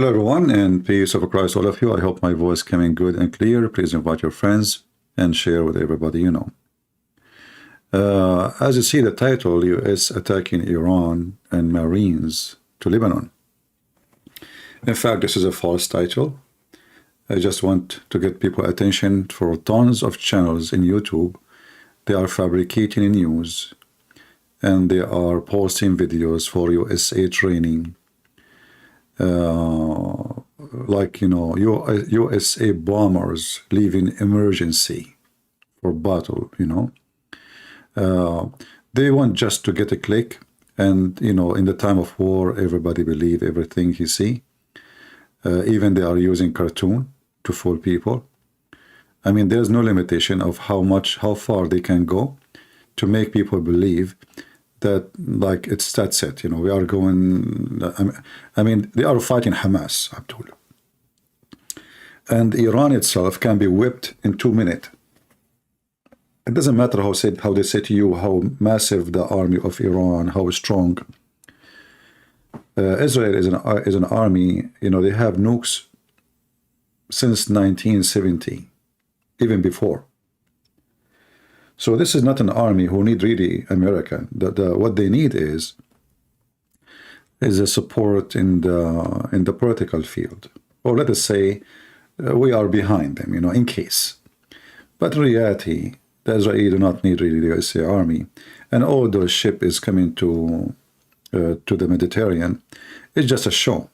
Hello everyone, and peace of Christ all of you. I hope my voice coming good and clear. Please invite your friends and share with everybody you know. As you see the title, U.S. attacking Iran and Marines to Lebanon. In fact, this is a false title. I just want to get people attention for tons of channels in YouTube. They are fabricating news and they are posting videos for USA training. Like, you know, USA bombers leaving emergency for battle, you know. They want just to get a click, and, you know, in the time of war, everybody believe everything he see. Even they are using cartoon to fool people. I mean, there's no limitation of how far they can go to make people believe that, like, that's it, you know, we are going, I mean, they are fighting Hamas, Abdul. And Iran itself can be whipped in 2 minutes. It doesn't matter how they say to you how massive the army of Iran, how strong. Israel is an army, you know, they have nukes since 1970, even before. So this is not an army who need really America. What they need is a support in the political field, or let us say we are behind them, you know, in case. But in reality, the Israelis do not need really the USA army, and all those ships is coming to the Mediterranean. It's just a show.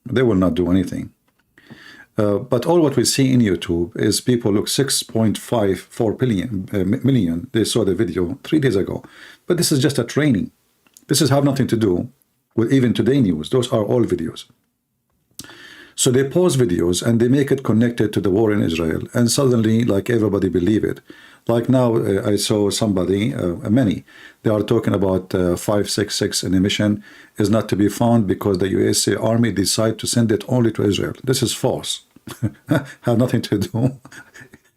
They will not do anything. But all what we see in YouTube is people look 6.54 million. They saw the video 3 days ago. But this is just a training. This has have nothing to do with even today news. Those are all videos. So they pause videos and they make it connected to the war in Israel. And suddenly, like, everybody believe it. Like now, I saw somebody, many, they are talking about 566 and emission is not to be found because the USA Army decide to send it only to Israel. This is false. Have nothing to do.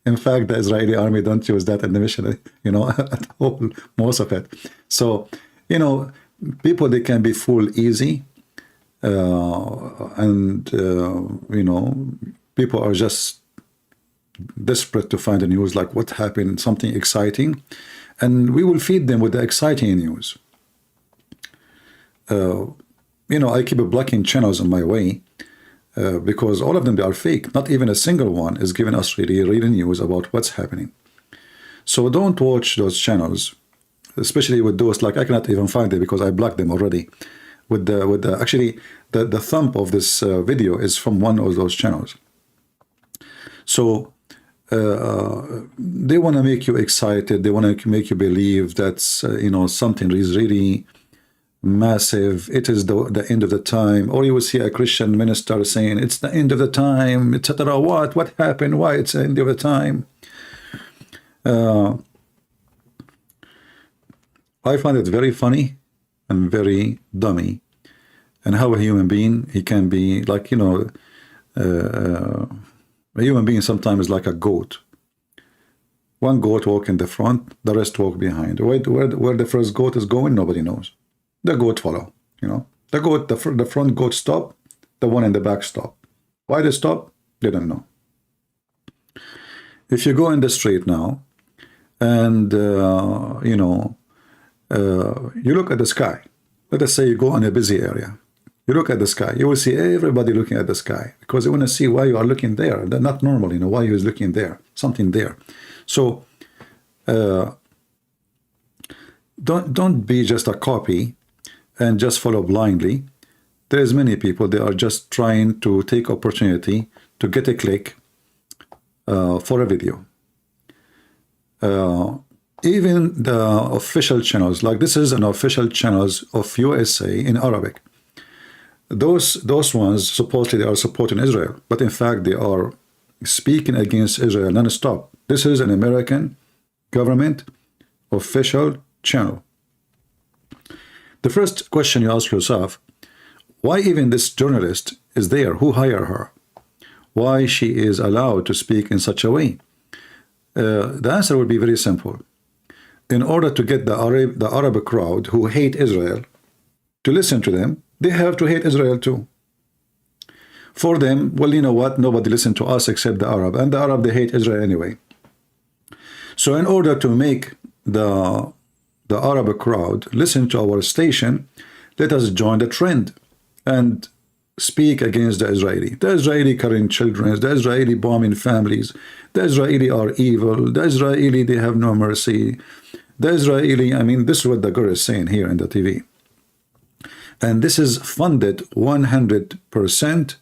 In fact, the Israeli army don't use that in the mission, you know, at all, most of it. So, you know, people, they can be fooled easy. You know, people are just desperate to find the news, like what happened, something exciting. And we will feed them with the exciting news. You know, I keep blocking channels on my way. Because all of them, they are fake. Not even a single one is giving us really real news about what's happening. So don't watch those channels, especially with those, like, I cannot even find them because I blocked them already. Actually, the thumb of this video is from one of those channels. So they want to make you excited. They want to make you believe that, you know, something is really massive. It is the end of the time. Or you will see a Christian minister saying it's the end of the time, etc. What happened? Why it's the end of the time? I find it very funny and very dummy, and how a human being, he can be like, you know, a human being sometimes is like a goat. One goat walk in the front, the rest walk behind. Where the first goat is going, nobody knows. The goat follow, you know. The front goat stop, the one in the back stop. Why they stop? They don't know. If you go in the street now, and you know, you look at the sky. Let us say you go in a busy area. You look at the sky. You will see everybody looking at the sky because they want to see why you are looking there. They're not normal, you know. Why you is looking there? Something there. So don't be just a copy and just follow blindly. There's many people, they are just trying to take opportunity to get a click for a video. Even the official channels, like this is an official channels of USA in Arabic. Those ones supposedly they are supporting Israel, but in fact they are speaking against Israel non-stop. This is an American government official channel. The first question you ask yourself, why even this journalist is there? Who hired her? Why she is allowed to speak in such a way? The answer would be very simple. In order to get the Arab crowd who hate Israel to listen to them, they have to hate Israel too. For them, well, you know what? Nobody listen to us except the Arab. And the Arab, they hate Israel anyway. So in order to make the Arab crowd listen to our station, let us join the trend and speak against the Israeli. The Israeli killing children, the Israeli bombing families, the Israeli are evil, the Israeli, they have no mercy. The Israeli, I mean, this is what the girl is saying here in the TV. And this is funded 100%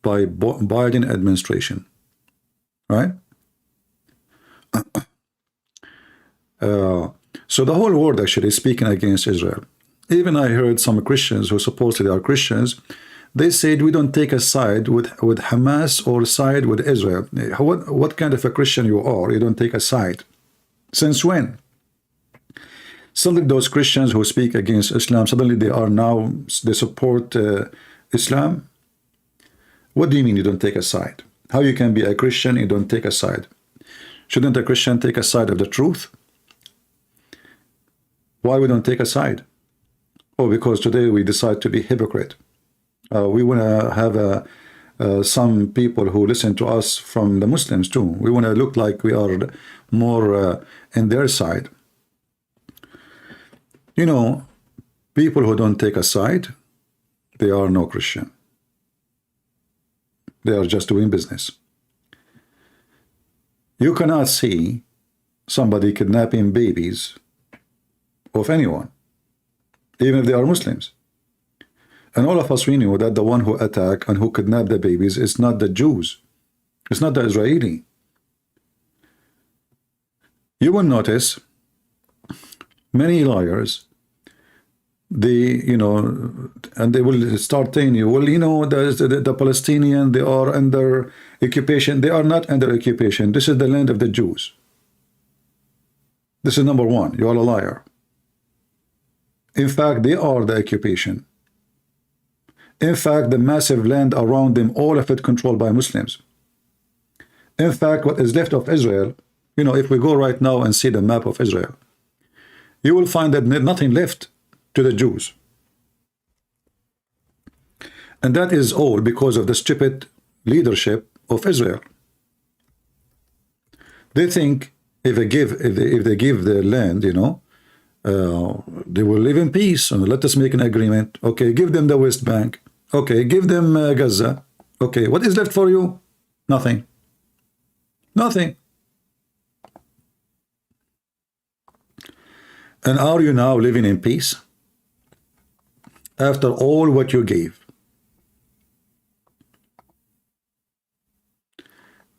by Biden administration, right? So the whole world actually is speaking against Israel. Even I heard some Christians who supposedly are Christians, they said we don't take a side with Hamas or side with Israel. What kind of a Christian you are? You don't take a side. Since when? Suddenly those Christians who speak against Islam, suddenly they support Islam? What do you mean you don't take a side? How you can be a Christian, you don't take a side? Shouldn't a Christian take a side of the truth? Why we don't take a side? Oh, because today we decide to be hypocrite. We want to have some people who listen to us from the Muslims too. We want to look like we are more in their side. You know, people who don't take a side, they are no Christian. They are just doing business. You cannot see somebody kidnapping babies of anyone, even if they are Muslims. And all of us, we knew that the one who attacked and who kidnapped the babies is not the Jews. It's not the Israeli. You will notice many liars, you know, and they will start telling you, well, you know, the Palestinians, they are under occupation. They are not under occupation. This is the land of the Jews. This is number one. You are a liar. In fact, they are the occupation. In fact, the massive land around them, all of it controlled by Muslims. In fact, what is left of Israel, you know, if we go right now and see the map of Israel, you will find that nothing left to the Jews. And that is all because of the stupid leadership of Israel. They think if they give the land, you know, they will live in peace and let us make an agreement. Okay, give them the West Bank. Okay, give them Gaza. Okay, what is left for you? Nothing. Nothing. And are you now living in peace? After all what you gave.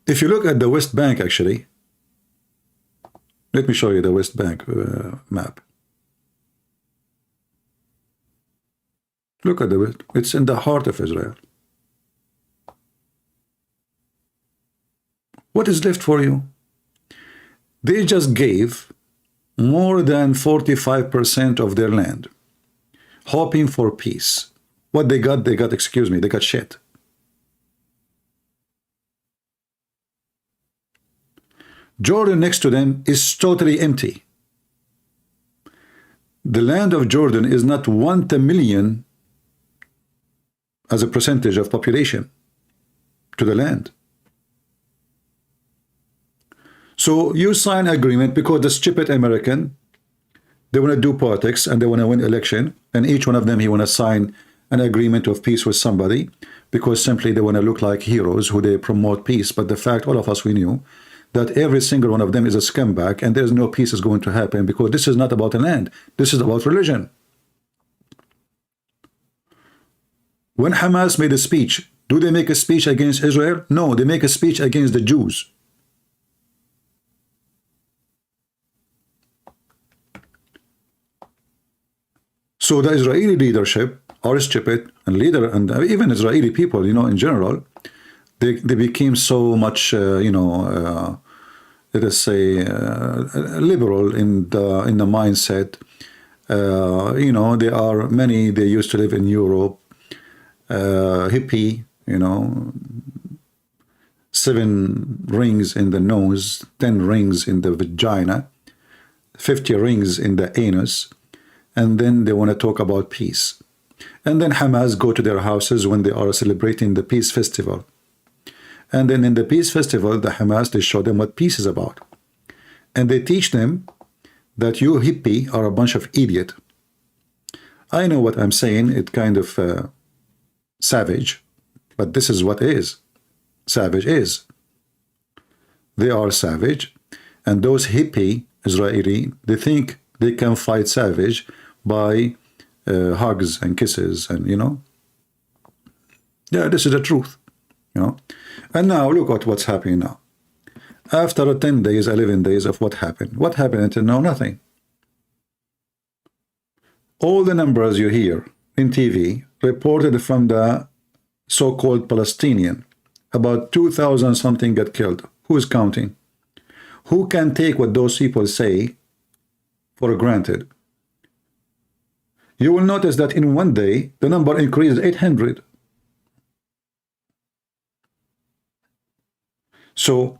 If you look at the West Bank, actually, let me show you the West Bank map. Look at the, it's in the heart of Israel. What is left for you? They just gave more than 45% of their land, hoping for peace. What they got, excuse me, they got shit. Jordan next to them is totally empty. The land of Jordan is not 1 to million as a percentage of population to the land. So you sign agreement because the stupid American, they want to do politics and they want to win election, and each one of them, he want to sign an agreement of peace with somebody because simply they want to look like heroes who they promote peace. But the fact, all of us, we knew that every single one of them is a scumbag and there's no peace is going to happen because this is not about the land. This is about religion. When Hamas made a speech, do they make a speech against Israel? No, they make a speech against the Jews. So the Israeli leadership are stupid, and even Israeli people, you know, in general, they became so much, you know, let us say, liberal in the mindset. You know, there are many. They used to live in Europe, hippie, you know, 7 rings in the nose, 10 rings in the vagina, 50 rings in the anus. And then they want to talk about peace. And then Hamas go to their houses when they are celebrating the peace festival. And then in the peace festival, the Hamas, they show them what peace is about. And they teach them that you hippie are a bunch of idiot. I know what I'm saying, it kind of savage, but this is what is. Savage is. They are savage, and those hippie Israeli, they think they can fight savage by hugs and kisses, and yeah, this is the truth, And now look at what's happening now. After 10 days, 11 days of what happened until now? Nothing. All the numbers you hear in TV reported from the so-called Palestinian, about 2,000 something get killed. Who is counting? Who can take what those people say for granted? You will notice that in one day, the number increased 800. So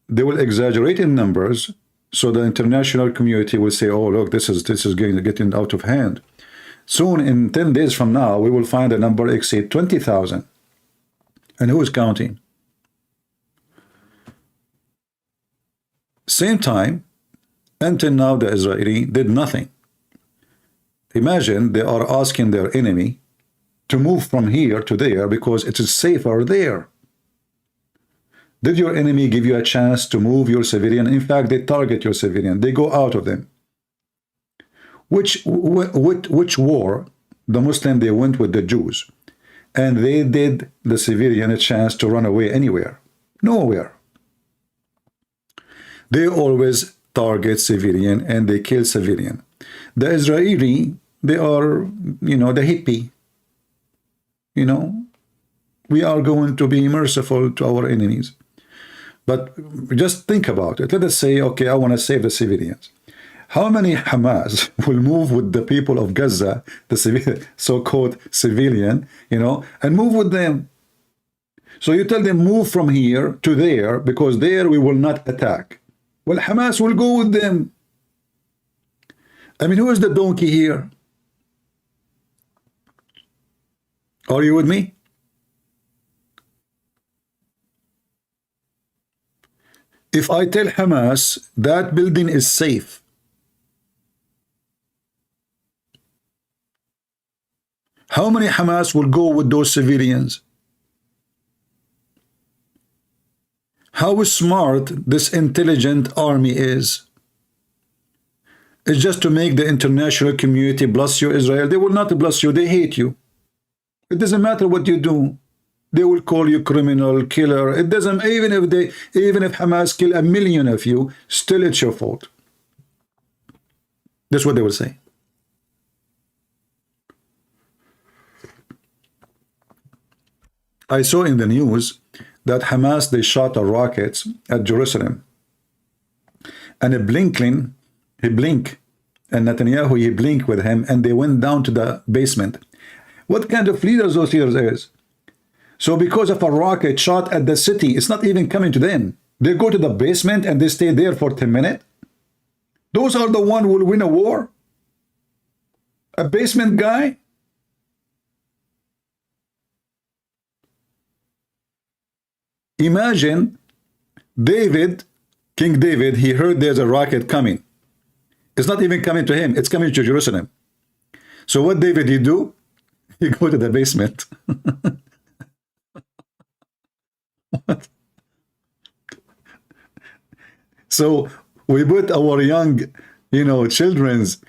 they will exaggerate in numbers, so the international community will say, oh, look, this is getting out of hand. Soon, in 10 days from now, we will find the number exceed 20,000. And who is counting? Same time, until now, the Israeli did nothing. Imagine they are asking their enemy to move from here to there because it is safer there. Did your enemy give you a chance to move your civilian? In fact, they target your civilian. They go out of them. Which war? The Muslim, they went with the Jews. And they did the civilian a chance to run away anywhere. Nowhere. They always target civilian and they kill civilian. The Israeli, they are, the hippie. We are going to be merciful to our enemies. But just think about it. Let us say, okay, I want to save the civilians. How many Hamas will move with the people of Gaza, the so-called civilian, and move with them? So you tell them, move from here to there, because there we will not attack. Well, Hamas will go with them. I mean, who is the donkey here? Are you with me? If I tell Hamas that building is safe, how many Hamas will go with those civilians? How smart this intelligent army is. It's just to make the international community bless you, Israel. They will not bless you, they hate you. It doesn't matter what you do. They will call you criminal, killer. It doesn't, even if Hamas kill 1 million of you, still it's your fault. That's what they will say. I saw in the news that Hamas, they shot rockets at Jerusalem. And Blinken, he blinked, and Netanyahu, he blinked with him, and they went down to the basement. What kind of leaders those leaders is? So because of a rocket shot at the city, it's not even coming to them. They go to the basement and they stay there for 10 minutes. Those are the one who will win a war? A basement guy? Imagine David, King David, he heard there's a rocket coming. It's not even coming to him, it's coming to Jerusalem. So what David he do? He go to the basement. What? So we put our young, children's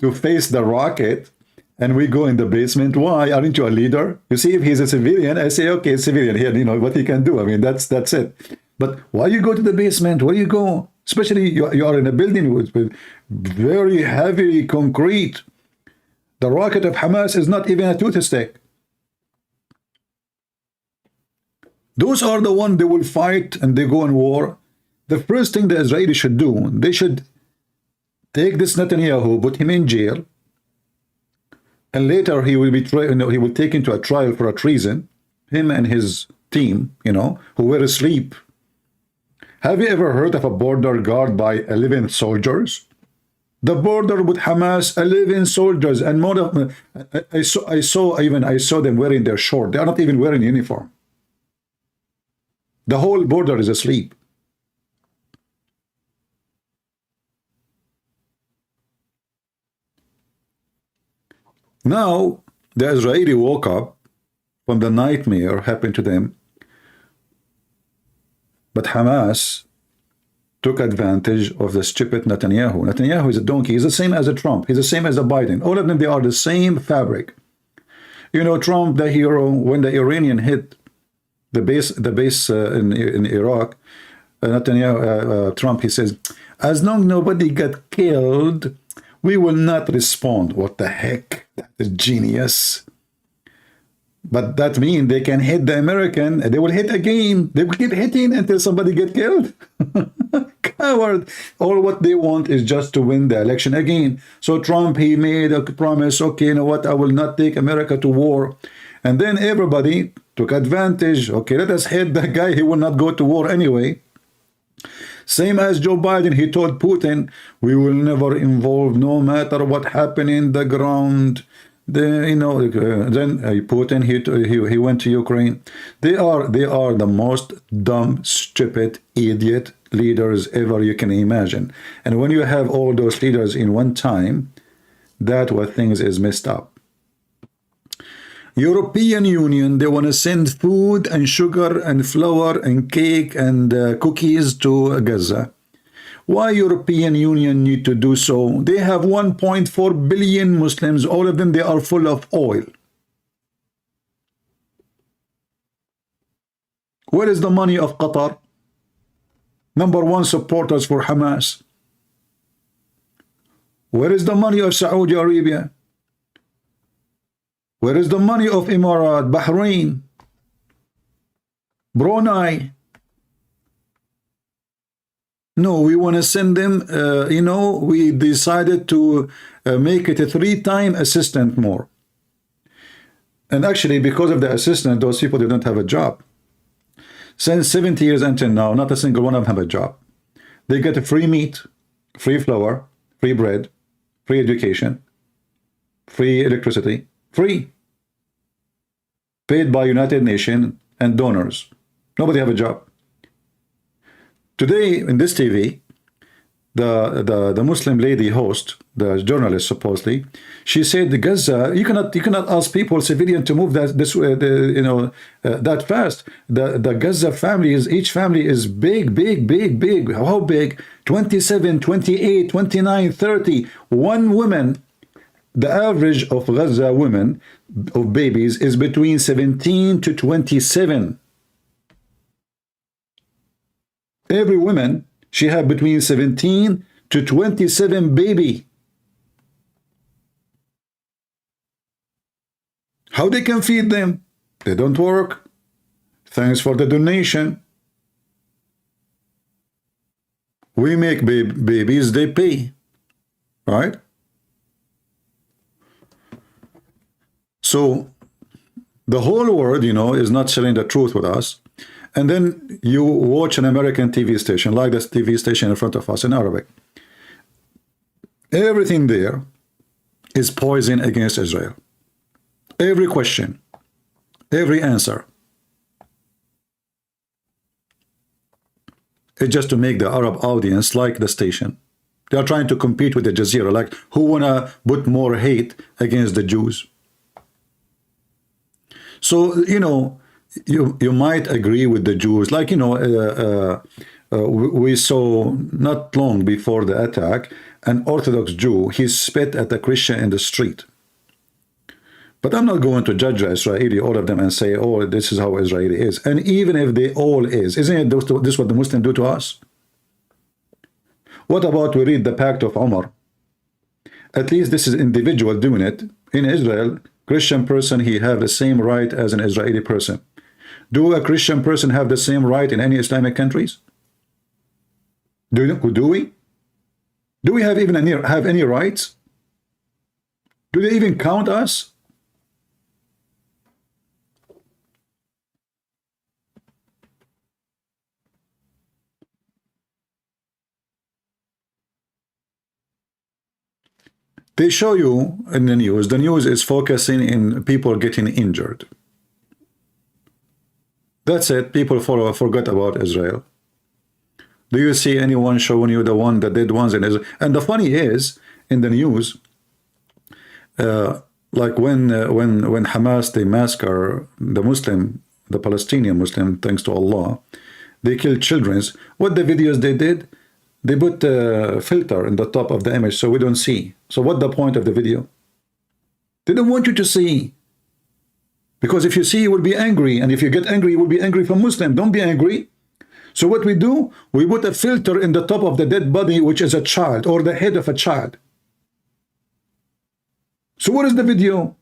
to face the rocket, and we go in the basement. Why? Aren't you a leader? You see, if he's a civilian, I say, okay, civilian here, what he can do. I mean, that's it. But why you go to the basement? Where you go? Especially you are in a building with very heavy concrete. The rocket of Hamas is not even a toothstick. Those are the ones they will fight and they go in war. The first thing the Israelis should do, they should take this Netanyahu, put him in jail, and later he will be he will take into a trial for a treason. Him and his team, who were asleep. Have you ever heard of a border guard by 11 soldiers? The border with Hamas, 11 soldiers, and more of I saw them wearing their short. They are not even wearing uniform. The whole border is asleep. Now the Israeli woke up from the nightmare happened to them, but Hamas took advantage of the stupid Netanyahu. Netanyahu is a donkey. He's the same as a Trump. He's the same as a Biden. All of them, they are the same fabric. You know, Trump, the hero, when the Iranian hit the base in Iraq, Netanyahu, Trump, he says, as long nobody got killed, we will not respond. What the heck? That is genius. But that means they can hit the American, and they will hit again. They will keep hitting until somebody get killed. Coward. All what they want is just to win the election again. So Trump, he made a promise, okay, you know what, I will not take America to war. And then everybody took advantage. Okay, let us hit the guy. He will not go to war anyway. Same as Joe Biden, he told Putin, we will never involve no matter what happened in the ground. Then Putin, he went to Ukraine. They are the most dumb, stupid, idiot leaders ever you can imagine. And when you have all those leaders in one time, that what things is messed up. European Union, they want to send food and sugar and flour and cake and cookies to Gaza. Why European Union need to do so? They have 1.4 billion Muslims. All of them, they are full of oil. Where is the money of Qatar? #1 supporters for Hamas. Where is the money of Saudi Arabia? Where is the money of Emirat, Bahrain, Brunei? No, we want to send them, we decided to make it a 3-time assistant more. And actually, because of the assistant, those people didn't have a job. Since 70 years until now, not a single one of them have a job. They get a free meat, free flour, free bread, free education, free electricity, free. Paid by United Nations and donors. Nobody have a job. Today, in this TV, the Muslim lady host, the journalist supposedly, she said the Gaza, you cannot ask people, civilian, to move that fast. The Gaza families, each family is big. How big? 27, 28, 29, 30. One woman, the average of Gaza women, of babies, is between 17 to 27. Every woman, she have between 17 to 27 baby. How they can feed them? They don't work. Thanks for the donation. We make babies, they pay. Right? So the whole world, is not sharing the truth with us. And then you watch an American TV station, like this TV station in front of us in Arabic. Everything there is poison against Israel. Every question, every answer. It's just to make the Arab audience like the station. They are trying to compete with the Jazeera, like who wanna put more hate against the Jews. So, you might agree with the Jews, like, we saw not long before the attack, an Orthodox Jew, he spit at a Christian in the street. But I'm not going to judge Israeli, all of them, and say, oh, this is how Israeli is. And even if they all is, isn't it this what the Muslims do to us? What about we read the Pact of Umar? At least this is individual doing it. In Israel, Christian person, he have the same right as an Israeli person. Do a Christian person have the same right in any Islamic countries? Do we? Do we have even any rights? Do they even count us? They show you in the news is focusing in people getting injured. That's it. People forgot about Israel. Do you see anyone showing you the dead ones in Israel? And the funny is, in the news, like when Hamas, they massacre the Palestinian Muslim, thanks to Allah, they kill children. What the videos they did? They put a filter in the top of the image so we don't see. So what the point of the video? They don't want you to see. Because if you see, you will be angry. And if you get angry, you will be angry from Muslim. Don't be angry. So what we do, we put a filter in the top of the dead body, which is a child, or the head of a child. So what is the video?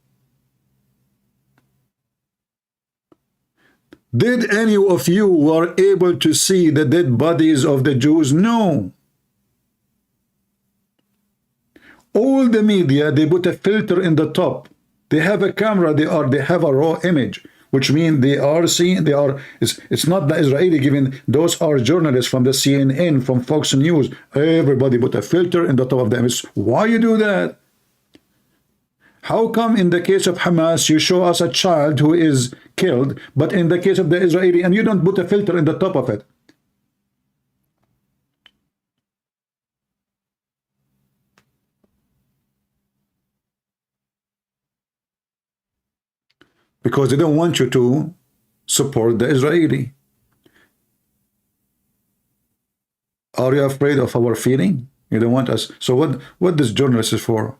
Did any of you were able to see the dead bodies of the Jews? No. All the media, they put a filter in the top. They have a camera, they have a raw image, which means they are seeing, it's not the Israeli giving, those are journalists from the CNN, from Fox News. Everybody put a filter in the top of the image. Why you do that? How come in the case of Hamas, you show us a child who is killed, but in the case of the Israeli, and you don't put a filter in the top of it? Because they don't want you to support the Israeli. Are you afraid of our feeling? You don't want us. So what this journalist is for?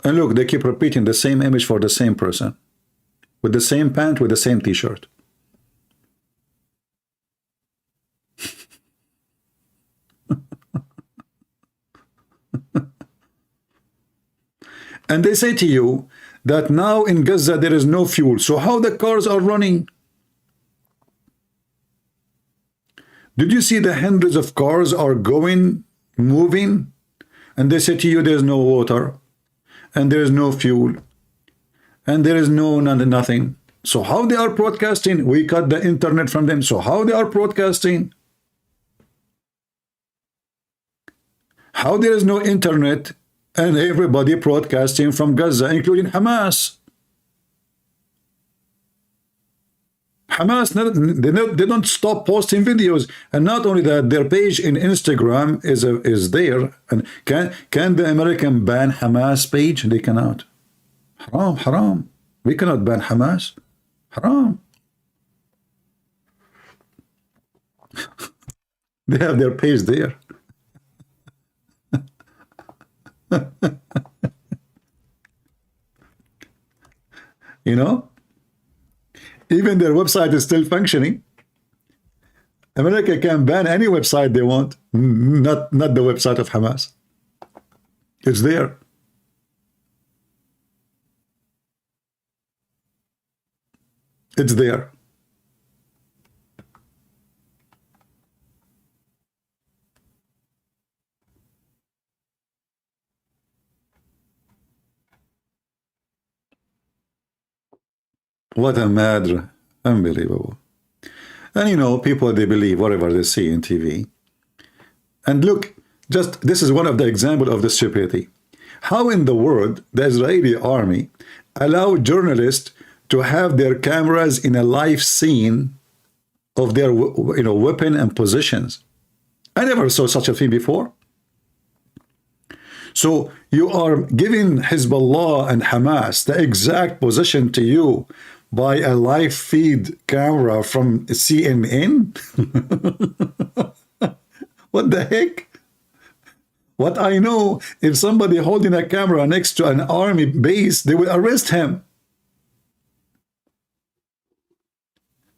And look, they keep repeating the same image for the same person, with the same pant, with the same t-shirt. And they say to you that now in Gaza there is no fuel. So how the cars are running? Did you see the hundreds of cars are going, moving? And they say to you there's no water, and there is no fuel, and there is nothing. So how they are broadcasting? We cut the internet from them. So how they are broadcasting? How there is no internet and everybody broadcasting from Gaza, including Hamas? Hamas, they don't stop posting videos. And not only that, their page in Instagram is there. And can the American ban Hamas page? They cannot. Haram, haram. We cannot ban Hamas. Haram. They have their page there. You know? Even their website is still functioning. America can ban any website they want, not the website of Hamas. It's there. It's there. What a mad, unbelievable. And you know, people, they believe whatever they see in TV. And look, just this is one of the examples of the stupidity. How in the world the Israeli army allow journalists to have their cameras in a live scene of their weapon and positions? I never saw such a thing before. So you are giving Hezbollah and Hamas the exact position to you by a live feed camera from CNN? What the heck? What I know, if somebody holding a camera next to an army base, they will arrest him.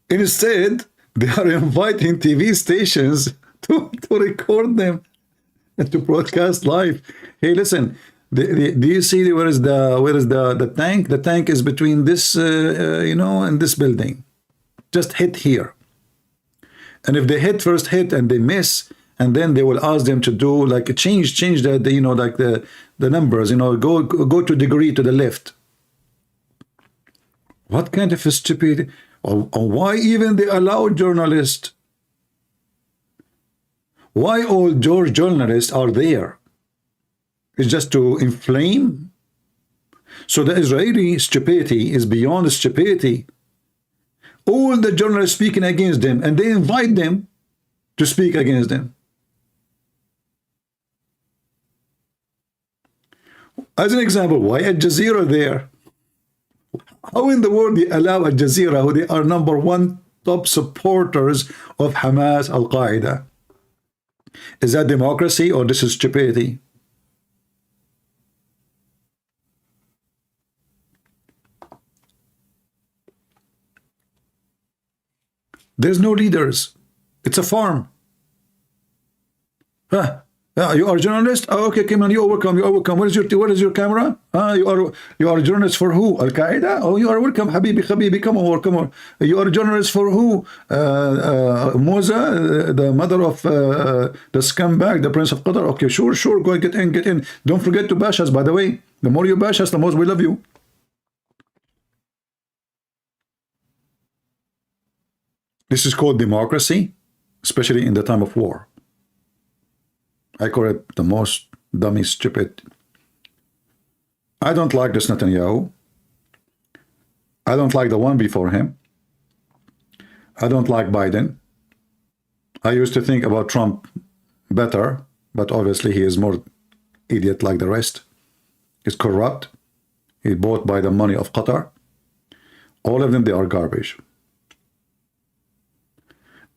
Instead, they are inviting TV stations to record them and to broadcast live. Hey, listen, do you see where is the tank? The tank is between this, and this building. Just hit here. And if they first hit and they miss, and then they will ask them to do like a change the numbers, go to degree to the left. What kind of a stupid, or why even they allow journalists? Why all George journalists are there? It's just to inflame? So the Israeli stupidity is beyond stupidity. All the journalists speaking against them, and they invite them to speak against them. As an example, why Al Jazeera there? How in the world they allow Al Jazeera, who they are #1 top supporters of Hamas, Al-Qaeda? Is that democracy or this is stupidity? There's no leaders. It's a farm. Huh? Yeah, you are a journalist? Oh, okay, come on, you overcome, you overcome. What is your camera? You are a journalist for who? Al Qaeda? Oh, you are welcome, Habibi, Habibi, come on, come on. You are a journalist for who? Moza, the mother of the scumbag, the Prince of Qatar. Okay, sure, go get in, get in. Don't forget to bash us, by the way. The more you bash us, the more we love you. This is called democracy, especially in the time of war. I call it the most dummy, stupid. I don't like this Netanyahu. I don't like the one before him. I don't like Biden. I used to think about Trump better, but obviously he is more idiot like the rest. He's corrupt. He's bought by the money of Qatar. All of them, they are garbage.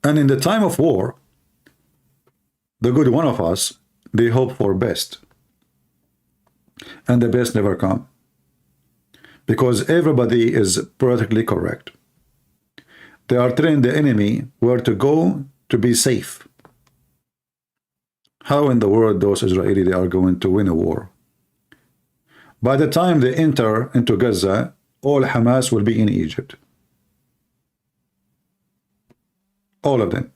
And in the time of war, the good one of us, they hope for best. And the best never come. Because everybody is politically correct. They are telling the enemy where to go to be safe. How in the world those Israelis they are going to win a war? By the time they enter into Gaza, all Hamas will be in Egypt. All of them.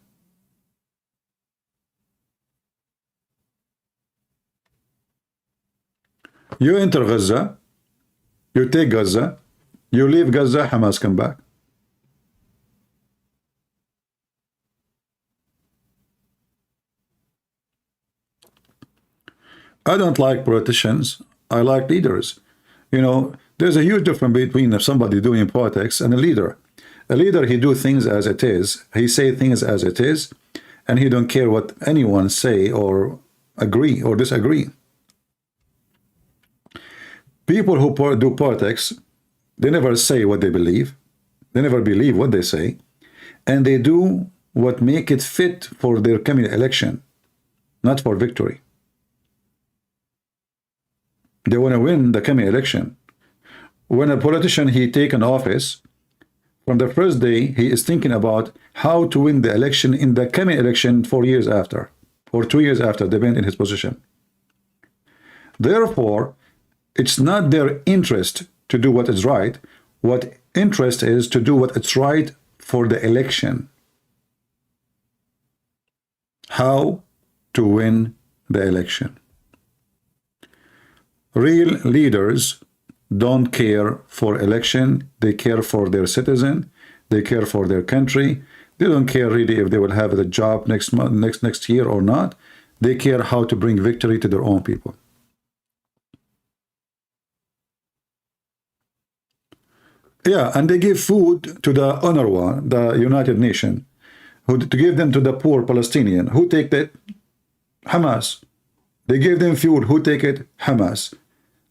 You enter Gaza, you take Gaza, you leave Gaza, Hamas come back. I don't like politicians, I like leaders. You know, there's a huge difference between somebody doing politics and a leader. A leader, he do things as it is, he say things as it is, and he don't care what anyone say or agree or disagree. People who do politics, they never say what they believe. They never believe what they say. And they do what make it fit for their coming election, not for victory. They want to win the coming election. When a politician, he take an office, from the first day, he is thinking about how to win the election in the coming election 4 years after, or 2 years after, depending on his position. Therefore, it's not their interest to do what is right. What interest is to do what is right for the election. How to win the election. Real leaders don't care for election. They care for their citizen. They care for their country. They don't care really if they will have a job next month, next year or not. They care how to bring victory to their own people. Yeah, and they give food to the UNRWA, the United Nations, to give them to the poor Palestinian. Who take that? Hamas. They give them fuel. Who take it? Hamas.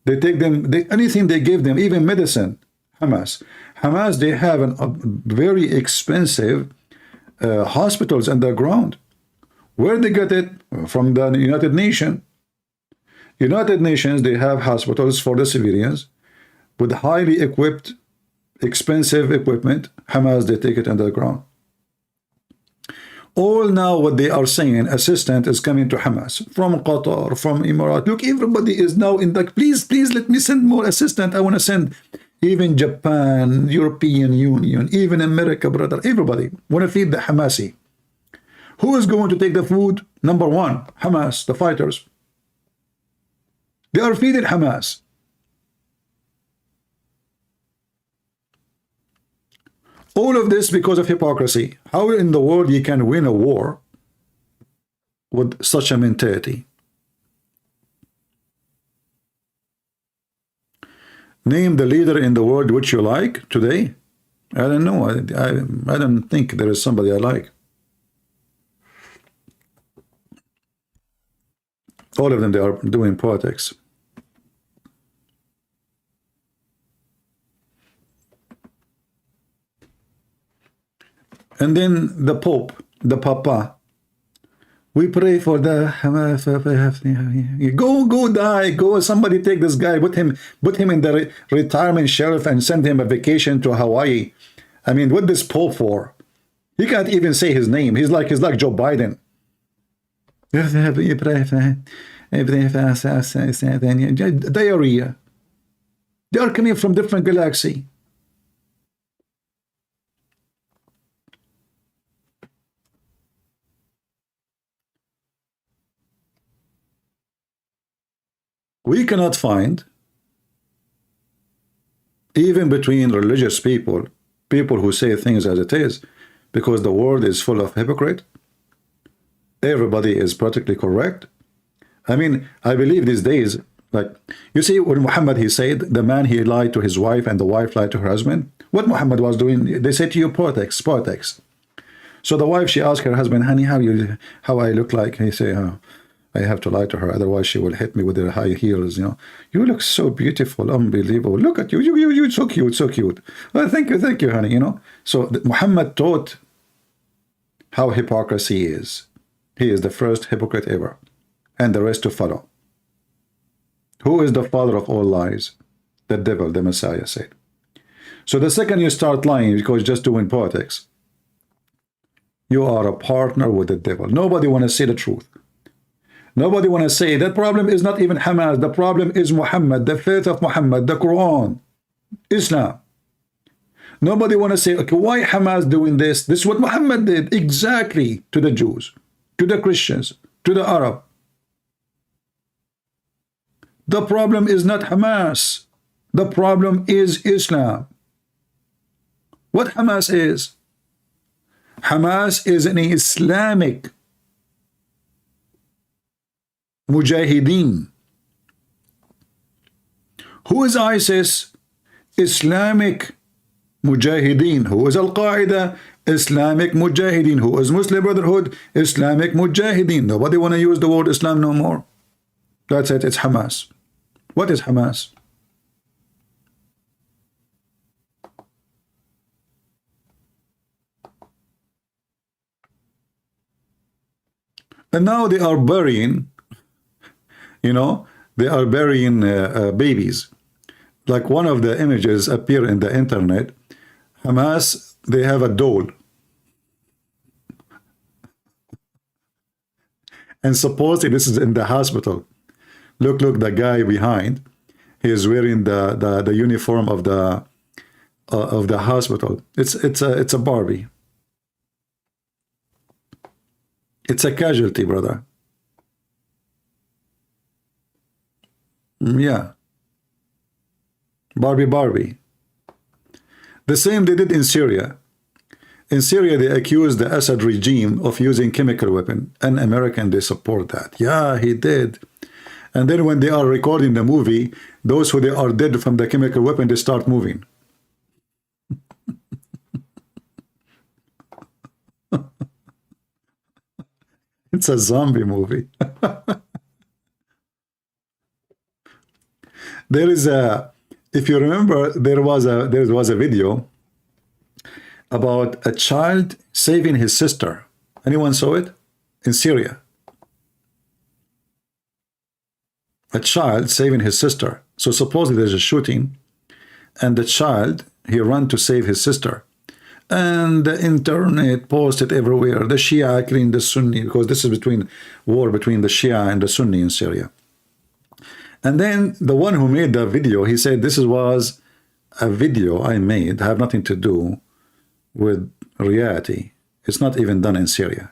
They take them, anything they give them, even medicine, Hamas. Hamas, they have a very expensive hospitals underground. Where they get it? From the United Nations. United Nations, they have hospitals for the civilians with highly equipped, expensive equipment. Hamas, they take it underground. All now what they are saying, assistance is coming to Hamas from Qatar, from Emirates. Look, everybody is now in the, please let me send more assistance. I want to send even Japan, European Union, even America, brother. Everybody want to feed the Hamasi. Who is going to take the food? Number one, Hamas, the fighters. They are feeding Hamas. All of this because of hypocrisy. How in the world you can win a war with such a mentality? Name the leader in the world which you like today. I don't know. I don't think there is somebody I like. All of them, they are doing politics. And then the Pope, the Papa. We pray for the go die, go, somebody take this guy, put him in the retirement shelf and send him a vacation to Hawaii. I mean, what this Pope for? He can't even say his name. He's like Joe Biden. Diarrhea. They are coming from different galaxy. We cannot find, even between religious people, people who say things as it is, because the world is full of hypocrite. Everybody is practically correct. I mean, I believe these days, like, you see, when Muhammad, he said, the man, he lied to his wife and the wife lied to her husband. What Muhammad was doing, they say to you, politics. So the wife, she asked her husband, honey, how I look like? He say, oh, I have to lie to her, otherwise she will hit me with her high heels. You know, you look so beautiful, unbelievable. Look at you, you so cute, so cute. Well, thank you, honey. You know, so Muhammad taught how hypocrisy is. He is the first hypocrite ever, and the rest to follow. Who is the father of all lies? The devil, the Messiah said. So the second you start lying because you're just doing politics, you are a partner with the devil. Nobody want to say the truth. Nobody want to say that problem is not even Hamas. The problem is Muhammad, the faith of Muhammad, the Quran, Islam. Nobody want to say, okay, why Hamas doing this? This is what Muhammad did exactly to the Jews, to the Christians, to the Arab. The problem is not Hamas. The problem is Islam. What Hamas is? Hamas is an Islamic Mujahideen. Who is ISIS? Islamic Mujahideen. Who is Al-Qaeda? Islamic Mujahideen. Who is Muslim Brotherhood? Islamic Mujahideen. Nobody want to use the word Islam no more. That's it. It's Hamas. What is Hamas? And now they are burying, you know, they are burying babies. Like one of the images appear in the internet. Hamas, they have a doll. And supposedly this is in the hospital. Look, the guy behind, he is wearing the uniform of the hospital. It's a Barbie. It's a casualty, brother. Yeah. Barbie. The same they did in Syria. In Syria, they accused the Assad regime of using chemical weapon. And American, they support that. Yeah, he did. And then when they are recording the movie, those who they are dead from the chemical weapon, they start moving. It's a zombie movie. There is a, if you remember, there was a video about a child saving his sister. Anyone saw it? In Syria. A child saving his sister. So supposedly there's a shooting, and the child, he ran to save his sister. And the internet posted everywhere, the Shia killing the Sunni, because this is war between the Shia and the Sunni in Syria. And then the one who made the video, he said, this was a video I made, have nothing to do with reality. It's not even done in Syria.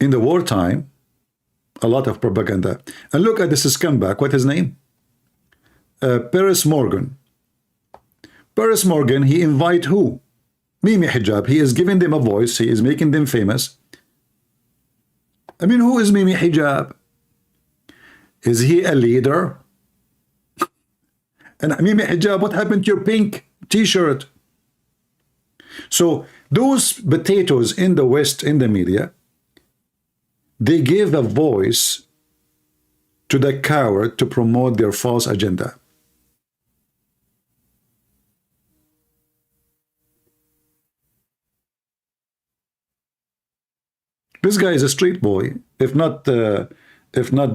In the wartime, a lot of propaganda. And look at this scumbag, what's his name? Piers Morgan. Piers Morgan, he invite who? Mimi Hijab, he is giving them a voice, he is making them famous. I mean, who is Mimi Hijab? Is he a leader? And Mimi Hijab, what happened to your pink t-shirt? So those potatoes in the West, in the media, they give a voice to the coward to promote their false agenda. This guy is a street boy. If not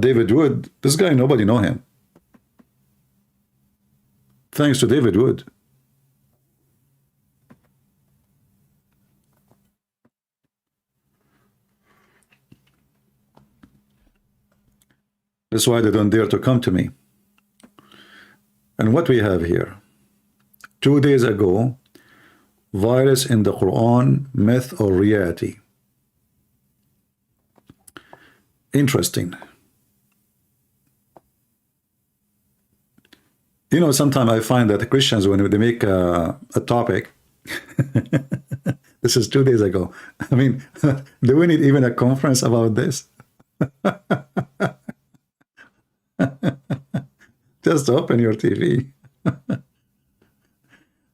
David Wood, this guy, nobody know him. Thanks to David Wood. That's why they don't dare to come to me. And what we have here, 2 days ago, virus in the Quran, myth or reality. Interesting. You know, sometimes I find that the Christians, when they make a topic, this is 2 days ago. I mean, do we need even a conference about this? Just open your TV.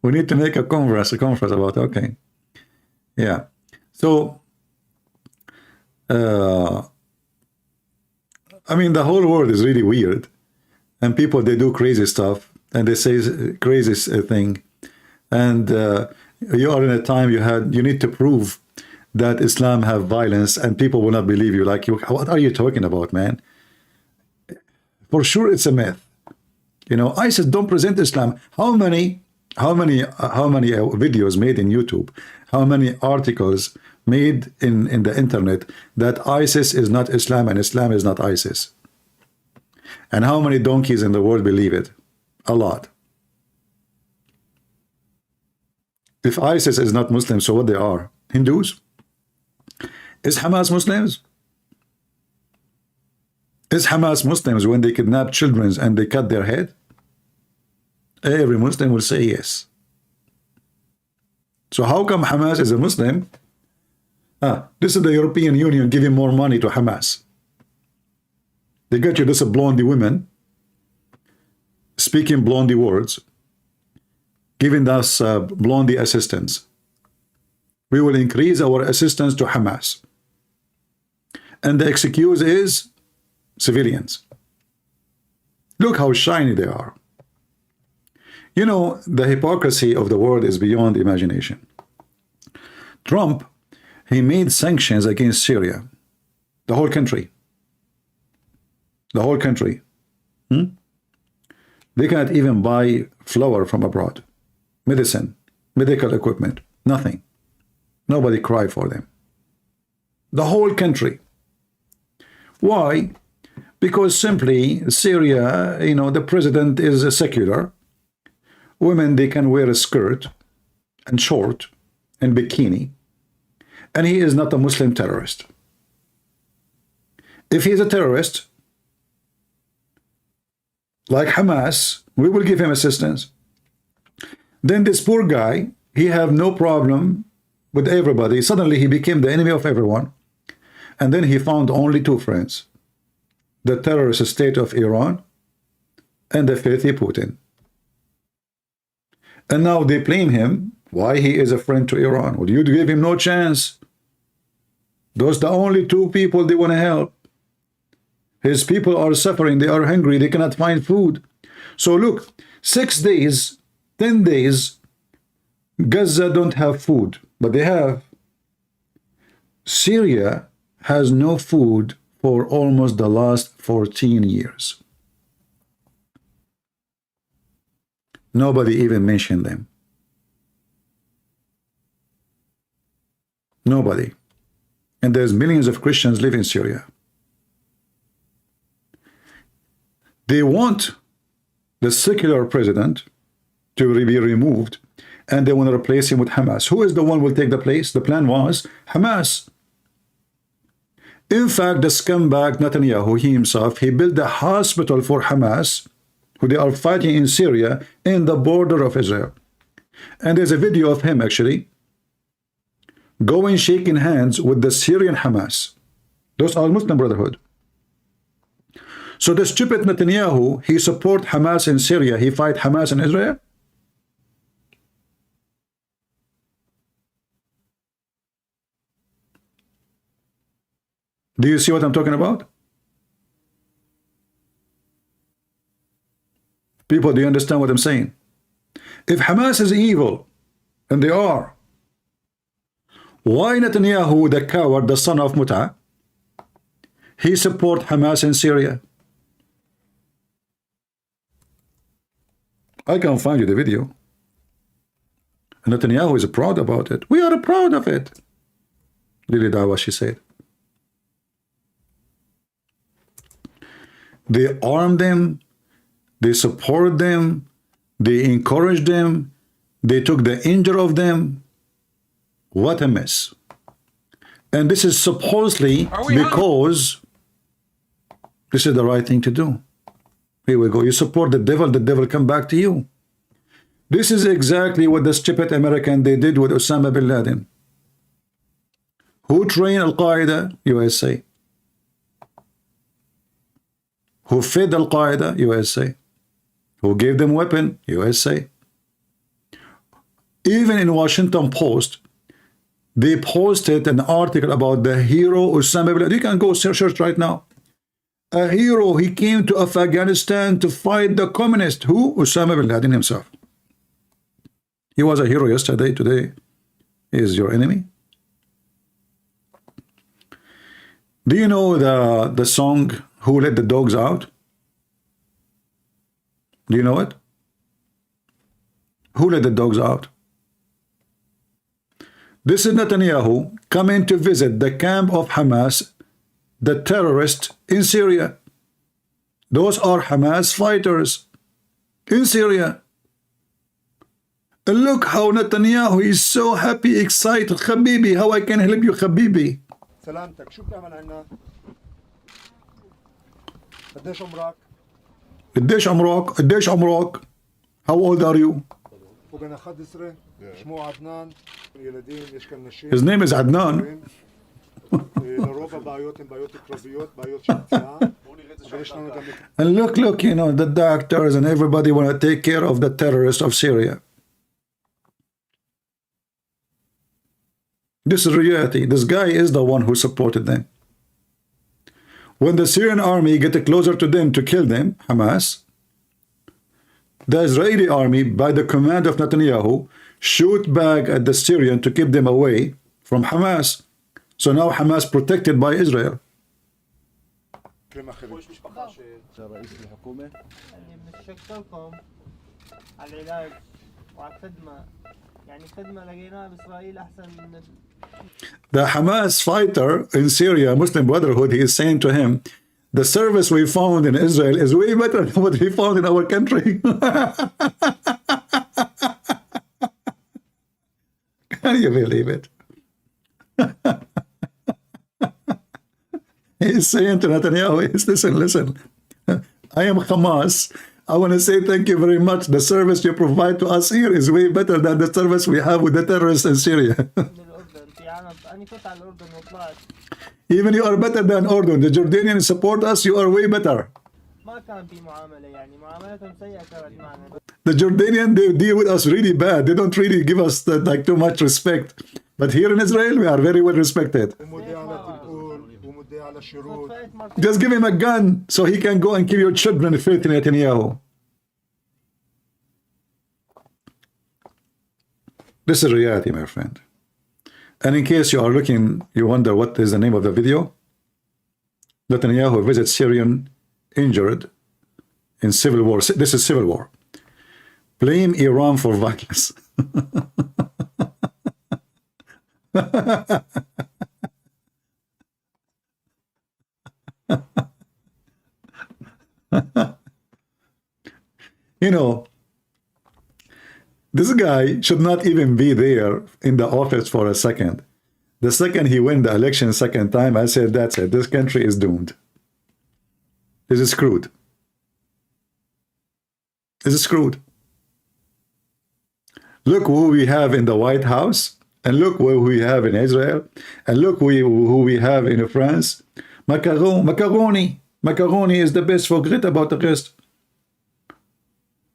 We need to make a conference about, okay. Yeah. So, I mean, the whole world is really weird. And people, they do crazy stuff. And they say crazy thing. And you are in a time you need to prove that Islam have violence. And people will not believe you. Like, what are you talking about, man? For sure, it's a myth. You know, ISIS don't present Islam. How many videos made in YouTube? How many articles made in the internet that ISIS is not Islam and Islam is not ISIS? And how many donkeys in the world believe it? A lot. If ISIS is not Muslim, so what they are? Hindus? Is Hamas Muslims? Is Hamas Muslims when they kidnap children and they cut their head? Every Muslim will say yes. So how come Hamas is a Muslim? This is the European Union giving more money to Hamas. They get you this blondie women speaking blondie words, giving us blondie assistance. We will increase our assistance to Hamas. And the excuse is civilians. Look how shiny they are. You know, the hypocrisy of the world is beyond imagination. Trump, he made sanctions against Syria. The whole country. The whole country. They cannot even buy flour from abroad. Medicine, medical equipment, nothing. Nobody cried for them. The whole country. Why? Because simply Syria, you know, the president is a secular. Women, they can wear a skirt and short and bikini. And he is not a Muslim terrorist. If he is a terrorist, like Hamas, we will give him assistance. Then this poor guy, he have no problem with everybody. Suddenly he became the enemy of everyone. And then he found only two friends. The terrorist state of Iran and the filthy Putin. And now they blame him why he is a friend to Iran. Well, you give him no chance. Those are the only two people they want to help. His people are suffering. They are hungry. They cannot find food. So look, 6 days, 10 days, Gaza don't have food, but they have. Syria has no food for almost the last 14 years. Nobody even mentioned them. Nobody. And there's millions of Christians live in Syria. They want the secular president to be removed, and they want to replace him with Hamas. Who is the one who will take the place? The plan was Hamas. In fact, the scumbag Netanyahu, he himself, he built a hospital for Hamas, who they are fighting in Syria, in the border of Israel. And there's a video of him, actually. going shaking hands with the Syrian Hamas. Those are Muslim Brotherhood. So the stupid Netanyahu, he support Hamas in Syria, he fight Hamas in Israel? Do you see what I'm talking about? People, do you understand what I'm saying? If Hamas is evil, and they are, why Netanyahu, the coward, the son of Mut'a, he support Hamas in Syria? I can find you the video. And Netanyahu is proud about it. We are proud of it. Lily Dawa, she said. They armed them, they support them, they encourage them, they took the injury of them. What a mess. And this is supposedly because this is the right thing to do. Here we go. You support the devil come back to you. This is exactly what the stupid American they did with Osama bin Laden. Who trained Al-Qaeda? USA. Who fed Al-Qaeda? USA. Who gave them weapon? USA. Even in Washington Post, they posted an article about the hero Osama bin Laden. You can go search right now. A hero, he came to Afghanistan to fight the communists. Who? Osama bin Laden himself. He was a hero yesterday, today he is your enemy. Do you know the song Who Let the Dogs Out? Do you know it? Who let the dogs out? This is Netanyahu coming to visit the camp of Hamas, the terrorists in Syria. Those are Hamas fighters in Syria. And look how Netanyahu is so happy, excited. Habibi, how I can help you, Habibi? سلامتك شو بتعمل عنا؟ قديش عمرك؟ قديش عمرك؟ قديش عمرك؟ How old are you? وبنا خدسرة شمو عدنان يلدين يشكل نشين. His name is Adnan. لروبا بايوت كربيوت بايوت شمسيان. And look, you know, the doctors and everybody want to take care of the terrorists of Syria. This is reality. This guy is the one who supported them. When the Syrian army get closer to them to kill them, Hamas, the Israeli army, by the command of Netanyahu, shoot back at the Syrian to keep them away from Hamas. So now Hamas protected by Israel. The Hamas fighter in Syria, Muslim Brotherhood, he is saying to him, the service we found in Israel is way better than what we found in our country. Can you believe it? He's saying to Netanyahu, listen, I am Hamas. I want to say thank you very much. The service you provide to us here is way better than the service we have with the terrorists in Syria. Even you are better than Ordon. The Jordanians support us, you are way better. The Jordanians, they deal with us really bad. They don't really give us like too much respect. But here in Israel, we are very well respected. Just give him a gun so he can go and kill your children, filthy Netanyahu. This is reality, my friend. And in case you are looking, you wonder what is the name of the video. Netanyahu visits Syrian injured in civil war. This is civil war. Blame Iran for violence. You know, this guy should not even be there in the office for a second. The second he win the election second time, I said, that's it. This country is doomed. This is screwed. This is screwed. Look who we have in the White House And look what we have in Israel. And look who we have in France. Macaroni. Macaroni is the best. Forget about the rest.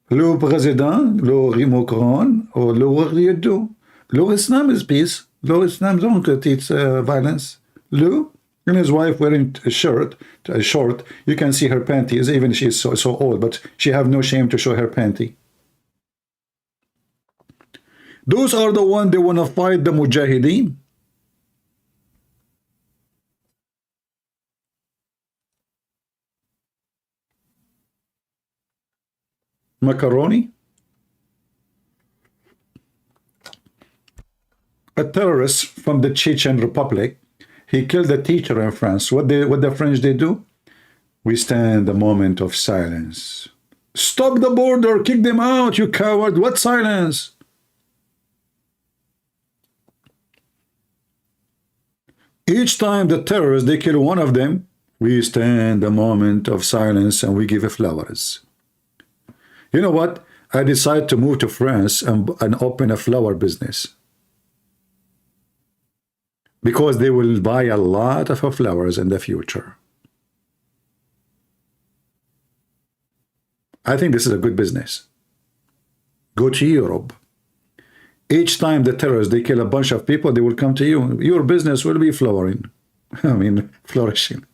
Le président, le Macron, or what do you do? Le Islam is peace. Le Islam don't teach violence. Le and his wife wearing a short. You can see her panties, even she's so old, but she have no shame to show her panty. Those are the ones they want to fight the Mujahideen. Macaroni. A terrorist from the Chechen Republic. He killed a teacher in France. What the French they do? We stand a moment of silence. Stop the border, kick them out, you coward. What silence? Each time the terrorists, they kill one of them, we stand a moment of silence and we give flowers. You know what? I decided to move to France and open a flower business. Because they will buy a lot of flowers in the future. I think this is a good business. Go to Europe. Each time the terrorists, they kill a bunch of people, they will come to you. Your business will be flowering. I mean, flourishing.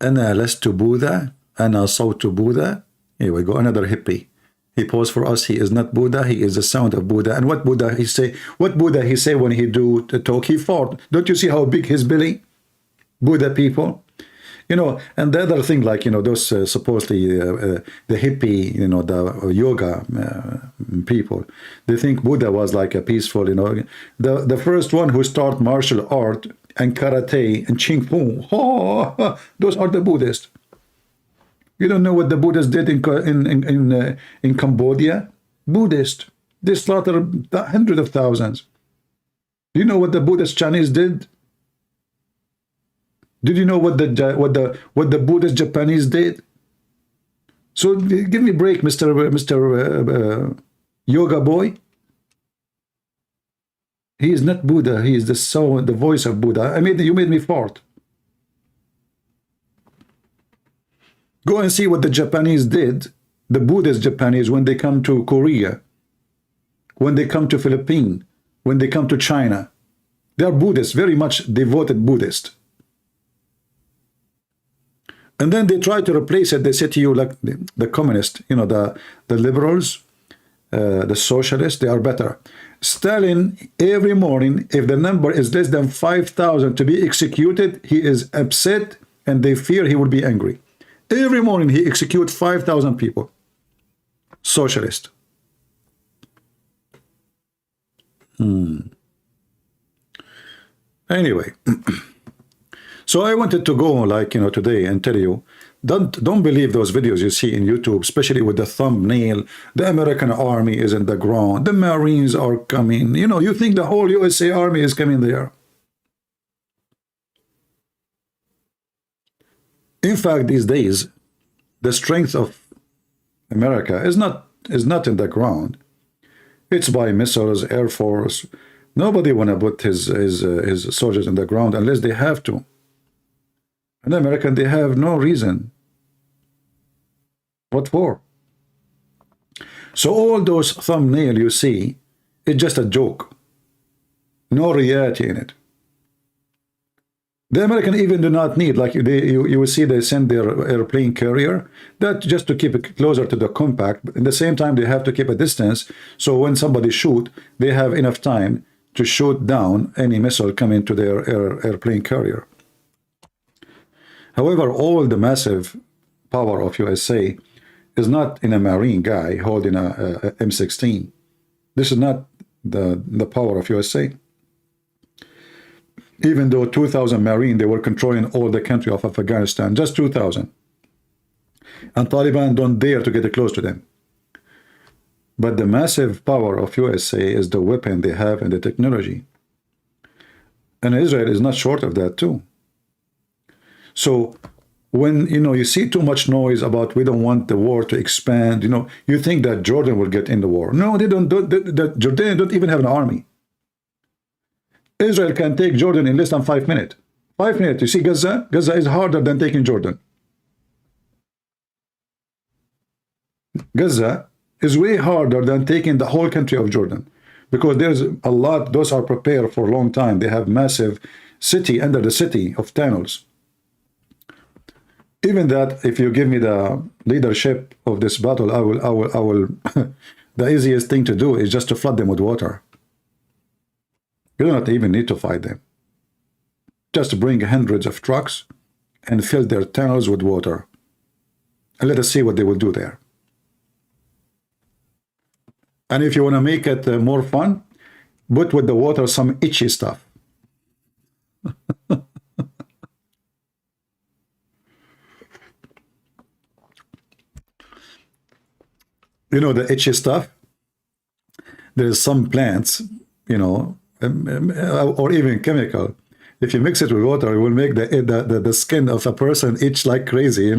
أنا لست بوذا أنا صوت بوذا. Here we go, another hippie. He posed for us. He is not Buddha. He is the sound of Buddha. And what Buddha he say? What Buddha he say when he do the talk? He fought. Don't you see how big his belly? Buddha people. You know, and the other thing, like, you know, those supposedly the hippie, you know, the yoga people, they think Buddha was like a peaceful, you know, the first one who started martial art and karate and Ching Fu. Oh, those are the Buddhists. You don't know what the Buddhists did in Cambodia? Buddhist. They slaughtered hundreds of thousands. Do you know what the Buddhist Chinese did? Did you know what the Buddhist Japanese did? So give me a break, Mr. Yoga boy. He is not Buddha. He is the soul, the voice of Buddha. You made me fart. Go and see what the Japanese did, the Buddhist Japanese, when they come to Korea, when they come to Philippines, when they come to China. They are Buddhists, very much devoted Buddhist. And then they try to replace it. They say to you, like the communists, you know, the liberals, the socialists, they are better. Stalin, every morning, if the number is less than 5,000 to be executed, he is upset and they fear he will be angry. Every morning he executes 5,000 people. Socialist. Anyway. So I wanted to go, like, you know, today and tell you, don't believe those videos you see in YouTube, especially with the thumbnail. The American army is in the ground. The Marines are coming. You know, you think the whole USA army is coming there. In fact, these days, the strength of America is not in the ground. It's by missiles, Air Force. Nobody want to put his soldiers in the ground unless they have to. And the American, they have no reason. What for? So all those thumbnail you see, it's just a joke. No reality in it. The American even do not need, like you will see they send their airplane carrier, that just to keep it closer to the compact, but at the same time they have to keep a distance, so when somebody shoot, they have enough time to shoot down any missile coming to their airplane carrier. However, all the massive power of USA is not in a Marine guy holding a M16. This is not the power of USA. Even though 2,000 Marine, they were controlling all the country of Afghanistan, just 2,000. And Taliban don't dare to get close to them. But the massive power of USA is the weapon they have and the technology. And Israel is not short of that too. So when you see too much noise about we don't want the war to expand, you think that Jordan will get in the war. No, they don't. The Jordanians don't even have an army. Israel can take Jordan in less than 5 minutes. 5 minutes. You see, Gaza is harder than taking Jordan. Gaza is way harder than taking the whole country of Jordan, because there's a lot. Those are prepared for a long time. They have massive city under the city of tunnels. Even that, if you give me the leadership of this battle, I will the easiest thing to do is just to flood them with water. You don't even need to fight them. Just bring hundreds of trucks and fill their tunnels with water. And let us see what they will do there. And if you want to make it more fun, put with the water some itchy stuff. You know, the itchy stuff? There's some plants, or even chemical. If you mix it with water, it will make the skin of a person itch like crazy,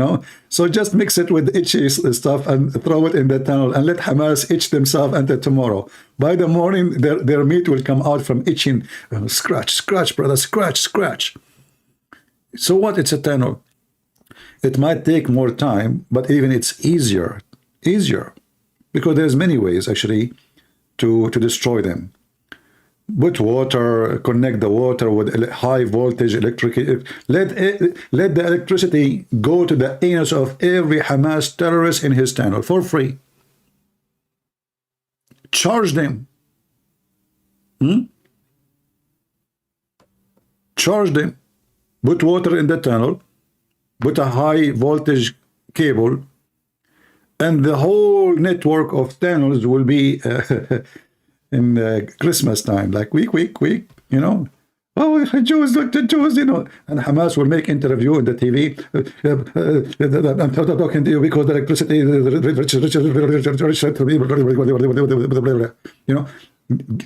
So just mix it with itchy stuff and throw it in the tunnel and let Hamas itch themselves until tomorrow. By the morning, their meat will come out from itching. Scratch, brother, scratch. So what? It's a tunnel. It might take more time, but even it's easier. Because there's many ways, actually, to destroy them. Put water, connect the water with high voltage electric. Let the electricity go to the anus of every Hamas terrorist in his tunnel for free. Charge them. Charge them. Put water in the tunnel. Put a high voltage cable. And the whole network of tunnels will be in Christmas time, like week, Oh, Jews, look, the Jews, And Hamas will make interview in the TV. I'm talking to you because the electricity,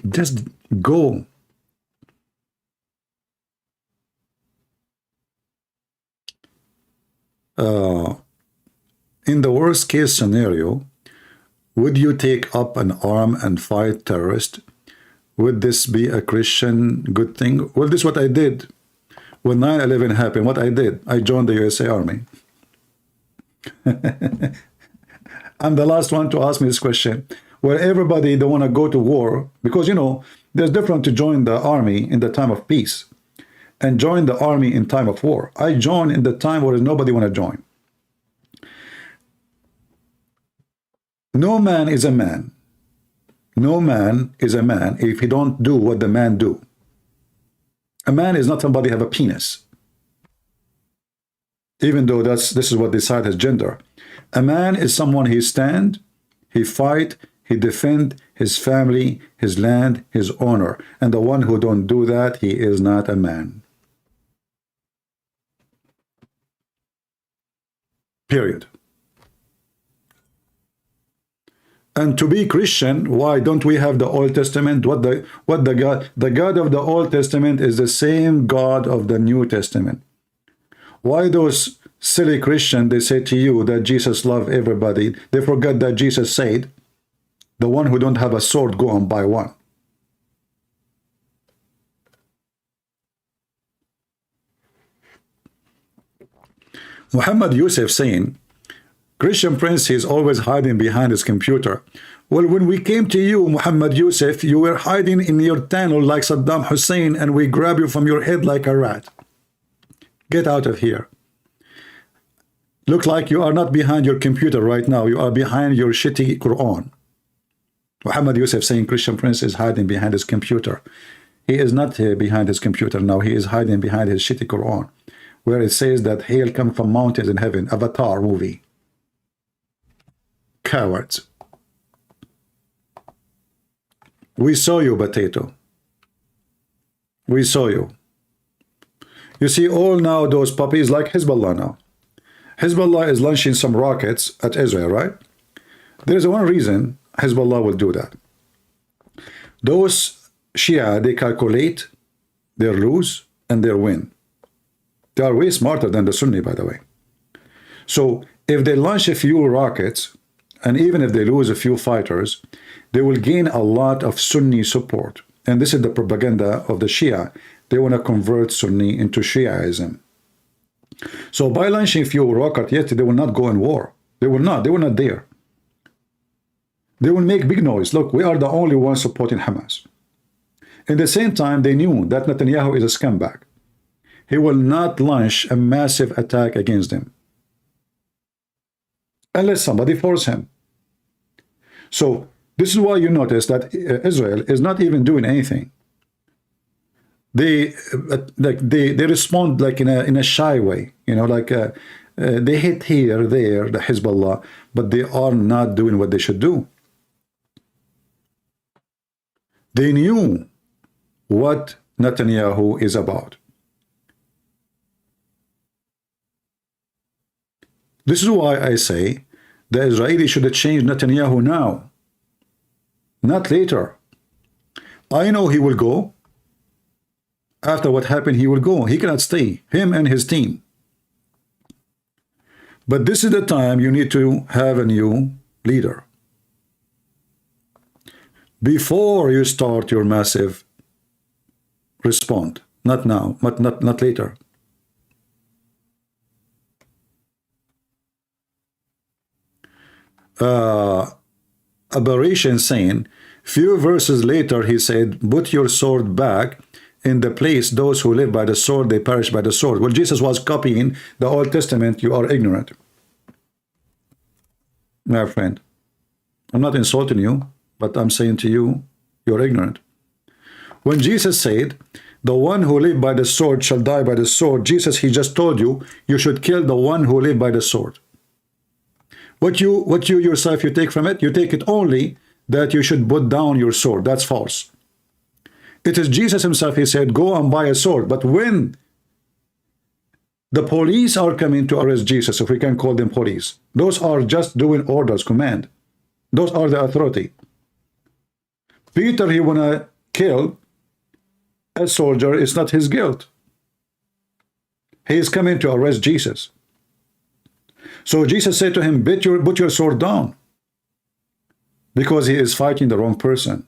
just go. In the worst case scenario, would you take up an arm and fight terrorists? Would this be a Christian good thing? Well, this is what I did. When 9/11 happened, what I did, I joined the USA Army. I'm the last one to ask me this question. Where everybody don't want to go to war, because, there's different to join the army in the time of peace and join the army in time of war. I joined in the time where nobody want to join. No man is a man. No man is a man if he don't do what the man do. A man is not somebody have a penis. Even though this is what they decide as gender. A man is someone he stand, he fight, he defend his family, his land, his honor. And the one who don't do that, he is not a man. Period. And to be Christian, why don't we have the Old Testament? The God of the Old Testament is the same God of the New Testament. Why those silly Christians, they say to you that Jesus loved everybody, they forget that Jesus said, the one who don't have a sword, go and buy one. Muhammad Yusuf saying, Christian Prince is always hiding behind his computer. Well, when we came to you, Muhammad Yusuf, you were hiding in your tunnel like Saddam Hussein, and we grab you from your head like a rat. Get out of here. Look like you are not behind your computer right now. You are behind your shitty Quran. Muhammad Yusuf saying Christian Prince is hiding behind his computer. He is not behind his computer now. He is hiding behind his shitty Quran, where it says that hail come from mountains in heaven. Avatar movie. Cowards. We saw you, potato. We saw you. You see all now those puppies like Hezbollah now. Hezbollah is launching some rockets at Israel, right? There is one reason Hezbollah will do that. Those Shia, they calculate their lose and their win. They are way smarter than the Sunni, by the way. So if they launch a few rockets, and even if they lose a few fighters, they will gain a lot of Sunni support. And this is the propaganda of the Shia. They want to convert Sunni into Shiaism. So by launching a few rockets, yet they will not go in war. They will not. They will not dare. They will make big noise. Look, we are the only ones supporting Hamas. At the same time, they knew that Netanyahu is a scumbag. He will not launch a massive attack against them unless somebody force him. So this is why you notice that Israel is not even doing anything. They respond like in a shy way, you know, like they hit here, there, the Hezbollah, but they are not doing what they should do. They knew what Netanyahu is about. This is why I say the Israelis should change Netanyahu now, not later. I know he will go. After what happened, he will go. He cannot stay, him and his team. But this is the time you need to have a new leader. Before you start your massive response, not now, but not later. Aberration saying, few verses later he said, put your sword back in the place. Those who live by the sword, they perish by the sword. Well, Jesus was copying the Old Testament. You are ignorant, my friend. I'm not insulting you, but I'm saying to you, you're ignorant. When Jesus said, the one who live by the sword shall die by the sword, Jesus, he just told you, you should kill the one who live by the sword. What you yourself, you take from it, you take it only that you should put down your sword. That's false. It is Jesus himself, he said, go and buy a sword. But when the police are coming to arrest Jesus, if we can call them police, those are just doing orders, command. Those are the authority. Peter, he wanna kill a soldier, it's not his guilt. He is coming to arrest Jesus. So Jesus said to him, put your sword down, because he is fighting the wrong person.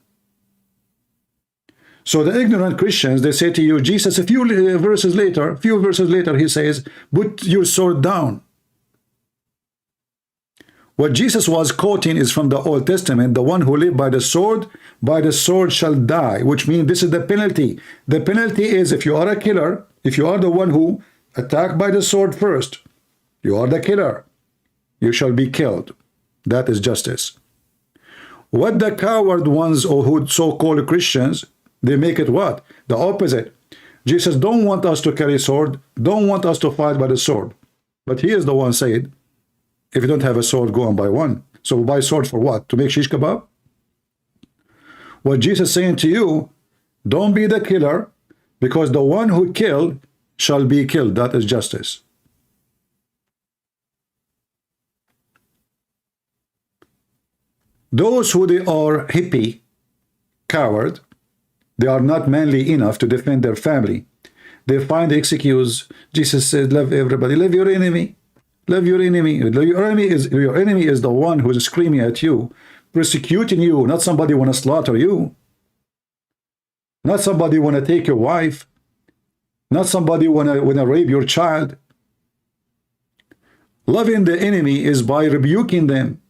So the ignorant Christians, they say to you, Jesus, a few verses later, he says, put your sword down. What Jesus was quoting is from the Old Testament. The one who live by the sword shall die, which means this is the penalty. The penalty is, if you are a killer, if you are the one who attacked by the sword first, you are the killer, you shall be killed. That is justice. What the coward ones, or who so-called Christians, they make it what? The opposite. Jesus don't want us to carry sword, don't want us to fight by the sword. But he is the one said, if you don't have a sword, go and buy one. So buy sword for what? To make shish kebab? What Jesus is saying to you, don't be the killer, because the one who killed shall be killed. That is justice. Those who they are hippie, coward, they are not manly enough to defend their family. They find the excuse. Jesus said, love everybody, love your enemy. Love your enemy. Your enemy is the one who is screaming at you, persecuting you, not somebody want to slaughter you. Not somebody want to take your wife. Not somebody want to rape your child. Loving the enemy is by rebuking them.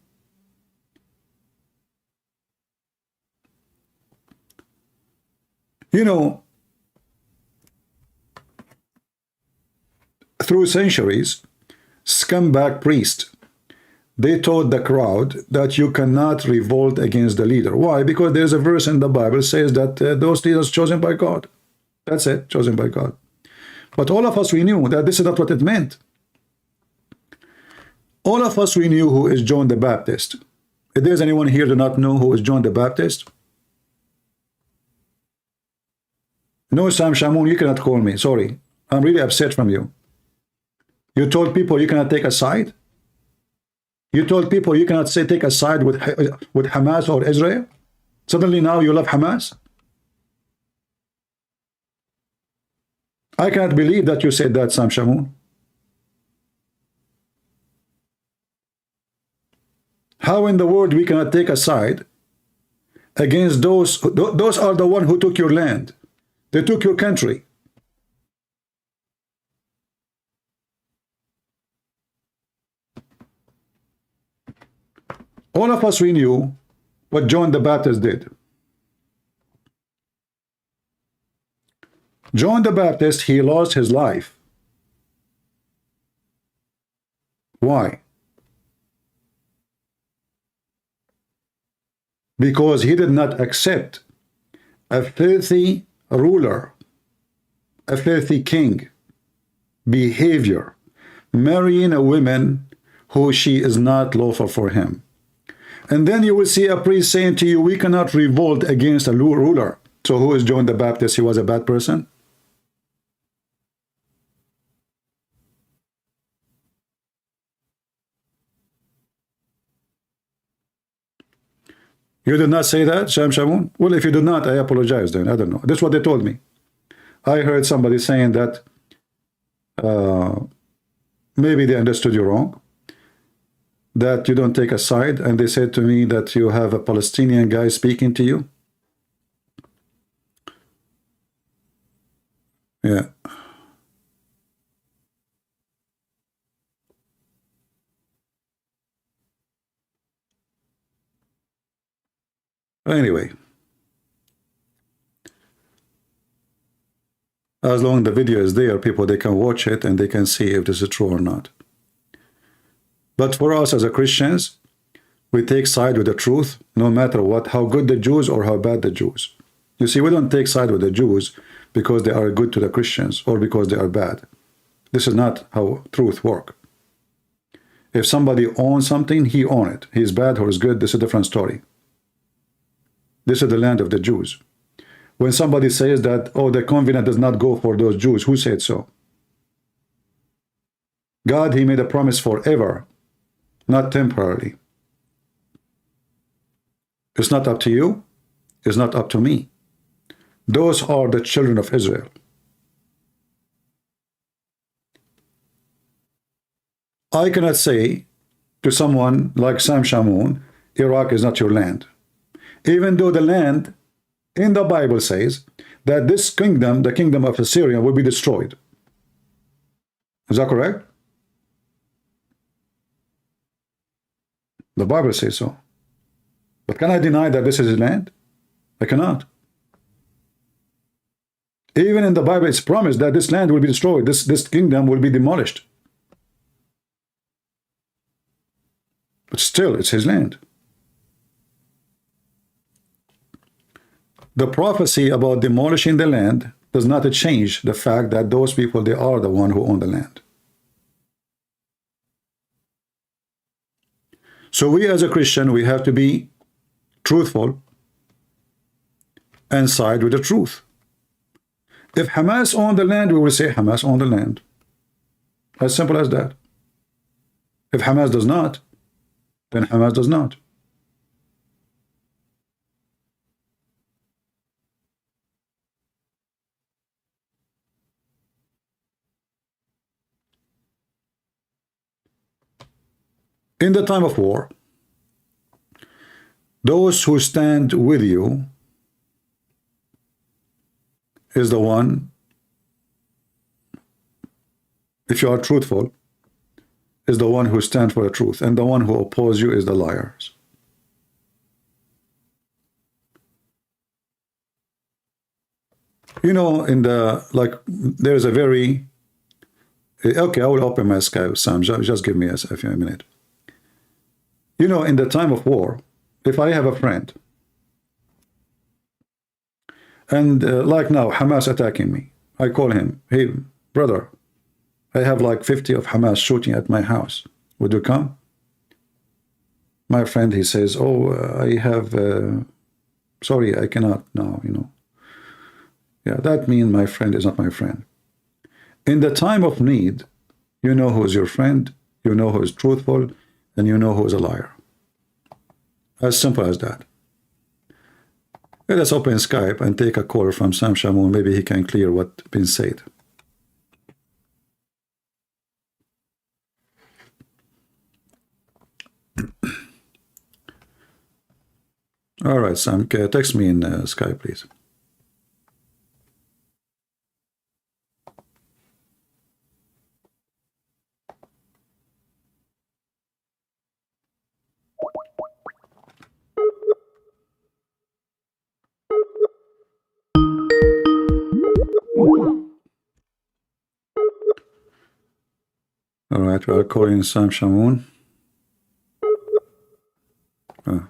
You know, through centuries, scumbag priests, they taught the crowd that you cannot revolt against the leader. Why? Because there's a verse in the Bible says that those leaders chosen by God. That's it, chosen by God. But all of us, we knew that this is not what it meant. All of us, we knew who is John the Baptist. If there's anyone here do not know who is John the Baptist, no, Sam Shamoun, you cannot call me. Sorry. I'm really upset from you. You told people you cannot take a side? You told people you cannot say take a side with Hamas or Israel? Suddenly now you love Hamas? I cannot believe that you said that, Sam Shamoun. How in the world we cannot take a side against those are the one who took your land? They took your country. All of us, we knew what John the Baptist did. John the Baptist, he lost his life. Why? Because he did not accept a filthy ruler, a filthy king behavior, marrying a woman who she is not lawful for him. And then you will see a priest saying to you, we cannot revolt against a ruler. So who is John the Baptist? He was a bad person? You did not say that, Sham Shamoun? Well, if you did not, I apologize then. I don't know. That's what they told me. I heard somebody saying that maybe they understood you wrong, that you don't take a side, and they said to me that you have a Palestinian guy speaking to you. Yeah. Anyway, as long as the video is there, people, they can watch it and they can see if this is true or not. But for us as a Christians, we take side with the truth, no matter what, how good the Jews or how bad the Jews. You see, we don't take side with the Jews because they are good to the Christians or because they are bad. This is not how truth works. If somebody owns something, he owns it. He's bad or he's good, this is a different story. This is the land of the Jews. When somebody says that, oh, the covenant does not go for those Jews, who said so? God, he made a promise forever, not temporarily. It's not up to you. It's not up to me. Those are the children of Israel. I cannot say to someone like Sam Shamoun, Iraq is not your land. Even though the land in the Bible says that this kingdom, the kingdom of Assyria, will be destroyed. Is that correct? The Bible says so. But can I deny that this is his land? I cannot. Even in the Bible, it's promised that this land will be destroyed. This kingdom will be demolished. But still, it's his land. The prophecy about demolishing the land does not change the fact that those people, they are the one who own the land. So we as a Christian, we have to be truthful and side with the truth. If Hamas owned the land, we will say Hamas owned the land. As simple as that. If Hamas does not, then Hamas does not. In the time of war, those who stand with you is the one, if you are truthful, is the one who stands for the truth, and the one who opposes you is the liars. You know, in the, like, there's a very, okay, I will open my Skype, Sam, just give me a minute. You know, in the time of war, if I have a friend, and like now, Hamas attacking me, I call him, hey, brother, I have like 50 of Hamas shooting at my house. Would you come? My friend, he says, oh, I have, sorry, I cannot now, you know. Yeah, that means my friend is not my friend. In the time of need, you know who is your friend, you know who is truthful, and you know who is a liar. As simple as that. Let us open Skype and take a call from Sam Shamoun. Maybe he can clear what's been said. All right, Sam, text me in Skype, please. All right, we are calling Sam Shamoun. Oh.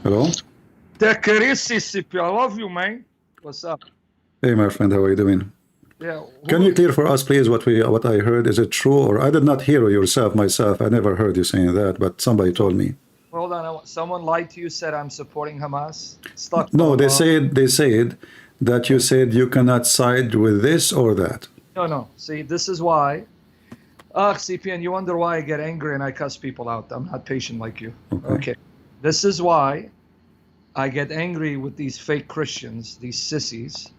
Hello? I love you, man. What's up? Hey, my friend, how are you doing? Yeah. Can you clear for us, please, what I heard? Is it true, or I did not hear myself? I never heard you saying that, but somebody told me. Hold on. Someone lied to you, said I'm supporting Hamas. Stuck. No, they said that you said you cannot side with this or that. No. See, this is why. CPN, you wonder why I get angry and I cuss people out. I'm not patient like you. Okay. This is why I get angry with these fake Christians, these sissies.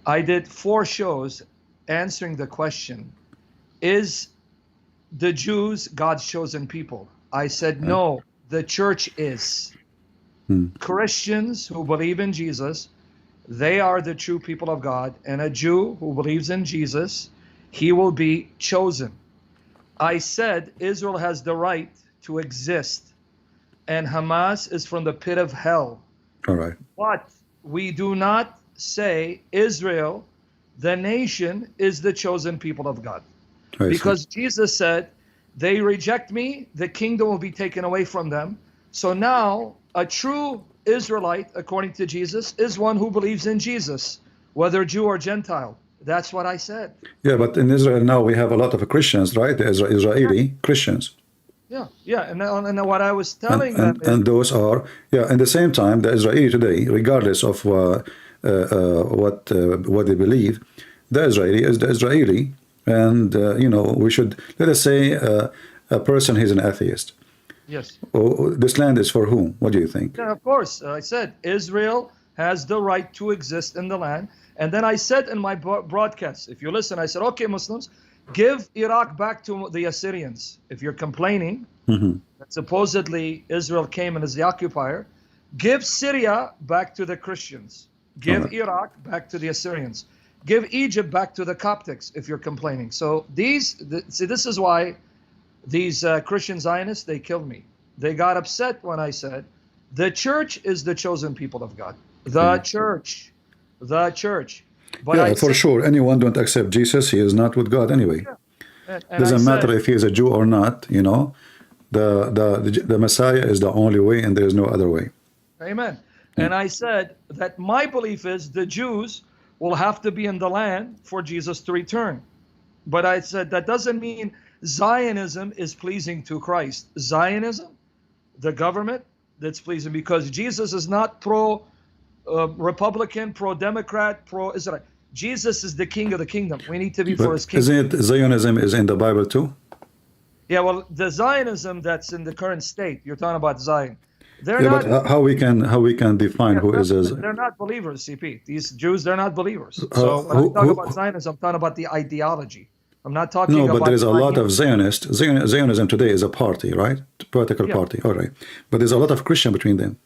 I did 4 shows answering the question, is the Jews God's chosen people? I said, no, the church is. Christians who believe in Jesus, they are the true people of God. And a Jew who believes in Jesus, he will be chosen. I said Israel has the right to exist, and Hamas is from the pit of hell. All right. But we do not say Israel, the nation, is the chosen people of God. Because Jesus said, they reject me, the kingdom will be taken away from them. So now a true Israelite, according to Jesus, is one who believes in Jesus, whether Jew or Gentile. That's what I said. Yeah, but in Israel now we have a lot of Christians, right? The Israeli Christians. Yeah, and what I was telling them is, and those are, at the same time, the Israeli today, regardless of what they believe, the Israeli is the Israeli, and we should, let us say a person is an atheist. Yes. This land is for whom? What do you think? Yeah, of course. I said Israel has the right to exist in the land. And then I said in my broadcast, if you listen, I said, okay, Muslims, give Iraq back to the Assyrians. If you're complaining that supposedly Israel came and is the occupier, give Syria back to the Christians. Give Iraq back to the Assyrians. Give Egypt back to the Coptics if you're complaining. So this is why these Christian Zionists, they killed me. They got upset when I said, the church is the chosen people of God. The church. The church. But for sure. Anyone don't accept Jesus, he is not with God anyway. Yeah. And doesn't matter if he is a Jew or not, the Messiah is the only way and there is no other way. Amen. And I said that my belief is the Jews will have to be in the land for Jesus to return. But I said that doesn't mean Zionism is pleasing to Christ. Zionism, the government, that's pleasing, because Jesus is not pro-Republican, pro-Democrat, pro-Israel. Jesus is the king of the kingdom. We need to be for his kingdom. Isn't it Zionism is in the Bible too? Yeah, well, the Zionism that's in the current state, you're talking about Zion. But how we can define who is a... They're not believers, CP. These Jews, they're not believers. So when I'm talking about Zionism, I'm talking about the ideology. I'm not talking about... No, but there is a lot of Zionists. Zionism today is a party, right? Political party, all right. But there's a lot of Christian between them.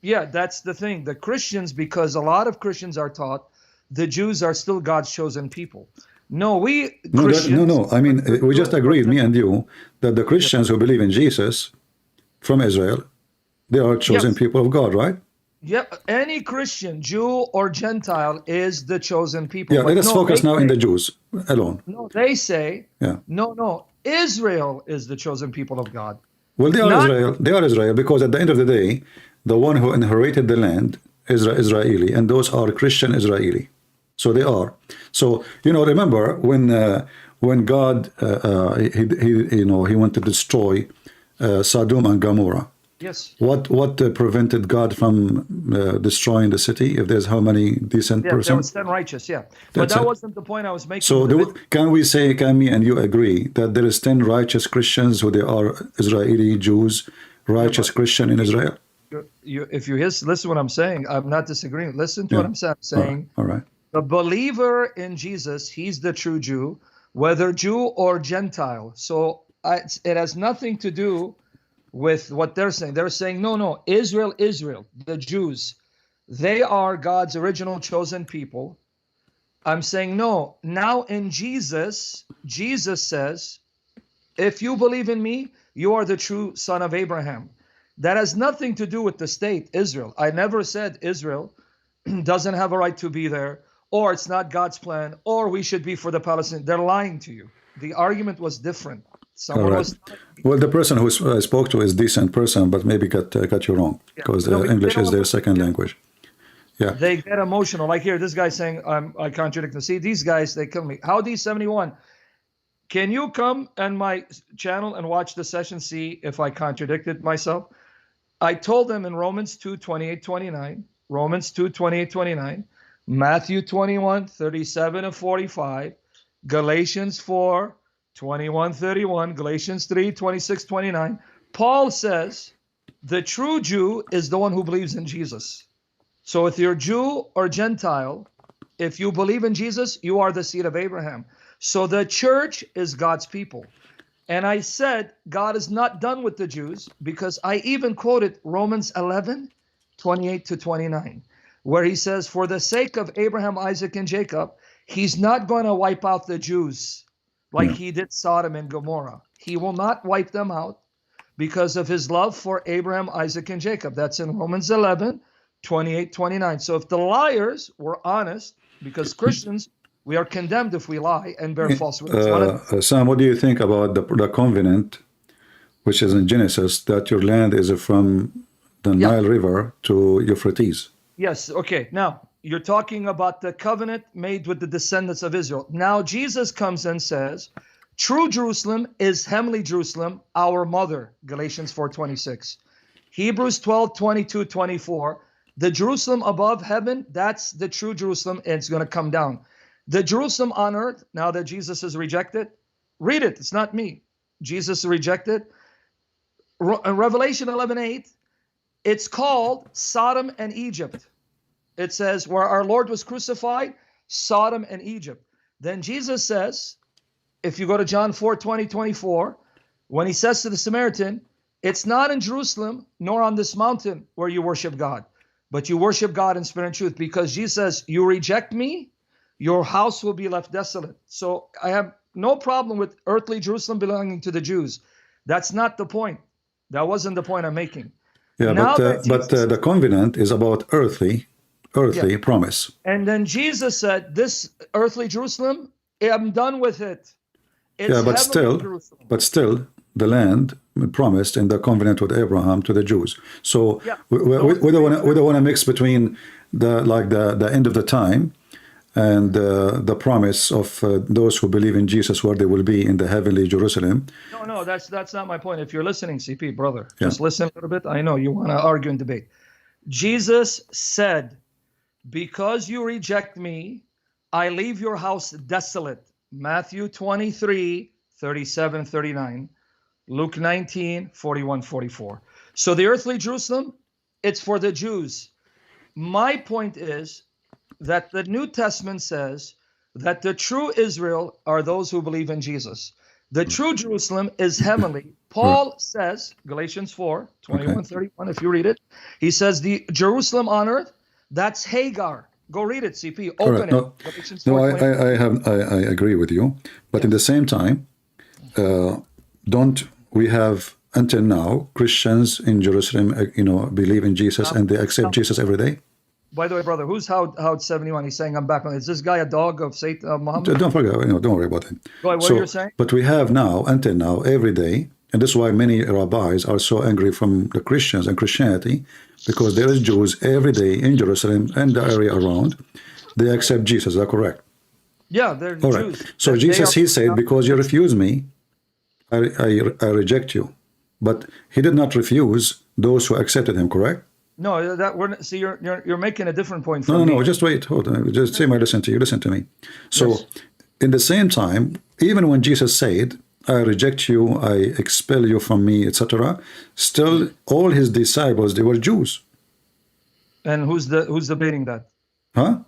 Yeah, that's the thing. The Christians, because a lot of Christians are taught the Jews are still God's chosen people. No, No. I mean, we just agreed, me and you, that the Christians who believe in Jesus from Israel, they are chosen people of God, right? Yeah, any Christian, Jew or Gentile, is the chosen people. Yeah, let us focus now in the Jews alone. No, they say, no, Israel is the chosen people of God. Well, they are Israel. They are Israel because at the end of the day, the one who inherited the land is Israeli, and those are Christian Israeli. So they are. So remember when God he wanted to destroy Sodom and Gomorrah. Yes. What prevented God from destroying the city? If there's how many decent persons? There was 10 righteous. Yeah, but that wasn't the point I was making. So can me and you agree that there is 10 righteous Christians who they are Israeli Jews, righteous Christian in Israel? If you listen to what I'm saying, I'm not disagreeing. Listen to what I'm saying. All right. The believer in Jesus, he's the true Jew, whether Jew or Gentile. So it has nothing to do with what they're saying. They're saying, no, Israel, the Jews, they are God's original chosen people. I'm saying, no, now in Jesus, Jesus says, if you believe in me, you are the true son of Abraham. That has nothing to do with the state, Israel. I never said Israel doesn't have a right to be there, or it's not God's plan, or we should be for the Palestinians. They're lying to you. The argument was different. Someone was. Well, the person who I spoke to is a decent person, but maybe got you wrong, because English is their second language. Yeah. They get emotional. Like here, this guy saying, I contradict them. See, these guys, they kill me. How D71? Can you come on my channel and watch the session, see if I contradicted myself? I told them in Romans 2, 28, 29, Romans 2, 28, 29, Matthew 21, 37 and 45, Galatians 4, 21, 31, Galatians 3, 26, 29. Paul says the true Jew is the one who believes in Jesus. So if you're Jew or Gentile, if you believe in Jesus, you are the seed of Abraham. So the church is God's people. And I said, God is not done with the Jews, because I even quoted Romans 11, 28 to 29, where he says, for the sake of Abraham, Isaac, and Jacob, he's not going to wipe out the Jews like he did Sodom and Gomorrah. He will not wipe them out because of his love for Abraham, Isaac, and Jacob. That's in Romans 11, 28, 29. So if the liars were honest, because Christians, we are condemned if we lie and bear false witness. Sam, what do you think about the covenant, which is in Genesis, that your land is from the Nile River to Euphrates? Yes, okay. Now, you're talking about the covenant made with the descendants of Israel. Now, Jesus comes and says, true Jerusalem is heavenly Jerusalem, our mother, Galatians 4:26. Hebrews 12, 22, 24. The Jerusalem above heaven, that's the true Jerusalem, and it's going to come down. The Jerusalem on earth, now that Jesus is rejected, read it, it's not me. Jesus is rejected. Revelation 11:8, it's called Sodom and Egypt. It says where our Lord was crucified, Sodom and Egypt. Then Jesus says, if you go to John 4, 20, 24, when he says to the Samaritan, it's not in Jerusalem nor on this mountain where you worship God, but you worship God in spirit and truth, because Jesus says, you reject me, your house will be left desolate. So I have no problem with earthly Jerusalem belonging to the Jews. That's not the point. That wasn't the point I'm making. Yeah, now but the covenant is about earthly promise. And then Jesus said, this earthly Jerusalem, I'm done with it. It's but still, the land promised in the covenant with Abraham to the Jews. So we don't want to mix between the end of the time and the promise of those who believe in Jesus, where they will be in the heavenly Jerusalem. No, that's not my point. If you're listening, CP, brother, just listen a little bit. I know you want to argue and debate. Jesus said, because you reject me, I leave your house desolate. Matthew 23, 37, 39. Luke 19, 41, 44. So the earthly Jerusalem, it's for the Jews. My point is that the New Testament says that the true Israel are those who believe in Jesus. The true Jerusalem is heavenly. Paul says, Galatians 4, 21, 31, if you read it, he says the Jerusalem on earth, that's Hagar. Go read it, CP. Open it. Galatians 4, I agree with you. But in the same time, don't we have until now Christians in Jerusalem, believe in Jesus and they accept Jesus every day? By the way, brother, who's Howard 71? He's saying I'm back on. Is this guy a dog of Satan, Muhammad? Don't forget, don't worry about it. Go ahead, what you're saying? But we have now, until now, every day, and this is why many rabbis are so angry from the Christians and Christianity, because there is Jews every day in Jerusalem and the area around. They accept Jesus. Is that correct? Yeah, they're all Jews. Right. So Jesus, he said, because you refuse me, I reject you. But he did not refuse those who accepted him, correct? No, you're making a different point from me. No, just wait, hold on. Just say I listen to you. Listen to me. So, in the same time, even when Jesus said, I reject you, I expel you from me, etc., still all his disciples, they were Jews. And who's debating that? Huh?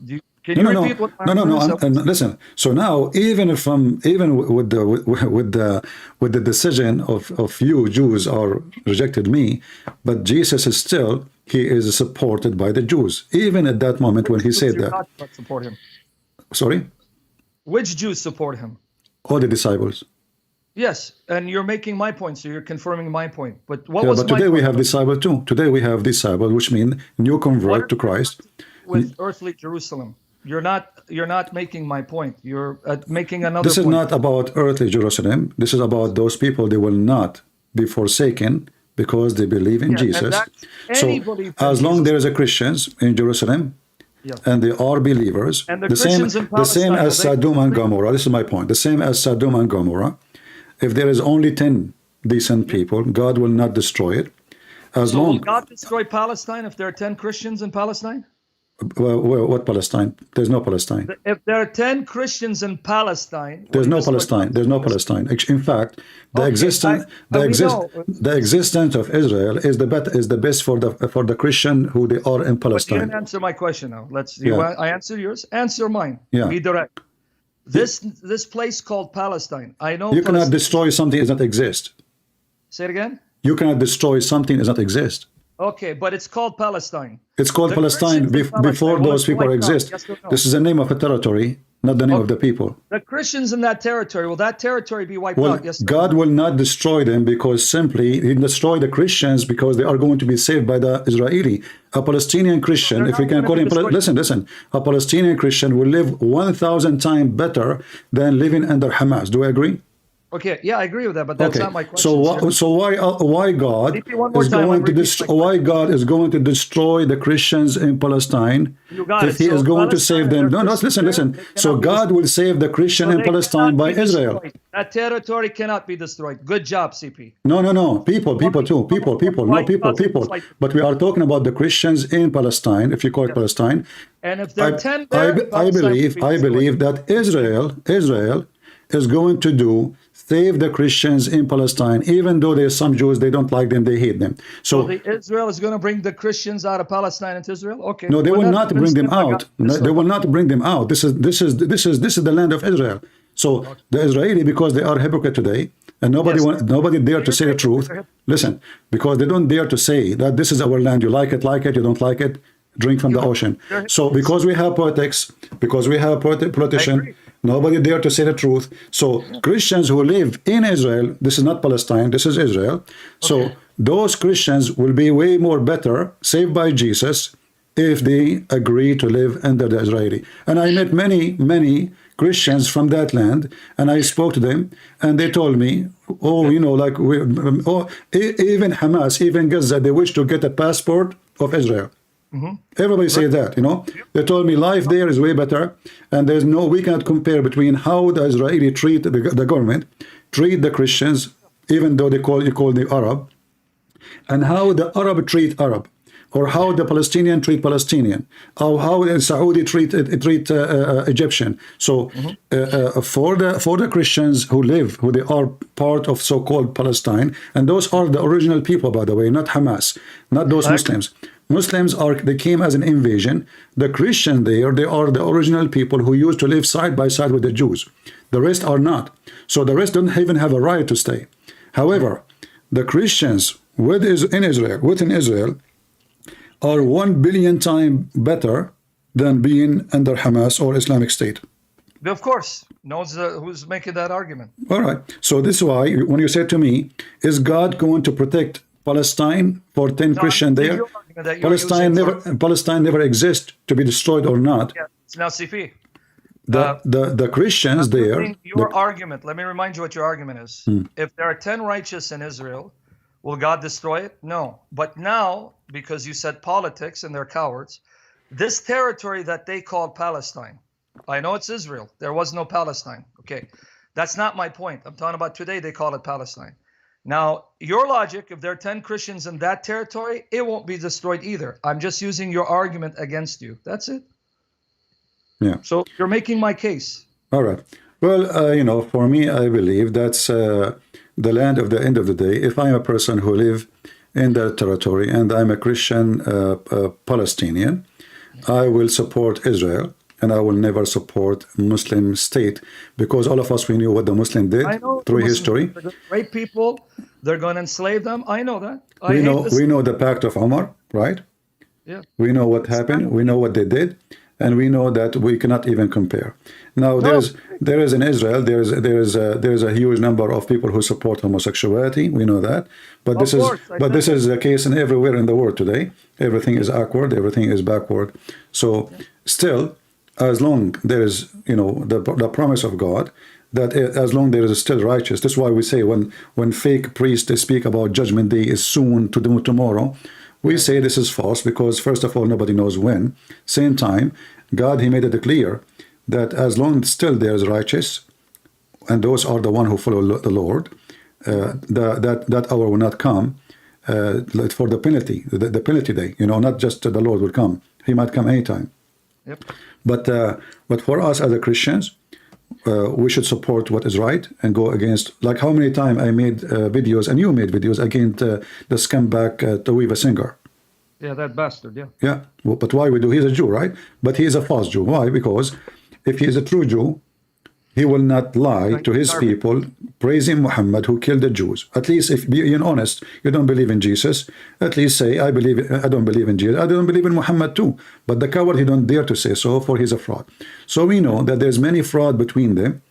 Can No, you no, repeat what my no. argument is? Listen. So now, even with the decision of you Jews are rejected me, but Jesus is still he is supported by the Jews. Even at that moment when he said You're that. not going to support him. Sorry, Which Jews support him? all the disciples. Yes, and you're making my point, so you're confirming my point. But what Yeah, was but my today we point? have disciples too. Today we have disciples, which mean new convert to Christ. With earthly Jerusalem? You're not making my point. You're making another This is point. not about earthly Jerusalem. This is about those people. They will not be forsaken because they believe in Yeah, and Jesus. that's So any belief in as long Jesus. there is a Christians in Jerusalem, Yeah. and they are believers, And the the same Christians in the same Palestine, as will they- Sodom and Gomorrah. This is my point. The same as Sodom and Gomorrah. If there is only 10 decent people, God will not destroy it. As So long will God destroy Palestine if there are 10 Christians in Palestine? what Palestine? There's no Palestine. If there are 10 Christians in Palestine, will There's he no destroy Palestine. There's no Palestine. In fact, the Okay, existence, we know. the existence of Israel is the best for the Christian who they are in But you didn't Palestine. answer my question now. Yeah. I answer yours. Answer mine. Yeah. Be direct. This place called Palestine. I know. You cannot Palestine. destroy something that does not exist. Say it again. You cannot destroy something that does not exist. Okay, but it's called Palestine. It's called The Palestine Christians in Palestine, before will those it be people wiped out? exist. Yes or no? This is the name of a territory, not the name of the people. The Christians in that territory, will that territory be wiped Well, out? Yes. or no? God will not destroy them because simply He destroy the Christians because they are going to be saved by the Israeli. A Palestinian Christian, they're if we not can gonna call be him, destroyed. listen, a Palestinian Christian will live 1,000 times better than living under Hamas. Do I agree? Okay, yeah, I agree with that, but that's Okay. not my question. So why God Repeat one more is time, going I'm to repeating my why God is going to destroy the Christians in Palestine You got if it. He So is going to Palestine, save them? they're No, Christians listen. there, they So cannot be God will save the Christian So in they Palestine cannot by be Israel. destroyed. That territory cannot be destroyed. Good job, CP. No. People too. People. But we are talking about the Christians in Palestine, if you call it Palestine. And if there are 10 I there, Palestine will be believe destroyed. that Israel is going to save the Christians in Palestine, even though there's some Jews, they don't like them, they hate them. So Israel is going to bring the Christians out of Palestine into Israel? Okay. No, they We're will not bring them convinced out. by God. They will not bring them out. This is the land of Israel. So the Israeli, because they are hypocrite today, and nobody dare to say the truth. Listen, because they don't dare to say that this is our land. You like it, you don't like it, drink from the ocean. So because we have politics, because we have politician, nobody dare to say the truth. So Christians who live in Israel, this is not Palestine, this is Israel. So those Christians will be way more better, saved by Jesus, if they agree to live under the Israeli. And I met many Christians from that land, and I spoke to them, and they told me, even Hamas, even Gaza, they wish to get a passport of Israel. Everybody say that, They told me life there is way better, and we cannot compare between how the Israeli treat the government, treat the Christians, even though you call the Arab, and how the Arab treat Arab, or how the Palestinian treat Palestinian, or how the Saudi treat Egyptian. So for the Christians who they are part of so-called Palestine, and those are the original people, by the way, not Hamas, not those Muslims. Muslims they came as an invasion. The Christians they are the original people who used to live side by side with the Jews. The rest are not. So the rest don't even have a right to stay. However, the Christians within Israel are 1 billion times better than being under Hamas or Islamic State. Of course. Knows who's making that argument. All right. So this is why when you said to me, is God going to protect Palestine for 10 Christians there? Palestine never exists to be destroyed or not. Yeah. Now, CP. The Christians there. Your argument. Let me remind you what your argument is. If there are 10 righteous in Israel, will God destroy it? No. But now, because you said politics and they're cowards, this territory that they called Palestine, I know it's Israel. There was no Palestine. Okay. That's not my point. I'm talking about today they call it Palestine. Now, your logic, if there are 10 Christians in that territory, it won't be destroyed either. I'm just using your argument against you. That's it. Yeah. So you're making my case. All right. Well, for me, I believe that's the land of the end of the day. If I'm a person who live in that territory and I'm a Christian Palestinian, I will support Israel and I will never support Muslim state, because all of us, we knew what the Muslim did I know through the Muslims, history. they're going to rape people. They're going to enslave them. I know that. I We hate know this. we know the Pact of Omar, right? Yeah. We know what happened. We know what they did, and we know that we cannot even compare. Now No. there is in Israel there is a huge number of people who support homosexuality. We know that, but Of course, this is the case in everywhere in the world today. Everything is awkward. Everything is backward. So still, as long there is the promise of God, that as long there is still righteous. That's why we say when fake priests speak about Judgment Day is soon, to do tomorrow, we say this is false, because first of all, nobody knows when. Same time, God, he made it clear that as long still there is righteous, and those are the one who follow the Lord, that hour will not come for the penalty, the penalty day. Not just the Lord will come; he might come anytime. Yep. But for us as a Christians, we should support what is right and go against. Like how many times I made videos, and you made videos against the scumbag Tawiva Singer. Yeah, that bastard. Yeah. Yeah, well, but why we do? He's a Jew, right? But he is a false Jew. Why? Because if he is a true Jew, he will not lie to his people, praising Muhammad who killed the Jews. At least, if being honest, you don't believe in Jesus, at least say, I don't believe in Jesus. I don't believe in Muhammad too. But the coward, he don't dare to say so, for he's a fraud. So we know that there's many fraud between them.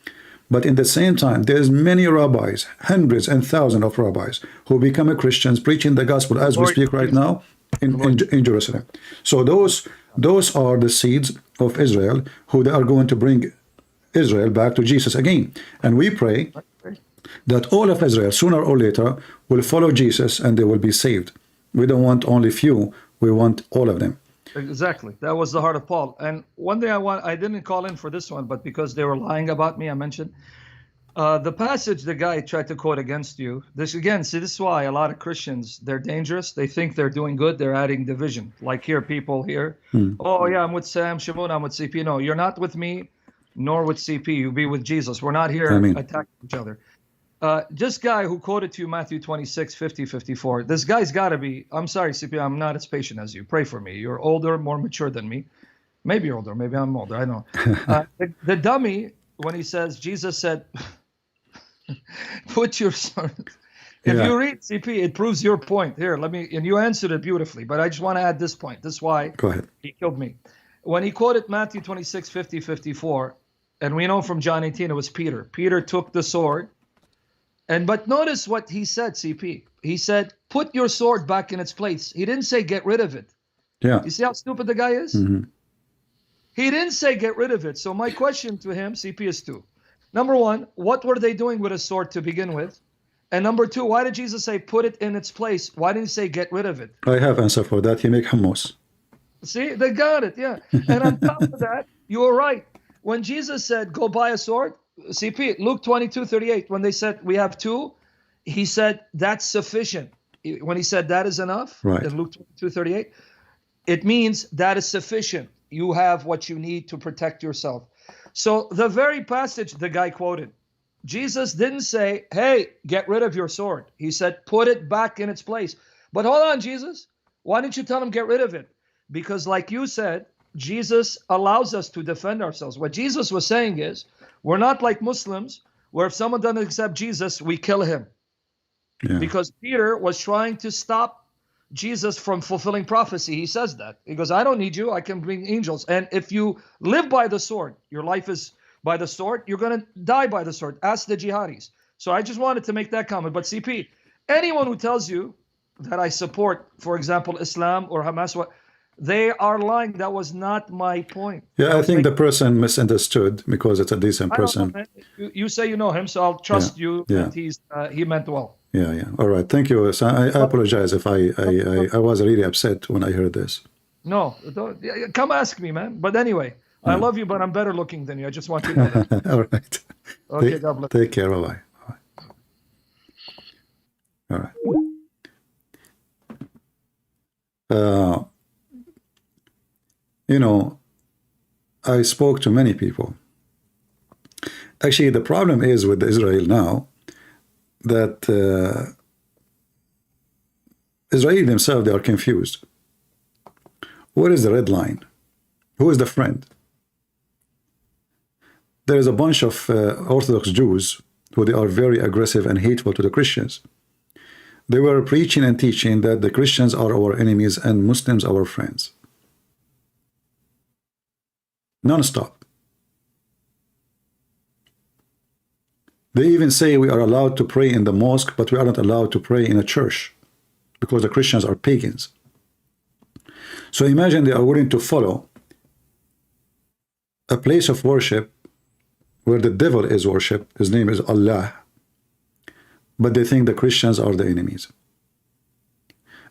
But in the same time, there's many rabbis, hundreds and thousands of rabbis, who become Christians, preaching the gospel as we speak right now in Jerusalem. So those are the seeds of Israel, who they are going to bring Israel back to Jesus again. And we pray that all of Israel, sooner or later, will follow Jesus and they will be saved. We don't want only few, we want all of them. Exactly. That was the heart of Paul. And one thing I didn't call in for this one, but because they were lying about me, I mentioned the passage the guy tried to quote against you. This is why a lot of Christians, they're dangerous. They think they're doing good. They're adding division. Like here, people here, oh yeah, I'm with Sam Shimon, I'm with CP. No, you're not with me, nor with CP. You be with Jesus. We're not here attacking each other. This guy who quoted to you Matthew 26, 50, 54, this guy's got to be, I'm sorry, CP, I'm not as patient as you. Pray for me. You're older, more mature than me. Maybe you're older. Maybe I'm older. I don't know. The dummy, when he says, Jesus said, put your sword. If you read CP, it proves your point. Here, and you answered it beautifully, but I just want to add this point. This is why he killed me. When he quoted Matthew 26, 50, 54, and we know from John 18, it was Peter. Peter took the sword. But notice what he said, CP. He said, put your sword back in its place. He didn't say get rid of it. Yeah. You see how stupid the guy is? He didn't say get rid of it. So my question to him, CP, is two. Number one, what were they doing with a sword to begin with? And number two, why did Jesus say put it in its place? Why didn't he say get rid of it? I have answer for that. He make hummus. See, they got it, yeah. And on top of that, you were right. When Jesus said, go buy a sword, CP, Luke 22:38, when they said we have two, he said that's sufficient. When he said that is enough, in Luke 22:38, it means that is sufficient. You have what you need to protect yourself. So the very passage the guy quoted, Jesus didn't say, hey, get rid of your sword. He said, put it back in its place. But hold on, Jesus. Why didn't you tell him get rid of it? Because like you said, Jesus allows us to defend ourselves. What Jesus was saying is, we're not like Muslims, where if someone doesn't accept Jesus, we kill him. Yeah. Because Peter was trying to stop Jesus from fulfilling prophecy. He says that. He goes, I don't need you. I can bring angels. And if you live by the sword, your life is by the sword, you're going to die by the sword. Ask the jihadis. So I just wanted to make that comment. But CP, anyone who tells you that I support, for example, Islam or Hamas, they are lying. That was not my point. Yeah, I think the person misunderstood because it's a decent person. You say you know him, so I'll trust you that he meant well. Yeah, yeah. All right. Thank you. So I apologize if I was really upset when I heard this. No, come ask me, man. But anyway, I love you, but I'm better looking than you. I just want you to know that. All right. Okay, God bless. Take care. Bye-bye. All right. You know, I spoke to many people. Actually, the problem is with Israel now that Israel themselves, they are confused. What is the red line? Who is the friend? there is a bunch of Orthodox Jews who they are very aggressive and hateful to the Christians. They were preaching and teaching that the Christians are our enemies and Muslims our friends. Non-stop. They even say we are allowed to pray in the mosque, but we are not allowed to pray in a church because the Christians are pagans. So imagine they are willing to follow a place of worship where the devil is worshipped. His name is Allah. But they think the Christians are the enemies.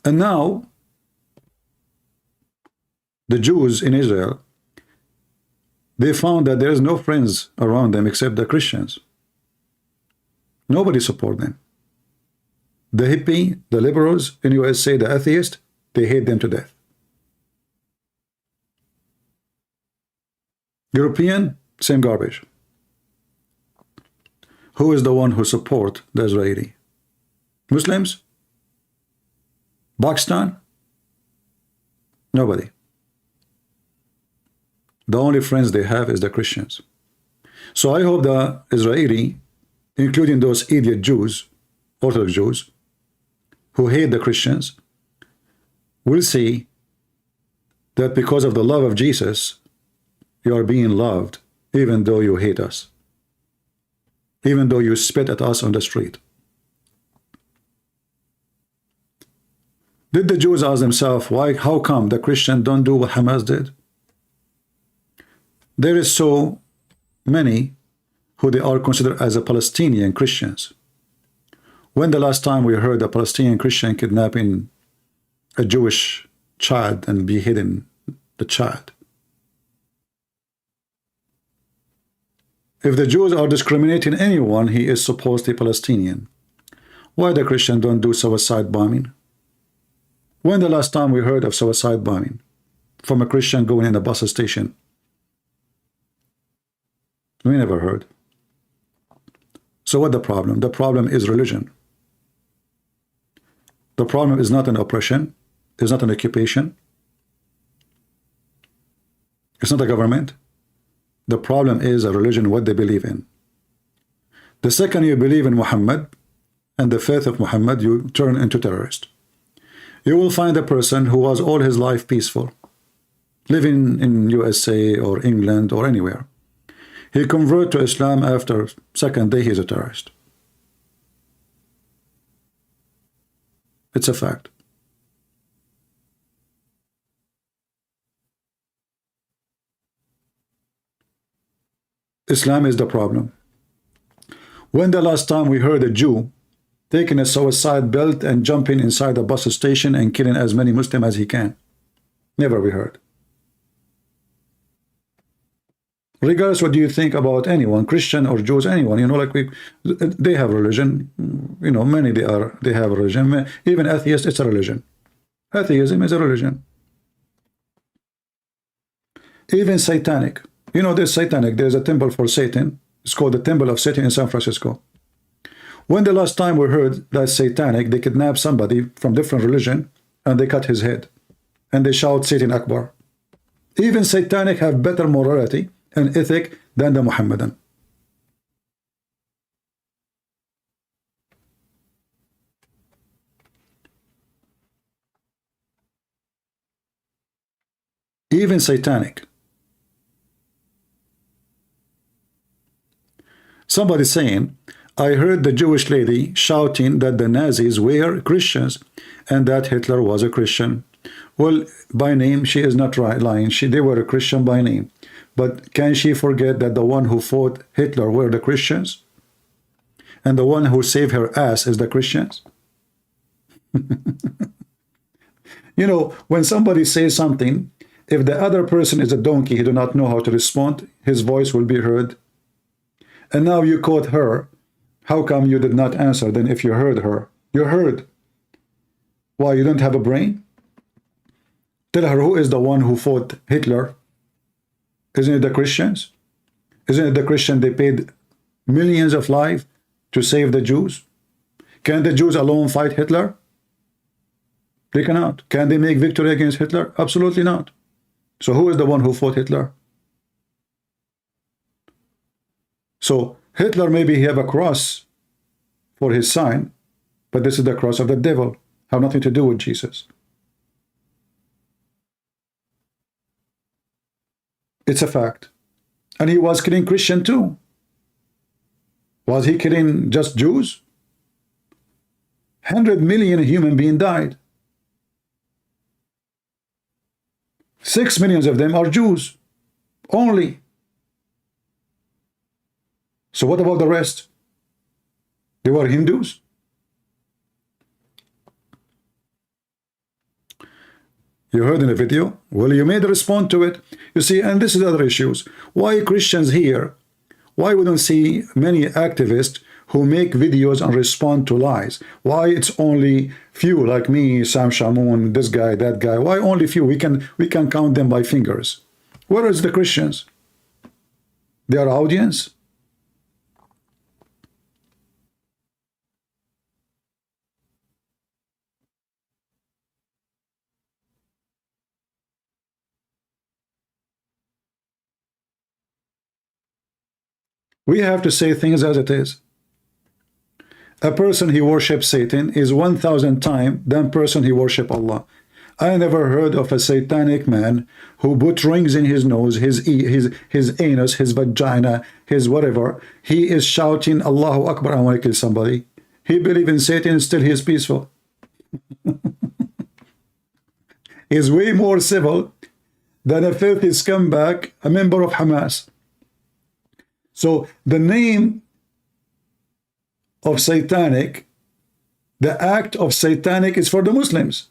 And now, the Jews in Israel, they found that there is no friends around them except the Christians. Nobody support them. The hippie, the liberals in USA, the atheist, they hate them to death. European, same garbage. Who is the one who support the Israeli? Muslims? Pakistan? Nobody. The only friends they have is the Christians. So I hope the Israeli, including those idiot Jews, Orthodox Jews, who hate the Christians, will see that because of the love of Jesus, you are being loved, even though you hate us, even though you spit at us on the street. Did the Jews ask themselves, how come the Christians don't do what Hamas did? There is so many who they are considered as a Palestinian Christians. When the last time we heard a Palestinian Christian kidnapping a Jewish child and beheading the child? If the Jews are discriminating anyone, he is supposedly Palestinian. Why the Christians don't do suicide bombing? When the last time we heard of suicide bombing from a Christian going in a bus station? We never heard. So what the problem? The problem is religion. The problem is not an oppression. It's not an occupation. It's not a government. The problem is a religion, what they believe in. The second you believe in Muhammad and the faith of Muhammad, you turn into terrorist. You will find a person who was all his life peaceful, living in USA or England or anywhere. He converted to Islam after second day, he's a terrorist. It's a fact. Islam is the problem. When the last time we heard a Jew taking a suicide belt and jumping inside a bus station and killing as many Muslims as he can? Never we heard. Regardless what do you think about anyone, Christian or Jews, anyone, you know, like they have religion, you know, many they have religion. Even atheists, it's a religion. Atheism is a religion. Even satanic. You know, there's satanic. There's a temple for Satan. It's called the Temple of Satan in San Francisco. When the last time we heard that satanic, they kidnap somebody from different religion and they cut his head and they shout Satan Akbar. Even satanic have better morality and ethic than the Muhammadan. Even satanic. Somebody saying, I heard the Jewish lady shouting that the Nazis were Christians and that Hitler was a Christian. Well, by name, she is not lying. They were a Christian by name. But can she forget that the one who fought Hitler were the Christians? And the one who saved her ass is the Christians? You know, when somebody says something, if the other person is a donkey, he do not know how to respond, his voice will be heard. And now you caught her. How come you did not answer then if you heard her? You heard. Why, you don't have a brain? Tell her who is the one who fought Hitler. Isn't it the Christians? Isn't it the Christians they paid millions of lives to save the Jews? Can the Jews alone fight Hitler? They cannot. Can they make victory against Hitler? Absolutely not. So who is the one who fought Hitler? So Hitler, maybe he have a cross for his sign, but this is the cross of the devil. Have nothing to do with Jesus. It's a fact. And he was killing Christian too. Was he killing just Jews? 100 million human beings died. 6 million of them are Jews only. So what about the rest? They were Hindus. You heard in the video. Well, you made a response to it. You see, and this is other issues. Why Christians here? Why we don't see many activists who make videos and respond to lies? Why it's only few like me, Sam Shamoun, this guy, that guy? Why only few? We can count them by fingers. Where is the Christians? Their audience? We have to say things as it is. A person he worships Satan is 1,000 times than person he worship Allah. I never heard of a satanic man who put rings in his nose, his anus, his vagina, his whatever. He is shouting Allahu Akbar, I want to kill somebody. He believes in Satan, still he is peaceful. He's way more civil than a filthy scumbag, a member of Hamas. So the name of satanic, the act of satanic is for the Muslims.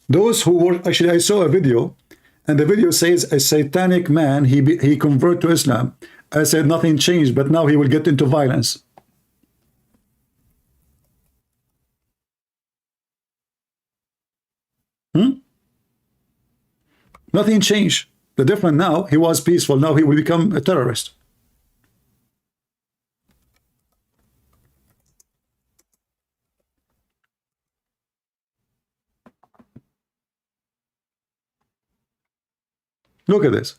Those who were, actually I saw a video, and the video says a satanic man, he converted to Islam. I said nothing changed, but now he will get into violence. Nothing changed. The difference now, he was peaceful, now he will become a terrorist. Look at this.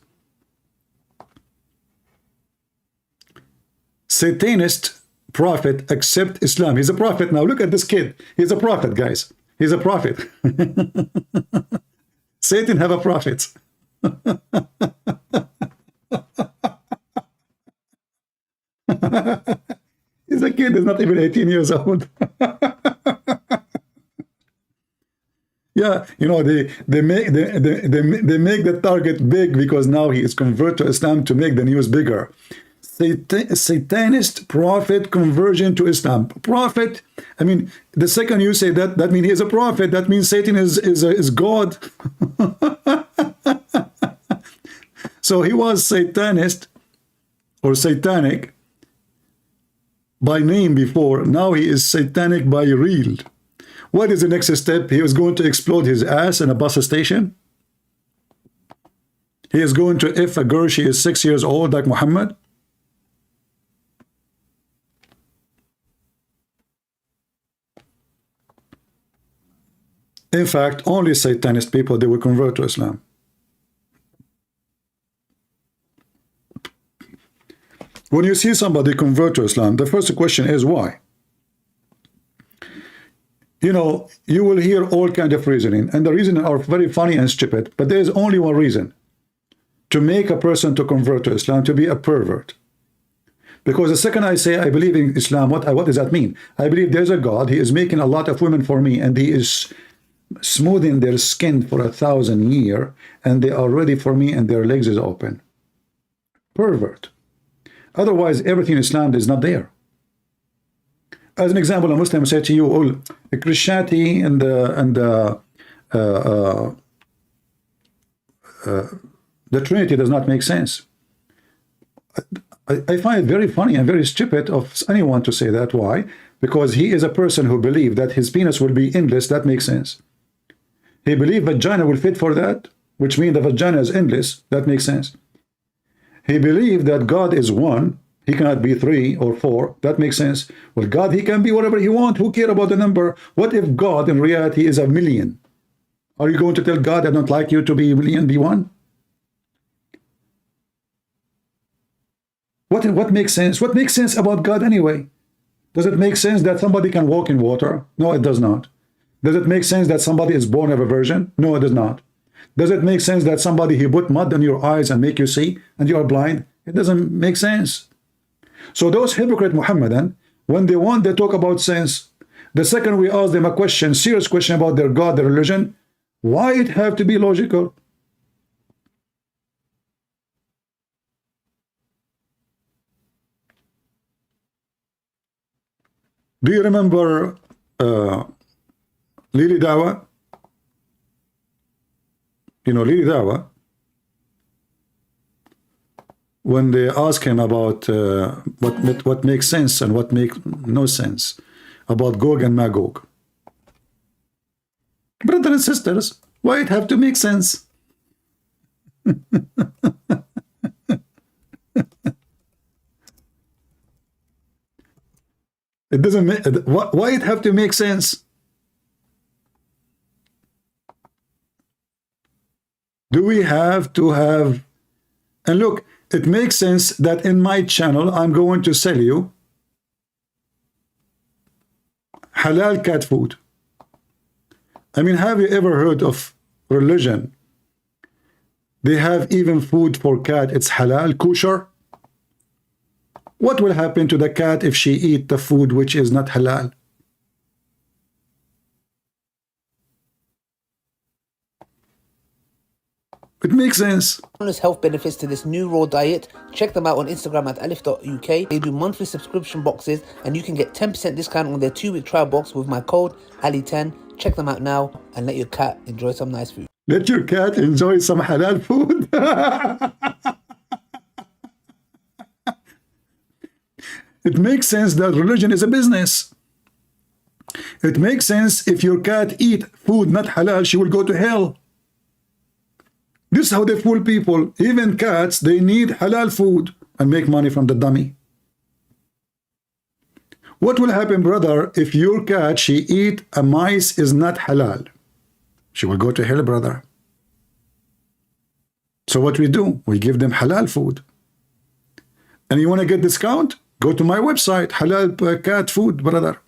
Satanist prophet accept Islam. He's a prophet now. Look at this kid. He's a prophet, guys. He's a prophet. Satan have a prophet. He's a kid. He's not even 18 years old. Yeah, you know, they make the target big because now he is converted to Islam to make the news bigger. Satanist prophet conversion to Islam. Prophet, I mean, the second you say that, that means he is a prophet. That means Satan is God. So he was Satanist or satanic by name before. Now he is satanic by real. What is the next step? He is going to explode his ass in a bus station. He is going to if a girl, she is 6 years old like Muhammad. In fact, only Satanist people, they will convert to Islam. When you see somebody convert to Islam, the first question is why? You know, you will hear all kinds of reasoning, and the reasoning are very funny and stupid, but there is only one reason to make a person to convert to Islam, to be a pervert. Because the second I say I believe in Islam, what does that mean? I believe there's a God, he is making a lot of women for me, and he is smoothing their skin for 1,000 years, and they are ready for me, and their legs is open. Pervert. Otherwise, everything in Islam is not there. As an example, a Muslim said to you, "Oh, Christianity and the Trinity does not make sense." I find it very funny and very stupid of anyone to say that. Why? Because he is a person who believes that his penis will be endless. That makes sense. He believes vagina will fit for that, which means the vagina is endless. That makes sense. He believed that God is one. He cannot be 3 or 4. That makes sense. Well, God, he can be whatever he wants. Who cares about the number? What if God in reality is 1,000,000? Are you going to tell God, I don't like you to be 1,000,000, be 1? What makes sense? What makes sense about God anyway? Does it make sense that somebody can walk in water? No, it does not. Does it make sense that somebody is born of a virgin? No, it does not. Does it make sense that somebody he put mud on your eyes and make you see and you are blind? It doesn't make sense. So those hypocrite Muhammadan, when they talk about sense, the second we ask them a question, serious question about their God, their religion, why it have to be logical? Do you remember Lili Dawa? You know Lili Dawa? When they ask him about what makes sense and what makes no sense about Gog and Magog. Brothers and sisters, why it have to make sense? It doesn't make, why it have to make sense? Do we have to have, and look, it makes sense that in my channel I'm going to sell you halal cat food. I mean, have you ever heard of religion? They have even food for cat, it's halal, kosher. What will happen to the cat if she eat the food which is not halal? It makes sense. There's health benefits to this new raw diet. Check them out on Instagram at alif.uk. They do monthly subscription boxes and you can get 10% discount on their 2-week trial box with my code Ali10. Check them out now and let your cat enjoy some nice food. Let your cat enjoy some halal food. It makes sense that religion is a business. It makes sense if your cat eat food not halal, she will go to hell. This is how they fool people. Even cats, they need halal food and make money from the dummy. What will happen, brother, if your cat, she eat a mice is not halal? She will go to hell, brother. So what we do? We give them halal food. And you want to get discount? Go to my website, halal cat food, brother.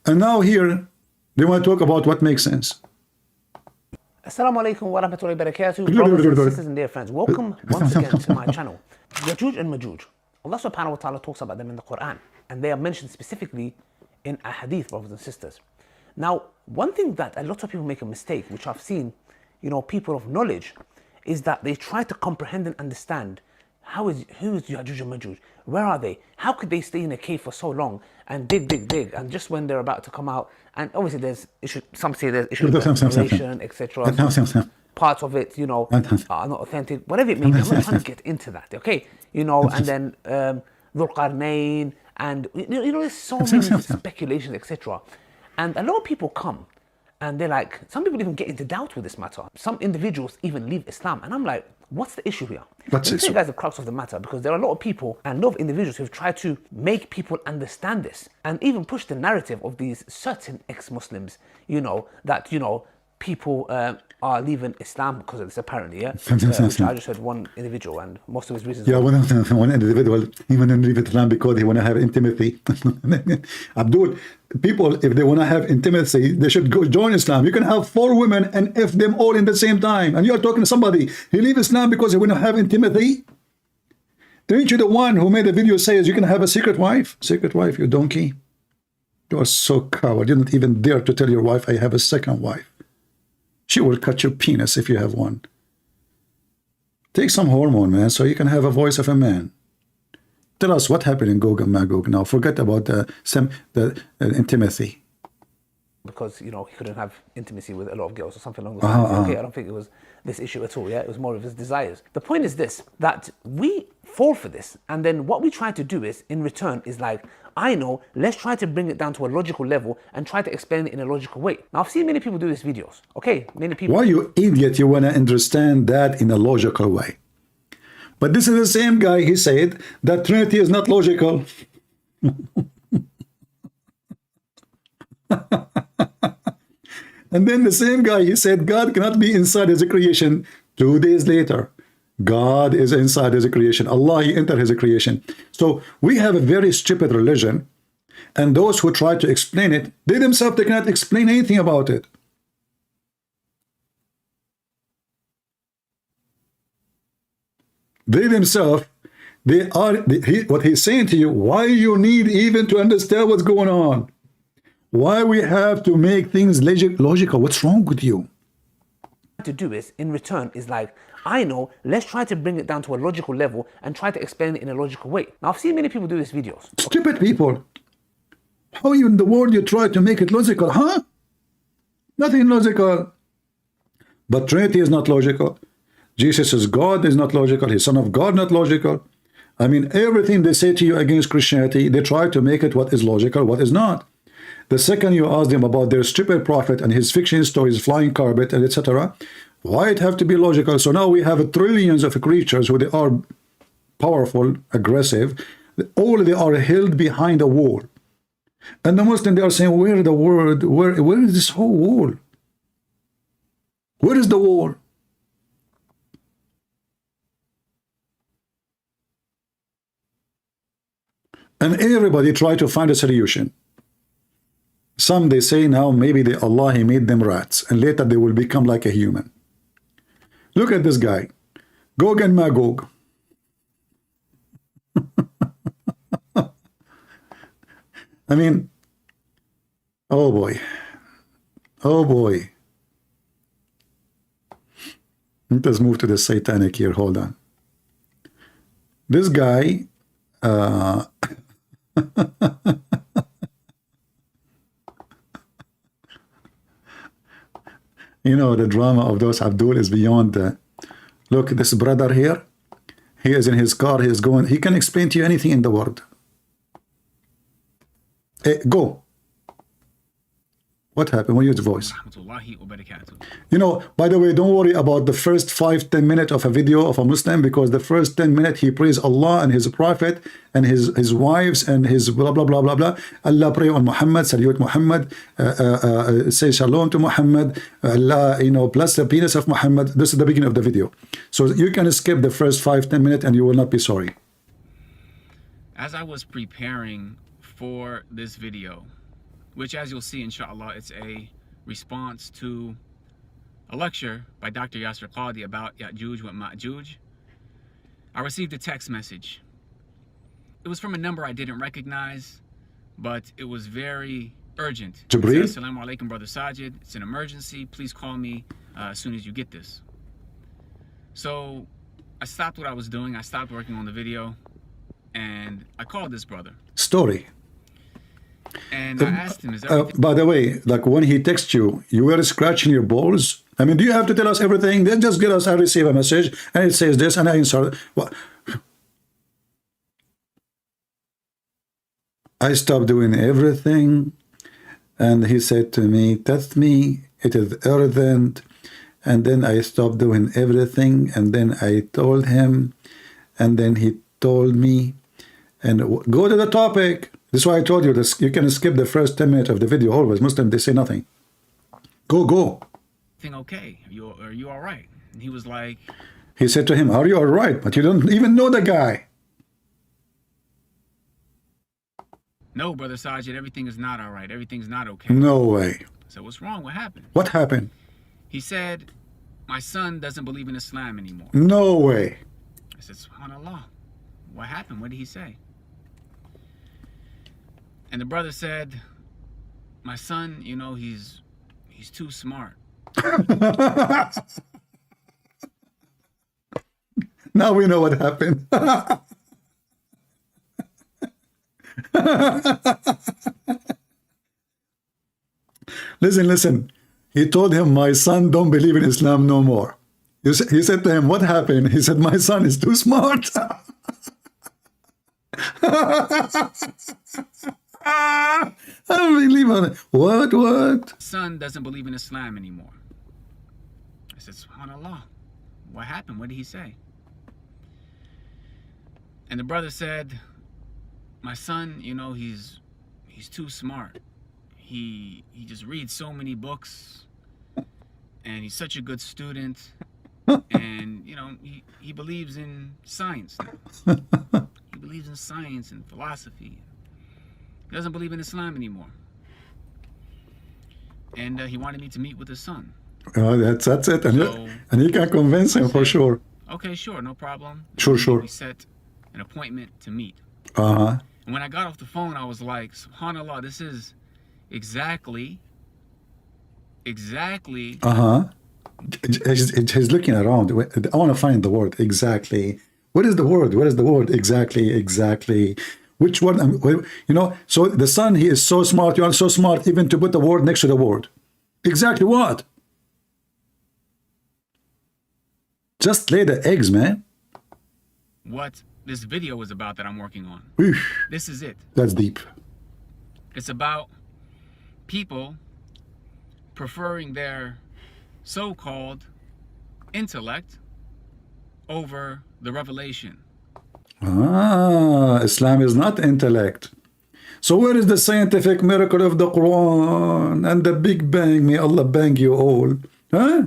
And now here, they want to talk about what makes sense. Assalamu alaikum wa rahmatullahi wa barakatuh. Brothers and sisters and dear friends, welcome once again to my channel. Yajuj and Majuj. Allah subhanahu wa ta'ala talks about them in the Quran, and they are mentioned specifically in a hadith, brothers and sisters. Now, one thing that a lot of people make a mistake, which I've seen, you know, people of knowledge, is that they try to comprehend and understand who is Yajuj and Majuj? Where are they? How could they stay in a cave for so long and dig, and just when they're about to come out, and obviously there's issue, some say there's issues with ventilation, etc. Parts of it, you know, are not authentic, whatever it may be. I'm not trying to get into that, okay? You know, and then Dhul Qarnayn, and you know, there's so many speculations, etc. And a lot of people come and they're like, some people even get into doubt with this matter. Some individuals even leave Islam, and I'm like, what's the issue here? Let me tell you guys the crux of the matter, because there are a lot of people and a lot of individuals who've tried to make people understand this and even push the narrative of these certain ex-Muslims, you know, that, you know, people are leaving Islam because of this, apparently, yeah? Which I just heard one individual, and most of his reasons... Yeah, one individual, he want to leave Islam because he want to have intimacy. Abdul, people, if they want to have intimacy, they should go join Islam. You can have 4 women and F them all in the same time. And you're talking to somebody, he leave Islam because he want to have intimacy? Aren't you the one who made a video says you can have a secret wife? Secret wife, you donkey. You are so coward. You don't even dare to tell your wife, I have a second wife. She will cut your penis if you have one. Take some hormone, man, so you can have a voice of a man. Tell us what happened in Gog and Magog now. Forget about the intimacy. Because, you know, he couldn't have intimacy with a lot of girls or something along those lines. Okay, I don't think it was this issue at all, yeah? It was more of his desires. The point is this, that we fall for this, and then what we try to do is, in return, is like, I know, let's try to bring it down to a logical level and try to explain it in a logical way. Now, I've seen many people do these videos, okay? Many people... Why, you idiot, you want to understand that in a logical way? But this is the same guy, he said that Trinity is not logical. And then the same guy, he said God cannot be inside his creation. 2 days later, God is inside his creation. Allah, he entered his creation. So we have a very stupid religion, and those who try to explain it, they themselves, they cannot explain anything about it. They themselves, what he's saying to you, why you need even to understand what's going on? Why we have to make things logical? What's wrong with you? To do is, in return, is like, I know, let's try to bring it down to a logical level and try to explain it in a logical way. Now, I've seen many people do these videos. Stupid people. How in the world you try to make it logical, huh? Nothing logical. But Trinity is not logical. Jesus is God is not logical. He's Son of God, not logical. I mean, everything they say to you against Christianity, they try to make it what is logical, what is not. The second you ask them about their stupid prophet and his fiction stories, flying carpet, and etc., why it have to be logical? So now we have trillions of creatures who they are powerful, aggressive, all they are held behind a wall. And the Muslim, they are saying, where the word, where is this whole wall? Where is the wall? And everybody try to find a solution. Some they say now maybe Allah he made them rats and later they will become like a human. Look at this guy, Gog and Magog. I mean, oh boy, oh boy. Let's move to the satanic here. Hold on. This guy. You know, the drama of those Abdul is beyond look, this brother here, he is in his car, he is going, he can explain to you anything in the world. Hey, go. What happened? What is your voice? You know, by the way, don't worry about the first 5-10 minutes of a video of a Muslim, because the first 10 minutes he prays Allah and his prophet and his wives and his blah blah blah blah blah. Allah pray on Muhammad, salute Muhammad, say shalom to Muhammad, Allah, you know, bless the penis of Muhammad. This is the beginning of the video. So you can skip the first 5-10 minutes and you will not be sorry. As I was preparing for this video, which, as you'll see, inshallah, it's a response to a lecture by Dr. Yasser Qadhi about Ya'juj wa Ma'juj, I received a text message. It was from a number I didn't recognize, but it was very urgent. Jibreel? Assalamu alaikum, Brother Sajid. It's an emergency. Please call me as soon as you get this. So I stopped what I was doing. I stopped working on the video, and I called this brother. Story. And I asked him, is everything... by the way, like when he texts you, you were scratching your balls. I mean, do you have to tell us everything? Then just get us, I receive a message and it says this and I answer. Well, I stopped doing everything. And he said to me, test me, it is urgent. And then I stopped doing everything. And then I told him, and then he told me, and go to the topic. This is why I told you this. You can skip the first 10 minutes of the video. Always Muslim, they say nothing. Go. Okay? Are you all right? And he was like, he said to him, are you all right? But you don't even know the guy. no, Brother Sajid, everything is not all right. Everything's not okay. No way. So what's wrong? What happened? What happened? He said, my son doesn't believe in Islam anymore. No way. I said, SubhanAllah. What happened? What did he say? And the brother said, my son, you know, he's too smart. Now we know what happened. Listen. He told him, my son don't believe in Islam no more. He said to him, what happened? He said, my son is too smart. Unbelievable. What? Son doesn't believe in Islam anymore. I said, SubhanAllah. What happened? What did he say? And the brother said, my son, you know, he's too smart. He just reads so many books, and he's such a good student, And, you know, he believes in science now. He believes in science and philosophy. He doesn't believe in Islam anymore. And he wanted me to meet with his son. That's it. And, So, and you can convince him for sure. okay, sure, no problem. Sure. We set an appointment to meet. Uh-huh. And when I got off the phone, I was like, SubhanAllah, this is exactly. Uh-huh. He's looking around. I want to find the word exactly. What is the word? What is the word? Exactly. Which one? You know, so the son, he is so smart. You are so smart even to put the word next to the word. Exactly what? Just lay the eggs, man. What this video is about that I'm working on. Oof, This is it. that's deep. It's about people preferring their so-called intellect over the revelation. Islam is not intellect. So where is the scientific miracle of the Quran and the Big Bang? May Allah bang you all. Huh?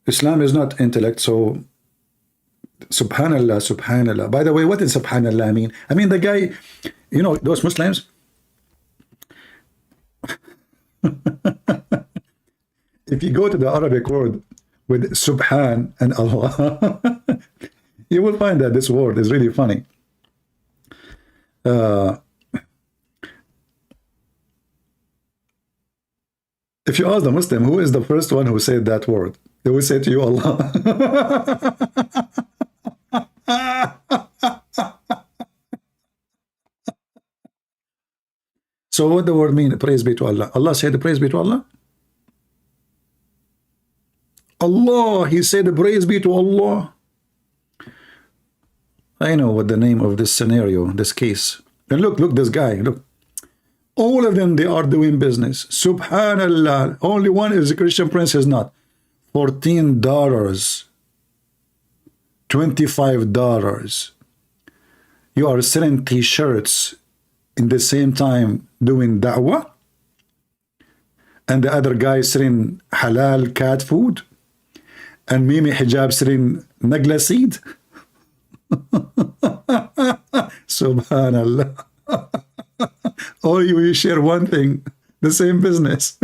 Islam is not intellect, so subhanallah. By the way, what does subhanallah mean? I mean, the guy, you know, those Muslims, if you go to the Arabic word with subhan and Allah, you will find that this word is really funny. If you ask the Muslim, who is the first one who said that word? They will say to you, Allah. So what the word mean? Praise be to Allah. Allah said, praise be to Allah. Allah, he said, praise be to Allah. I know what the name of this scenario, this case. And look, this guy, look. All of them, they are doing business. Subhanallah. Only one is a Christian prince, is not. $14. $25. You are selling t-shirts in the same time doing da'wah, and the other guy selling halal cat food, and Mimi Hijab selling nagla seed. Subhanallah. All you share one thing, the same business.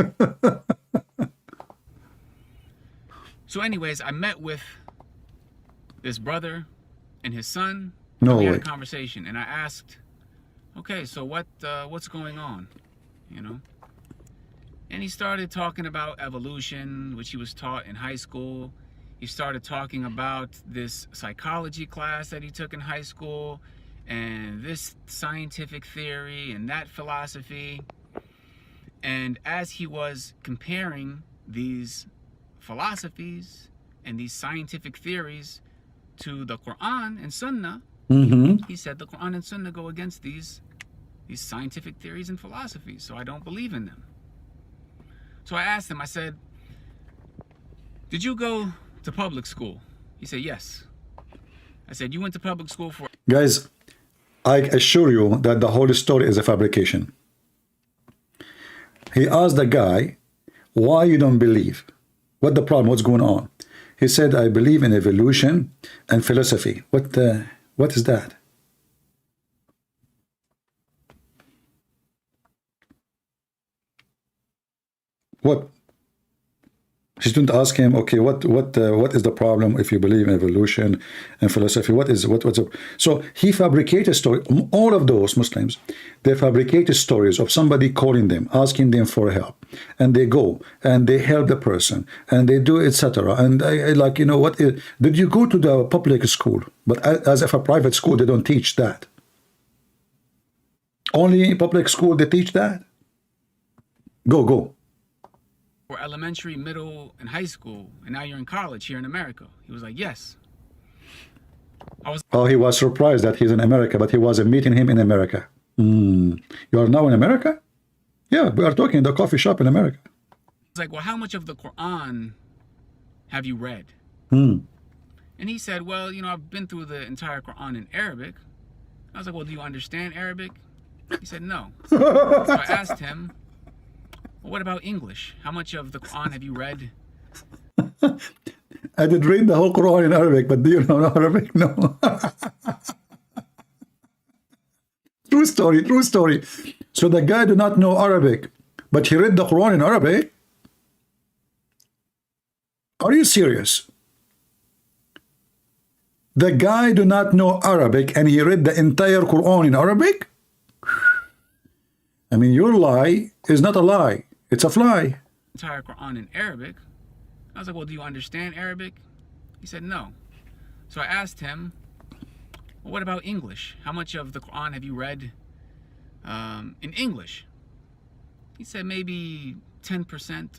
So anyways, I met with this brother and his son. No we had way. a conversation, and I asked, okay, so what's going on, you know? And he started talking about evolution, which he was taught in high school. He started talking about this psychology class that he took in high school, and this scientific theory and that philosophy. And as he was comparing these philosophies and these scientific theories to the Quran and Sunnah, he said the Quran and Sunnah go against these scientific theories and philosophies, so I don't believe in them. So I asked him, I said, did you go to public school? He said, yes. I said, you went to public school for... Guys, I assure you that the whole story is a fabrication. He asked the guy, why you don't believe? What the problem? What's going on? He said, I believe in evolution and philosophy. What is that? What? She didn't ask him, okay, what is the problem if you believe in evolution and philosophy? What's up? So he fabricated story. All of those Muslims, they fabricated stories of somebody calling them, asking them for help, and they go and they help the person and they do etc. And I like, you know what? Did you go to the public school? But as if a private school, they don't teach that. Only public school they teach that. Go. For elementary, middle, and high school, and now you're in college here in America. He was like, yes. Oh, he was surprised that he's in America, but he wasn't meeting him in America. You are now in America? Yeah, we are talking in the coffee shop in America. It's like, well, how much of the Quran have you read? And he said, well, you know, I've been through the entire Quran in Arabic. I was like, well, do you understand Arabic? He said, no. So I asked him, well, what about English? How much of the Quran have you read? I did read the whole Quran in Arabic, but do you know Arabic? No. True story, true story. So the guy did not know Arabic, but he read the Quran in Arabic? Are you serious? The guy do not know Arabic and he read the entire Quran in Arabic? I mean, your lie is not a lie. It's a fly. Entire Quran in Arabic. I was like, well, do you understand Arabic? He said, no. So I asked him, well, what about English? How much of the Quran have you read in English? He said, maybe 10%.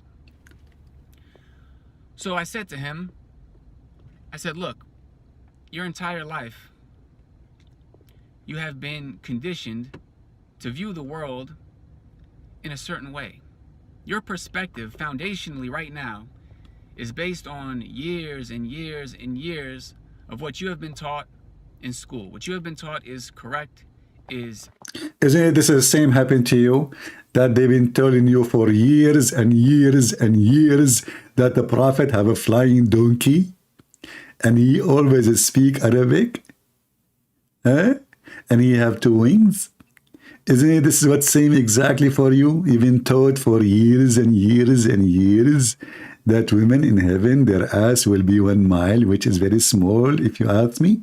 So I said to him, I said, look, your entire life, you have been conditioned to view the world in a certain way. Your perspective, foundationally right now, is based on years and years and years of what you have been taught in school. What you have been taught is correct, is... Isn't it this is the same happened to you? That they've been telling you for years and years and years that the Prophet have a flying donkey and he always speak Arabic? Eh? And he have 2 wings? Isn't it this is what's same exactly for you? You've been taught for years and years and years that women in heaven, their ass will be 1 mile, which is very small, if you ask me.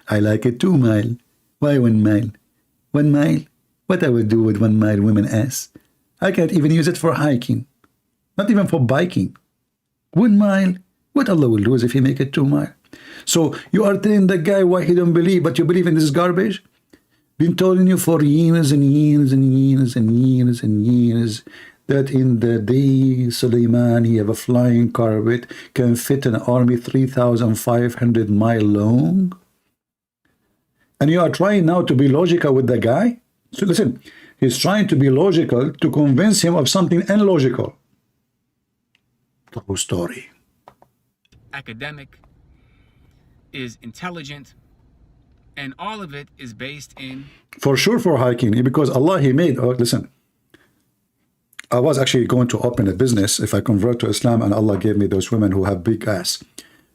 I like it 2 mile. Why 1 mile? 1 mile? What I would do with 1 mile women ass? I can't even use it for hiking. Not even for biking. 1 mile? What Allah will do is if he make it 2 mile. So you are telling the guy why he don't believe, but you believe in this garbage? Been telling you for years and years and years and years and years that in the day Suleiman, he have a flying carpet, can fit an army 3,500 miles long. And you are trying now to be logical with the guy? So listen, he's trying to be logical to convince him of something illogical. True story. Academic, is intelligent, and all of it is based in... For sure for hiking, because Allah, he made... Oh, listen. I was actually going to open a business if I convert to Islam and Allah gave me those women who have big ass.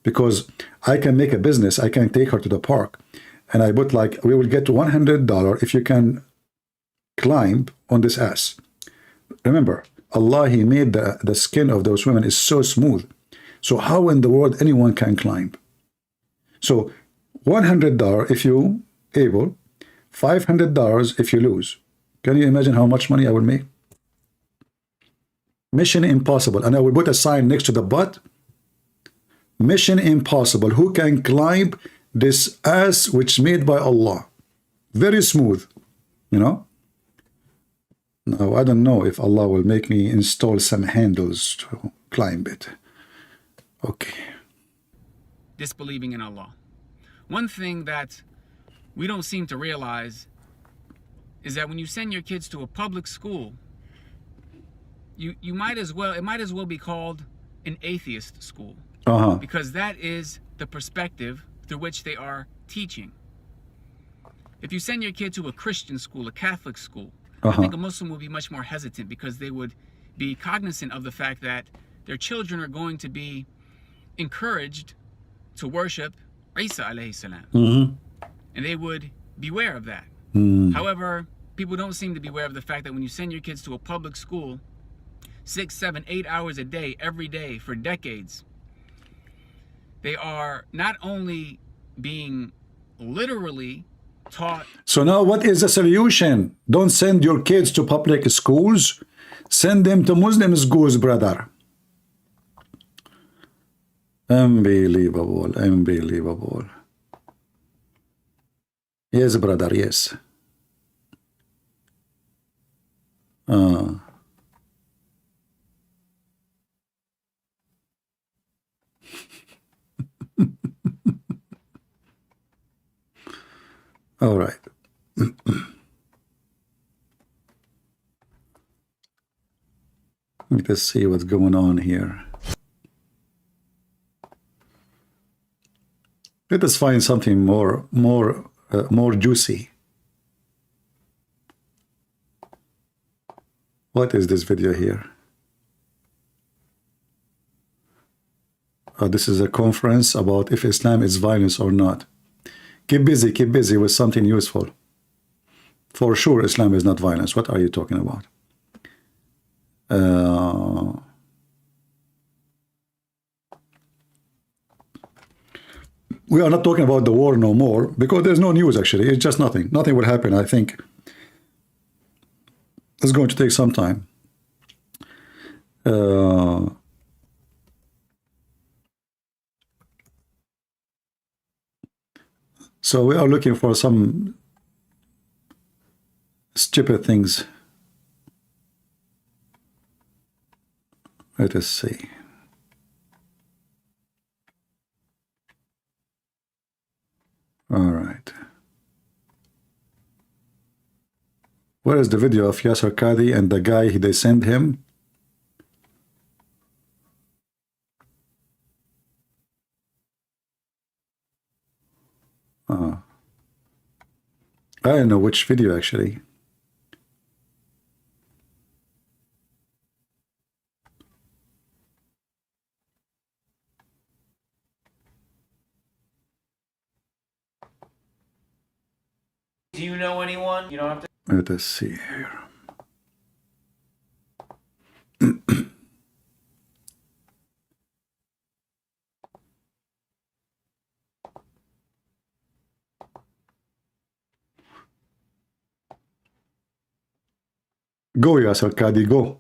Because I can make a business, I can take her to the park. And I put like, we will get $100 if you can climb on this ass. Remember, Allah, he made the skin of those women is so smooth. So how in the world anyone can climb? So $100 if you able, $500 if you lose. Can you imagine how much money I will make? Mission impossible. And I will put a sign next to the butt. Mission impossible. Who can climb this ass which made by Allah? Very smooth, you know. Now I don't know if Allah will make me install some handles to climb it. Okay. Disbelieving in Allah. One thing that we don't seem to realize is that when you send your kids to a public school, you might as well, it might as well be called an atheist school. Because that is the perspective through which they are teaching. If you send your kid to a Christian school, a Catholic school, I think a Muslim would be much more hesitant because they would be cognizant of the fact that their children are going to be encouraged to worship Isa alayhi salam. And they would beware of that. However, people don't seem to be aware of the fact that when you send your kids to a public school 6, 7, 8 hours a day, every day for decades, they are not only being literally taught. So now what is the solution? Don't send your kids to public schools. Send them to Muslim schools, brother. Unbelievable, unbelievable. Yes, brother, yes. All right. Let's see what's going on here. Let us find something more juicy. What is this video here? This is a conference about if Islam is violence or not. Keep busy with something useful. For sure, Islam is not violence. What are you talking about? We are not talking about the war no more, because there's no news actually. It's just nothing. Nothing will happen. I think it's going to take some time. So we are looking for some stupid things. Let us see. All right. Where is the video of Yasser Qadhi and the guy they sent him? I don't know which video actually. Do you know anyone? You don't have to. Let us see here. Go, Yasser Qadhi, go.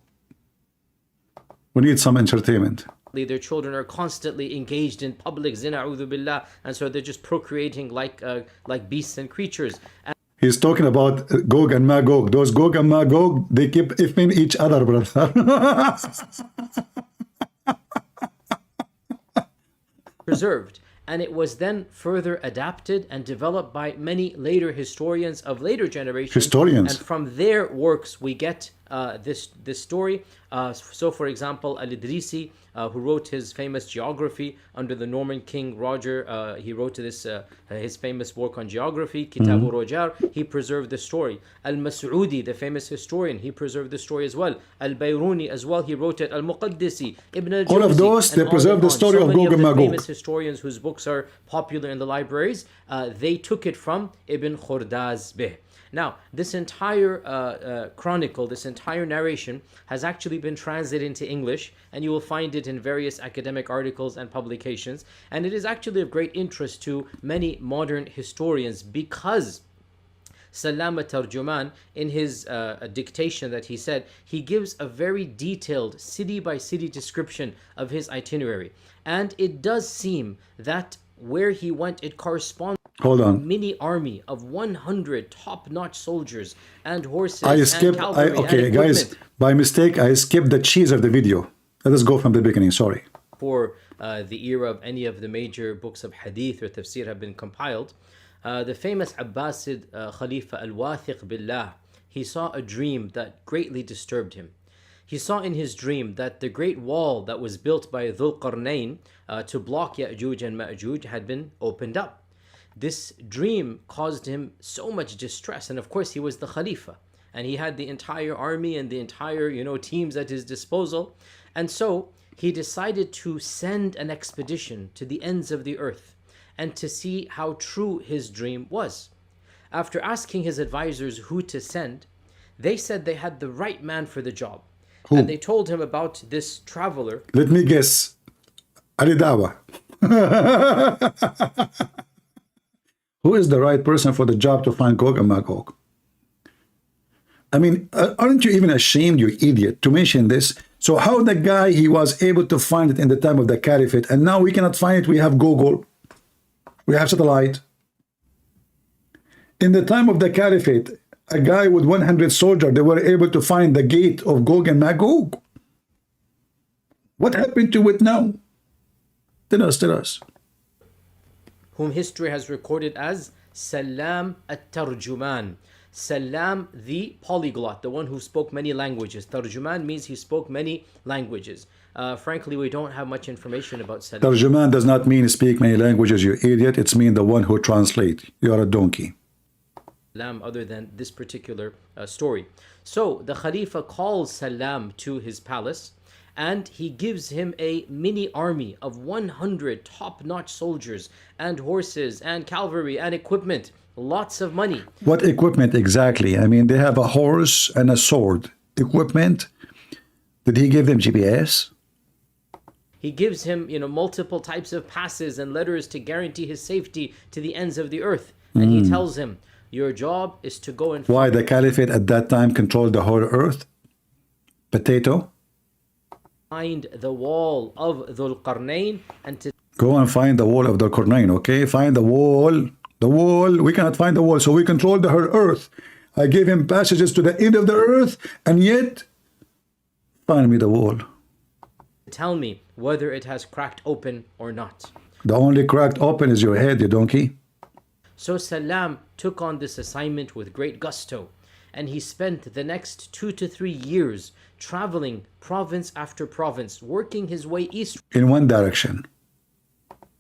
We need some entertainment. Their children are constantly engaged in public zina, a'udhu billah, and so they're just procreating like beasts and creatures. And He's talking about Gog and Magog. Those Gog and Magog, they keep ifing each other, brother. preserved. And it was then further adapted and developed by many later historians of later generations. Historians. And from their works we get this story. So for example, Al-Idrisi, who wrote his famous geography under the Norman king Roger, he wrote this his famous work on geography, Kitab al-Rojar. He preserved the story. Al-Mas'udi, the famous historian, he preserved the story as well. Al-Bayruni as well, he wrote it. Al-Muqaddisi, Ibn al-Jawzi, All of those, they preserved the story of Gog and Magog. Famous historians whose books are popular in the libraries, they took it from Ibn Khordaz Bih. Now, this entire chronicle, this entire narration has actually been translated into English, and you will find it in various academic articles and publications. And it is actually of great interest to many modern historians because Salam al-Tarjuman, in his dictation that he said, he gives a very detailed city-by-city description of his itinerary. And it does seem that where he went, it corresponds Hold on. mini army of 100 top-notch soldiers and horses I and skipped. cavalry Okay, and guys, equipment by mistake, I skipped the cheese of the video. Let us go from the beginning. Sorry. for the era of any of the major books of hadith or tafsir have been compiled. The famous Abbasid Khalifa Al-Wathiq Billah, he saw a dream that greatly disturbed him. He saw in his dream that the great wall that was built by Dhul Qarnayn to block Ya'juj and Ma'juj had been opened up. This dream caused him so much distress, and of course he was the Khalifa, and he had the entire army and the entire teams at his disposal, and so he decided to send an expedition to the ends of the earth and to see how true his dream was. After asking his advisors who to send, they said they had the right man for the job. Who? And they told him about this traveler. Let me guess. Ali Dawa. Who is the right person for the job to find Gog and Magog? I mean, aren't you even ashamed, you idiot, to mention this? So how the guy, he was able to find it in the time of the Caliphate, and now we cannot find it. We have Google. We have satellite. In the time of the Caliphate, a guy with 100 soldiers, they were able to find the gate of Gog and Magog. What happened to it now? Tell us. Whom history has recorded as Salam al-Tarjuman. Salam, the polyglot, the one who spoke many languages. Tarjuman means he spoke many languages. Frankly, we don't have much information about Salam. Tarjuman does not mean speak many languages, you idiot. It's mean the one who translate. You are a donkey. Other than this particular story. So the Khalifa calls Salam to his palace, and he gives him a mini army of 100 top-notch soldiers and horses and cavalry and equipment, lots of money. What equipment exactly? I mean, they have a horse and a sword. Equipment? Did he give them GPS? He gives him, multiple types of passes and letters to guarantee his safety to the ends of the earth. And he tells him, your job is to go and Why the caliphate at that time controlled the whole earth? Potato? find the wall of Dhul Qarnayn and to Go and find the wall of the Qarnayn, okay? Find the wall. The wall. We cannot find the wall, so we control the whole earth. I gave him passages to the end of the earth, and yet, find me the wall. tell me whether it has cracked open or not. The only cracked open is your head, you donkey. So Salam took on this assignment with great gusto, and he spent the next 2 to 3 years traveling province after province, working his way In one direction.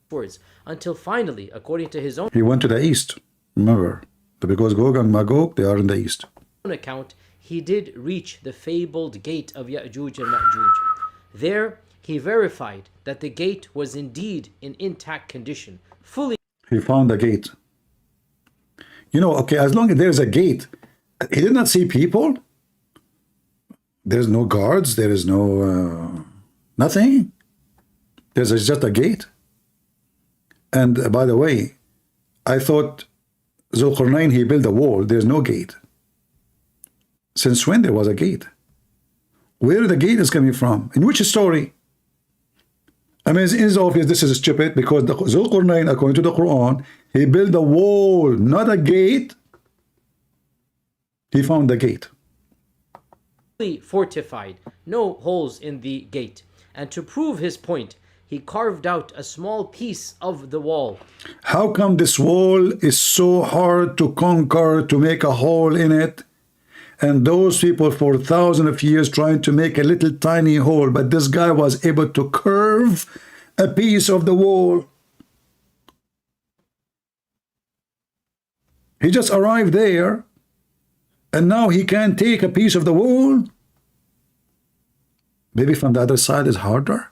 eastwards, until finally, according to his own He went to the east. Remember, because Gog and Magog, they are in the east. account, he did reach the fabled gate of Ya'juj and Ma'juj. There, he verified that the gate was indeed in intact condition, fully He found the gate. Okay, as long as there is a gate, he did not see people. There's no guards. There is no nothing. There's just a gate. And by the way, I thought Zulqarnain, he built a wall. There's no gate. Since when there was a gate? Where the gate is coming from? In which story? I mean, it's obvious this is stupid because the Zulqarnain, according to the Quran, he built a wall, not a gate. He found the gate. fortified, no holes in the gate. And to prove his point, he carved out a small piece of the wall. How come this wall is so hard to conquer, to make a hole in it? And those people for thousands of years trying to make a little tiny hole, but this guy was able to curve a piece of the wall. He just arrived there, and now he can take a piece of the wall. Maybe from the other side is harder.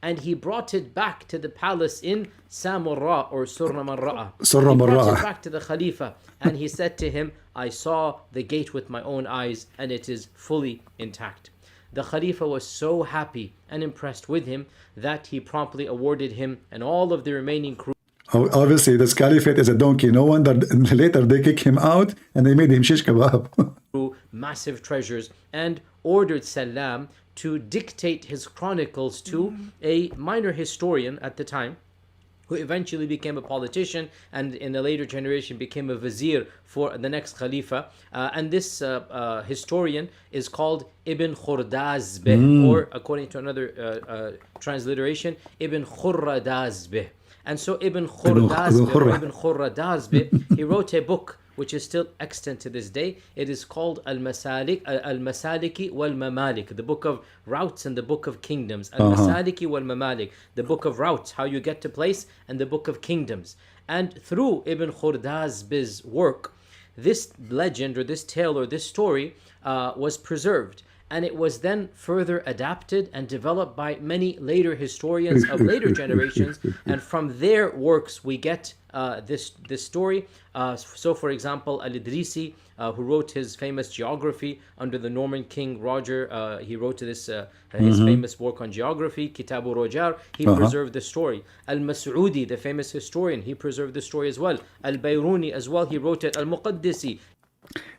And he brought it back to the palace in Samurra or Surra Marra'a. Surra He brought Marra'a. it back to the Khalifa, and he said to him, I saw the gate with my own eyes, and it is fully intact. The Khalifa was so happy and impressed with him that he promptly awarded him and all of the remaining crew Obviously, this caliphate is a donkey. No wonder later they kick him out and they made him shish kebab. massive treasures, and ordered Salam to dictate his chronicles to a minor historian at the time, who eventually became a politician and in a later generation became a vizier for the next Khalifa. And this historian is called Ibn Khurdazbeh, or according to another transliteration, Ibn Khurradazbeh. And so Ibn Khurdazbeh, or Ibn Khurradazbeh, he wrote a book which is still extant to this day. It is called Al-Masaliki wal-Mamalik, the book of routes and the book of kingdoms. Al-Masaliki wal-Mamalik, the book of routes, how you get to place, and the book of kingdoms. And through Ibn Khurdazbeh's work, this legend or this tale or this story was preserved. And it was then further adapted and developed by many later historians of later generations. And from their works, we get this story. So, for example, Al-Idrisi, who wrote his famous geography under the Norman king Roger, he wrote this his famous work on geography, Kitabu Rojar. He preserved the story. Al-Mas'udi, the famous historian, he preserved the story as well. Al-Bayruni as well, he wrote it. Al-Muqaddisi.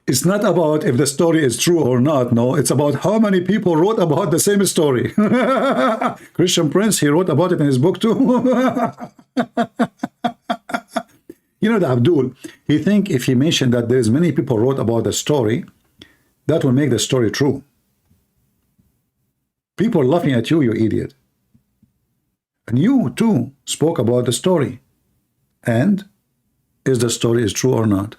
It's not about if the story is true or not. No, it's about how many people wrote about the same story. Christian Prince, he wrote about it in his book too. The Abdul, he think if he mentioned that there's many people wrote about the story, that will make the story true. People laughing at you, you idiot. And you too spoke about the story. And is the story is true or not?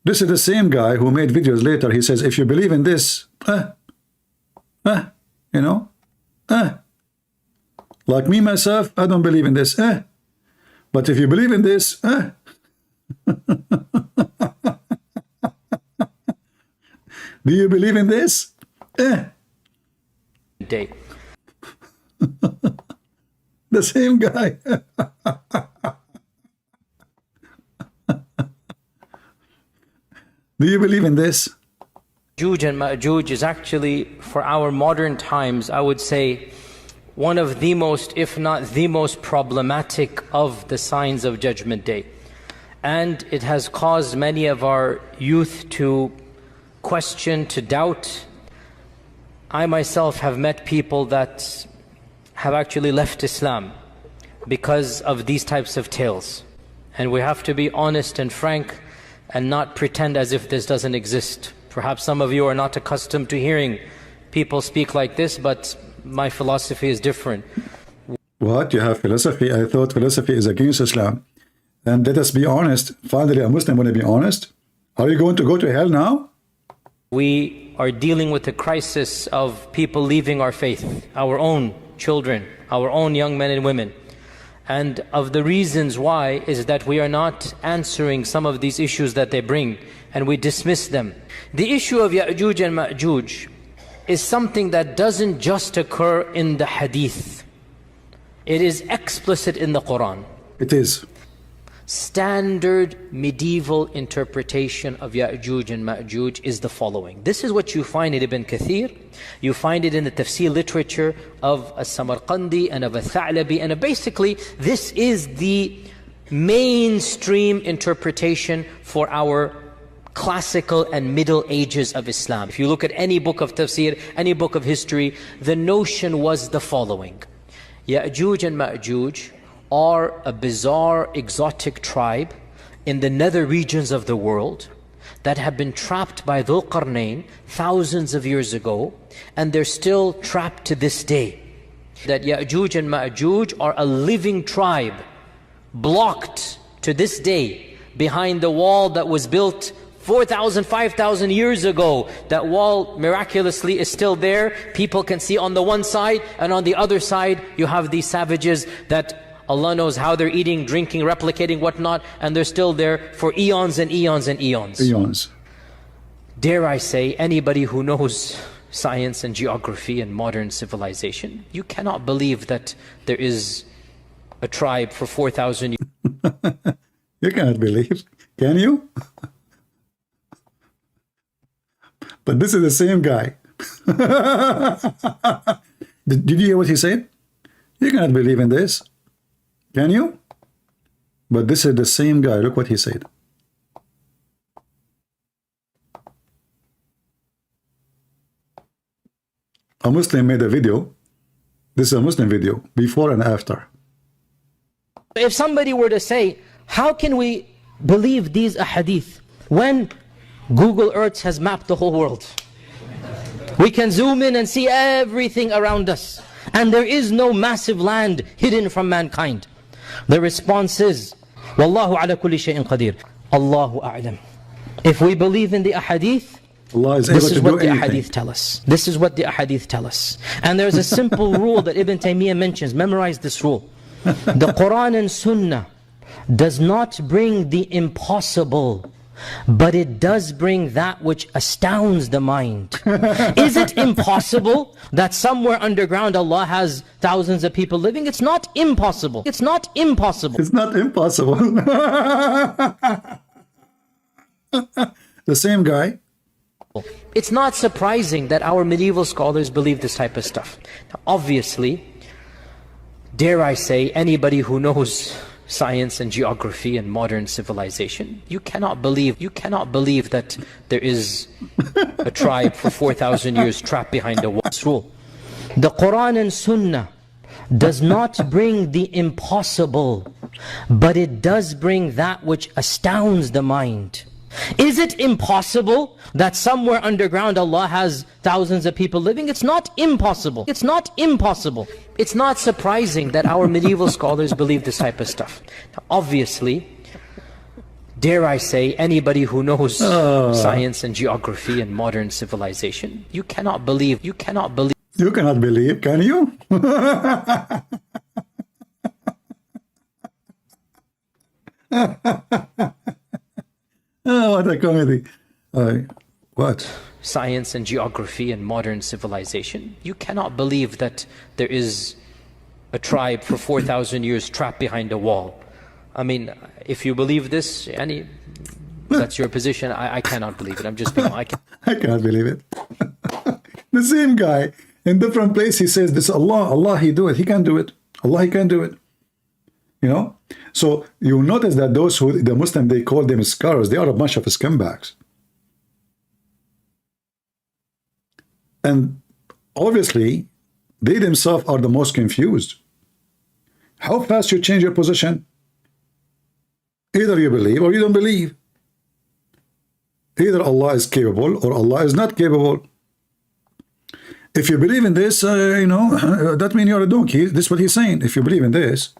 This is the same guy who made videos later. He says, if you believe in this, like me, myself, I don't believe in this, But if you believe in this, Do you believe in this? Day. The same guy. Do you believe in this? Ya'juj and Ma'juj is actually, for our modern times, I would say, one of the most, if not the most problematic of the signs of Judgment Day. And it has caused many of our youth to question, to doubt. I myself have met people that have actually left Islam because of these types of tales. And we have to be honest and frank and not pretend as if this doesn't exist. Perhaps some of you are not accustomed to hearing people speak like this, but my philosophy is different. What? You have philosophy? I thought philosophy is against Islam. And let us be honest. Finally, a Muslim want to be honest. Are you going to go to hell now? We are dealing with a crisis of people leaving our faith, our own children, our own young men and women. And of the reasons why is that we are not answering some of these issues that they bring, and we dismiss them. The issue of Ya'juj and Ma'juj is something that doesn't just occur in the hadith. It is explicit in the Quran. It is. Standard medieval interpretation of Ya'juj and Ma'juj is the following. This is what you find in Ibn Kathir. You find it in the tafsir literature of As-Samarqandi and of Al-Tha'labi. And basically, this is the mainstream interpretation for our classical and middle ages of Islam. If you look at any book of tafsir, any book of history, the notion was the following. Ya'juj and Ma'juj are a bizarre, exotic tribe in the nether regions of the world that have been trapped by Dhul Qarnayn thousands of years ago, and they're still trapped to this day. That Ya'juj and Ma'juj are a living tribe, blocked to this day behind the wall that was built 4,000, 5,000 years ago. That wall miraculously is still there. People can see on the one side, and on the other side you have these savages that Allah knows how they're eating, drinking, replicating, whatnot, and they're still there for eons and eons and eons. Eons. Dare I say, anybody who knows science and geography and modern civilization, you cannot believe that there is a tribe for 4,000 years. You cannot believe. Can you? But this is the same guy. Did you hear what he said? You cannot believe in this. Can you? But this is the same guy. Look what he said. A Muslim made a video. This is a Muslim video, before and after. If somebody were to say, how can we believe these ahadith when Google Earth has mapped the whole world? We can zoom in and see everything around us, and there is no massive land hidden from mankind. The response is, Wallahu ala kulli shay'in qadir. Allahu a'lam. If we believe in the ahadith, Allah is able this to is do what the anything. ahadith tell us. This is what the ahadith tell us. And there's a simple rule that Ibn Taymiyyah mentions. Memorize this rule. The Quran and Sunnah does not bring the impossible, but it does bring that which astounds the mind. Is it impossible that somewhere underground Allah has thousands of people living? It's not impossible. It's not impossible. It's not impossible. The same guy. It's not surprising that our medieval scholars believe this type of stuff. Now, obviously, dare I say, anybody who knows science and geography and modern civilization, you cannot believe that there is a tribe for 4,000 years trapped behind a wall. The Quran and Sunnah does not bring the impossible, but it does bring that which astounds the mind. Is it impossible that somewhere underground Allah has thousands of people living? It's not impossible. It's not impossible. It's not surprising that our medieval scholars believe this type of stuff. Now, obviously, dare I say, anybody who knows science and geography and modern civilization, you cannot believe. You cannot believe, can you? Oh, what a comedy. What? science and geography and modern civilization, you cannot believe that there is a tribe for 4,000 years trapped behind a wall. I mean, if you believe this, that's your position. I cannot believe it. I'm just being, I cannot believe it. The same guy in different place, he says this Allah he do it. He can do it. Allah he can do it. You know? So you notice that those who the Muslim, they call them scholars, they are a bunch of scumbags. And obviously, they themselves are the most confused. How fast you change your position? Either you believe or you don't believe. Either Allah is capable or Allah is not capable. If you believe in this, that means you're a donkey. This is what he's saying. If you believe in this,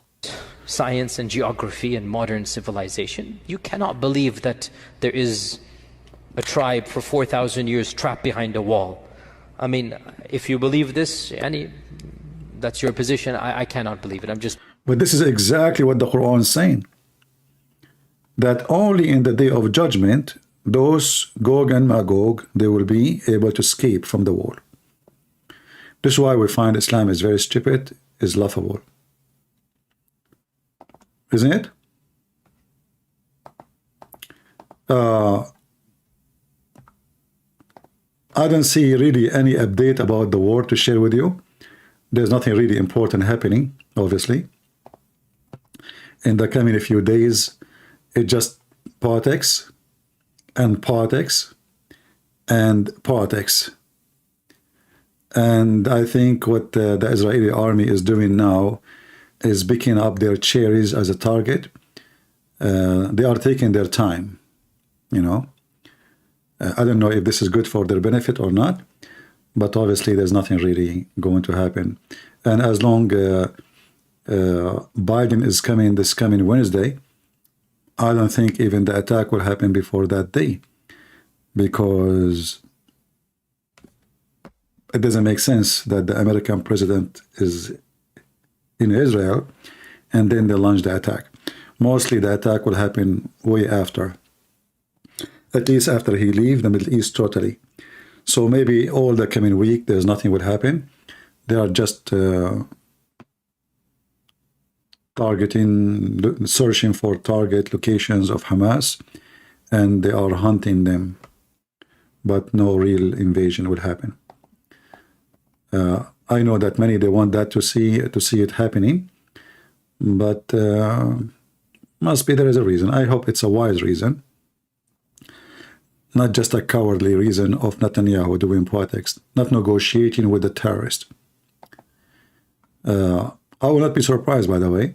science and geography and modern civilization, you cannot believe that there is a tribe for 4,000 years trapped behind a wall. I mean, if you believe this, that's your position. I cannot believe it. I'm just... But this is exactly what the Quran is saying. That only in the day of judgment, those Gog and Magog, they will be able to escape from the wall. This is why we find Islam is very stupid, is laughable. Isn't it? I don't see really any update about the war to share with you. There's nothing really important happening, obviously. In the coming few days, it's just politics and politics and politics. And I think what the Israeli army is doing now is picking up their cherries as a target. They are taking their time, you know. I don't know if this is good for their benefit or not, but obviously there's nothing really going to happen. And as long Biden is coming this coming Wednesday, I don't think even the attack will happen before that day, because it doesn't make sense that the American president is in Israel and then they launch the attack. Mostly the attack will happen way after, at least after he leaves the Middle East totally. So maybe all the coming week there's nothing will happen. They are just targeting, searching for target locations of Hamas, and they are hunting them, but no real invasion will happen. I know that many, they want that to see it happening, but must be there is a reason. I hope it's a wise reason, not just a cowardly reason of Netanyahu doing politics, not negotiating with the terrorist. I will not be surprised, by the way,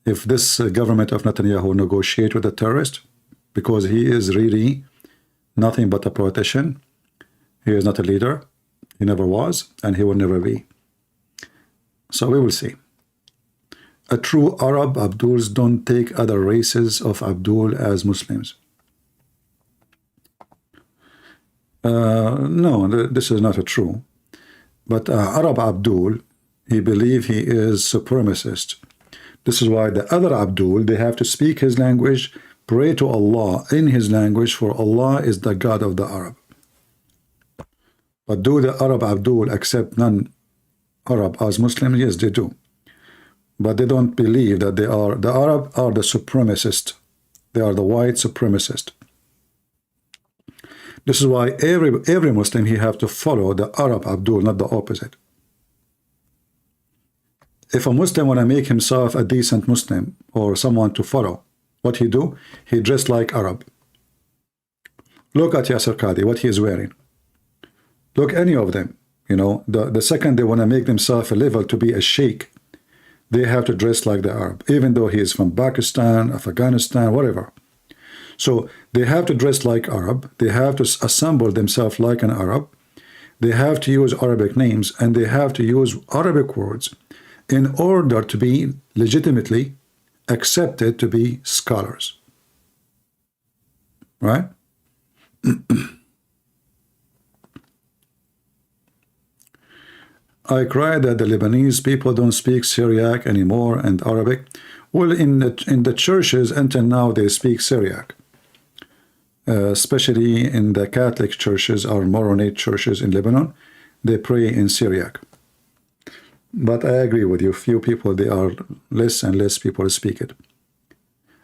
if this government of Netanyahu negotiate with the terrorist, because he is really nothing but a politician. He is not a leader. He never was, and he will never be. So we will see. A true Arab Abduls don't take other races of Abdul as Muslims. No, this is not a true. But Arab Abdul, he believes he is supremacist. This is why the other Abdul, they have to speak his language, pray to Allah in his language, for Allah is the God of the Arab. But do the Arab Abdul accept non-Arab as Muslims? Yes, they do. But they don't believe that they are, the Arab are the supremacist. They are the white supremacist. This is why every Muslim, he have to follow the Arab Abdul, not the opposite. If a Muslim want to make himself a decent Muslim or someone to follow, what he do? He dressed like Arab. Look at Yasser Qadi, what he is wearing. Look, any of them, you know, the second they want to make themselves a level to be a sheikh, they have to dress like the Arab, even though he is from Pakistan, Afghanistan, whatever. So they have to dress like Arab, they have to assemble themselves like an Arab, they have to use Arabic names, and they have to use Arabic words in order to be legitimately accepted to be scholars. Right? I cry that the Lebanese people don't speak Syriac anymore and Arabic. Well, in the churches until now they speak Syriac. especially in the Catholic churches or Maronite churches in Lebanon, they pray in Syriac. But I agree with you, few people, they are less and less people speak it.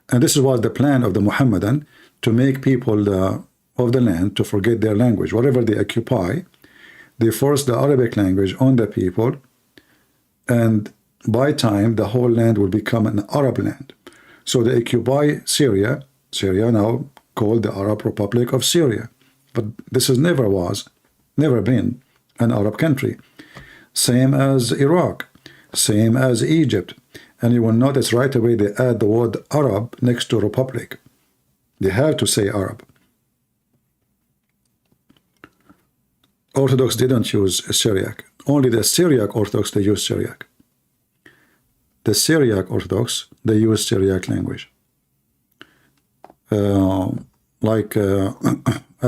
And this was the plan of the Muhammadan, to make people of the land to forget their language. Whatever they occupy, they force the Arabic language on the people, and by time the whole land will become an Arab land. So they occupy Syria, Syria now called the Arab Republic of Syria, but this is never been an Arab country. Same as Iraq, same as Egypt. And you will notice right away they add the word Arab next to Republic. They have to say Arab. Orthodox didn't use Syriac. Only the Syriac Orthodox, they use Syriac. The Syriac Orthodox, they use Syriac language. As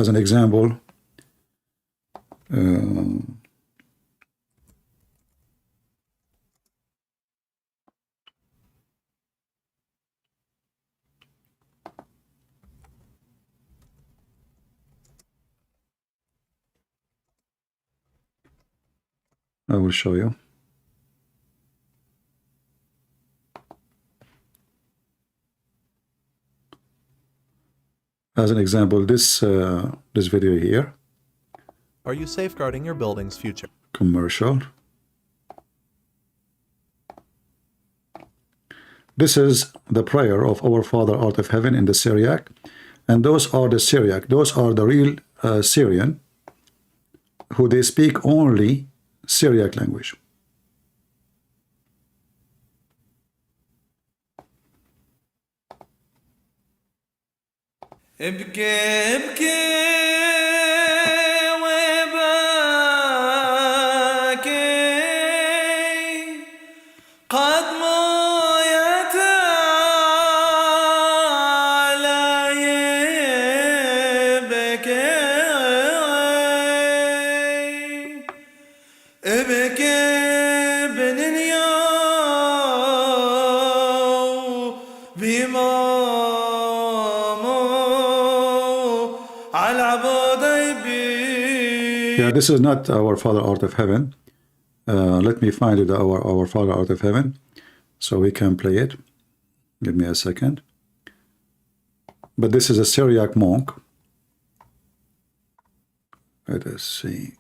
an example, I will show you. As an example, this video here. Are you safeguarding your building's future? Commercial. This is the prayer of Our Father Art of Heaven in the Syriac, and those are the Syriac. Those are the real Syrian, who they speak only Syriac language. ابكي ابكي وباكي قد مويت على يبكي ابكي بنيا بما Yeah, this is not Our Father Art of Heaven. Let me find it, our Father Art of Heaven, so we can play it. Give me a second. But this is a Syriac monk. Let us see.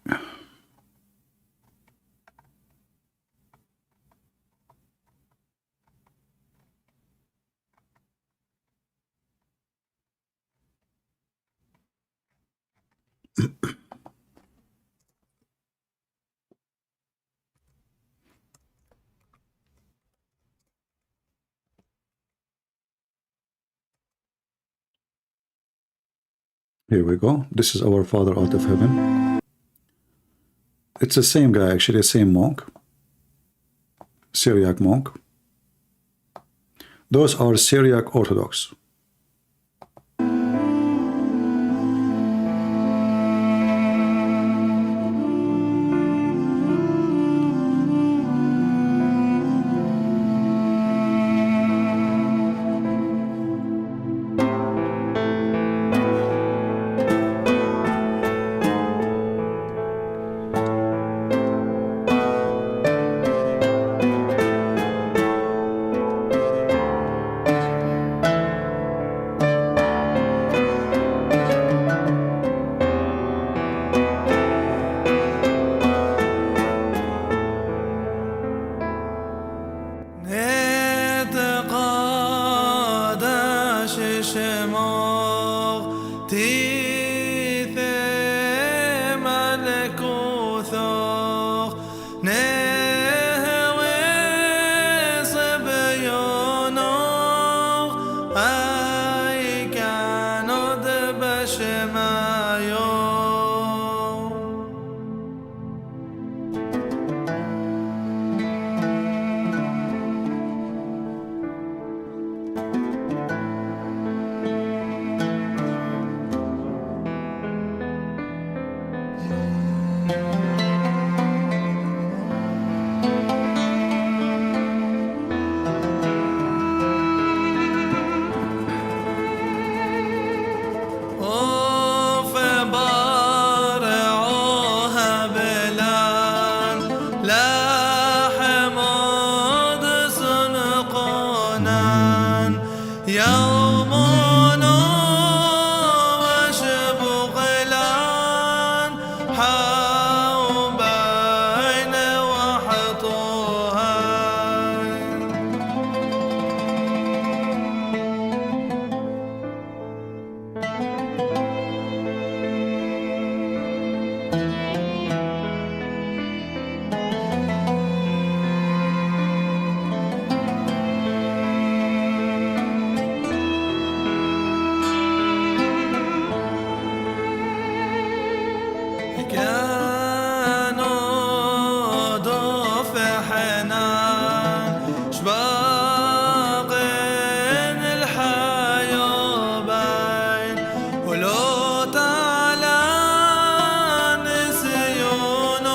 Here we go. This is Our Father Art of Heaven. It's the same guy, actually, the same monk. Syriac monk. Those are Syriac Orthodox. Oh حوبين وحطوها كانوا ضف حنان شباقين الحيوبين ولو تعالى نسيونه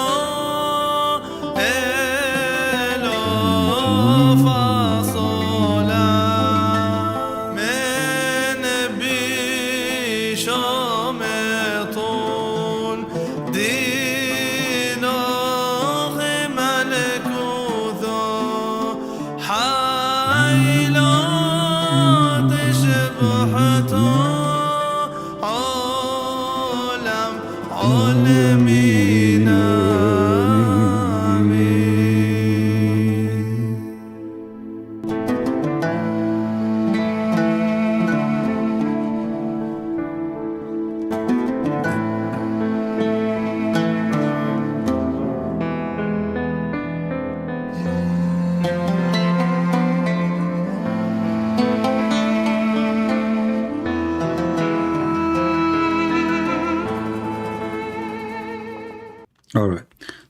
إلو فصولا من بيشوم طول دينو ملكوثو حيلو تشبحتو علم علمينا All right,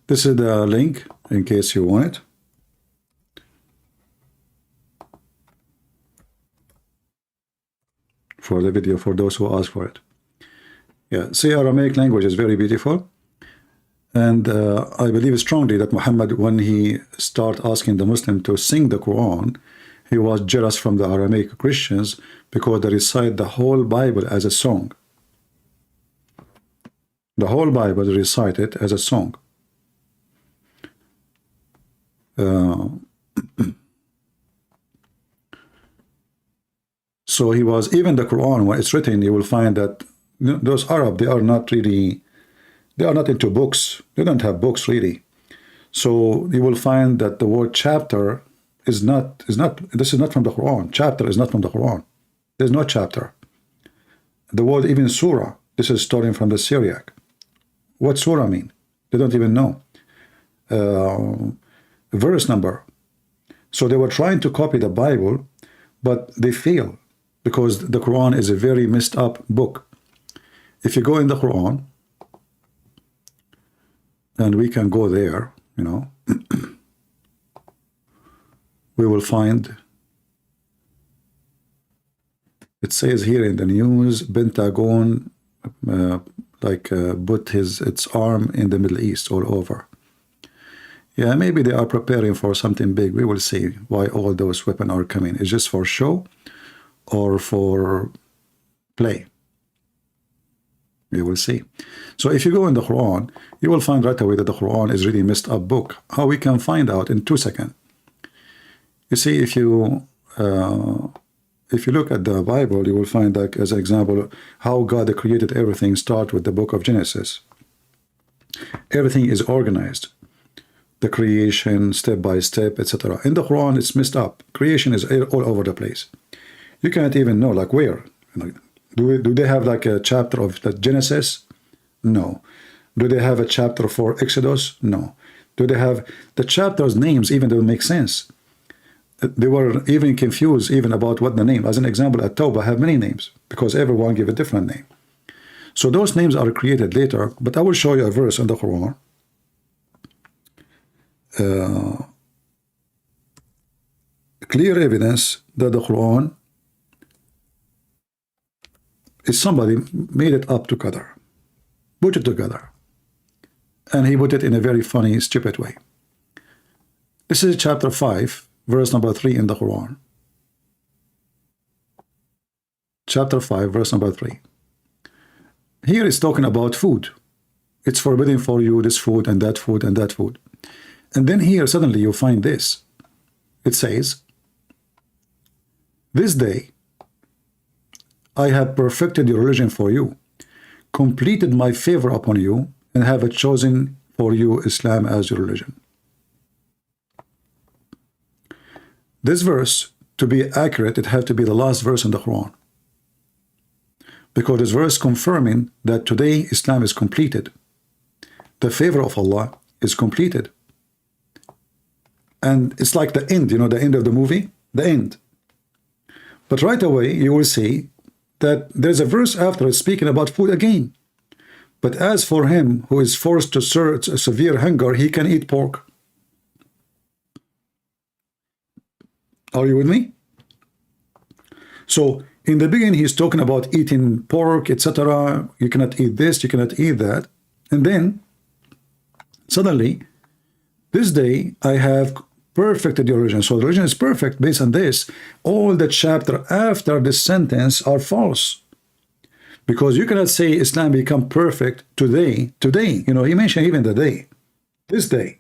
this is the link in case you want it. For the video, for those who ask for it. Yeah, see, Aramaic language is very beautiful. And I believe strongly that Muhammad, when he started asking the Muslim to sing the Quran, he was jealous from the Aramaic Christians because they recite the whole Bible as a song. The whole Bible is recited as a song. So he was, even the Quran, when it's written, you will find that those Arab, they are not really, they are not into books. They don't have books really. So you will find that the word chapter is not, this is not from the Quran. Chapter is not from the Quran. There's no chapter. The word even surah, this is starting from the Syriac. What surah mean? They don't even know. Verse number. So they were trying to copy the Bible, but they fail because the Quran is a very messed up book. If you go in the Quran, and we can go there, you know, we will find, it says here in the news, Pentagon put its arm in the Middle East all over. Yeah, maybe they are preparing for something big. We will see why all those weapons are coming. Is just for show or for play? We will see. So if you go in the Quran, you will find right away that the Quran is really messed up book. How we can find out in 2 seconds? You see, if you look at the Bible, you will find that, as an example, how God created everything start with the book of Genesis. Everything is organized. The creation, step by step, etc. In the Quran, it's messed up. Creation is all over the place. You can't even know, like, where. Do they have like a chapter of the Genesis? No. Do they have a chapter for Exodus? No. Do they have the chapters' names even don't make sense? They were even confused even about what the name. As an example, at Tawbah have many names because everyone give a different name. So those names are created later, but I will show you a verse in the Quran. Clear evidence that the Quran is somebody made it up together, put it together, and he put it in a very funny, stupid way. This is chapter 5, verse number 3 in the Quran. Chapter 5, verse number 3. Here it's talking about food. It's forbidden for you this food and that food and that food. And then here suddenly you find this. It says, this day I have perfected your religion for you, completed my favor upon you, and have chosen for you Islam as your religion. This verse, to be accurate, it had to be the last verse in the Quran, because this verse confirming that today Islam is completed. The favor of Allah is completed. And it's like the end, you know, the end of the movie, the end. But right away, you will see that there's a verse after speaking about food again. But as for him who is forced to severe hunger, he can eat pork. Are you with me? So in the beginning, he's talking about eating pork, etc. You cannot eat this, you cannot eat that. And then suddenly, this day, I have perfected your religion. So the religion is perfect based on this. All the chapter after this sentence are false. Because you cannot say Islam become perfect today. Today, you know, he mentioned even the day. This day.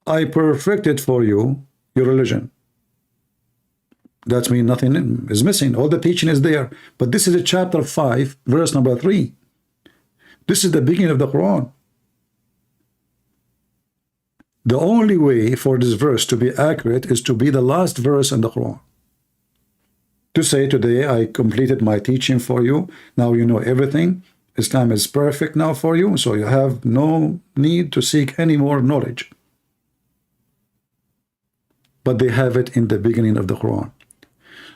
I perfected for you your religion. That means nothing is missing. All the teaching is there. But this is a chapter 5, verse number 3. This is the beginning of the Quran. The only way for this verse to be accurate is to be the last verse in the Quran. To say today, I completed my teaching for you. Now you know everything. Islam is perfect now for you, so you have no need to seek any more knowledge. But they have it in the beginning of the Quran.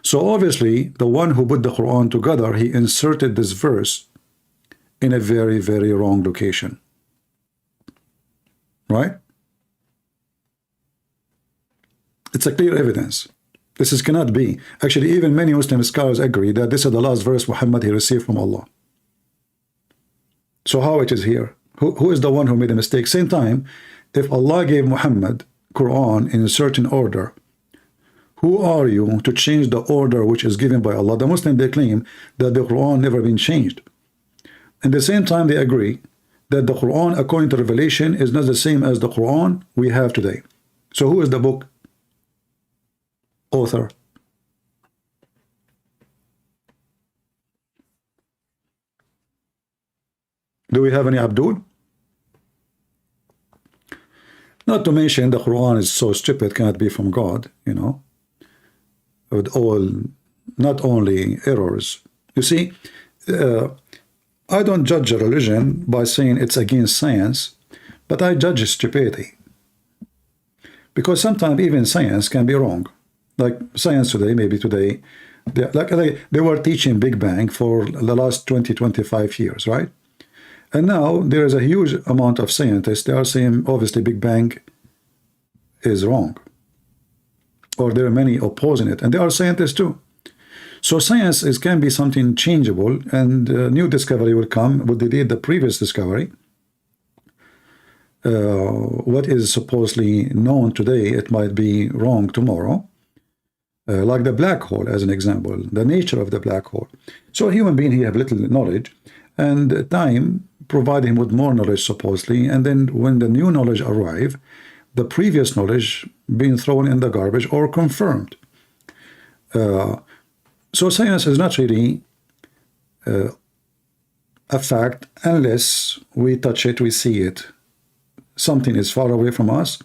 So obviously, the one who put the Quran together, he inserted this verse in a very, very wrong location. Right? It's a clear evidence. This cannot be. Actually, even many Muslim scholars agree that this is the last verse Muhammad he received from Allah. So how it is here? Who is the one who made a mistake? Same time, if Allah gave Muhammad Quran in a certain order, who are you to change the order which is given by Allah? The Muslims, they claim that the Quran never been changed. At the same time, they agree that the Quran, according to Revelation, is not the same as the Quran we have today. So who is the book author? Do we have any Abdul? Not to mention the Quran is so stupid, cannot be from God, you know, with all, not only errors. You see, I don't judge a religion by saying it's against science, but I judge stupidity. Because sometimes even science can be wrong. Like science today, maybe today, they were teaching Big Bang for the last 20-25 years, right? And now there is a huge amount of scientists, they are saying obviously Big Bang is wrong. Or there are many opposing it, and there are scientists too. So science can be something changeable, and new discovery will come. Would delete the previous discovery. What is supposedly known today, it might be wrong tomorrow. Like the black hole, as an example, the nature of the black hole. So a human being, he have little knowledge, and time provide him with more knowledge, supposedly, and then when the new knowledge arrive, the previous knowledge being thrown in the garbage or confirmed. So science is not really a fact unless we touch it, we see it. Something is far away from us.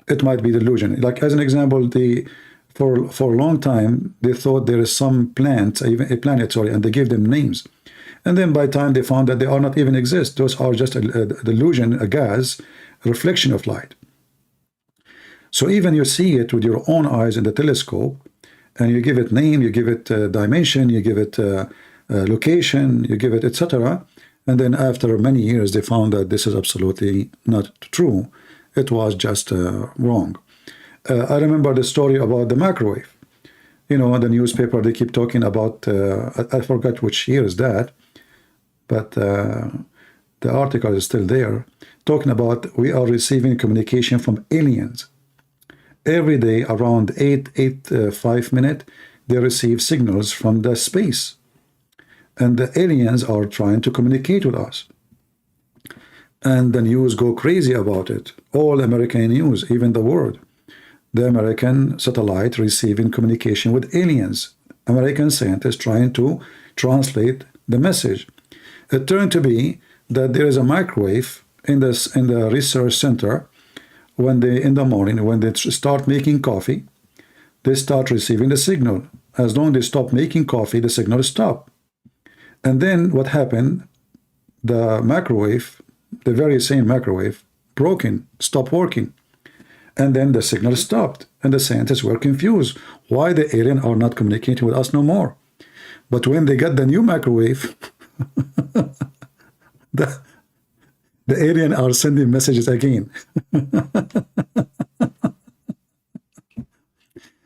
It might be delusion. Like as an example, for a long time they thought there is some plant, even a planet, sorry, and they gave them names. And then by time they found that they are not even exist. Those are just a delusion, a gas, a reflection of light. So even you see it with your own eyes in the telescope, and you give it name, you give it dimension, you give it location, you give it etc. And then after many years, they found that this is absolutely not true. It was just wrong. I remember the story about the microwave. You know, the newspaper, they keep talking about, I forgot which year is that, but the article is still there, talking about we are receiving communication from aliens. Every day around 5 minutes, they receive signals from the space. And the aliens are trying to communicate with us. And the news go crazy about it. All American news, even the world. The American satellite receiving communication with aliens. American scientists trying to translate the message. It turned to be that there is a microwave in the research center. When they, in the morning, when they start making coffee, they start receiving the signal. As long as they stop making coffee, the signal stops. And then what happened? The microwave, the very same microwave, broken, stopped working. And then the signal stopped. And the scientists were confused. Why the alien are not communicating with us no more? But when they got the new microwave, the alien are sending messages again.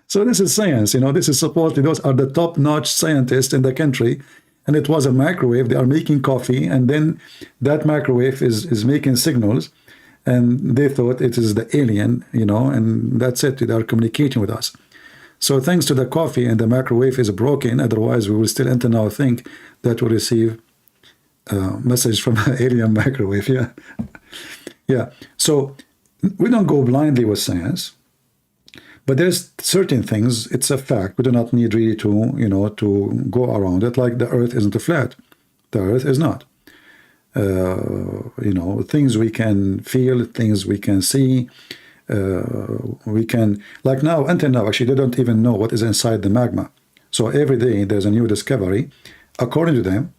So this is science, this is supposedly, those are the top-notch scientists in the country, and it was a microwave. They are making coffee, and then that microwave is making signals, and they thought it is the alien, and that's it. They are communicating with us. So thanks to the coffee and the microwave is broken, otherwise we will still until now think that we receive a message from an alien microwave. Yeah. So we don't go blindly with science. But there's certain things, it's a fact. We do not need really to, to go around it, like the earth isn't flat. The earth is not. Things we can feel, things we can see, we can, like now, until now, actually, they don't even know what is inside the magma. So every day there's a new discovery. According to them,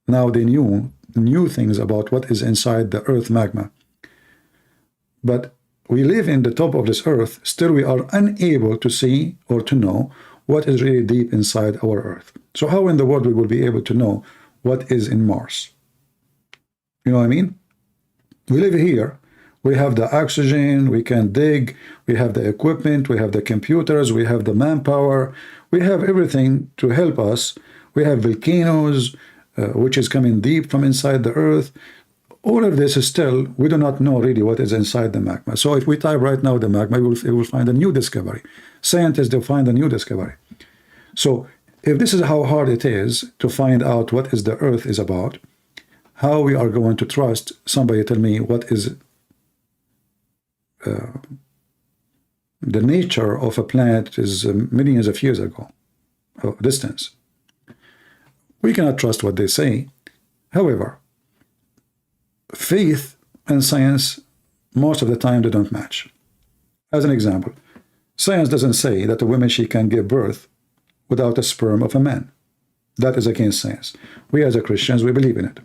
now they knew things about what is inside the earth magma. But we live in the top of this earth, still we are unable to see or to know what is really deep inside our earth. So how in the world we will be able to know what is in Mars? You know what I mean? We live here, we have the oxygen, we can dig, we have the equipment, we have the computers, we have the manpower, we have everything to help us. We have volcanoes, which is coming deep from inside the earth. All of this is still, we do not know really what is inside the magma. So if we type right now the magma, we will find a new discovery. Scientists, they'll find a new discovery. So if this is how hard it is to find out what is the earth is about, how we are going to trust somebody tell me what is the nature of a planet is millions of years ago, of distance. We cannot trust what they say. However, faith and science, most of the time, they don't match. As an example, science doesn't say that a woman, she can give birth without a sperm of a man. That is against science. We as a Christians, we believe in it.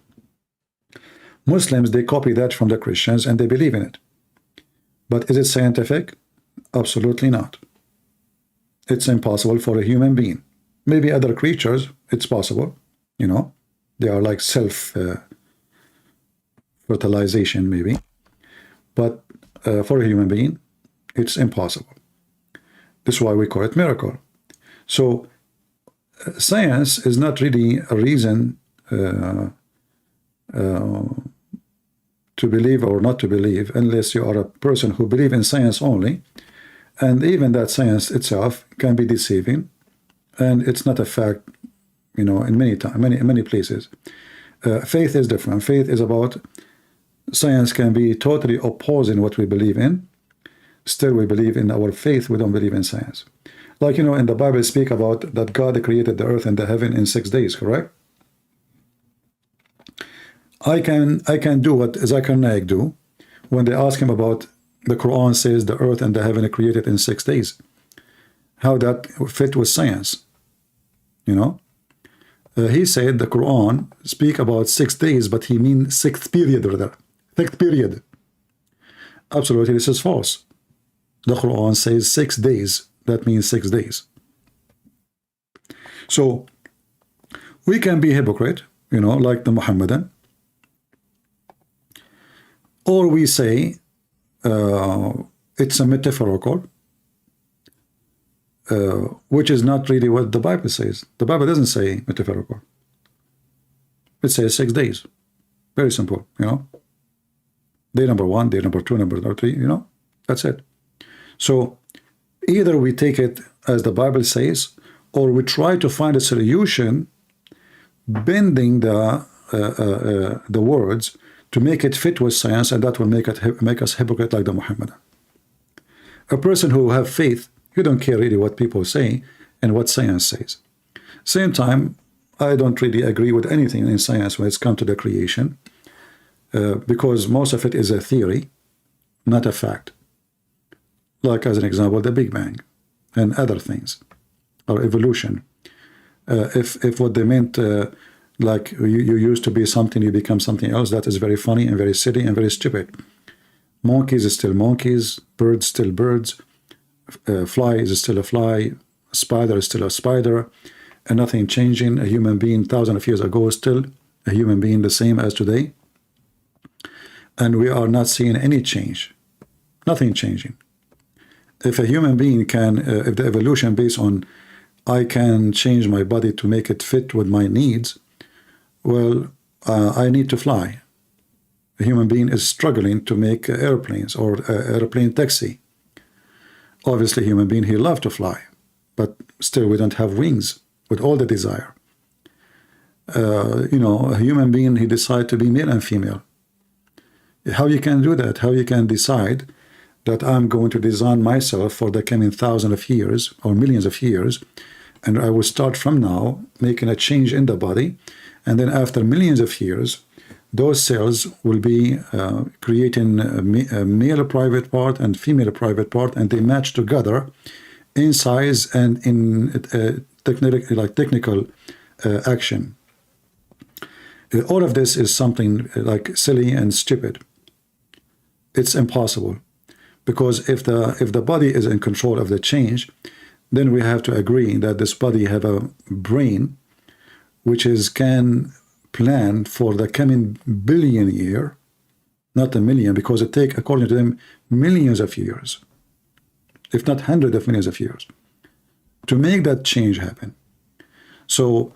Muslims, they copy that from the Christians and they believe in it. But is it scientific? Absolutely not. It's impossible for a human being. Maybe other creatures, it's possible. They are like fertilization maybe, but for a human being it's impossible. This is why we call it miracle. So science is not really a reason to believe or not to believe, unless you are a person who believes in science only, and even that science itself can be deceiving, and it's not a fact, in many places. Faith is different. Faith is about, science can be totally opposing what we believe in. Still we believe in our faith, we don't believe in science. Like, in the Bible speak about that God created the earth and the heaven in 6 days, correct? I can do what Zakir Naik do when they ask him about the Quran says the earth and the heaven are created in 6 days. How that fit with science, he said the Quran speak about 6 days, but he means sixth period rather. Sixth period. Absolutely, this is false. The Quran says 6 days. That means 6 days. So we can be hypocrite, like the Muhammadan, or we say it's a metaphorical, which is not really what the Bible says. The Bible doesn't say metaphorical. It says 6 days. Very simple, Day number 1, day number 2, number 3, that's it. So either we take it as the Bible says, or we try to find a solution bending the words to make it fit with science, and that will make us hypocrite like the Muhammadan. A person who have faith, you don't care really what people say and what science says. Same time, I don't really agree with anything in science when it's come to the creation, because most of it is a theory, not a fact. Like as an example, the Big Bang and other things, or evolution. If what they meant, like you used to be something, you become something else, that is very funny and very silly and very stupid. Monkeys is still monkeys, birds still birds, fly is still a fly, spider is still a spider, and nothing changing. A human being thousands of years ago is still a human being, the same as today. And we are not seeing any change, nothing changing. If a human being can, if the evolution based on I can change my body to make it fit with my needs, well, I need to fly. A human being is struggling to make airplanes or airplane taxi. Obviously, human being, he loves to fly, but still we don't have wings with all the desire. You know, a human being, he decide to be male and female. How you can do that? How you can decide that I'm going to design myself for the coming thousands of years or millions of years, and I will start from now making a change in the body, and then after millions of years, those cells will be creating a male private part and female private part, and they match together in size and in technical action. All of this is something like silly and stupid. It's impossible, because if the body is in control of the change, then we have to agree that this body have a brain which can plan for the coming billion year, not a million, because it take, according to them, millions of years, if not hundreds of millions of years, to make that change happen. So,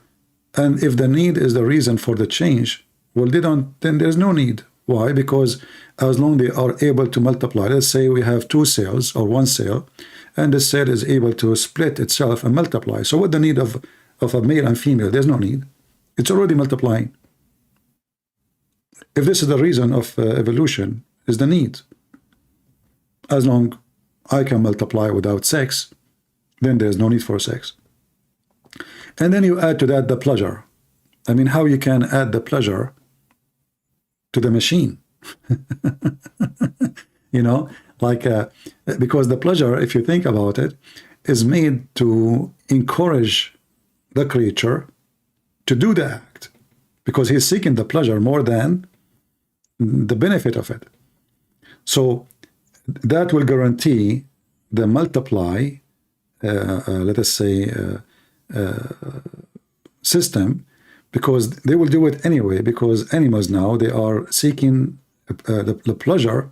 and if the need is the reason for the change, well, then there's no need. Why? Because as long as they are able to multiply, let's say we have 2 cells or 1 cell, and the cell is able to split itself and multiply. So what the need of a male and female? There's no need. It's already multiplying. If this is the reason of evolution, is the need. As long I can multiply without sex, then there's no need for sex. And then you add to that the pleasure. I mean, how you can add the pleasure to the machine? You know, like, because the pleasure, if you think about it, is made to encourage the creature to do the act, because he's seeking the pleasure more than the benefit of it. So that will guarantee the multiply, let us say, system, because they will do it anyway, because animals now, they are seeking the pleasure.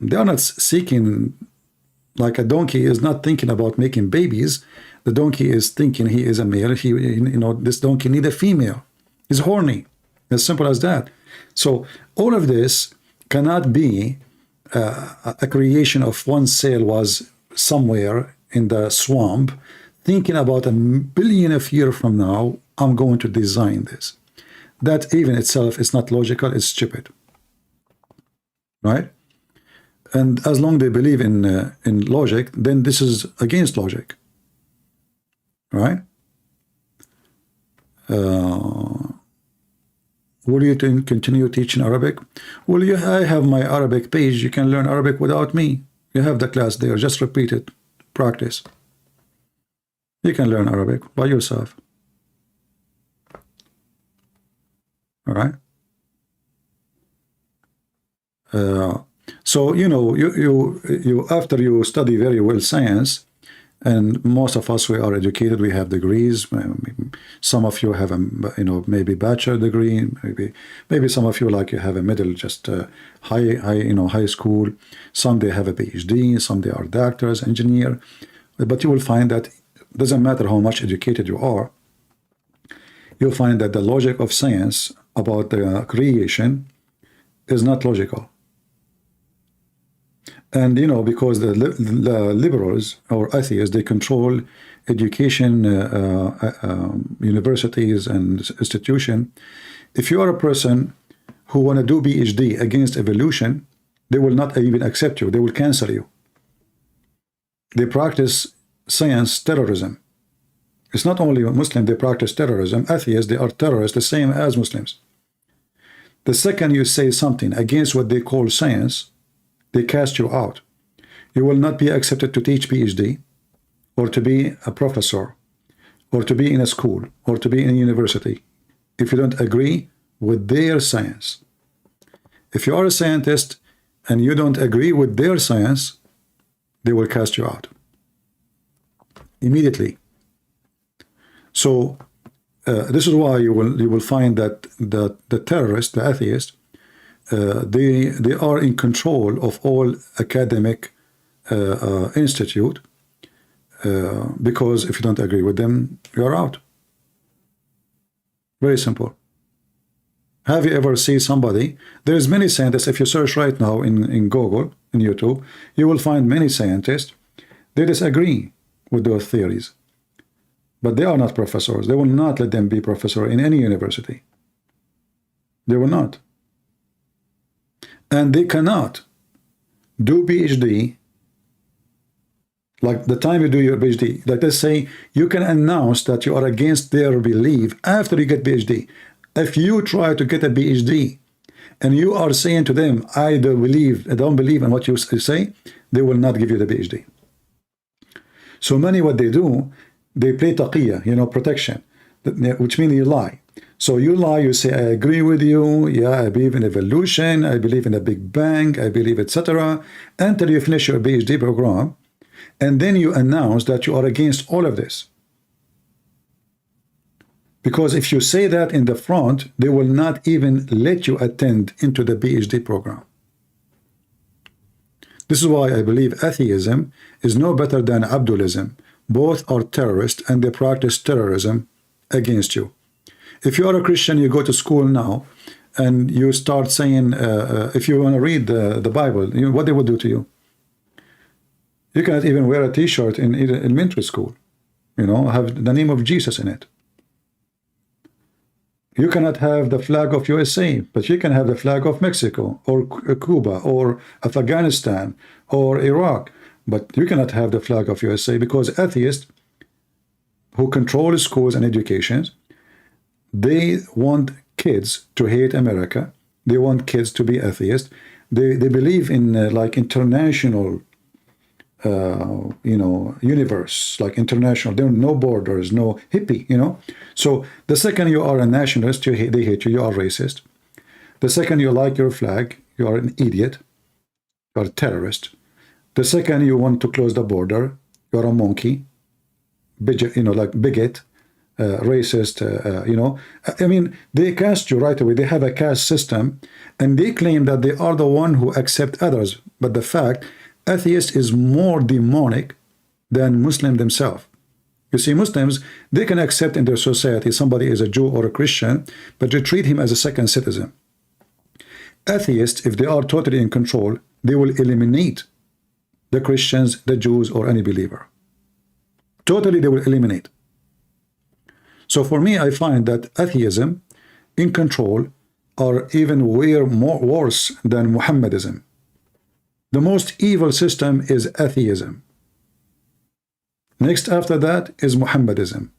They are not seeking, like a donkey is not thinking about making babies. The donkey is thinking he is a male. This donkey need a female. He's horny. As simple as that. So all of this cannot be a creation of one cell was somewhere in the swamp thinking about a billion of years from now, I'm going to design this. That even itself is not logical, it's stupid. Right? And as long as they believe in logic, then this is against logic. Right? Will you continue teaching Arabic? Well, I have my Arabic page. You can learn Arabic without me. You have the class there. Just repeat it. Practice. You can learn Arabic by yourself. All right? So, you know, you after you study very well science, and most of us, we are educated, we have degrees. Some of you have a, maybe bachelor degree, maybe some of you, like, you have a middle, just high school. Some they have a PhD, some they are doctors, engineer. But you will find that it doesn't matter how much educated you are, you'll find that the logic of science about the creation is not logical. And, because the liberals or atheists, they control education, universities and institutions. If you are a person who want to do PhD against evolution, they will not even accept you. They will cancel you. They practice science terrorism. It's not only Muslims, they practice terrorism. Atheists, they are terrorists, the same as Muslims. The second you say something against what they call science, they cast you out. You will not be accepted to teach PhD, or to be a professor, or to be in a school, or to be in a university, if you don't agree with their science. If you are a scientist and you don't agree with their science, they will cast you out immediately. So this is why you will find that the terrorists, the atheists, they are in control of all academic institute, because if you don't agree with them, you are out. Very simple. Have you ever seen somebody? There's many scientists. If you search right now in Google, in YouTube, you will find many scientists. They disagree with those theories, but they are not professors. They will not let them be professor in any university. They will not. And they cannot do PhD. Like the time you do your PhD, like let's say you can announce that you are against their belief after you get PhD. If you try to get a PhD and you are saying to them, I don't believe in what you say, they will not give you the PhD. So many, what they do, they play taqiyya, protection, which means you lie. So you lie, you say, I agree with you, yeah, I believe in evolution, I believe in a Big Bang, I believe, etc. Until you finish your PhD program, and then you announce that you are against all of this. Because if you say that in the front, they will not even let you attend into the PhD program. This is why I believe atheism is no better than Abdulism. Both are terrorists and they practice terrorism against you. If you are a Christian, you go to school now and you start saying, if you want to read the Bible, what they would do to you? You cannot even wear a t-shirt in elementary school, have the name of Jesus in it. You cannot have the flag of USA, but you can have the flag of Mexico or Cuba or Afghanistan or Iraq, but you cannot have the flag of USA, because atheists who control schools and education, they want kids to hate America. They want kids to be atheists. They believe in like international universe, like international. There are no borders, no hippie, So the second you are a nationalist, they hate you, you are racist. The second you like your flag, you are an idiot, you are a terrorist. The second you want to close the border, you are a monkey, like bigot, racist, I mean, they cast you right away. They have a caste system, and they claim that they are the one who accept others. But the fact, atheist is more demonic than Muslim themselves. You see, Muslims, they can accept in their society somebody is a Jew or a Christian, but they treat him as a second citizen. Atheists, if they are totally in control, they will eliminate the Christians, the Jews, or any believer. Totally, they will eliminate. So for me, I find that atheism in control are even way more worse than Muhammadism. The most evil system is atheism. Next after that is Muhammadism.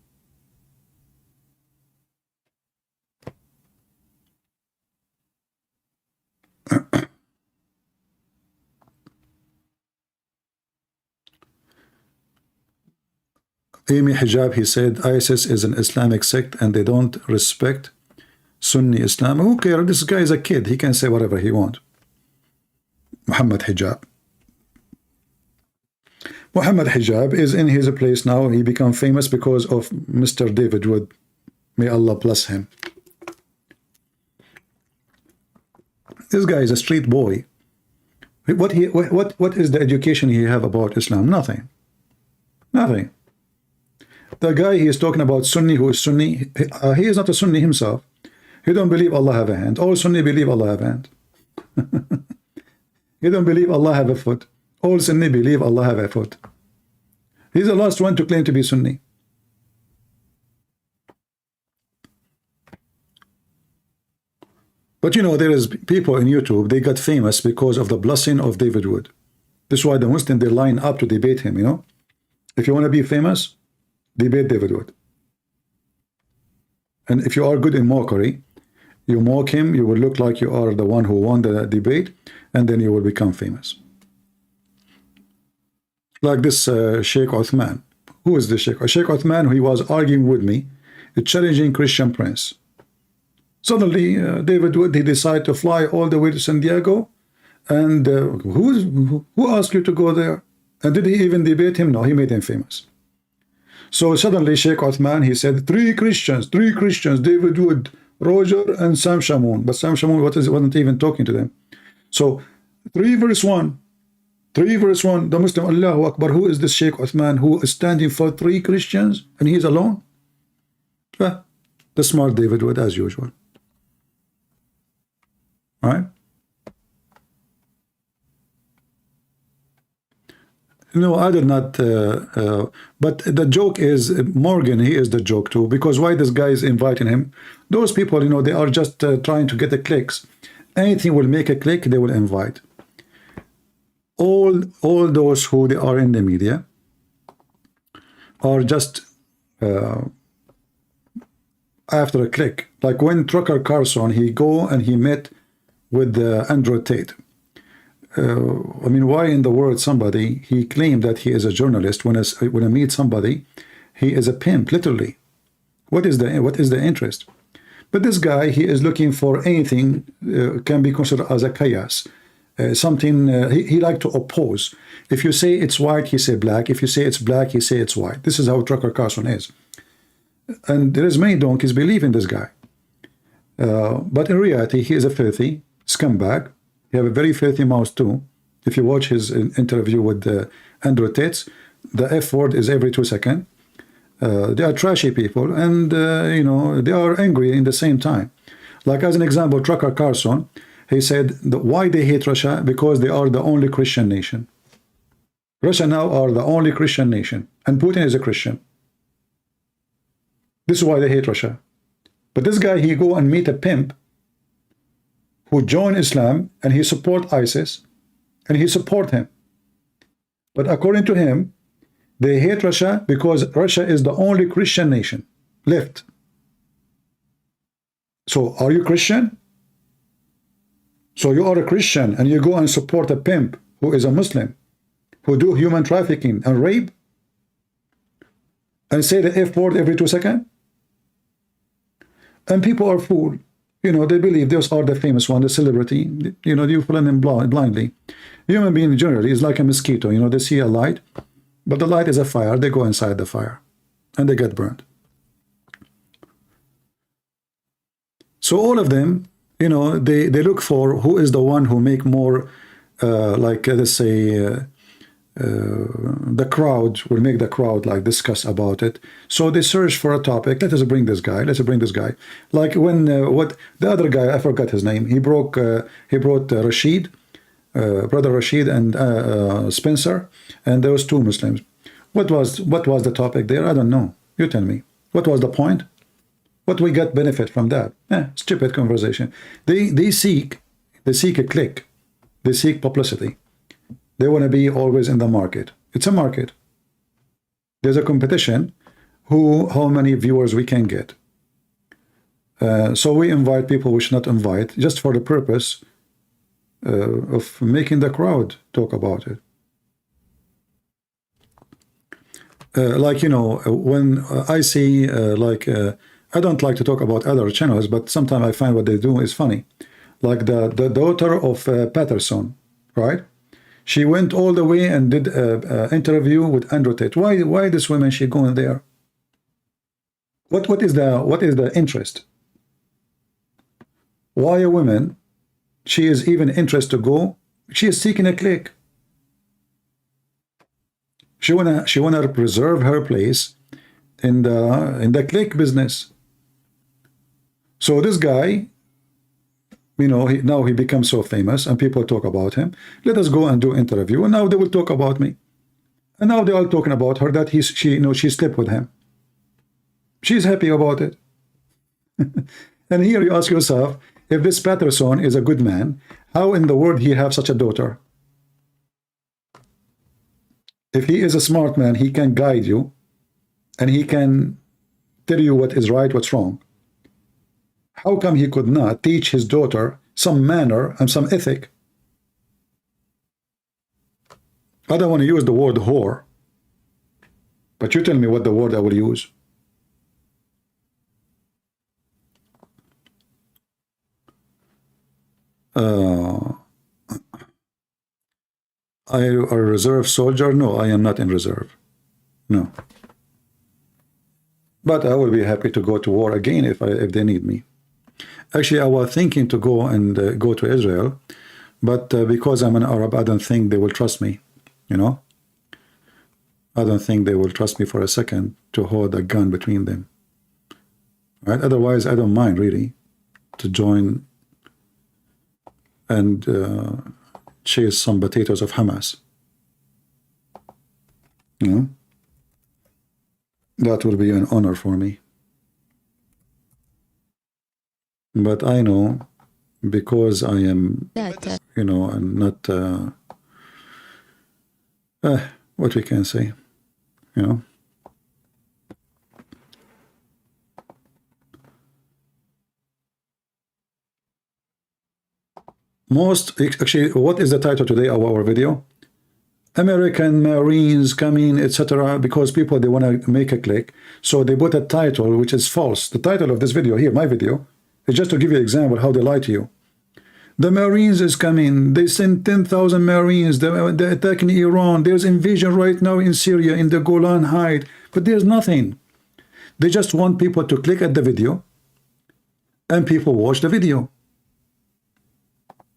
Amy Hijab, he said, ISIS is an Islamic sect and they don't respect Sunni Islam. Who cares? This guy is a kid. He can say whatever he wants. Muhammad Hijab. Muhammad Hijab is in his place now. He became famous because of Mr. David Wood. May Allah bless him. This guy is a street boy. What is the education he have about Islam? Nothing. Nothing. The guy he is talking about, Sunni, who is Sunni, he is not a Sunni himself. He don't believe Allah have a hand. All Sunni believe Allah have a hand. He don't believe Allah have a foot. All Sunni believe Allah have a foot. He's the last one to claim to be Sunni. But there is people in YouTube, they got famous because of the blessing of David Wood. This is why the Muslims, they line up to debate him, If you want to be famous, debate David Wood. And if you are good in mockery, you mock him, you will look like you are the one who won the debate, and then you will become famous. Like this Sheikh Uthman. Who is the Sheikh? Sheikh Uthman, he was arguing with me, challenging Christian Prince. Suddenly, David Wood, he decided to fly all the way to San Diego. And who asked you to go there? And did he even debate him? No, he made him famous. So suddenly, Sheikh Uthman, he said, three Christians, David Wood, Roger, and Sam Shamoun. But Sam Shamoun wasn't even talking to them. So 3 verse 1, the Muslim, Allahu Akbar, who is this Sheikh Uthman who is standing for 3 Christians and he's alone? The smart David Wood, as usual. All right? No, I did not. But the joke is, Morgan, he is the joke too, because why this guy is inviting him? Those people, you know, they are just trying to get the clicks. Anything will make a click, they will invite. All those who they are in the media are just after a click. Like when Tucker Carlson, he go and he met with Andrew Tate. I mean, why in the world somebody, he claimed that he is a journalist. When I meet somebody, he is a pimp, literally. What is the interest? But this guy, he is looking for anything can be considered as a chaos. Something he like to oppose. If you say it's white, he say black. If you say it's black, he say it's white. This is how Tucker Carlson is. And there is many donkeys believe in this guy. But in reality, he is a filthy scumbag. He have a very filthy mouth too. If you watch his interview with Andrew Tate, the F word is every 2 seconds. They are trashy people, and you know, they are angry in the same time. Like as an example, Tucker Carlson, he said why they hate Russia, because they are the only Christian nation. Russia now are the only Christian nation, and Putin is a Christian. This is why they hate Russia. But this guy, he go and meet a pimp who joined Islam, and he support ISIS, and he support him. But according to him, they hate Russia because Russia is the only Christian nation left. So are you Christian? So you are a Christian and you go and support a pimp who is a Muslim, who do human trafficking and rape, and say the F word every 2 seconds? And people are fooled. You know, they believe those are the famous one, the celebrity. You know, you follow them blindly. Human being generally is like a mosquito. You know, they see a light, but the light is a fire. They go inside the fire, and they get burned. So all of them, you know, they look for who is the one who make more, like let's say, the crowd will make the crowd like discuss about it. So they search for a topic. Let us bring this guy. Let's bring this guy. Like when what the other guy, I forgot his name. He brought Rashid, brother Rashid, and Spencer, and those 2 Muslims. What was the topic there? I don't know. You tell me. What was the point? What we got benefit from that? Stupid conversation. They seek a click. They seek publicity. They want to be always in the market. It's a market. There's a competition. How many viewers we can get. So we invite people we should not invite, just for the purpose of making the crowd talk about it. Like, you know, when I see I don't like to talk about other channels, but sometimes I find what they do is funny. Like the daughter of Patterson, right? She went all the way and did an interview with Andrew Tate. Why this woman, she going there? What is the interest? Why a woman, she is even interested to go? She is seeking a click. She wanna preserve her place in the click business. So this guy, you know, now he becomes so famous and people talk about him. Let us go and do interview, and now they will talk about me. And now they're all talking about her, that she slept with him. She's happy about it. And here you ask yourself, if this Patterson is a good man, how in the world he have such a daughter? If he is a smart man, he can guide you, and he can tell you what is right, what's wrong. How come he could not teach his daughter some manner and some ethic? I don't want to use the word whore, but you tell me what the word I will use. I a reserve soldier? No, I am not in reserve. No. But I will be happy to go to war again if they need me. Actually, I was thinking to go and go to Israel, but because I'm an Arab, I don't think they will trust me. You know, I don't think they will trust me for a second to hold a gun between them. Right? Otherwise, I don't mind really to join and chase some potatoes of Hamas. You know, that will be an honor for me. But I know, because I am, you know, I'm not, what we can say, you know. Actually, what is the title today of our video? American Marines coming, etc. Because people, they want to make a click. So they put a title which is false. The title of this video here, my video, is just to give you an example how they lie to you. The Marines is coming. They sent 10,000 Marines. They're attacking Iran. There's invasion right now in Syria, in the Golan Heights. But there's nothing. They just want people to click at the video, and people watch the video.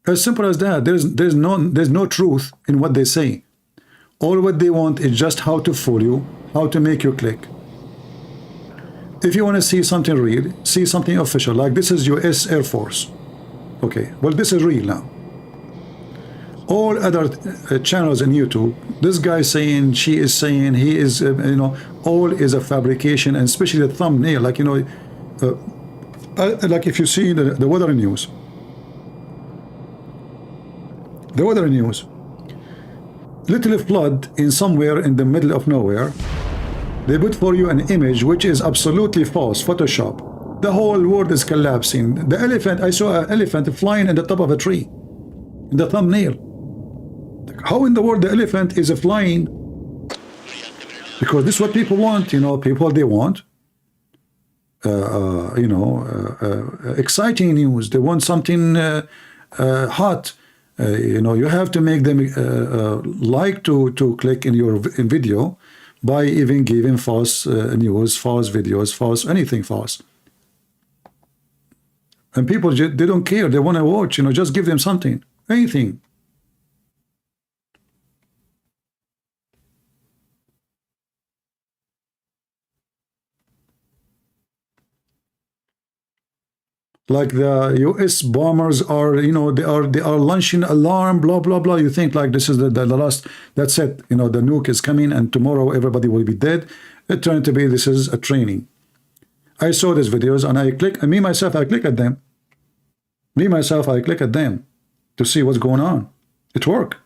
As simple as that. There's no truth in what they say. All what they want is just how to fool you, how to make you click. If you want to see something real, see something official, like this is US Air Force. Okay, well, this is real now. All other channels on YouTube, this guy saying, she is saying, he is, you know, all is a fabrication, and especially the thumbnail, like, you know, like if you see the weather news. The weather news. Little flood in somewhere in the middle of nowhere. They put for you an image which is absolutely false, Photoshop. The whole world is collapsing. The elephant, I saw an elephant flying in the top of a tree. In the thumbnail. How in the world the elephant is flying? Because this is what people want, you know, people, they want, you know, exciting news. They want something hot. You know, you have to make them like to click in your video by even giving false news, false videos, false anything false. And people, they don't care. They want to watch. You know, just give them something, anything. Like the US bombers are, you know, they are launching alarm, blah blah blah. You think like this is the last, that's it, you know, the nuke is coming and tomorrow everybody will be dead. It turned to be this is a training. I saw these videos and I click, and me myself, I click at them. Me myself, I click at them to see what's going on. It worked.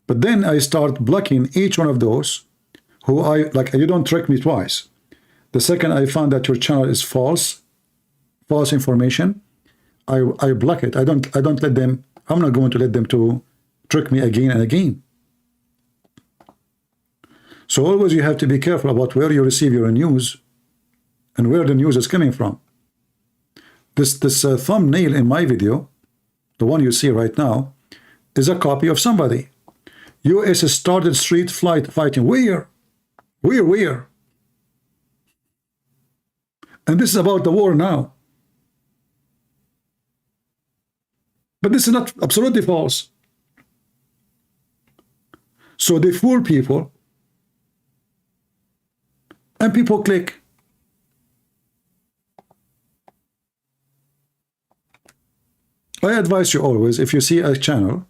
But then I start blocking each one of those who I like. You don't trick me twice. The second I found that your channel is false information, I block it. I don't let them. I'm not going to let them to trick me again and again. So always you have to be careful about where you receive your news and where the news is coming from. This thumbnail in my video, the one you see right now, is a copy of somebody. US started street fighting. Where? And this is about the war now. But this is not absolutely false. So they fool people, and people click. I advise you always, if you see a channel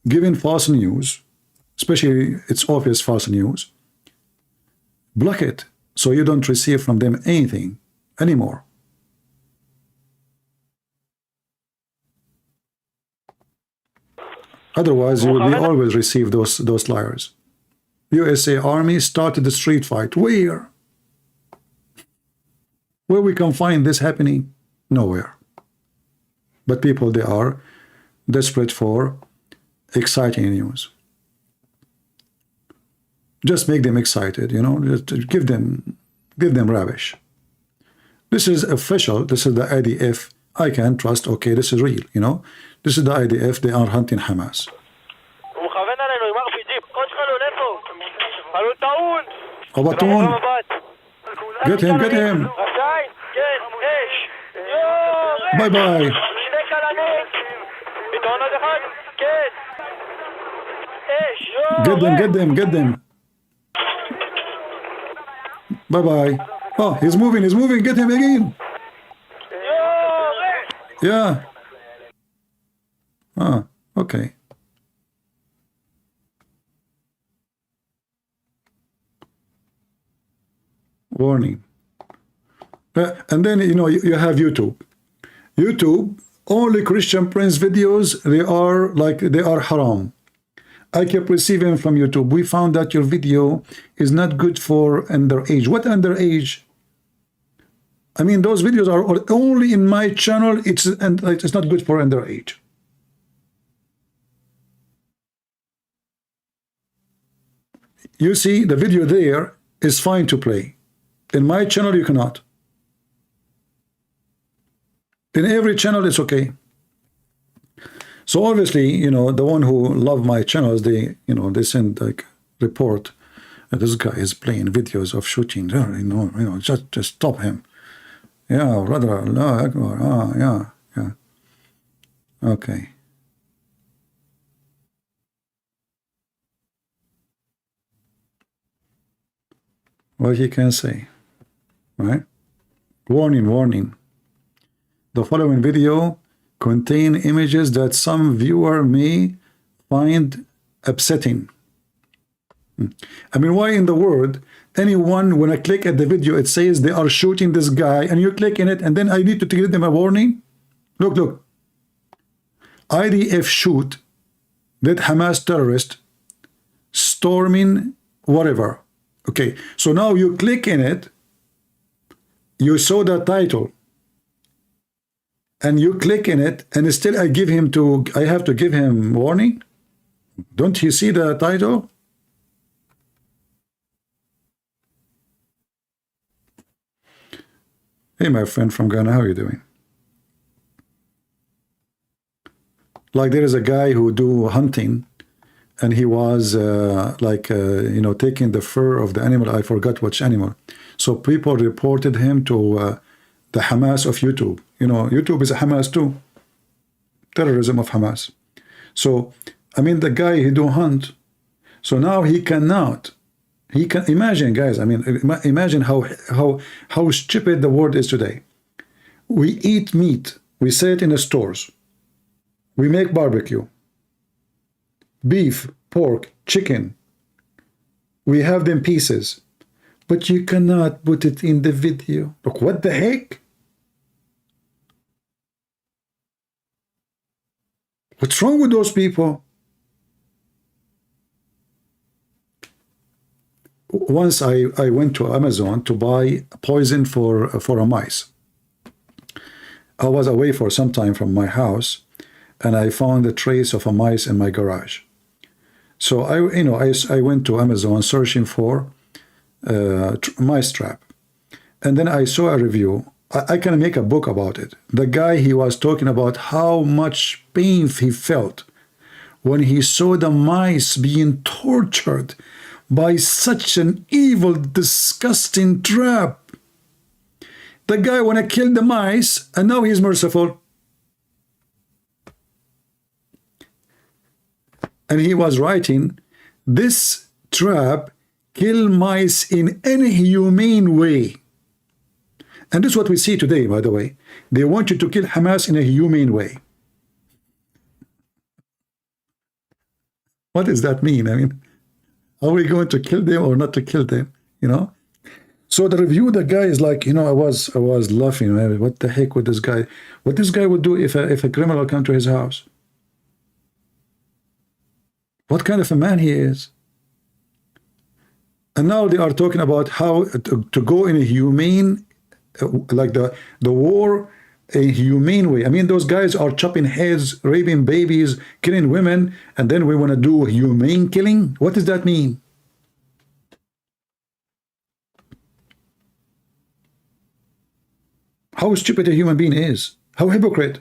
giving false news, especially it's obvious false news, block it so you don't receive from them anything anymore. Otherwise, you will always receive those liars. USA Army started the street fight. Where? Where we can find this happening? Nowhere. But people, they are desperate for exciting news. Just make them excited, you know, just give them rubbish. This is official. This is the IDF. I can trust, okay, this is real, you know. This is the IDF. They are hunting Hamas. Abatun. Get him, get him. Bye-bye. Get them, get them. Bye-bye. Oh, he's moving, get him again. Yeah. Ah, okay. Warning. And then, you know, you have YouTube. YouTube, only Christian Prince videos, they are haram. I kept receiving from YouTube, we found that your video is not good for underage. What underage? I mean, those videos are only in my channel. It's not good for underage. You see, the video there is fine to play. In my channel, you cannot. In every channel, it's okay. So obviously, you know, the one who love my channels, they, you know, they send like report. This guy is playing videos of shooting. You know, just stop him. Yeah, brother, Allah Akbar. Ah, yeah. Okay. What he can say, right? Warning. The following video contain images that some viewer may find upsetting. I mean, why in the world anyone, when I click at the video, it says they are shooting this guy, and you click in it, and then I need to give them a warning? Look. IDF shoot that Hamas terrorist storming whatever. Okay, so now you click in it, you saw the title, and you click in it, and still I have to give him warning? Don't you see the title? Hey, my friend from Ghana, how are you doing? Like, there is a guy who do hunting, and he was you know, taking the fur of the animal. I forgot which animal. So people reported him to the Hamas of YouTube. You know, YouTube is a Hamas too. Terrorism of Hamas. So, I mean, the guy, he do hunt. So now he cannot. He can imagine, guys. I mean, imagine how stupid the world is today. We eat meat. We sell it in the stores. We make barbecue. Beef, pork, chicken. We have them pieces. But you cannot put it in the video. Look, what the heck? What's wrong with those people? Once I went to Amazon to buy poison for a mice. I was away for some time from my house, and I found a trace of a mice in my garage. So I went to Amazon searching for mice trap, and then I saw a review. I can make a book about it. The guy, he was talking about how much pain he felt when he saw the mice being tortured by such an evil, disgusting trap. The guy want to kill the mice, and now he's merciful. And he was writing, this trap kill mice in any humane way. And this is what we see today, by the way. They want you to kill Hamas in a humane way. What does that mean? I mean, are we going to kill them or not to kill them? You know? So the review, the guy is like, you know, I was laughing. Man, what the heck would this guy? What this guy would do if a criminal come to his house? What kind of a man he is? And now they are talking about how to go in a humane like the war a humane way. I mean, those guys are chopping heads, raping babies, killing women, and then we want to do humane killing? What does that mean? How stupid a human being is. How hypocrite.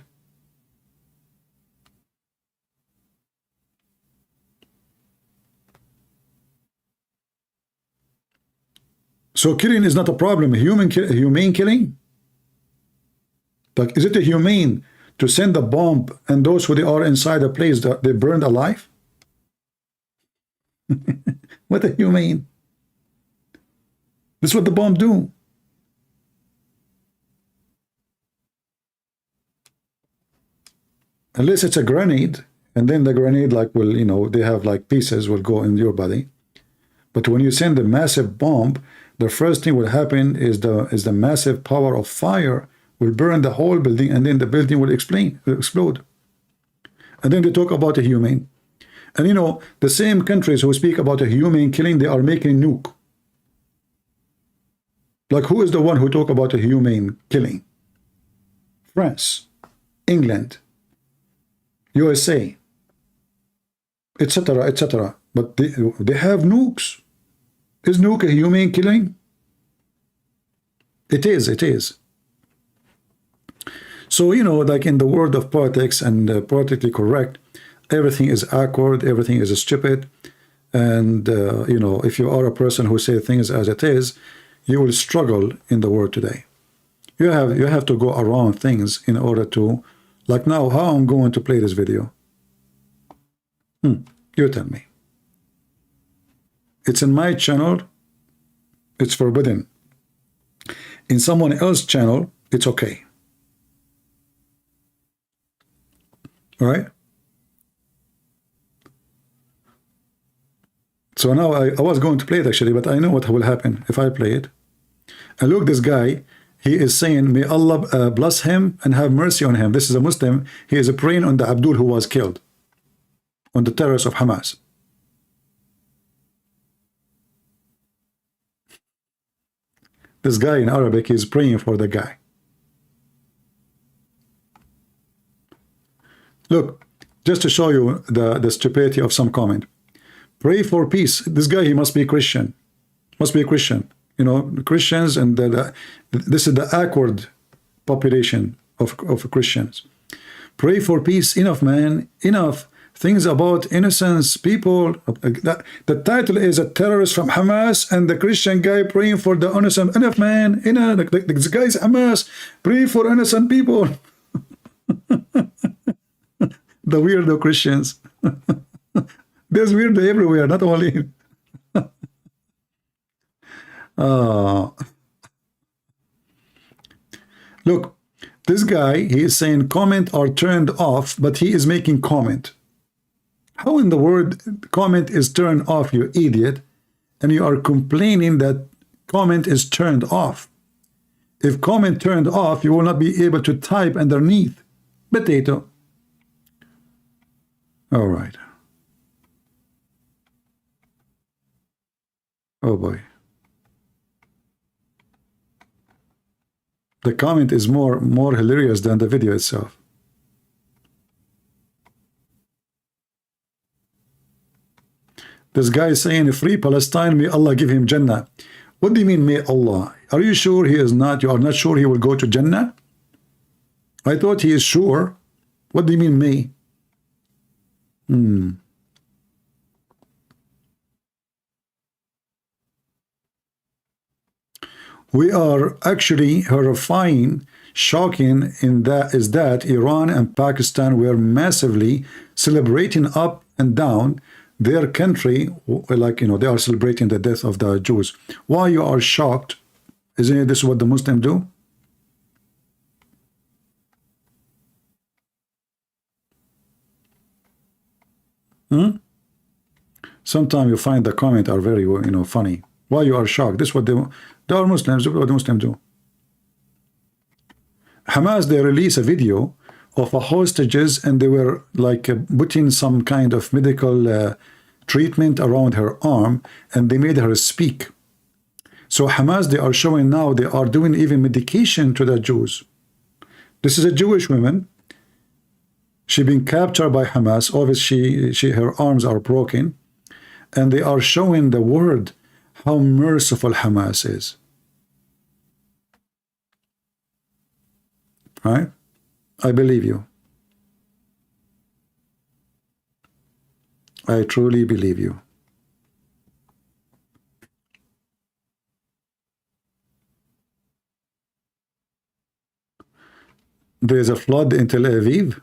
So killing is not a problem. Humane killing? Like, is it a humane to send a bomb and those who they are inside a place that they burned alive? What a humane. This is what the bomb do. Unless it's a grenade, and then the grenade like will, you know, they have like pieces will go in your body. But when you send a massive bomb, the first thing will happen is the massive power of fire will burn the whole building, and then the building will explode. And then they talk about a humane. And you know, the same countries who speak about a humane killing, they are making nuke. Like, who is the one who talk about a humane killing? France, England, USA, etc., etc. But they have nukes. Is nuke a humane killing? It is, it is. So, you know, like in the world of politics and politically correct, everything is awkward, everything is stupid. And, you know, if you are a person who says things as it is, you will struggle in the world today. You have to go around things in order to, like now, how I'm going to play this video. You tell me. It's in my channel, it's forbidden. In someone else's channel, it's okay. All right? So now I was going to play it actually, but I know what will happen if I play it. And look, this guy, he is saying, may Allah bless him and have mercy on him. This is a Muslim. He is praying on the Abdul who was killed, on the terrorists of Hamas. This guy in Arabic is praying for the guy. Look, just to show you the stupidity of some comment. Pray for peace. This guy, he must be Christian. Must be a Christian. You know, Christians, and this is the awkward population of Christians. Pray for peace. Enough, man. Enough. Things about innocence, people. The title is a terrorist from Hamas, and the Christian guy praying for the innocent. Enough, man. Enough. This guy's Hamas. Pray for innocent people. The weirdo Christians. There's weirdo everywhere, not only. Look, this guy, he is saying comment are turned off, but he is making comment. How in the world comment is turned off, you idiot? And you are complaining that comment is turned off. If comment turned off, you will not be able to type underneath. Potato. All right. Oh boy. The comment is more hilarious than the video itself. This guy is saying, free Palestine, may Allah give him Jannah. What do you mean, may Allah? Are you sure he is not? You are not sure he will go to Jannah? I thought he is sure. What do you mean, may? We are actually horrifying, shocking in that Iran and Pakistan were massively celebrating up and down their country, like, you know, they are celebrating the death of the Jews. Why you are shocked? Isn't this what the Muslims do? Sometimes you find the comment are very, you know, funny. Why you are shocked? This is what they are Muslims. What the Muslims do. Hamas, they release a video of a hostages, and they were like putting some kind of medical treatment around her arm, and they made her speak. So Hamas, they are showing now they are doing even medication to the Jews. This is a Jewish woman. She been captured by Hamas. Obviously, her arms are broken, and they are showing the world how merciful Hamas is. Right? I believe you. I truly believe you. There is a flood in Tel Aviv.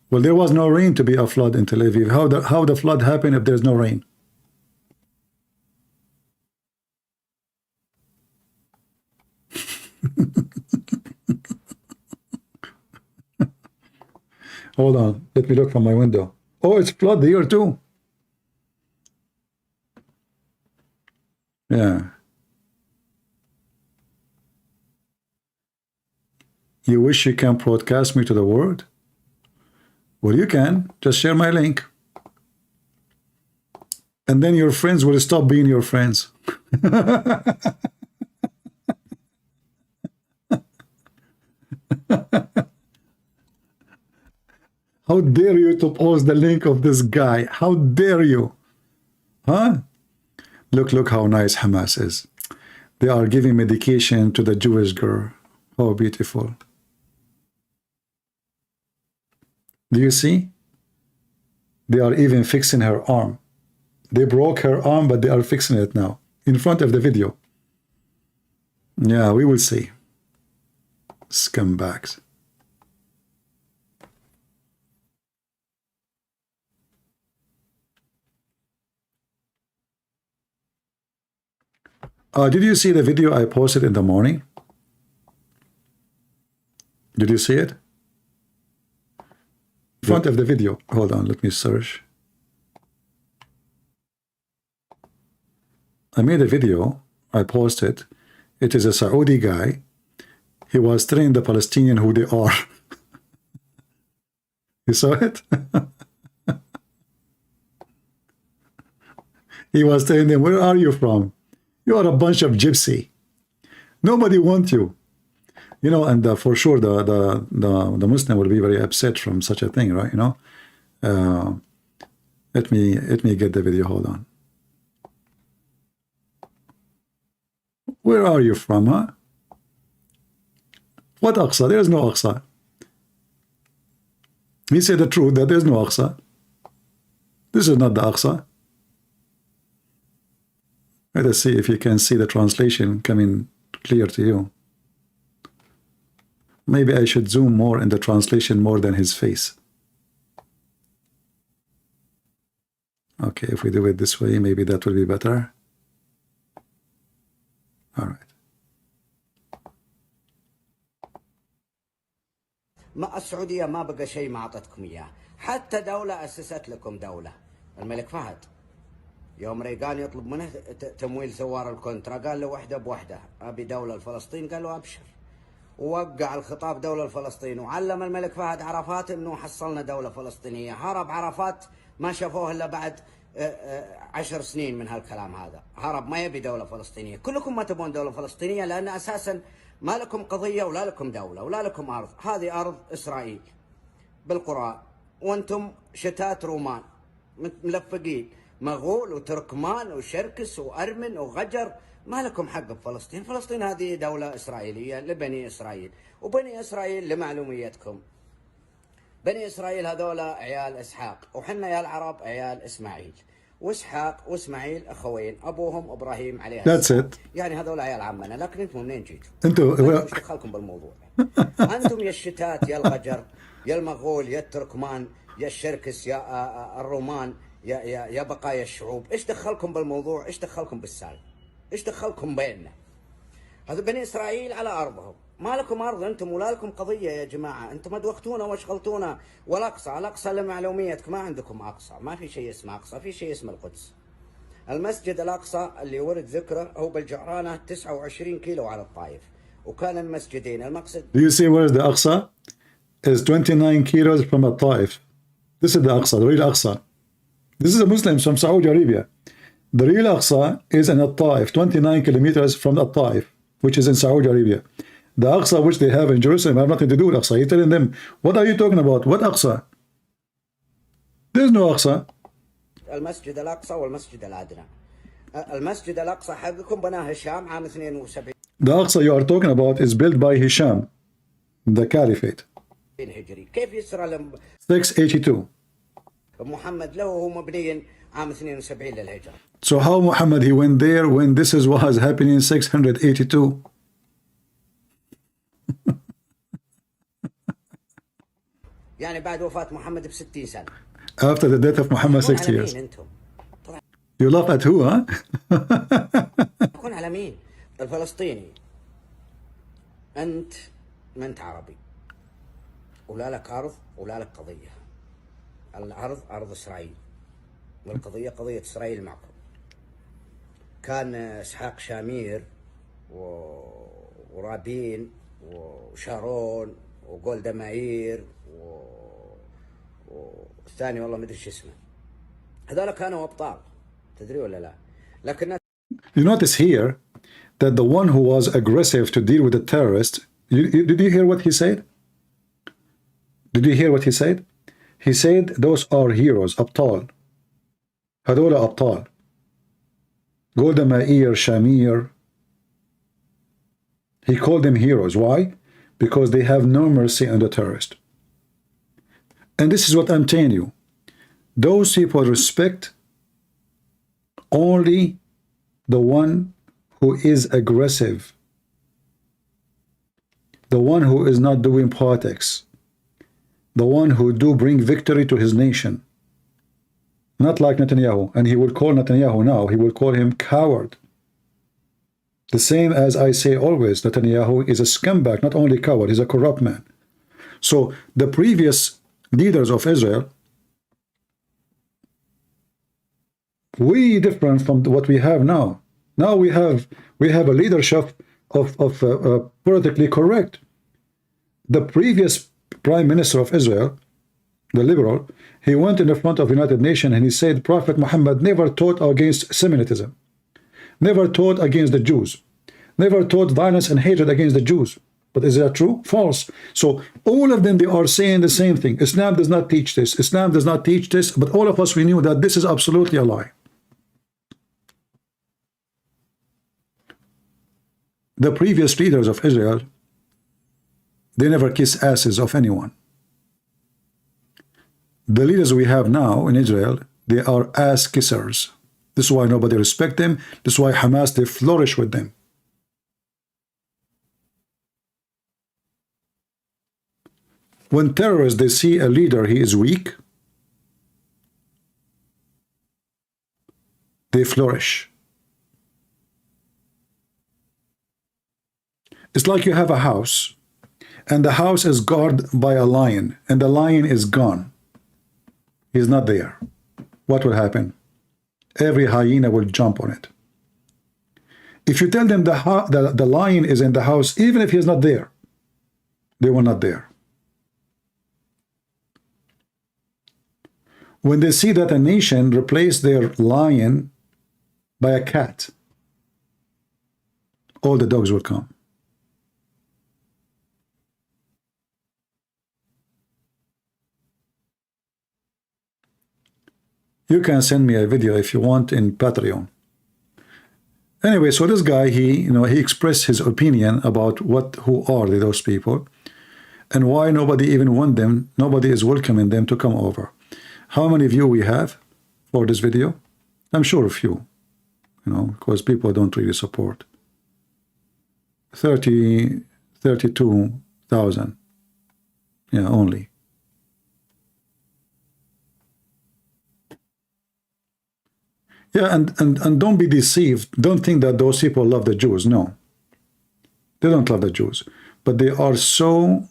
Well, there was no rain to be a flood in Tel Aviv. How the flood happened if there's no rain? Hold on, let me look from my window. Oh, it's flood here too. Yeah. You wish you can broadcast me to the world? Well, you can. Just share my link. And then your friends will stop being your friends. How dare you to post the link of this guy? How dare you? Huh? Look how nice Hamas is. They are giving medication to the Jewish girl. How beautiful. Do you see? They are even fixing her arm. They broke her arm, but they are fixing it now in front of the video. Yeah, we will see. Scumbags. Did you see the video I posted in the morning? Did you see it? In front of the video. Hold on, let me search. I made a video. I posted. It is a Saudi guy. He was telling the Palestinian who they are. You saw it? He was telling them, where are you from? You are a bunch of gypsy. Nobody wants you. You know, and for sure the Muslim will be very upset from such a thing, right? You know. Let me get the video. Hold on. Where are you from, huh? What Aqsa? There is no Aqsa. He said the truth that there is no Aqsa. This is not the Aqsa. Let us see if you can see the translation coming clear to you. Maybe I should zoom more in the translation more than his face. Okay, if we do it this way, maybe that will be better. All right. ما السعودية ما بقى شيء ما أعطتكم إياه، حتى دولة أسست لكم دولة، الملك فهد. يوم ريغان يطلب منه تمويل ثوار الكونترا قال له وحدة بوحدة أبي دولة لفلسطين، قال له أبشر، ووقع الخطاب دولة لفلسطين، وعلم الملك فهد عرفات إنه حصلنا دولة فلسطينية. هرب عرفات ما شافوه إلا بعد 10 سنين من هالكلام هذا. هرب ما يبي دولة فلسطينية. كلكم ما تبون دولة فلسطينية لأن أساسا ما لكم قضية ولا لكم دولة ولا لكم أرض. هذه أرض إسرائيل بالقرآن، وأنتم شتات رومان ملفقين، مغول وتركمان وشركس وأرمن وغجر، ما لكم حق بفلسطين. فلسطين هذه دولة إسرائيلية لبني إسرائيل، وبني إسرائيل لمعلوميتكم بني إسرائيل هذولا عيال إسحاق، وحنا يا العرب عيال إسماعيل، وإسحاق وإسماعيل أخوين، أبوهم إبراهيم عليه السلام. يعني هذولا عيال عمنا. لكن أنتم منين جيتوا؟ أنتم إيش دخلكم بالموضوع؟ أنتم يا الشتات يا الغجر يا المغول يا التركمان يا الشركس يا الرومان يا بقايا الشعوب، إيش دخلكم بالموضوع؟ إيش دخلكم بالسالفة؟ إيش دخلكم بيننا؟ هذا بني إسرائيل على أرضهم، ما لكم أرض أنتم ولا لكم قضية يا جماعة. أنتم ما دوختونا واشغلتونا. والأقصى الأقصى لمعلوميتك ما عندكم أقصى، ما في شيء اسمه أقصى، في شيء اسمه القدس. المسجد الأقصى اللي ورد ذكره هو بالجعرانة 29 كيلو على الطائف، وكان المسجدين المقصد. Do you see where is the Aqsa? Is 29 kilos from Taif. This is the Aqsa, the real Aqsa. This is a Muslim from Saudi Arabia. The real Aqsa is in At-Taif, 29 kilometers from At-Taif, which is in Saudi Arabia. The Aqsa which they have in Jerusalem have nothing to do with Aqsa. You're telling them, what are you talking about? What Aqsa? There's no Aqsa. المسجد الأقصى والمسجد الأدنى. المسجد الأقصى حقكم بناه هشام عام 72 The Aqsa you are talking about is built by Hisham, the Caliphate. هجري. كيف يسرى 682. محمد له هو مبني عام 72 للهجرة. So how Muhammad he went there when this is what was happening in 682? يعني بعد وفاة محمد ب60 سنة. After the death of Muhammad 60 years. You laugh at who, huh? يكون على مين؟ الفلسطيني. أنت ما أنت عربي. ولا لك أرض ولا لك قضية. الأرض أرض إسرائيل. والقضية قضية إسرائيل معكم. كان إسحاق شامير ورابين وشارون وجولدا مائير والثاني والله ما ادري شو اسمه. هذول كانوا أبطال. تدري ولا لا؟ لكن You notice here that the one who was aggressive to deal with the terrorists, did you hear what he said? Did you hear what he said? He said those are heroes, أبطال. هذول أبطال. Golda Meir, Shamir. He called them heroes. Why? Because they have no mercy on the terrorist. And this is what I'm telling you. Those people respect only the one who is aggressive, the one who is not doing politics, the one who do bring victory to his nation. Not like Netanyahu. And he will call Netanyahu now, he will call him coward. The same as I say always, Netanyahu is a scumbag, not only coward, he's a corrupt man. So the previous leaders of Israel, way different from what we have now. Now we have a leadership of politically correct. The previous prime minister of Israel, the liberal, he went in the front of the United Nations and he said Prophet Muhammad never taught against Semitism, never taught against the Jews, never taught violence and hatred against the Jews. But is that true? False. So all of them, they are saying the same thing. Islam does not teach this. Islam does not teach this. But all of us, we knew that this is absolutely a lie. The previous leaders of Israel, they never kiss asses of anyone. The leaders we have now in Israel, they are ass kissers. This is why nobody respects them. This is why Hamas, they flourish with them. When terrorists, they see a leader, he is weak, they flourish. It's like you have a house, and the house is guarded by a lion, and the lion is gone. He's not there. What will happen? Every hyena will jump on it. If you tell them the lion is in the house, even if he's not there, they will not dare. When they see that a nation replaced their lion by a cat, all the dogs will come. You can send me a video if you want in Patreon. Anyway, so this guy, he expressed his opinion about who are those people and why nobody even want them, nobody is welcoming them to come over. How many views we have for this video? I'm sure a few, because people don't really support. 32,000, yeah, only. Yeah, and don't be deceived. Don't think that those people love the Jews. No, they don't love the Jews. But they are so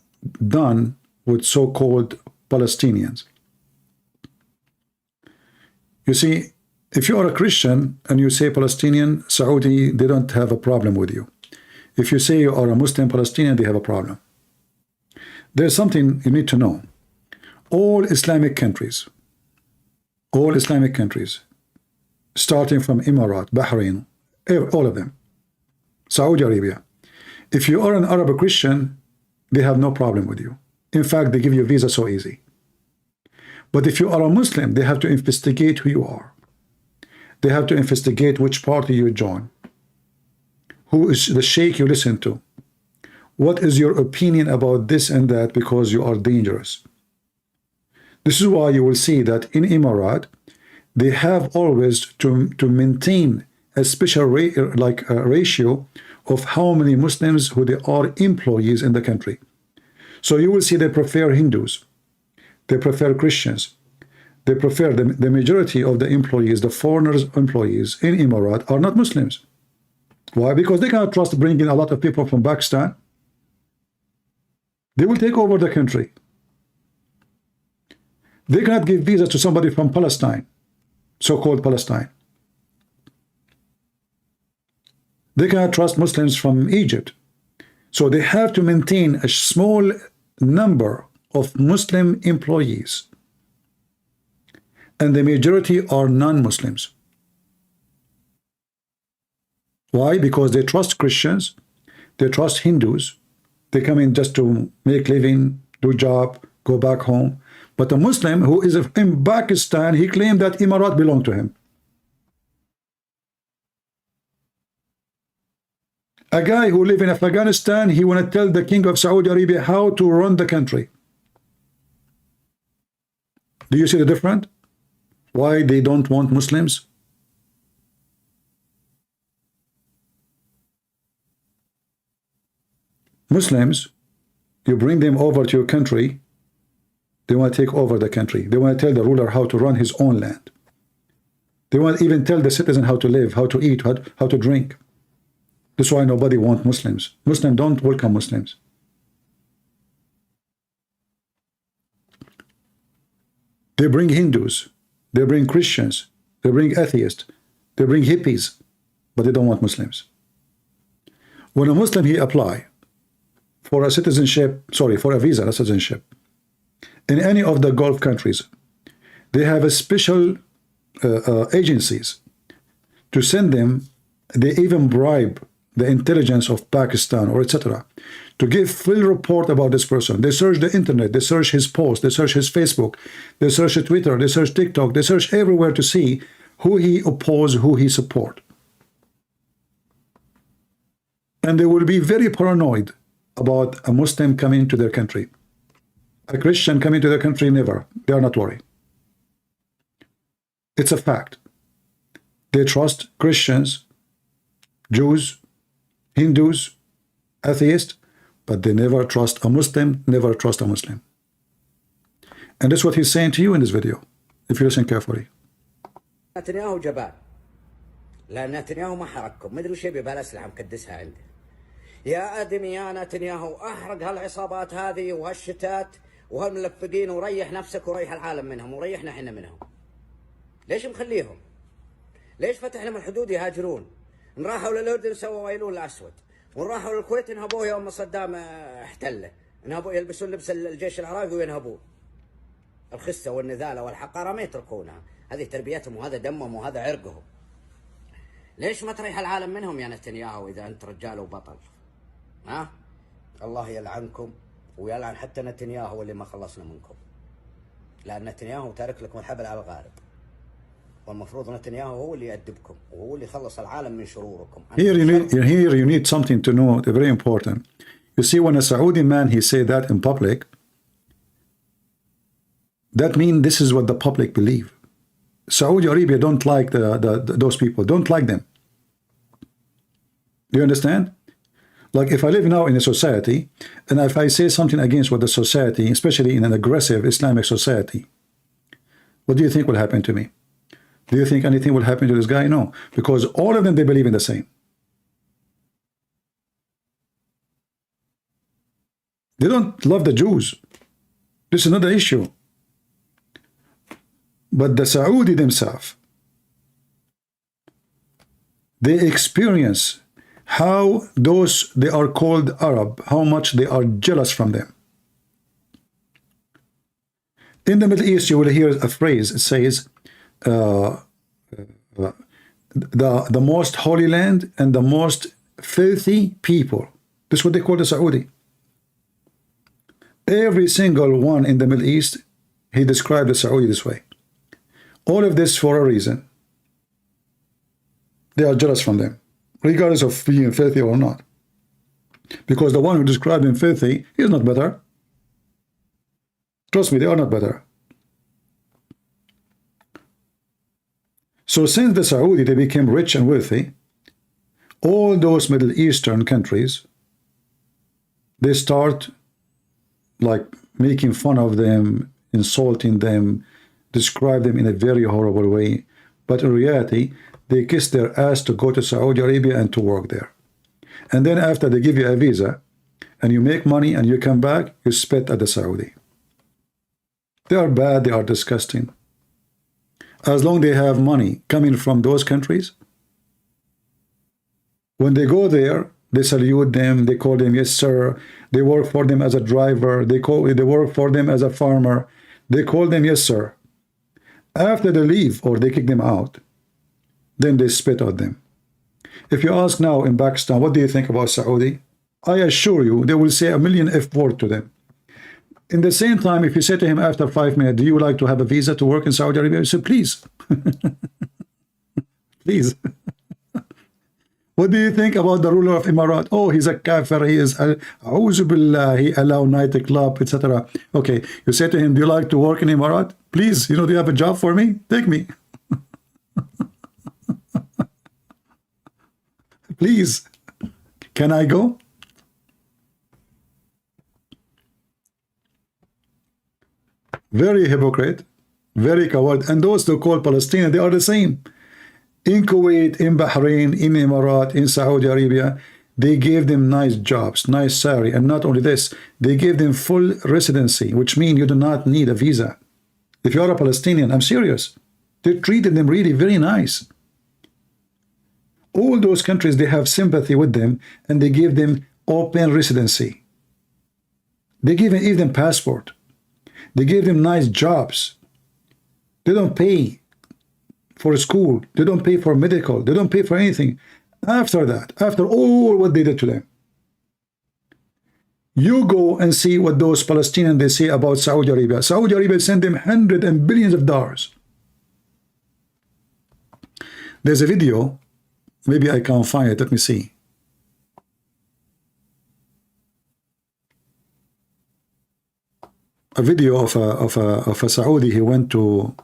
done with so-called Palestinians. You see, if you are a Christian and you say Palestinian, Saudi, they don't have a problem with you. If you say you are a Muslim Palestinian, they have a problem. There's something you need to know. All Islamic countries, starting from Emirat, Bahrain, all of them, Saudi Arabia. If you are an Arab Christian, they have no problem with you. In fact, they give you a visa so easy. But if you are a Muslim, they have to investigate who you are. They have to investigate which party you join. Who is the sheikh you listen to? What is your opinion about this and that, because you are dangerous? This is why you will see that in Emirat, they have always to maintain a special ratio of how many Muslims who they are employees in the country. So you will see they prefer Hindus, they prefer Christians, they prefer the majority of the employees, the foreigners employees in Emirat are not Muslims. Why? Because they cannot trust bringing a lot of people from Pakistan. They will take over the country. They cannot give visas to somebody from Palestine, so-called Palestine. They cannot trust Muslims from Egypt. So they have to maintain a small number of Muslim employees. And the majority are non-Muslims. Why? Because they trust Christians, they trust Hindus. They come in just to make living, do job, go back home. But a Muslim who is in Pakistan, he claimed that Emirat belonged to him. A guy who lives in Afghanistan, he want to tell the king of Saudi Arabia how to run the country. Do you see the difference? Why they don't want Muslims? Muslims, you bring them over to your country, they want to take over the country. They want to tell the ruler how to run his own land. They want to even tell the citizen how to live, how to eat, how to drink. That's why nobody wants Muslims. Muslims don't welcome Muslims. They bring Hindus, they bring Christians, they bring atheists, they bring hippies, but they don't want Muslims. When a Muslim he apply for a citizenship, sorry, for a visa, a citizenship, in any of the Gulf countries, they have a special agencies to send them. They even bribe the intelligence of Pakistan or etc. to give full report about this person. They search the internet, they search his post, they search his Facebook, they search Twitter, they search TikTok, they search everywhere to see who he oppose, who he support. And they will be very paranoid about a Muslim coming to their country. A Christian coming to their country, never. They are not worried. It's a fact. They trust Christians, Jews, Hindus, atheists, but they never trust a Muslim, never trust a Muslim. And that's what he's saying to you in this video, if you listen carefully. نتنياهو جبان لأن نتنياهو ما حرككم مدري وش يبي بهالأسلحة مكدسها عنده يا أدمي يا نتنياهو أحرق هالعصابات هذه وهالشتات وهالملفقين وريح نفسك وريح العالم منهم وريحنا احنا منهم. ليش مخليهم؟ ليش فتح لهم الحدود يهاجرون؟ نراحوا للأردن سووا ويلون الأسود، ونراحوا للكويت انهبوه يوم صدام احتله، انهبوا يلبسون لبس الجيش العراقي وينهبوه. الخسة والنذالة والحقارة ما يتركونها، هذه تربيتهم وهذا دمهم وهذا عرقهم. ليش ما تريح العالم منهم يا نتنياهو إذا أنت رجال وبطل؟ ها؟ الله يلعنكم ويلعن حتى نتنياهو اللي ما خلصنا منكم. لأن نتنياهو تارك لكم الحبل على الغارب. والمفروض نتنياهو هو اللي يأدبكم وهو اللي يخلص العالم من شروركم. Here you need something to know, very important. You see, when a Saudi man he say that in public, that means this is what the public believe. Saudi Arabia don't like those people, don't like them. Do you understand? Like if I live now in a society, and if I say something against what the society, especially in an aggressive Islamic society, what do you think will happen to me? Do you think anything will happen to this guy? No, because all of them, they believe in the same. They don't love the Jews. This is not the issue. But the Saudi themselves, they experience how those they are called Arab, how much they are jealous from them. In the Middle East, you will hear a phrase, it says, the most holy land and the most filthy people. This is what they call the Saudi. Every single one in the Middle East, he described the Saudi this way. All of this for a reason. They are jealous from them, regardless of being filthy or not. Because the one who described him filthy, he is not better. Trust me, they are not better. So since the Saudi, they became rich and wealthy, all those Middle Eastern countries, they start like making fun of them, insulting them, describe them in a very horrible way. But in reality, they kiss their ass to go to Saudi Arabia and to work there. And then after they give you a visa and you make money and you come back, you spit at the Saudi. They are bad, they are disgusting. As long as they have money coming from those countries, when they go there, they salute them, they call them yes sir, they work for them as a driver, they work for them as a farmer, they call them yes sir. After they leave or they kick them out, then they spit at them. If you ask now in Pakistan, what do you think about Saudi? I assure you, they will say a million F word to them. In the same time, if you say to him after 5 minutes, do you like to have a visa to work in Saudi Arabia? You say, please. Please. What do you think about the ruler of Emirat? Oh, he's a kafir, he is, A'udhu billah, he allow nightclub, etc. Okay, you say to him, do you like to work in Emirat? Please, do you have a job for me? Take me. Please, can I go? Very hypocrite, very coward. And those who call Palestinian, they are the same. In Kuwait, in Bahrain, in Emirat, in Saudi Arabia, they gave them nice jobs, nice salary. And not only this, they gave them full residency, which means you do not need a visa. If you are a Palestinian, I'm serious. They treated them really very nice. All those countries, they have sympathy with them, and they give them open residency. They give them even passport. They give them nice jobs. They don't pay for school. They don't pay for medical. They don't pay for anything. After that, after all what they did to them, you go and see what those Palestinians, they say about Saudi Arabia. Saudi Arabia sent them hundreds and billions of dollars. There's a video. Maybe I can't find it. Let me see. A video of a Saudi. He went to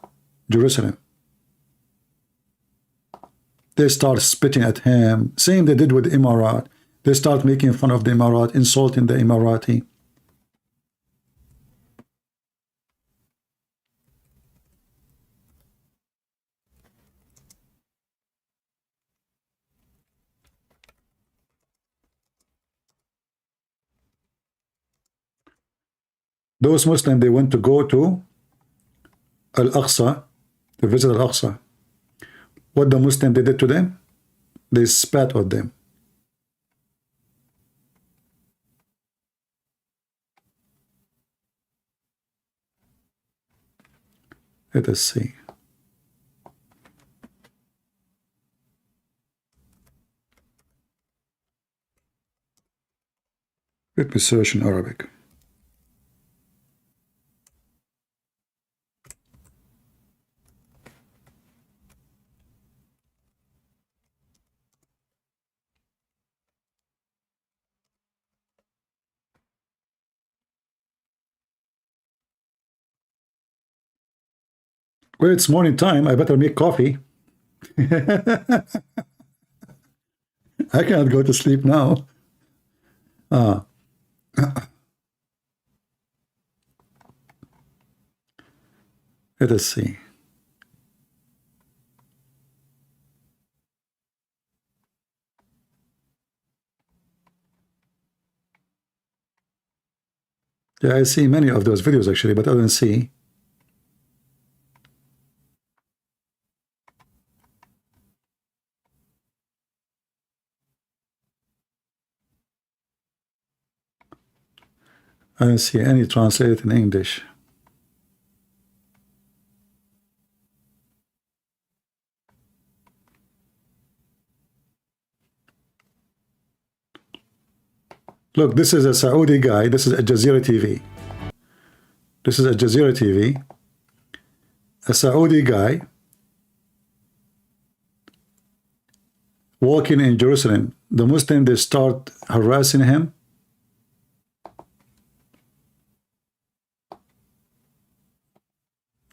Jerusalem. They start spitting at him. Same they did with Emirat. They start making fun of the Emirat, insulting the Emirati. Those Muslims, they went to go to Al-Aqsa, to visit Al-Aqsa. What the Muslims they did to them? They spat on them. Let us see. Let me search in Arabic. Well, it's morning time. I better make coffee. I cannot go to sleep now. Let us see. Yeah, I see many of those videos actually, but I don't see. I don't see any translated in English. Look, this is a Saudi guy. This is Al Jazeera TV. This is Al Jazeera TV. A Saudi guy walking in Jerusalem. The Muslims, they start harassing him.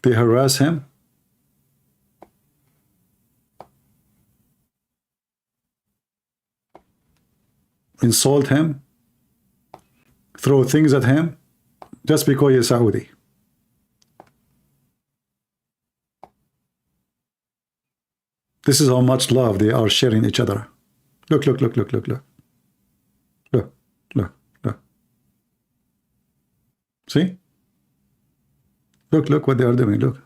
They harass him. Insult him. Throw things at him just because he's Saudi. This is how much love they are sharing each other. Look, look, look, look, look, look. Look, look, look. See? Look, look what they are doing, look.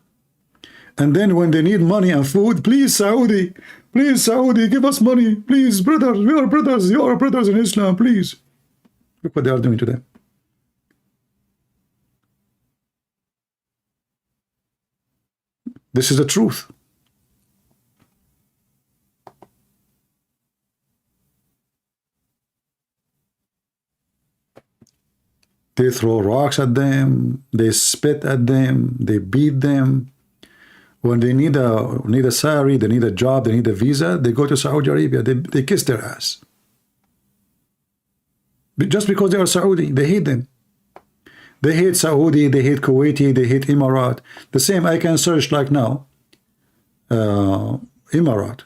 And then when they need money and food, please Saudi, give us money. Please, brothers, we are brothers. You are brothers in Islam, please. Look what they are doing to them. This is the truth. They throw rocks at them, they spit at them, they beat them. When they need a salary, they need a job, they need a visa, they go to Saudi Arabia, they kiss their ass. Just because they are Saudi, they hate them. They hate Saudi, they hate Kuwaiti, they hate Emirat. The same, I can search like now, Emirat.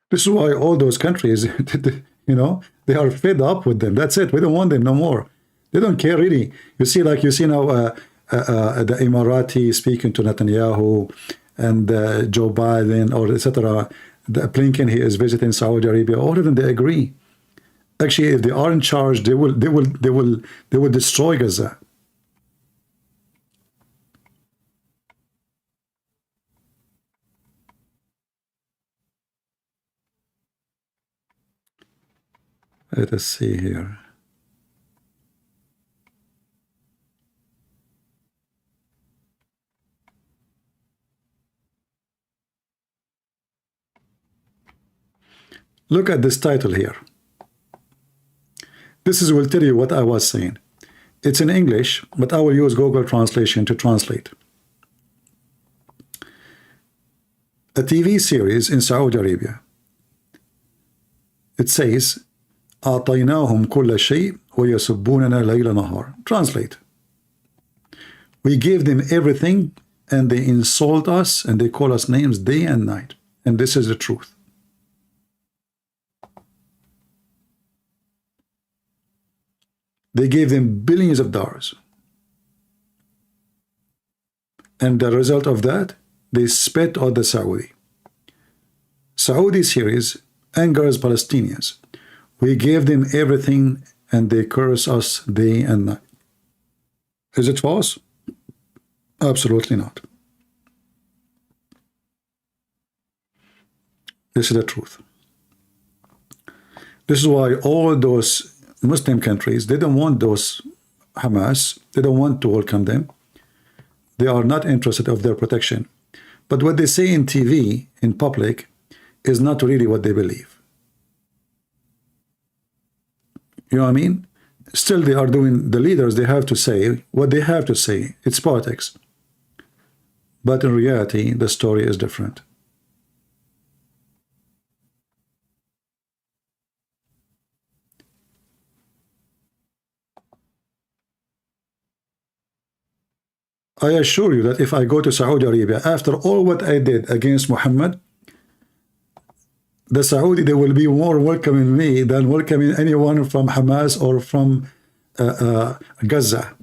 This is why all those countries, you know, they are fed up with them. That's it. We don't want them no more. They don't care really. You see now the Emirati speaking to Netanyahu and Joe Biden or etc. Blinken, he is visiting Saudi Arabia. All of them, they agree. Actually, if they are in charge, they will destroy Gaza. Let us see here. Look at this title here. This will tell you what I was saying. It's in English, but I will use Google Translation to translate. A TV series in Saudi Arabia. It says, أعطيناهم كل شيء ويسبوننا ليل نهار. Translate. We gave them everything and they insult us and they call us names day and night. And this is the truth. They gave them billions of dollars. And the result of that, they spit on the Saudi. Saudi series angers Palestinians. We gave them everything and they curse us day and night. Is it false? Absolutely not. This is the truth. This is why all those Muslim countries, they don't want those Hamas, they don't want to welcome them. They are not interested of their protection. But what they say in TV, in public, is not really what they believe. You know what I mean? Still they are doing, the leaders, they have to say what they have to say. It's politics. But in reality, the story is different. I assure you that if I go to Saudi Arabia, after all what I did against Muhammad, the Saudi, they will be more welcoming me than welcoming anyone from Hamas or from Gaza.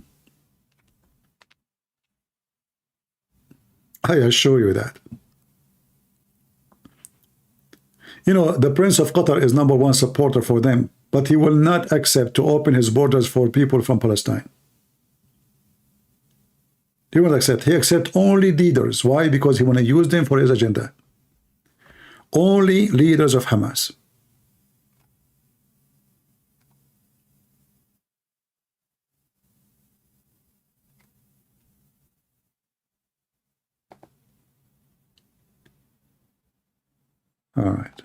I assure you that. You know, the Prince of Qatar is #1 supporter for them, but he will not accept to open his borders for people from Palestine. He won't accept. He accepts only leaders. Why? Because he want to use them for his agenda. Only leaders of Hamas. All right.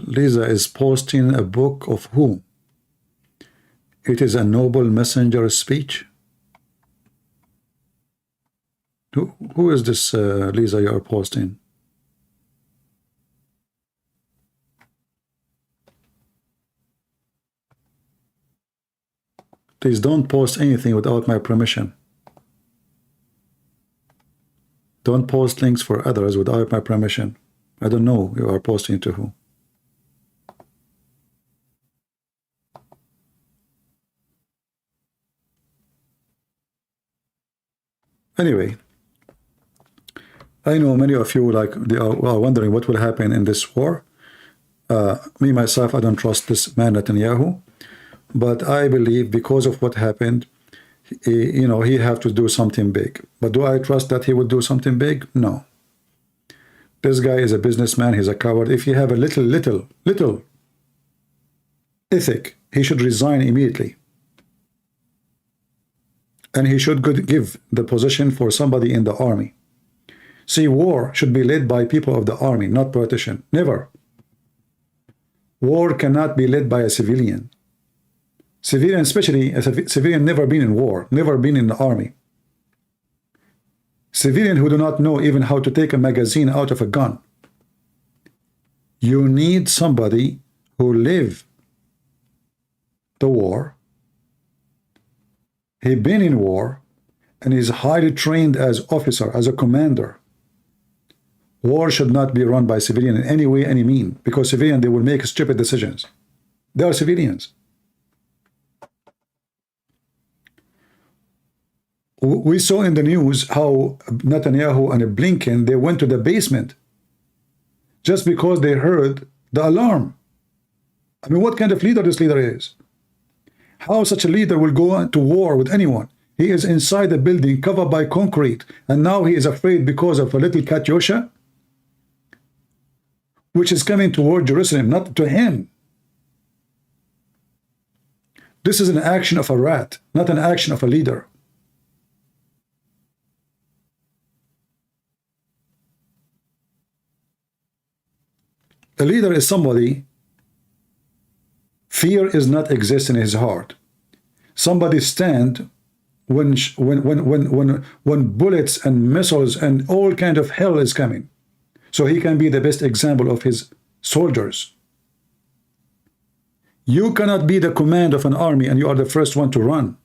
Lisa is posting a book of who? It is a noble messenger speech. Who is this Lisa you are posting? Please don't post anything without my permission. Don't post links for others without my permission. I don't know you are posting to who. Anyway, I know many of you they are wondering what will happen in this war. Me, myself, I don't trust this man Netanyahu, but I believe because of what happened, he have to do something big. But do I trust that he will do something big? No. This guy is a businessman. He's a coward. If you have a little ethic, he should resign immediately. And he should give the position for somebody in the army. See, war should be led by people of the army, not politicians. Never. War cannot be led by a civilian. Civilian, especially a civilian, never been in war, never been in the army. Civilian who do not know even how to take a magazine out of a gun. You need somebody who live the war. He been in war and is highly trained as officer, as a commander. War should not be run by civilian in any way, any mean, because civilian, they will make stupid decisions. They are civilians. We saw in the news how Netanyahu and Blinken, they went to the basement just because they heard the alarm. I mean, what kind of leader this leader is? How such a leader will go to war with anyone? He is inside the building covered by concrete, and now he is afraid because of a little Katyusha, which is coming toward Jerusalem, not to him. This is an action of a rat, not an action of a leader. A leader is somebody, fear is not exist in his heart. Somebody stand when bullets and missiles and all kind of hell is coming. So he can be the best example of his soldiers. You cannot be the command of an army and you are the first one to run.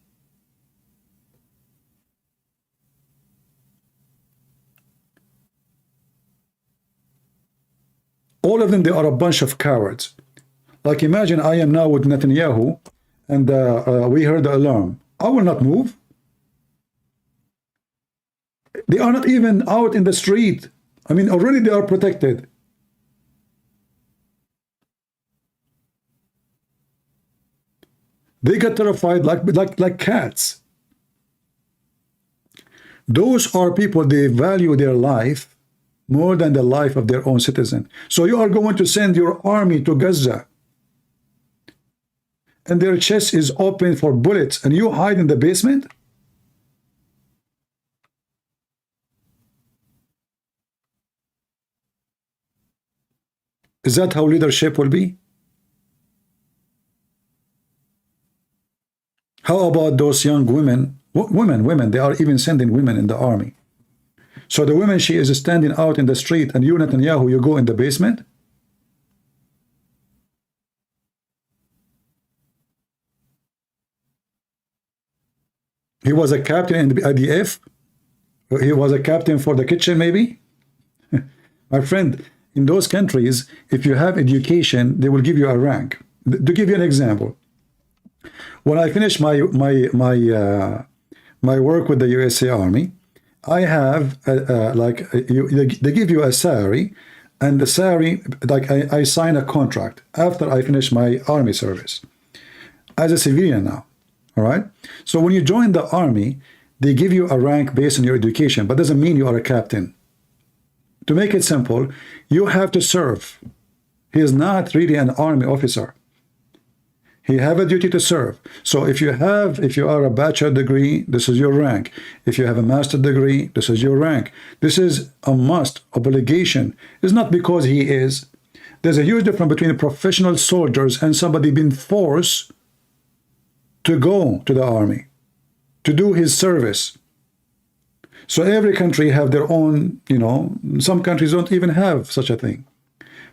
All of them, they are a bunch of cowards. Like imagine I am now with Netanyahu and we heard the alarm. I will not move. They are not even out in the street. I mean, already they are protected. They get terrified like cats. Those are people, they value their life more than the life of their own citizen. So you are going to send your army to Gaza and their chest is open for bullets and you hide in the basement? Is that how leadership will be? How about those young women? Women, they are even sending women in the army. So the woman, she is standing out in the street and you, Netanyahu, you go in the basement? He was a captain in the IDF? He was a captain for the kitchen, maybe? My friend, in those countries, if you have education, they will give you a rank. To give you an example, when I finished my work with the USA Army, I have they give you a salary, and the salary, like I sign a contract after I finish my army service. as a civilian now. All right. So when you join the army, they give you a rank based on your education, but doesn't mean you are a captain. To make it simple, you have to serve. He is not really an army officer. He have a duty to serve. So if you are a bachelor degree, this is your rank. If you have a master degree, this is your rank. This is a must, obligation. It's not because he is. There's a huge difference between professional soldiers and somebody being forced to go to the army, to do his service. So every country have their own, some countries don't even have such a thing.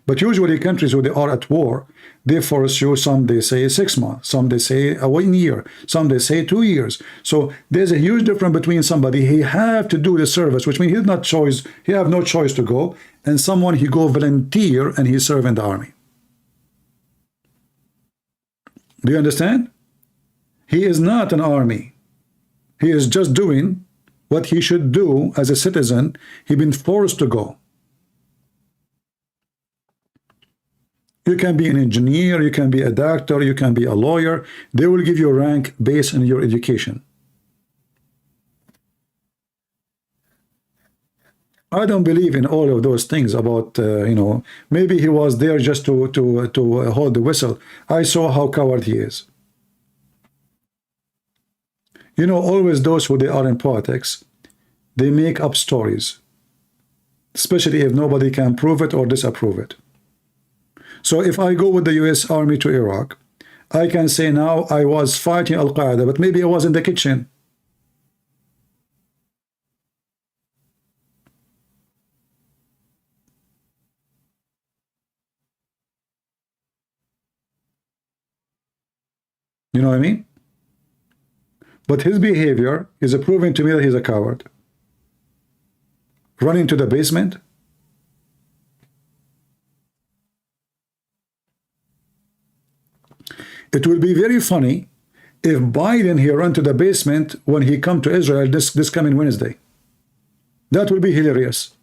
But usually countries where they are at war, they force you, some they say 6 months, some they say 1 year, some they say 2 years. So there's a huge difference between somebody he have to do the service, which means he have no choice to go, and someone he go volunteer and he serve in the army. Do you understand? He is not an army. He is just doing what he should do as a citizen. He been forced to go. You can be an engineer, you can be a doctor, you can be a lawyer. They will give you a rank based on your education. I don't believe in all of those things about, maybe he was there just to hold the whistle. I saw how coward he is. Always those who they are in politics, they make up stories, especially if nobody can prove it or disapprove it. So if I go with the US Army to Iraq, I can say now I was fighting Al-Qaeda, but maybe I was in the kitchen. You know what I mean? But his behavior is proving to me that he's a coward. Running to the basement. It will be very funny if Biden here run to the basement when he come to Israel this coming Wednesday. That will be hilarious.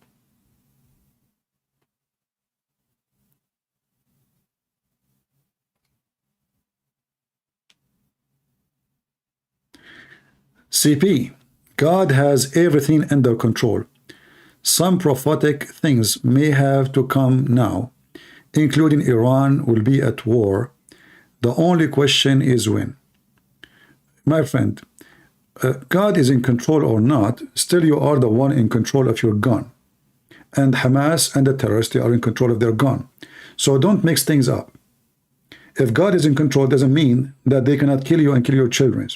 CP, God has everything under control. Some prophetic things may have to come now, including Iran will be at war. The only question is when. My friend, God is in control or not, still you are the one in control of your gun. And Hamas and the terrorists, they are in control of their gun. So don't mix things up. If God is in control, doesn't mean that they cannot kill you and kill your children.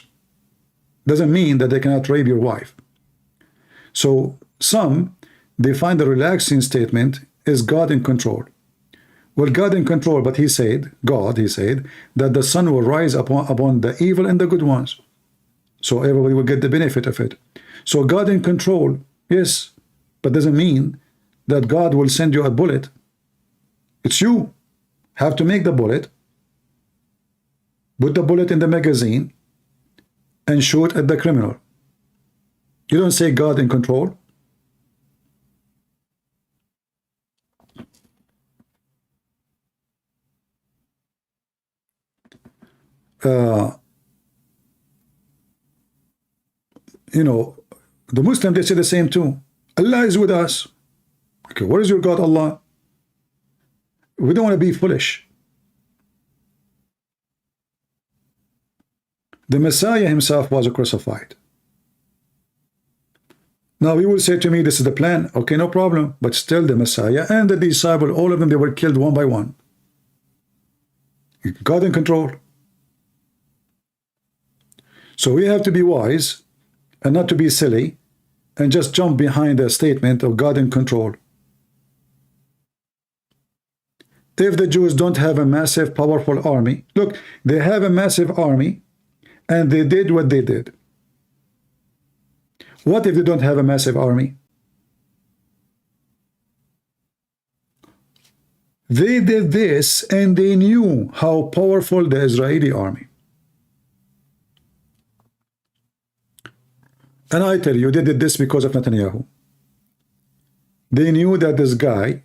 Doesn't mean that they cannot rape your wife. So some, they find the relaxing statement is God in control. Well, God in control, but he said that the sun will rise upon the evil and the good ones. So everybody will get the benefit of it. So God in control, yes, but doesn't mean that God will send you a bullet. It's you have to make the bullet, put the bullet in the magazine, and shoot at the criminal. You don't say God in control. The Muslims, they say the same too. Allah is with us. Okay, what is your God, Allah? We don't want to be foolish. The Messiah himself was crucified. Now you will say to me, this is the plan. Okay, no problem. But still the Messiah and the disciple, all of them, they were killed one by one. God in control. So we have to be wise and not to be silly and just jump behind the statement of God in control. If the Jews don't have a massive, powerful army, look, they have a massive army and they did what they did. What if they don't have a massive army? They did this and they knew how powerful the Israeli army. And I tell you, they did this because of Netanyahu. They knew that this guy,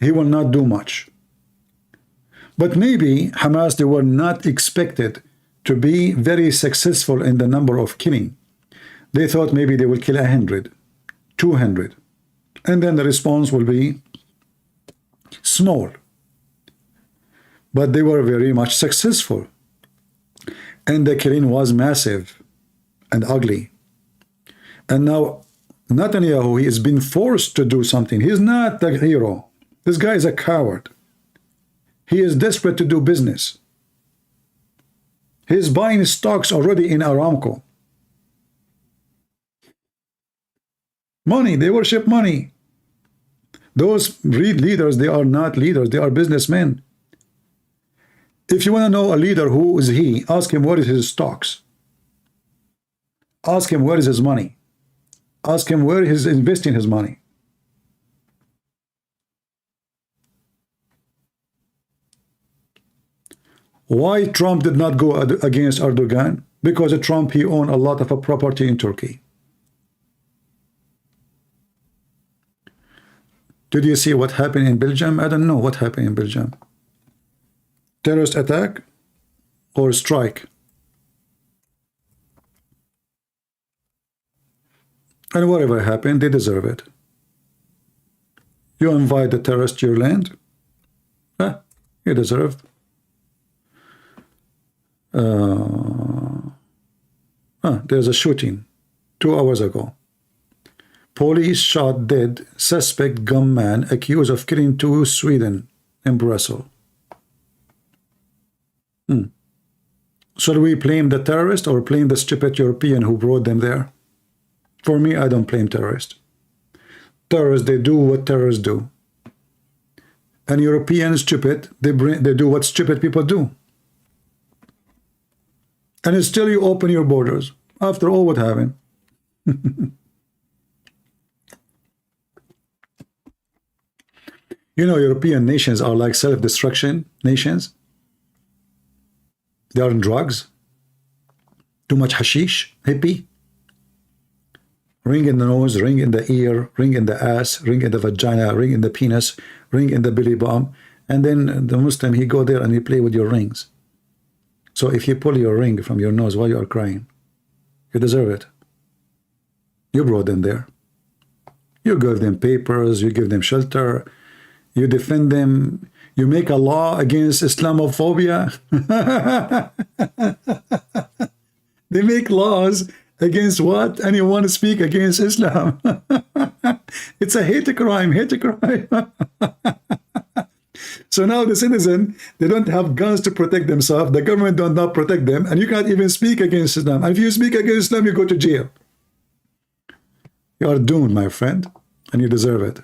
he will not do much. But maybe Hamas, they were not expected to be very successful in the number of killing. They thought maybe they will kill 100, 200, and then the response will be small. But they were very much successful, and the killing was massive and ugly. And now Netanyahu, he has been forced to do something. He's not the hero. This guy is a coward. He is desperate to do business. He's buying stocks already in Aramco. Money, they worship money. Those leaders, they are not leaders, they are businessmen. If you want to know a leader, who is he? Ask him what is his stocks. Ask him where is his money. Ask him where he's investing his money. Why Trump did not go against Erdogan? Because Trump, he owned a lot of a property in Turkey. Did you see what happened in Belgium? I don't know what happened in Belgium. Terrorist attack or strike? And whatever happened, they deserve it. You invite the terrorist to your land? You deserve. There's a shooting 2 hours ago. Police shot dead suspect gunman accused of killing 2 Sweden in Brussels. Shall we blame the terrorist or blame the stupid European who brought them there? For me, I don't blame terrorists. Terrorists, they do what terrorists do. And Europeans, stupid, they do what stupid people do. And still you open your borders. After all what happened. You know, European nations are like self-destruction nations. They are on drugs. Too much hashish, hippie. Ring in the nose, ring in the ear, ring in the ass, ring in the vagina, ring in the penis, ring in the belly bump. And then the Muslim, he go there and he play with your rings. So if you pull your ring from your nose while you are crying, you deserve it. You brought them there. You give them papers, you give them shelter, you defend them, you make a law against Islamophobia. They make laws against what? Anyone speak against Islam. It's a hate crime, hate crime. So now the citizen, they don't have guns to protect themselves. The government does not protect them, and you can't even speak against Islam. And if you speak against Islam, you go to jail. You are doomed, my friend, and you deserve it.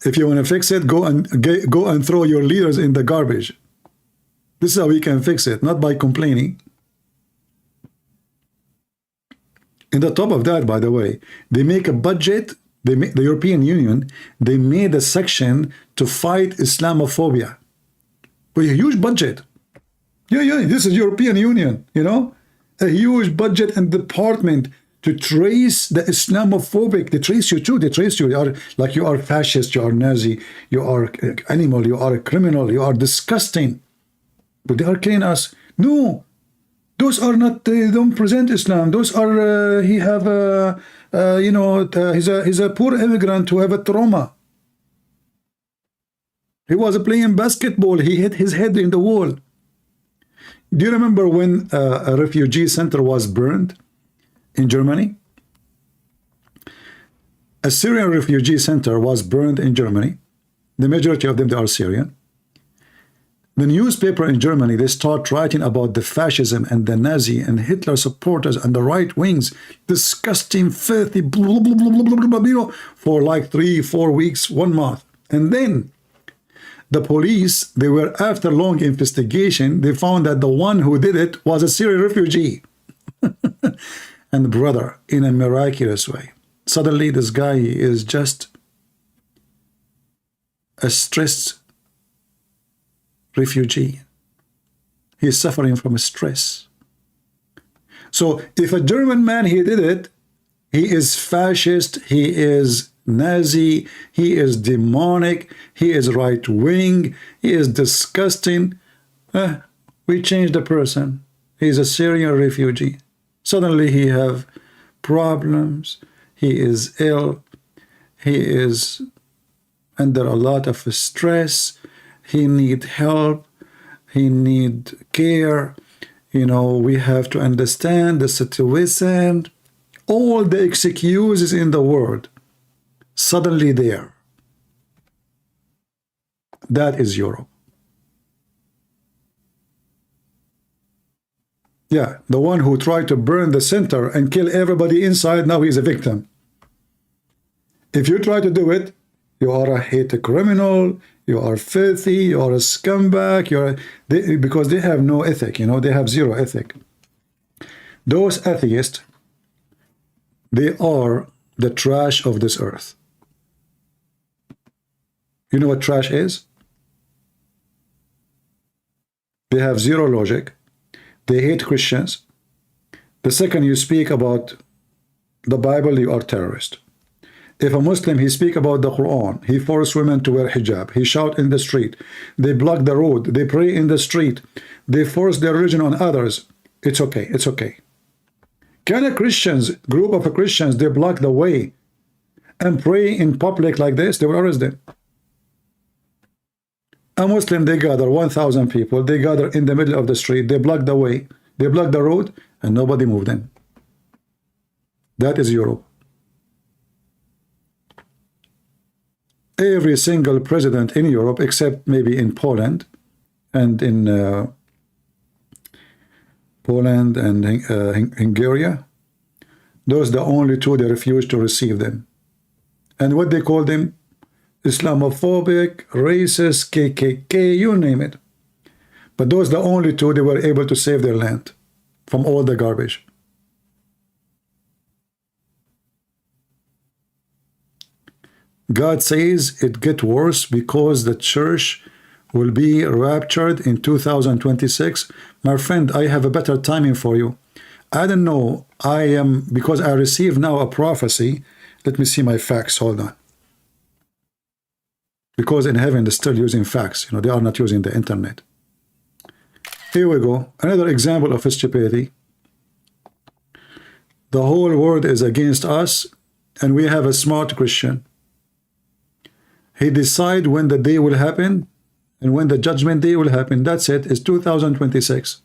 If you want to fix it, go and throw your leaders in the garbage. This is how we can fix it, not by complaining. In the top of that, by the way, they make a budget. The European Union, they made a section to fight Islamophobia with a huge budget. Yeah, this is European Union, you know, a huge budget and department to trace the Islamophobic. They trace you too. They trace you. You are fascist. You are Nazi. You are animal. You are a criminal. You are disgusting. But they are killing us. No, those are not. They don't present Islam. Those are. He have he's a poor immigrant who have a trauma. He was playing basketball. He hit his head in the wall. Do you remember when a refugee center was burned in Germany? A Syrian refugee center was burned in Germany. The majority of them, they are Syrian. The newspaper in Germany, they start writing about the fascism and the Nazi and Hitler supporters and the right wings, disgusting, filthy, blah, blah, blah, blah, blah, blah, you know, for like 3-4 weeks, 1 month. And then the police, they were, after long investigation, they found that the one who did it was a Syrian refugee. And brother, in a miraculous way, suddenly this guy is just a stressed refugee. He is suffering from stress. So if a German man, he did it, he is fascist, he is Nazi, he is demonic, he is right-wing, he is disgusting. We changed the person. He's a Syrian refugee. Suddenly he have problems. He is ill. He is under a lot of stress. He need help. He need care. You know, we have to understand the situation. All the excuses in the world suddenly there. That is Europe. Yeah, the one who tried to burn the center and kill everybody inside, now he's a victim. If you try to do it, you are a hate criminal, you are filthy, you are a scumbag, because they have no ethic, you know, they have zero ethic. Those atheists, they are the trash of this earth. You know what trash is? They have zero logic. They hate Christians. The second you speak about the Bible, you are terrorist. If a Muslim, he speak about the Quran, he force women to wear hijab, he shout in the street, they block the road, they pray in the street, they force their religion on others, it's okay, it's okay. Can a Christians, group of Christians, they block the way and pray in public like this, they will arrest them. A Muslim, they gather 1,000 people, they gather in the middle of the street, they block the way, they block the road, and nobody moved in. That is Europe. Every single president in Europe, except maybe in Poland and in Hungary, those are the only two they refuse to receive them. And what they call them? Islamophobic, racist, KKK, you name it. But those are the only two they were able to save their land from all the garbage. God says it gets worse because the church will be raptured in 2026. My friend, I have a better timing for you. I don't know. Because I receive now a prophecy. Let me see my facts. Hold on. Because in heaven they're still using fax, you know, they are not using the internet. Here we go, another example of stupidity. The whole world is against us, and we have a smart Christian. He decides when the day will happen, and when the judgment day will happen. That's it, it's 2026.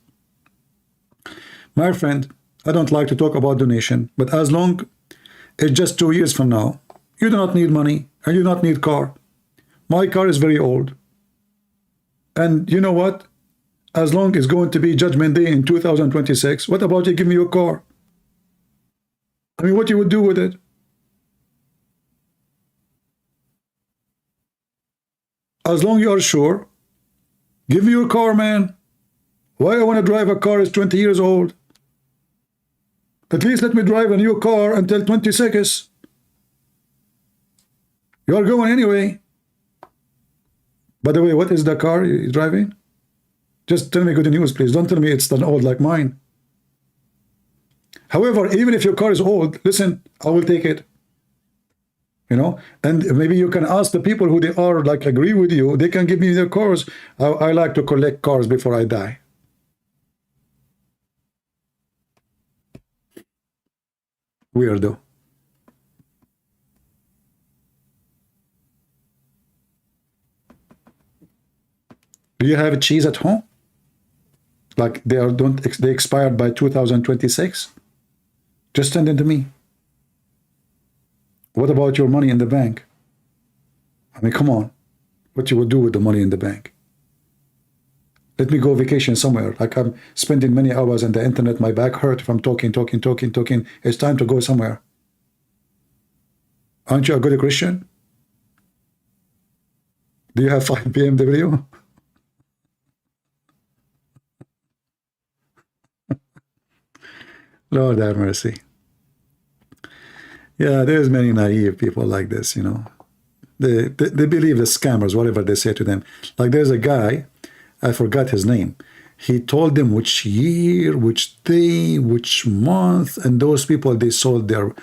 My friend, I don't like to talk about donation, but as long it's just 2 years from now, you do not need money, and you do not need car. My car is very old. And you know what? As long as it's going to be Judgment Day in 2026, what about you give me your car? I mean, what you would do with it? As long as you are sure, give me your car, man. Why I want to drive a car is 20 years old? At least let me drive a new car until 26. You are going anyway. By the way, what is the car you're driving? Just tell me good news, please. Don't tell me it's an old like mine. However, even if your car is old, listen, I will take it. You know, and maybe you can ask the people who they are, like, agree with you. They can give me their cars. I like to collect cars before I die. Weirdo. Do you have cheese at home? Like they expired by 2026? Just send it to me. What about your money in the bank? I mean, come on. What you will do with the money in the bank? Let me go vacation somewhere. Like I'm spending many hours on the internet. My back hurt from talking. It's time to go somewhere. Aren't you a good Christian? Do you have 5 BMW? Lord have mercy. Yeah, there's many naive people like this, you know. They believe the scammers, whatever they say to them. Like there's a guy, I forgot his name. He told them which year, which day, which month, and those people, they sold their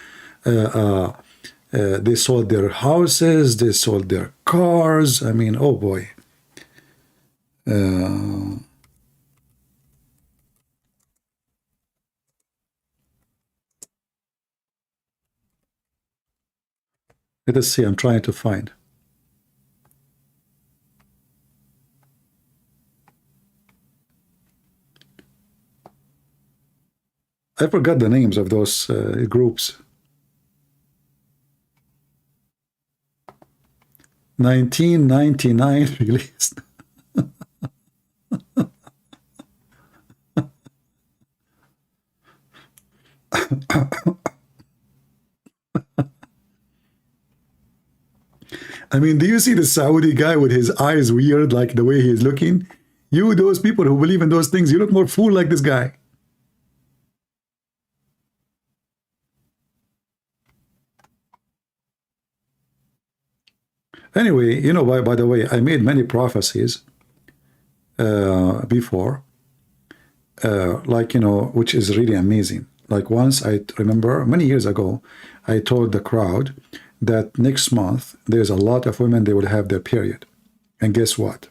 houses, they sold their cars. I mean, oh boy. Let us see. I'm trying to find. I forgot the names of those groups. 1999 released. I mean, do you see the Saudi guy with his eyes weird, like the way he is looking? You, those people who believe in those things, you look more fool like this guy. Anyway, you know, by the way, I made many prophecies before, like, you know, which is really amazing. Like once, I remember many years ago, I told the crowd that next month there's a lot of women, they will have their period. And guess what?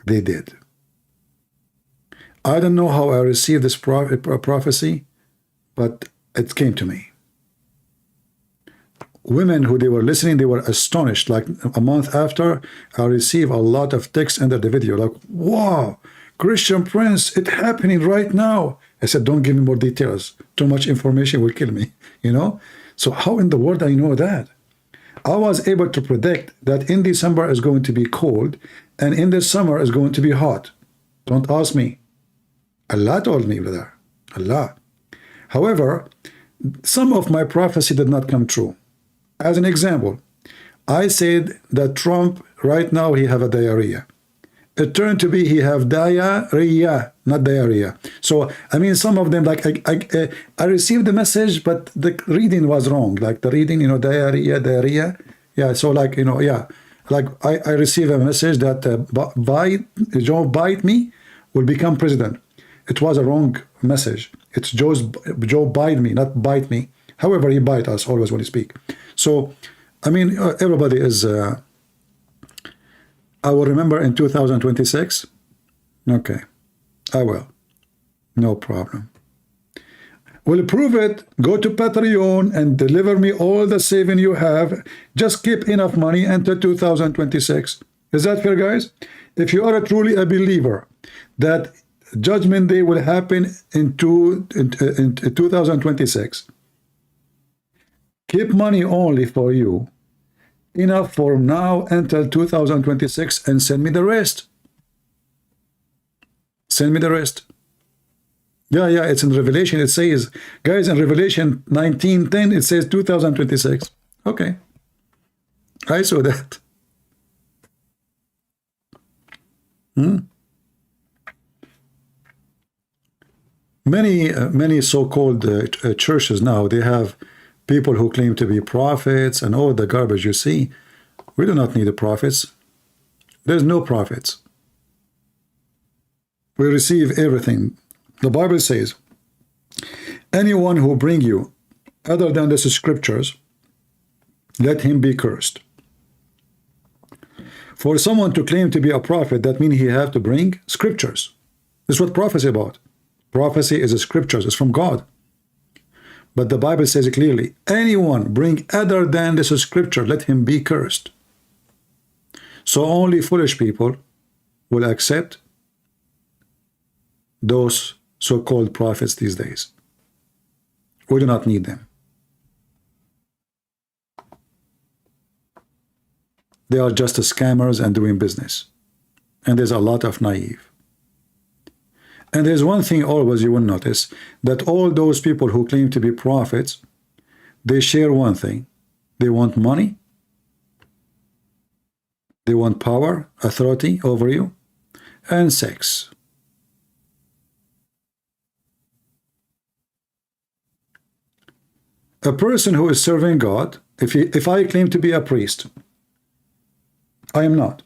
They did. I don't know how I received this prophecy, but it came to me. Women who they were listening, they were astonished. Like a month after, I received a lot of texts under the video, like, wow, Christian Prince, it's happening right now. I said, don't give me more details. Too much information will kill me, you know? So how in the world I know that? I was able to predict that in December is going to be cold and in the summer is going to be hot. Don't ask me. Allah told me, brother. Allah. However, some of my prophecy did not come true. As an example, I said that Trump, right now, he have a diarrhea. It turned to be he have diarrhea, not diarrhea. So, I mean, some of them, like, I received the message, but the reading was wrong. Like the reading, you know, diarrhea. Yeah, so like, you know, yeah. Like I received a message that Joe Biden will become president. It was a wrong message. It's Joe Biden me, not bite me. However, he bite us always when he speak. So, I mean, everybody is... I will remember in 2026. Okay, I will. No problem. Will prove it. Go to Patreon and deliver me all the saving you have. Just keep enough money until 2026. Is that fair, guys? If you are truly a believer that Judgment Day will happen in 2026, keep money only for you. Enough for now until 2026 and send me the rest. Send me the rest. Yeah, it's in Revelation. It says, guys, in Revelation 19:10, it says 2026. Okay. I saw that. Many so-called churches now, they have people who claim to be prophets and all the garbage you see. We do not need the prophets. There's no prophets. We receive everything. The Bible says, anyone who bring you other than the scriptures, let him be cursed. For someone to claim to be a prophet, that means he have to bring scriptures. This is what prophecy is about. Prophecy is a scriptures. It's from God. But the Bible says it clearly, anyone bring other than this scripture, let him be cursed. So only foolish people will accept those so-called prophets these days. We do not need them. They are just scammers and doing business. And there's a lot of naive. And there's one thing always you will notice, that all those people who claim to be prophets, they share one thing. They want money. They want power, authority over you, and sex. A person who is serving God, if I claim to be a priest, I am not.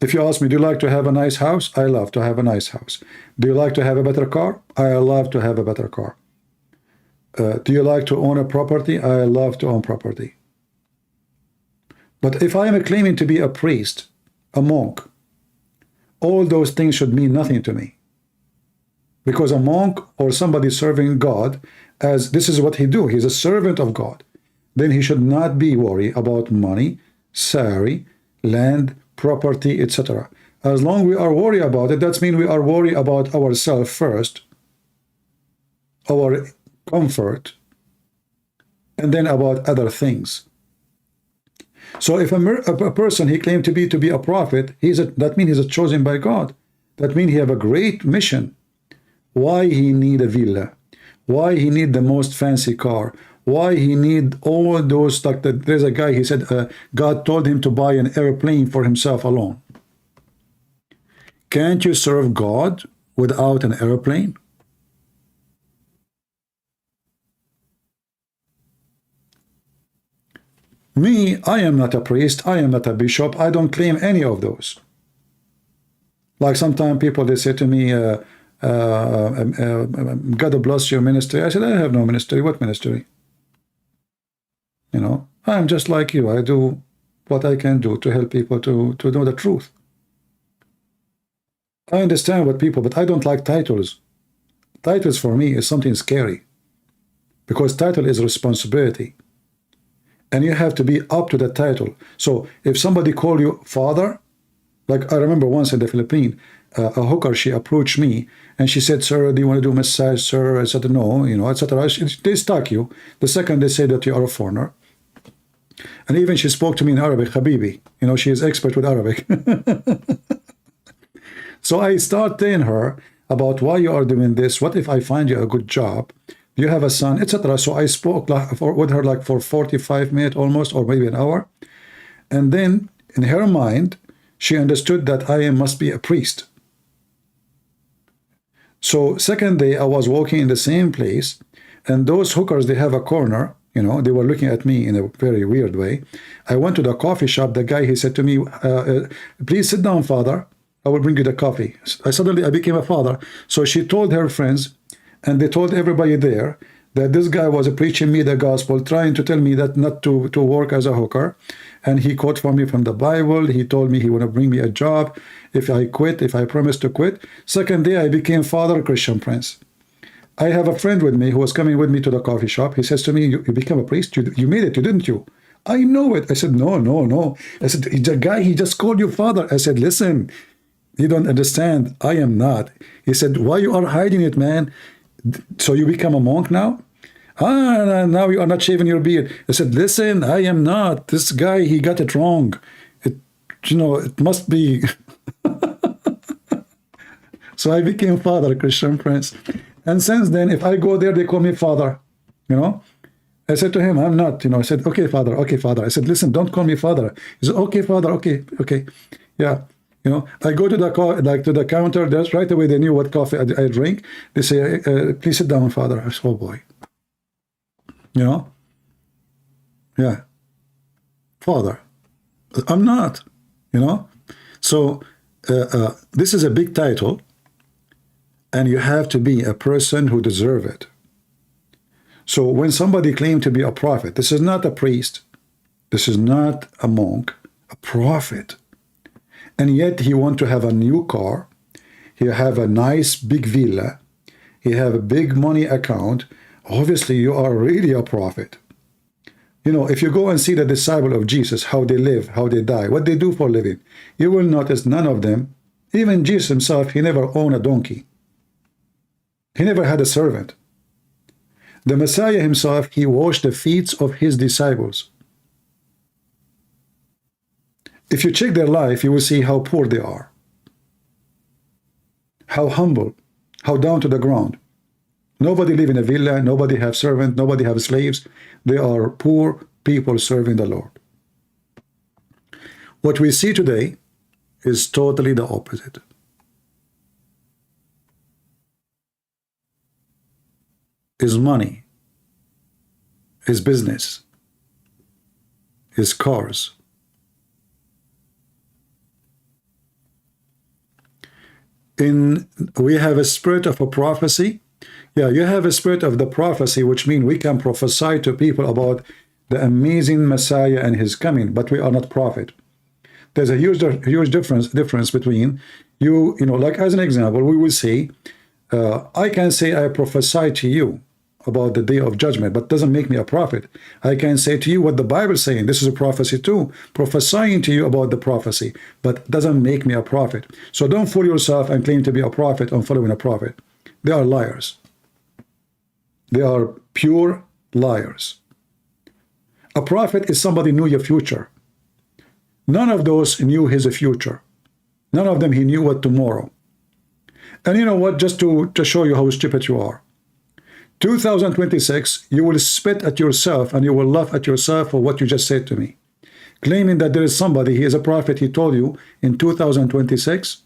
If you ask me, do you like to have a nice house? I love to have a nice house. Do you like to have a better car? I love to have a better car. Do you like to own a property? I love to own property. But if I am claiming to be a priest, a monk, all those things should mean nothing to me. Because a monk or somebody serving God, as this is what he do, he's a servant of God. then he should not be worried about money, salary, land, property, etc. As long we are worried about it, that means we are worried about ourselves first, our comfort, and then about other things. So if a person he claimed to be a prophet, that means he's chosen by God. That means he have a great mission. Why he need a villa? Why he need the most fancy car? Why he need all those, like there's a guy, he said God told him to buy an airplane for himself alone. Can't you serve God without an airplane? Me, I am not a priest, I am not a bishop, I don't claim any of those. Like sometimes people, they say to me, God bless your ministry. I said, I have no ministry. What ministry? You know, I'm just like you. I do what I can do to help people to know the truth. I understand what people, but I don't like titles. Titles for me is something scary, because title is responsibility. And you have to be up to the title. So if somebody call you father, like I remember once in the Philippines, a hooker, she approached me and she said, sir, do you want to do a massage, sir? I said, no, you know, etc. They stalk you. The second they say that you are a foreigner. And even she spoke to me in Arabic, Habibi. You know, she is expert with Arabic. So I start telling her about why you are doing this. What if I find you a good job? You have a son, etc. So I spoke with her like for 45 minutes almost, or maybe an hour. And then in her mind, she understood that I must be a priest. So second day, I was walking in the same place, and those hookers, they have a corner, you know, they were looking at me in a very weird way. I went to the coffee shop. The guy, he said to me, please sit down, father. I will bring you the coffee. I became a father. So she told her friends, and they told everybody there that this guy was preaching me the gospel, trying to tell me that not to work as a hooker. And he quoted for me from the Bible. He told me he want to bring me a job if I quit, if I promise to quit. Second day, I became father, Christian Prince. I have a friend with me who was coming with me to the coffee shop. He says to me, you became a priest? You made it, didn't you? I know it. I said, no. I said, the guy, he just called you father. I said, listen, you don't understand. I am not. He said, why you are hiding it, man? So you become a monk now? Now you are not shaving your beard. I said, listen, I am not. This guy, he got it wrong. It must be. So I became father, Christian Prince. And since then, if I go there, they call me father, you know. I said to him, I'm not, you know. I said, okay, father. I said, listen, don't call me father. He said, okay, father, okay. Yeah. You know, I go to the counter. That's right away. They knew what coffee I drink. They say, "Please sit down, father." I said, "Oh boy," you know. Yeah, father. I'm not. You know. So this is a big title, and you have to be a person who deserves it. So when somebody claims to be a prophet, this is not a priest. This is not a monk. A prophet. And yet he wants to have a new car, he have a nice big villa, he have a big money account. Obviously, you are really a prophet. You know, if you go and see the disciple of Jesus, how they live, how they die, what they do for a living, you will notice none of them, even Jesus himself, he never owned a donkey. He never had a servant. The Messiah himself, he washed the feet of his disciples. If you check their life, you will see how poor they are, how humble, how down to the ground. Nobody live in a villa, nobody have servants, nobody have slaves. They are poor people serving the Lord. What we see today is totally the opposite. His money, his business, his cars. We have a spirit of a prophecy. Yeah, you have a spirit of the prophecy, which means we can prophesy to people about the amazing Messiah and his coming, but we are not prophet. There's a huge difference between you know, like as an example, we will say, I can say I prophesy to you. about the day of judgment, but doesn't make me a prophet. I can say to you what the Bible is saying. This is a prophecy too, prophesying to you about the prophecy, but doesn't make me a prophet. So don't fool yourself and claim to be a prophet and following a prophet. They are liars. They are pure liars. A prophet is somebody who knew your future. None of those knew his future. None of them he knew what tomorrow. And you know what? Just to show you how stupid you are. 2026, you will spit at yourself and you will laugh at yourself for what you just said to me. Claiming that there is somebody, he is a prophet, he told you in 2026,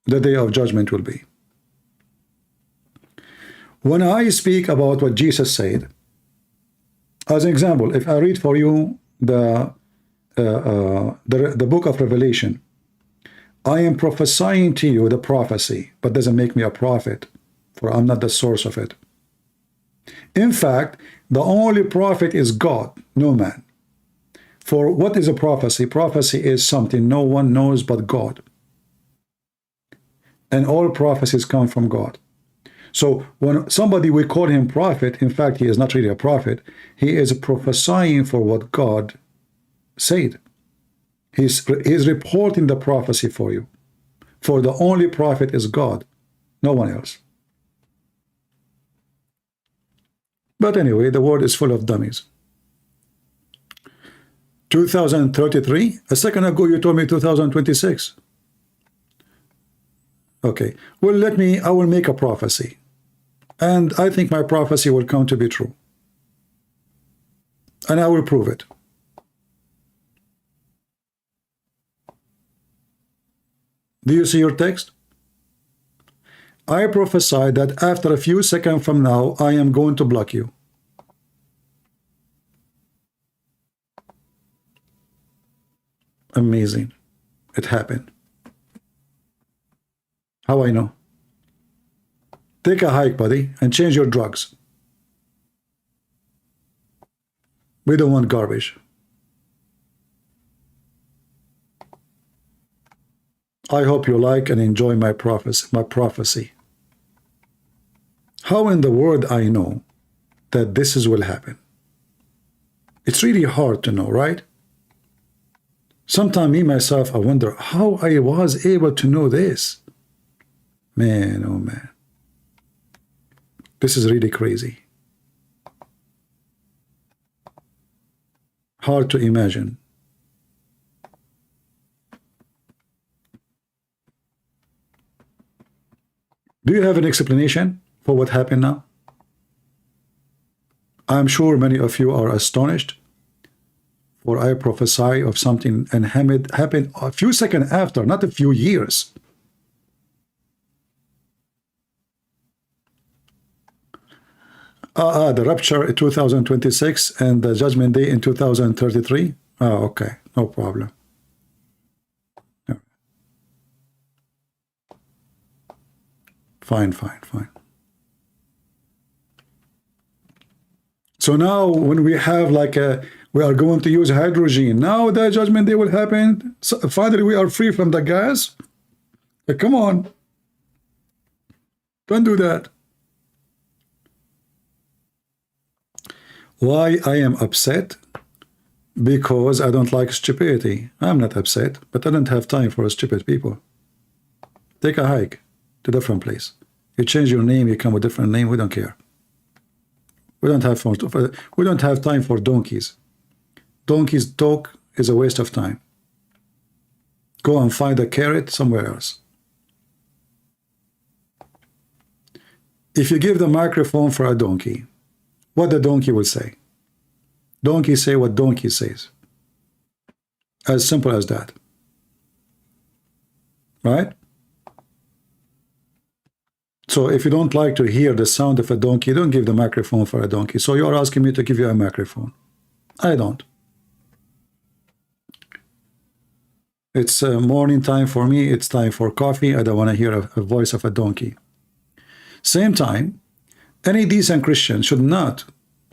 the day of judgment will be. When I speak about what Jesus said, as an example, if I read for you the book of Revelation, I am prophesying to you the prophecy, but doesn't make me a prophet, for I'm not the source of it. In fact, the only prophet is God, no man. For what is a prophecy? Prophecy is something no one knows but God. And all prophecies come from God. So when somebody, we call him prophet, in fact, he is not really a prophet. He is prophesying for what God said. He's reporting the prophecy for you. For the only prophet is God, no one else. But anyway, the world is full of dummies. 2033? A second ago you told me 2026. Okay, well, I will make a prophecy. And I think my prophecy will come to be true. And I will prove it. Do you see your text? I prophesy that after a few seconds from now, I am going to block you. Amazing. It happened. How I know? Take a hike, buddy, and change your drugs. We don't want garbage. I hope you like and enjoy my prophecy. How in the world I know that this will happen? It's really hard to know, right? Sometimes me, myself, I wonder how I was able to know this. Man, oh man. This is really crazy. Hard to imagine. Do you have an explanation for what happened now? I'm sure many of you are astonished, for I prophesy of something and happened a few seconds after, not a few years. The rapture in 2026 and the judgment day in 2033. Oh, okay, no problem. Fine. So now when we have we are going to use hydrogen, now the judgment day will happen. So finally we are free from the gas. Come on. Don't do that. Why I am upset? Because I don't like stupidity. I'm not upset, but I don't have time for stupid people. Take a hike to a different place. You change your name, you come with a different name, we don't care. We don't have time for donkeys. Donkeys talk is a waste of time. Go and find a carrot somewhere else. If you give the microphone for a donkey, what the donkey will say? Donkey say what donkey says. As simple as that. Right? So if you don't like to hear the sound of a donkey, don't give the microphone for a donkey. So you're asking me to give you a microphone. I don't. It's morning time for me. It's time for coffee. I don't want to hear a voice of a donkey. Same time, any decent Christian should not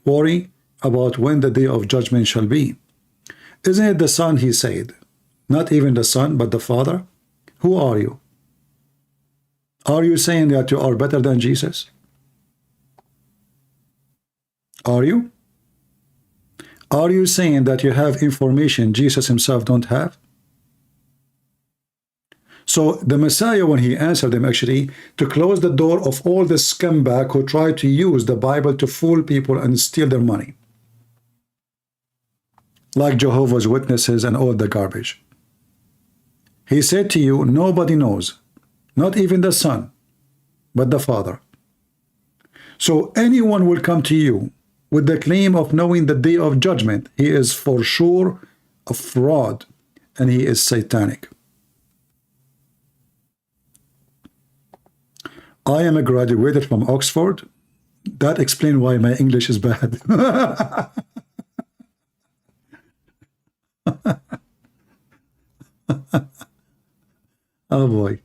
worry about when the day of judgment shall be. Isn't it the Son, he said? Not even the Son, but the Father? Who are you? Are you saying that you are better than Jesus? Are you? Are you saying that you have information Jesus himself don't have? So the Messiah, when he answered them, actually, to close the door of all the scumbag who try to use the Bible to fool people and steal their money, like Jehovah's Witnesses and all the garbage. He said to you, nobody knows, not even the Son, but the Father. So anyone will come to you with the claim of knowing the day of judgment. He is for sure a fraud, and he is satanic. I am a graduated from Oxford. That explains why my English is bad. Oh boy.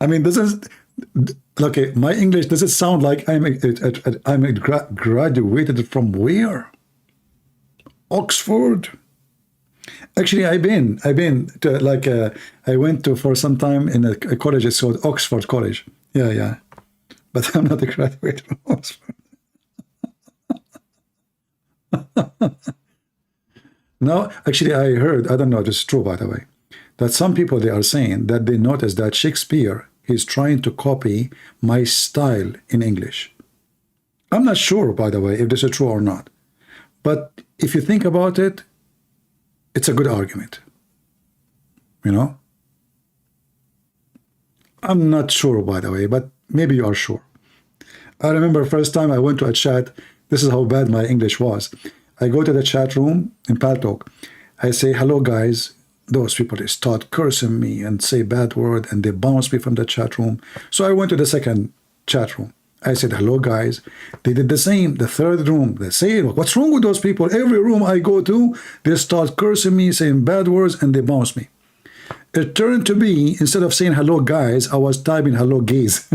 I mean, this is okay. My English, does it sound like I'm graduated from where? Oxford. Actually, I've been to like I went to for some time in a college. It's called Oxford College. Yeah. But I'm not a graduate from Oxford. No, actually, I heard. I don't know if it's true, by the way, that some people, they are saying that they noticed that Shakespeare is trying to copy my style in English. I'm not sure, by the way, if this is true or not. But if you think about it, it's a good argument. You know? I'm not sure, by the way, but maybe you are sure. I remember first time I went to a chat, this is how bad my English was. I go to the chat room in Paltalk. I say, hello, guys. Those people, they start cursing me and say bad word, and they bounce me from the chat room. So I went to the second chat room. I said, hello, guys. They did the same. The third room, they say, what's wrong with those people? Every room I go to, they start cursing me, saying bad words, and they bounce me. It turned to be, instead of saying hello, guys, I was typing hello, gays.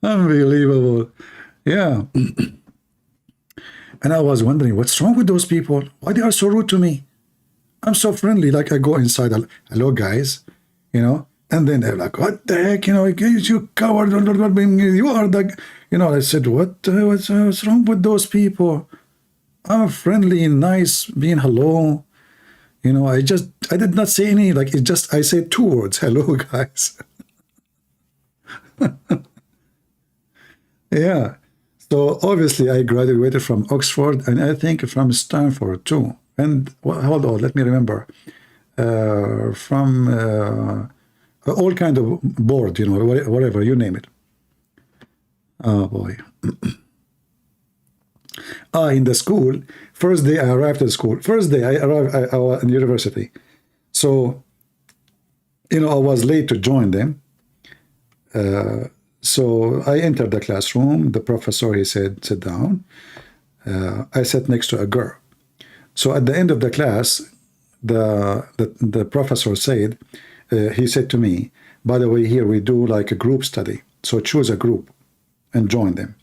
Unbelievable. Yeah. And I was wondering, what's wrong with those people? Why they are so rude to me? I'm so friendly. Like I go inside, hello, guys, you know, and then they're like, what the heck, you know, you coward, you are the, you know, I said, what's wrong with those people? I'm friendly, nice, being hello. You know, I did not say any, like, it just, I said 2 words, hello, guys. Yeah. So obviously I graduated from Oxford, and I think from Stanford too. And well, hold on, let me remember. From all kind of board, you know, whatever, you name it. Oh boy. In the school, first day I arrived at school. First day I arrived in university. So, you know, I was late to join them. So I entered the classroom. The professor, he said, sit down. I sat next to a girl. So at the end of the class, the professor said, he said to me, by the way, here we do like a group study. So choose a group and join them.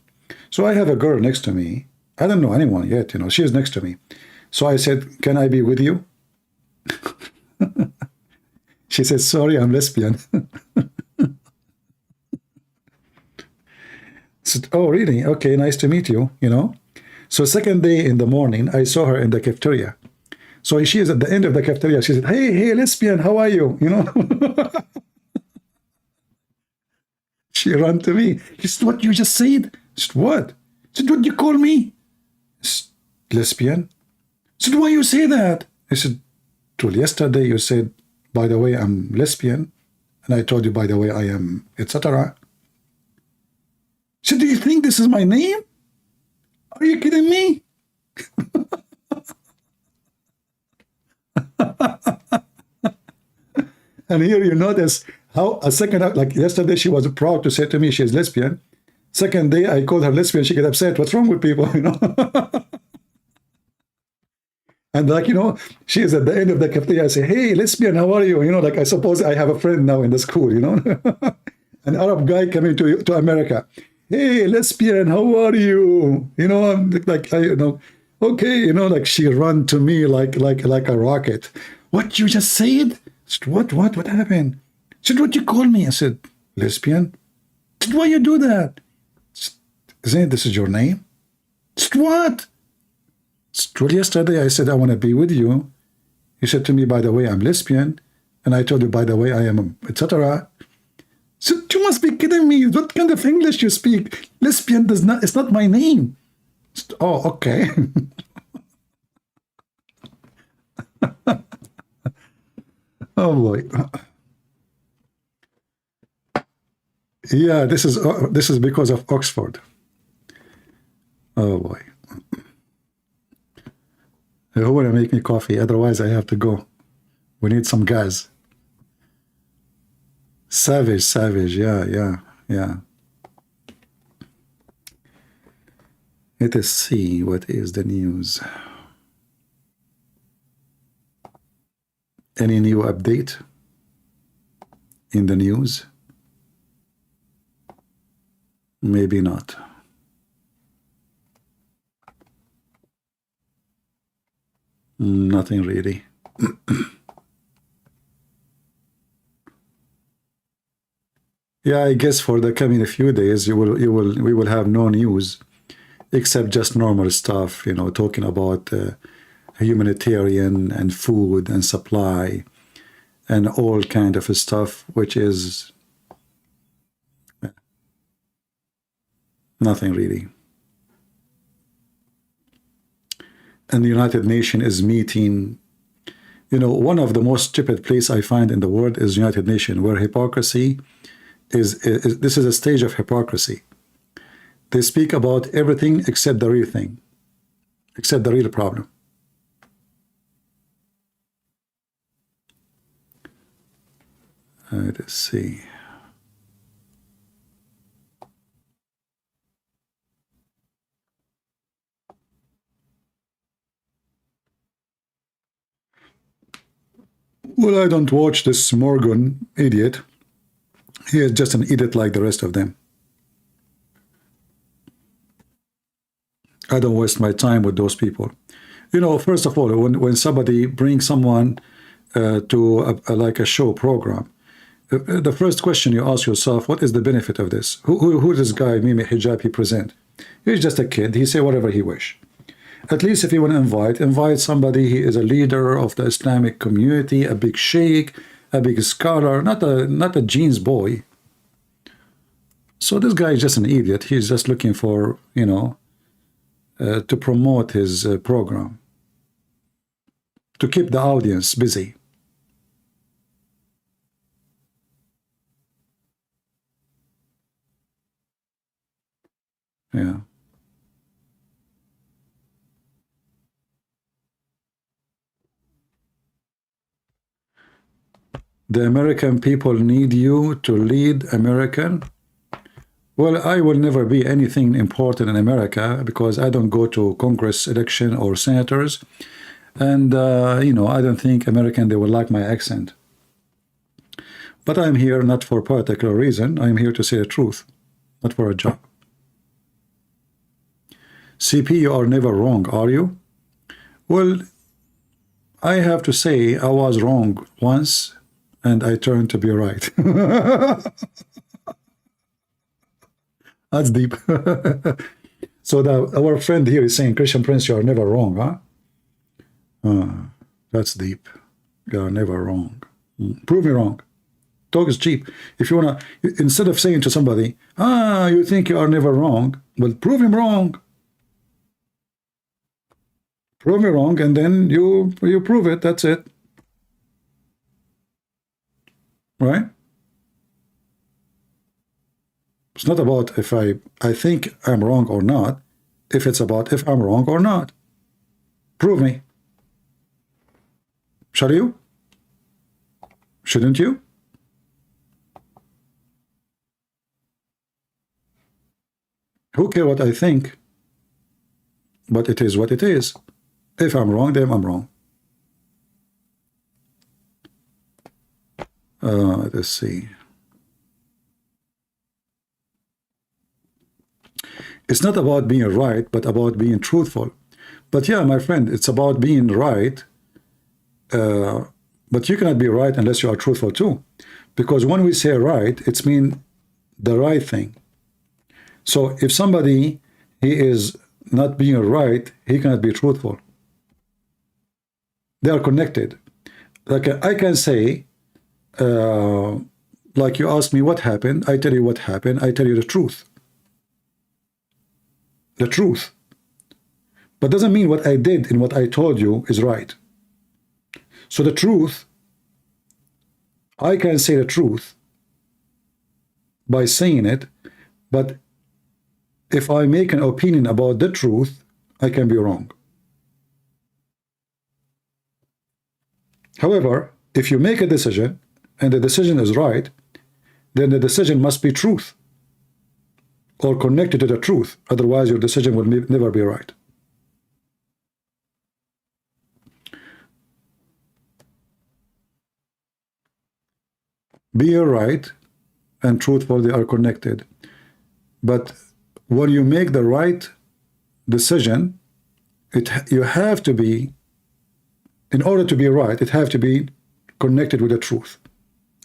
So I have a girl next to me. I don't know anyone yet, you know, she is next to me. So I said, can I be with you? She said, sorry, I'm lesbian. Said, oh, really? Okay, nice to meet you, you know. So second day in the morning, I saw her in the cafeteria. So she is at the end of the cafeteria. She said, hey, lesbian, how are you? You know. She ran to me. She said, what you just said? I said, what? She said, what you call me? I said, lesbian. I said, why you say that? I said, well, yesterday you said, by the way, I'm lesbian. And I told you, by the way, I am, etc. She said, do you think this is my name? Are you kidding me? And here you notice how a second, like yesterday, she was proud to say to me she's lesbian. Second day, I called her lesbian. She get upset. What's wrong with people? You know. And like, you know, she is at the end of the cafeteria. I say, hey, lesbian, how are you? You know, like I suppose I have a friend now in the school. You know, an Arab guy coming to America. Hey, lesbian, how are you? You know, I'm like, you know, okay, you know, like she run to me like a rocket. What you just said? I said, what happened? She said, what you call me? I said, lesbian. Why you do that? Isn't this is your name? What? Well, yesterday I said I want to be with you. You said to me, by the way, I'm lesbian. And I told you, by the way, I am etc. So you must be kidding me. What kind of English you speak? Lesbian does not, it's not my name. Oh, okay. Oh boy. Yeah, this is because of Oxford. Oh boy. Who wanna make me coffee? Otherwise I have to go. We need some gas. Savage, yeah. Let us see what is the news. Any new update in the news? Maybe not. Nothing really. Yeah, I guess for the coming few days we will have no news except just normal stuff, you know, talking about humanitarian and food and supply and all kind of stuff, which is nothing really. And the United Nations is meeting, you know, one of the most stupid place I find in the world is United Nations, where hypocrisy is this is a stage of hypocrisy. They speak about everything except the real thing, except the real problem. Let's see. Well, I don't watch this Morgan idiot. He is just an idiot like the rest of them. I don't waste my time with those people. You know, first of all, when somebody brings someone to like a show program, the first question you ask yourself, what is the benefit of this? Who this guy, Mimi Hijabi, present? He's just a kid. He say whatever he wish. At least if you want to invite somebody, he is a leader of the Islamic community, a big sheikh, a big scholar, not a jeans boy. So this guy is just an idiot. He's just looking for, you know, to promote his program, to keep the audience busy. Yeah. The American people need you to lead American. Well, I will never be anything important in America because I don't go to Congress election or senators. And, you know, I don't think American, they will like my accent. But I'm here not for a particular reason. I'm here to say the truth, not for a job. CP, you are never wrong, are you? Well, I have to say I was wrong once and I turned to be right. That's deep. So our friend here is saying, Christian Prince, you are never wrong, huh? That's deep. You are never wrong. Prove me wrong. Talk is cheap. If you want to, instead of saying to somebody, you think you are never wrong, well, prove him wrong. Prove me wrong, and then you prove it. That's it. Right? It's not about if I think I'm wrong or not. If it's about if I'm wrong or not. Prove me. Shall you? Shouldn't you? Who cares what I think? But it is what it is. If I'm wrong, then I'm wrong. Let's see. It's not about being right, but about being truthful. But yeah, my friend, it's about being right. But you cannot be right unless you are truthful too. Because when we say right, it's mean the right thing. So if somebody, he is not being right, he cannot be truthful. They are connected. Like I can say, like you ask me what happened, I tell you what happened, I tell you the truth. The truth. But doesn't mean what I did and what I told you is right. So the truth, I can say the truth by saying it, but if I make an opinion about the truth, I can be wrong. However, if you make a decision and the decision is right, then the decision must be truth or connected to the truth. Otherwise, your decision will never be right. Being right and truthful, they are connected. But when you make the right decision, you have to be, in order to be right, it have to be connected with the truth.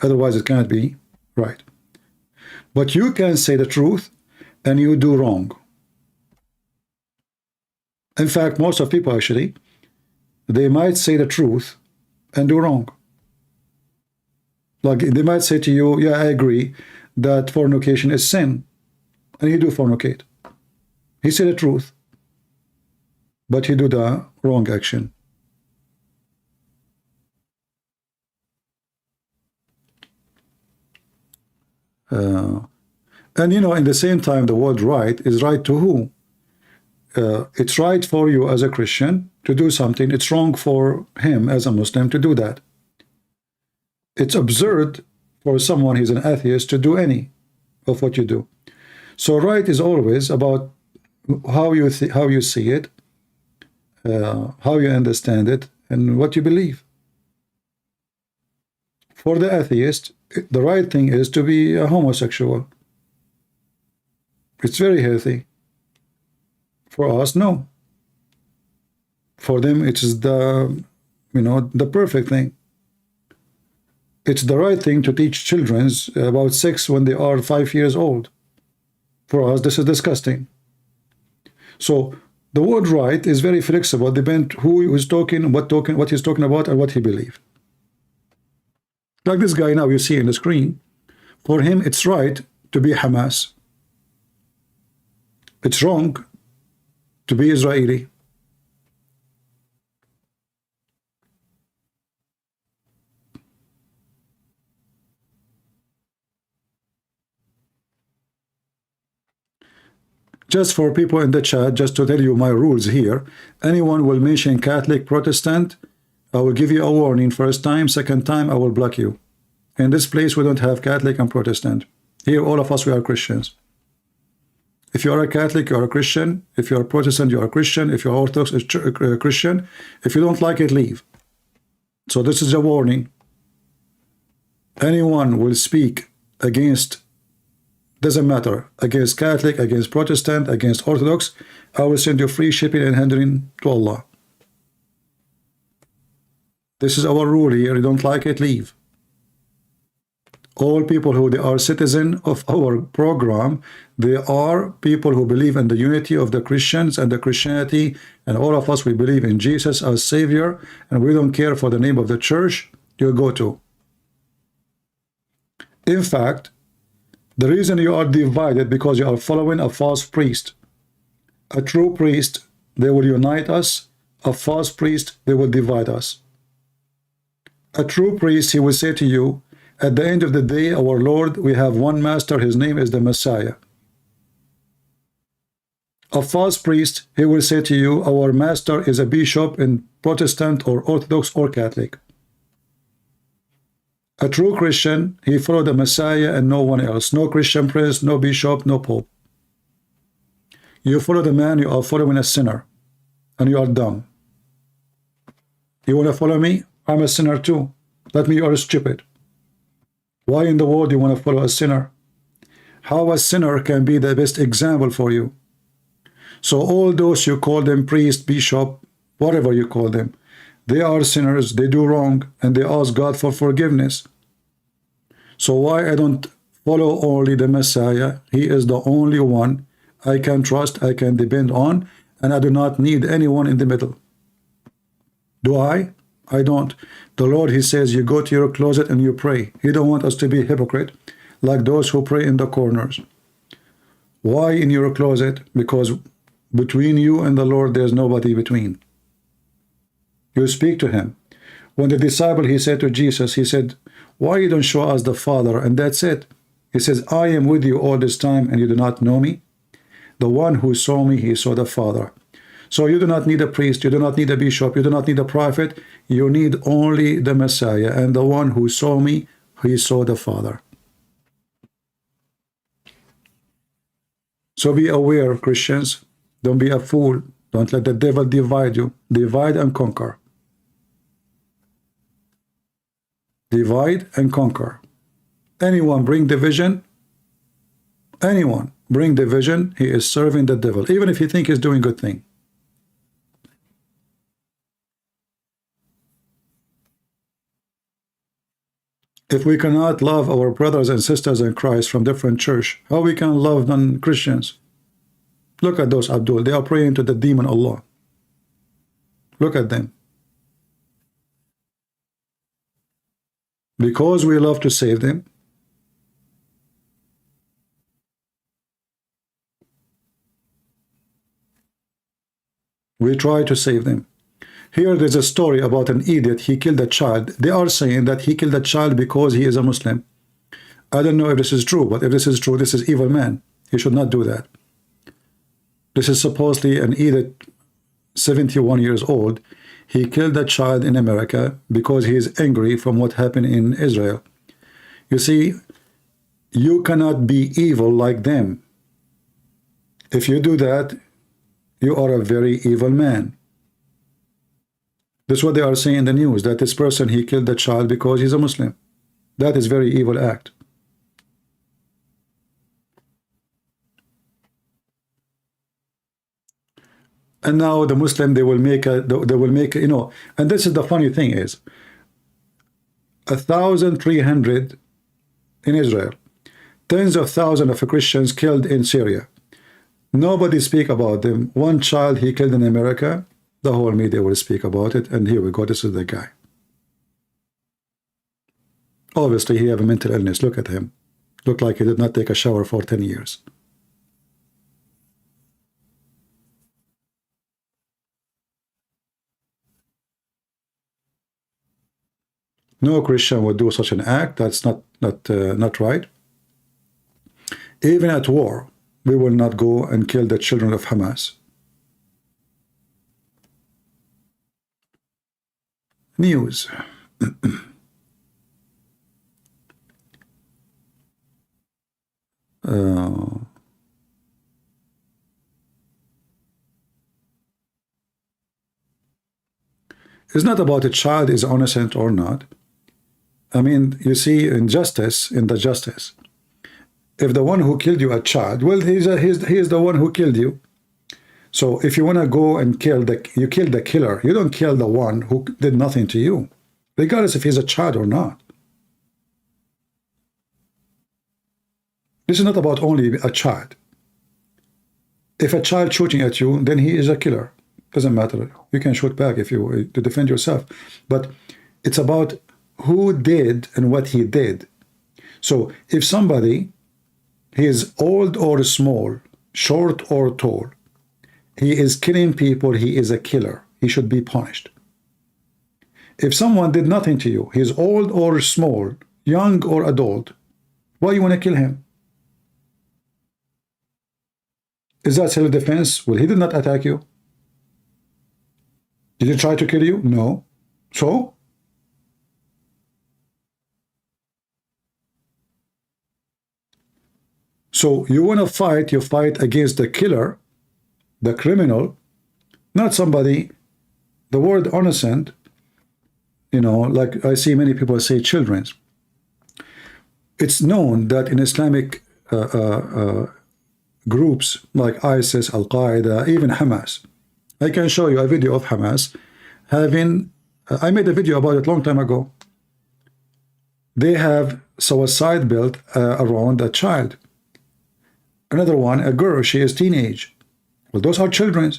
Otherwise, it cannot be right. But you can say the truth and you do wrong. In fact, most of people actually, they might say the truth and do wrong. Like they might say to you, yeah, I agree that fornication is sin, and you do fornicate. He said the truth, but he do the wrong action. And you know, in the same time, the word right is right to who? It's right for you as a Christian to do something. It's wrong for him as a Muslim to do that. It's absurd for someone who's an atheist to do any of what you do. So right is always about how you see it, how you understand it, and what you believe. For the atheist, the right thing is to be a homosexual. It's very healthy. For us, no. For them, it is the, the perfect thing. It's the right thing to teach children about sex when they are 5 years old. For us, this is disgusting. So the word right is very flexible, depending who is talking, what he's talking about, and what he believes. Like this guy now you see in the screen, for him it's right to be Hamas. It's wrong to be Israeli. Just for people in the chat, just to tell you my rules here, anyone will mention Catholic, Protestant, I will give you a warning first time, second time I will block you. In this place we don't have Catholic and Protestant. Here all of us, we are Christians. If you are a Catholic, you are a Christian. If you are a Protestant, you are a Christian. If you are Orthodox, a Christian. If you don't like it, leave. So this is a warning. Anyone will speak against, doesn't matter, against Catholic, against Protestant, against Orthodox, I will send you free shipping and handling to Allah. This is our rule here. You don't like it, leave. All people who they are citizen of our program, they are people who believe in the unity of the Christians and the Christianity, and all of us, we believe in Jesus as Savior, and we don't care for the name of the church you go to. In fact, the reason you are divided because you are following a false priest. A true priest, they will unite us. A false priest, they will divide us. A true priest, he will say to you, at the end of the day, our Lord, we have one master, his name is the Messiah. A false priest, he will say to you, our master is a bishop in Protestant or Orthodox or Catholic. A true Christian, he followed the Messiah and no one else. No Christian priest, no bishop, no pope. You follow the man, you are following a sinner, and you are dumb. You want to follow me? I'm a sinner too. That means you are stupid. Why in the world you want to follow a sinner? How a sinner can be the best example for you? So all those you call them priest, bishop, whatever you call them, they are sinners, they do wrong, and they ask God for forgiveness. So why I don't follow only the Messiah. He is the only one I can trust, I can depend on, and I do not need anyone in the middle. Do I? I don't. The Lord, he says, you go to your closet and you pray. He don't want us to be hypocrite like those who pray in the corners. Why in your closet? Because between you and the Lord there's nobody between. You speak to him. When the disciple, he said to Jesus, he said, why you don't show us the Father? And that's it. He says, I am with you all this time and you do not know me. The one who saw me, he saw the Father. So you do not need a priest, you do not need a bishop, you do not need a prophet. You need only the Messiah. And the one who saw me, he saw the Father. So be aware, Christians. Don't be a fool. Don't let the devil divide you. Divide and conquer. Divide and conquer. Anyone bring division, anyone bring division, he is serving the devil, even if he think he's doing good thing. If we cannot love our brothers and sisters in Christ from different church, how we can love non-Christians? Look at those, Abdul. They are praying to the demon Allah. Look at them. Because we love to save them, we try to save them. Here there's a story about an idiot. He killed a child. They are saying that he killed a child because he is a Muslim. I don't know if this is true, but if this is true, this is evil man. He should not do that. This is supposedly an idiot, 71 years old. He killed a child in America because he is angry from what happened in Israel. You see, you cannot be evil like them. If you do that, you are a very evil man. That's what they are saying in the news, that this person, he killed the child because he's a Muslim. That is very evil act. And now the Muslim, they will make, you know, and this is the funny thing is, 1,300 in Israel, tens of thousands of Christians killed in Syria. Nobody speak about them. One child he killed in America, the whole media will speak about it, and here we go, this is the guy. Obviously he have a mental illness, look at him. Look like he did not take a shower for 10 years. No Christian would do such an act. That's not right. Even at war, we will not go and kill the children of Hamas. News. It's not about a child is innocent or not. I mean, you see, in justice, in the justice, if the one who killed you a child, well, he's the one who killed you. So if you want to go and kill you kill the killer. You don't kill the one who did nothing to you, regardless if he's a child or not. This is not about only a child. If a child shooting at you, then he is a killer. Doesn't matter. You can shoot back if you to defend yourself. But it's about who did and what he did. So if somebody, he is old or small, short or tall, he is killing people, he is a killer. He should be punished. If someone did nothing to you, he is old or small, young or adult, why you want to kill him? Is that self-defense? Well, he did not attack you. Did he try to kill you? No. So? So you want to fight, you fight against the killer, the criminal, not somebody. The word innocent, you know, like I see many people say children. It's known that in Islamic groups like ISIS, Al-Qaeda, even Hamas, I can show you a video of Hamas having, I made a video about it a long time ago. They have suicide built around a child. Another one, a girl, she is teenage. Well, those are children.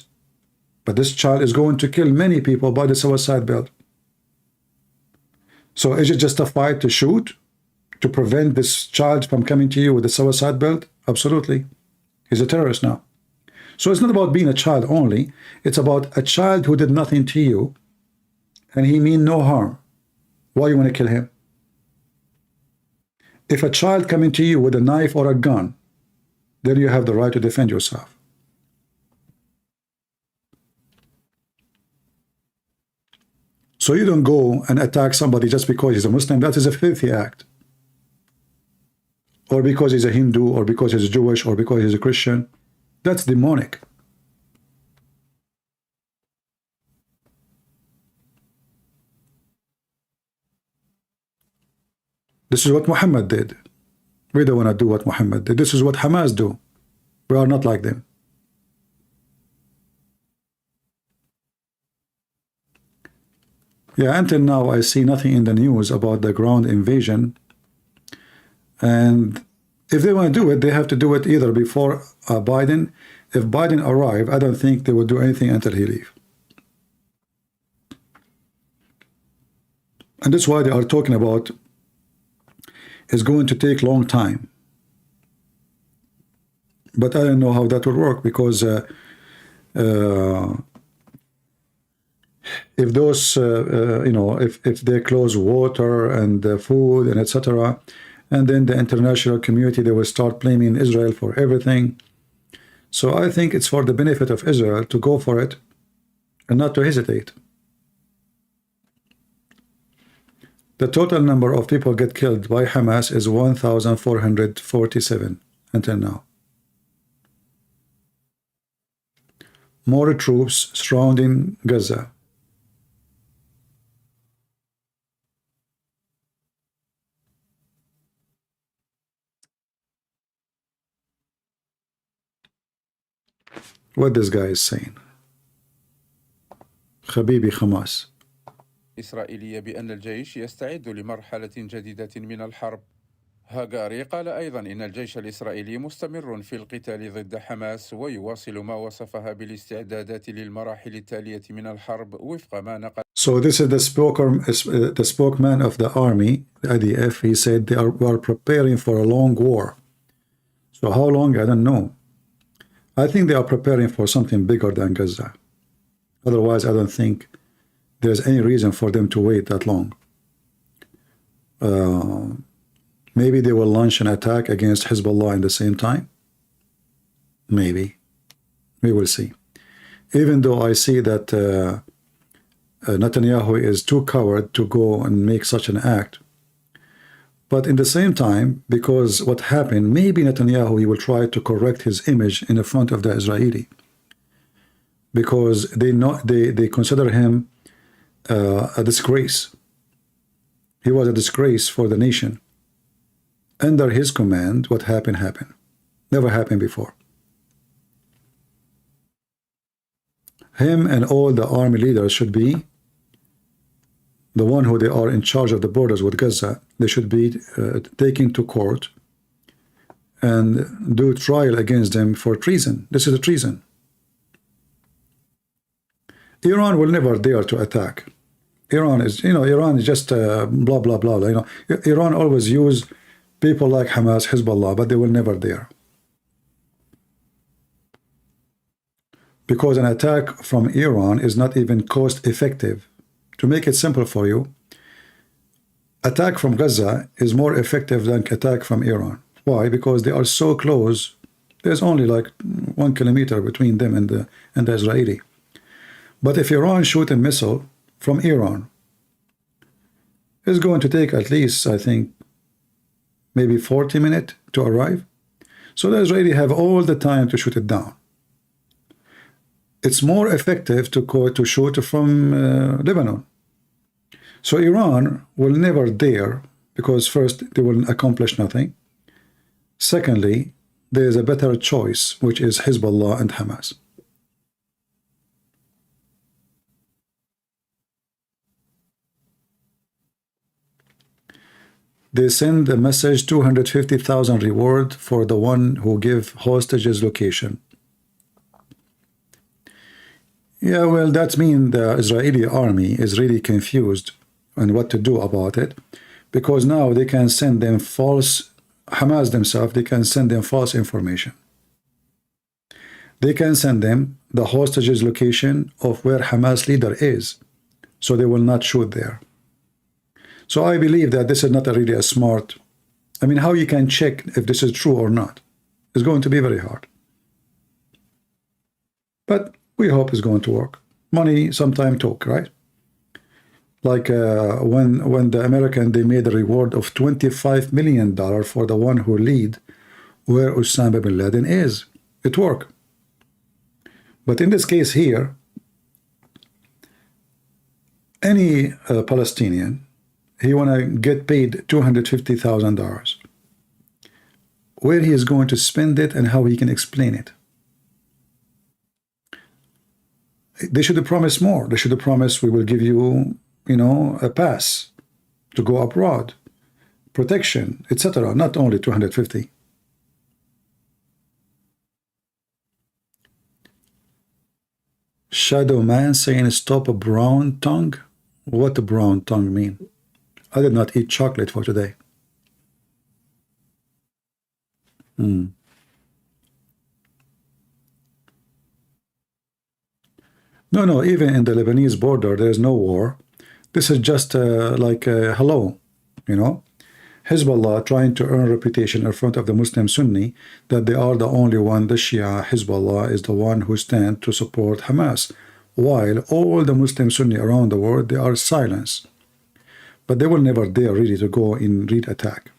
But this child is going to kill many people by the suicide belt. So is it justified to shoot to prevent this child from coming to you with a suicide belt? Absolutely. He's a terrorist now. So it's not about being a child only. It's about a child who did nothing to you and he mean no harm. Why you want to kill him? If a child coming to you with a knife or a gun, then you have the right to defend yourself. So you don't go and attack somebody just because he's a Muslim. That is a filthy act. Or because he's a Hindu, or because he's Jewish, or because he's a Christian. That's demonic. This is what Muhammad did. We don't want to do what Muhammad did. This is what Hamas do. We are not like them. Yeah, until now I see nothing in the news about the ground invasion. And if they want to do it, they have to do it either before Biden. If Biden arrive, I don't think they will do anything until he leave. And that's why they are talking about it's going to take long time. But I don't know how that will work, because if those you know, if they close water and food and etc., and then the international community, they will start blaming Israel for everything. So I think it's for the benefit of Israel to go for it and not to hesitate. The total number of people get killed by Hamas is 1,447 until now. More troops surrounding Gaza. What this guy is saying. Habibi Hamas. إسرائيلية بأن الجيش يستعد لمرحلة جديدة من الحرب. هاغاري قال أيضا إن الجيش الإسرائيلي مستمر في القتال ضد حماس ويواصل ما وصفها بالاستعدادات للمراحل التالية من الحرب وفق ما نقل. So this is the spokesman of the army, the IDF. He said they are preparing for a long war. So how long? I don't know. I think they are preparing for something bigger than Gaza. Otherwise, I don't think there's any reason for them to wait that long. Maybe they will launch an attack against Hezbollah at the same time. Maybe. We will see. Even though I see that Netanyahu is too coward to go and make such an act. But in the same time, because what happened, maybe Netanyahu, he will try to correct his image in the front of the Israeli. Because they consider him a disgrace. He was a disgrace for the nation. Under his command, what happened, happened. Never happened before. Him and all the army leaders should be the one who they are in charge of the borders with Gaza. They should be taken to court and do trial against them for treason. This is a treason. Iran will never dare to attack. Iran is, Iran is just blah, blah, blah. Iran always use people like Hamas, Hezbollah, but they will never dare. Because an attack from Iran is not even cost effective. To make it simple for you, attack from Gaza is more effective than attack from Iran. Why? Because they are so close. There's only like 1 kilometer between them and the Israeli. But if Iran shoot a missile from Iran, it's going to take at least, I think, maybe 40 minutes to arrive. So the Israeli have all the time to shoot it down. It's more effective to shoot from Lebanon. So Iran will never dare, because first, they will accomplish nothing. Secondly, there is a better choice, which is Hezbollah and Hamas. They send a message, 250,000 reward for the one who give hostages location. Yeah, well, that means the Israeli army is really confused on what to do about it, because now they can send them false, Hamas themselves, they can send them false information. They can send them the hostages location of where Hamas leader is, so they will not shoot there. So I believe that this is not really a smart, I mean, how you can check if this is true or not is going to be very hard. But we hope it's going to work. Money sometime talk, right? Like when the American, they made a reward of $25 million for the one who lead where Osama bin Laden is. It worked. But in this case here, any Palestinian, he want to get paid $250,000. Where he is going to spend it and how he can explain it. They should have promised more. They should have promised we will give you, you know, a pass to go abroad, protection, etc. Not only 250. Shadow Man saying stop a brown tongue. What does brown tongue mean? I did not eat chocolate for today. No, even in the Lebanese border, there is no war. This is just like hello, you know. Hezbollah trying to earn reputation in front of the Muslim Sunni that they are the only one, the Shia, Hezbollah is the one who stand to support Hamas, while all the Muslim Sunni around the world, they are silenced. But they will never dare really to go in real attack.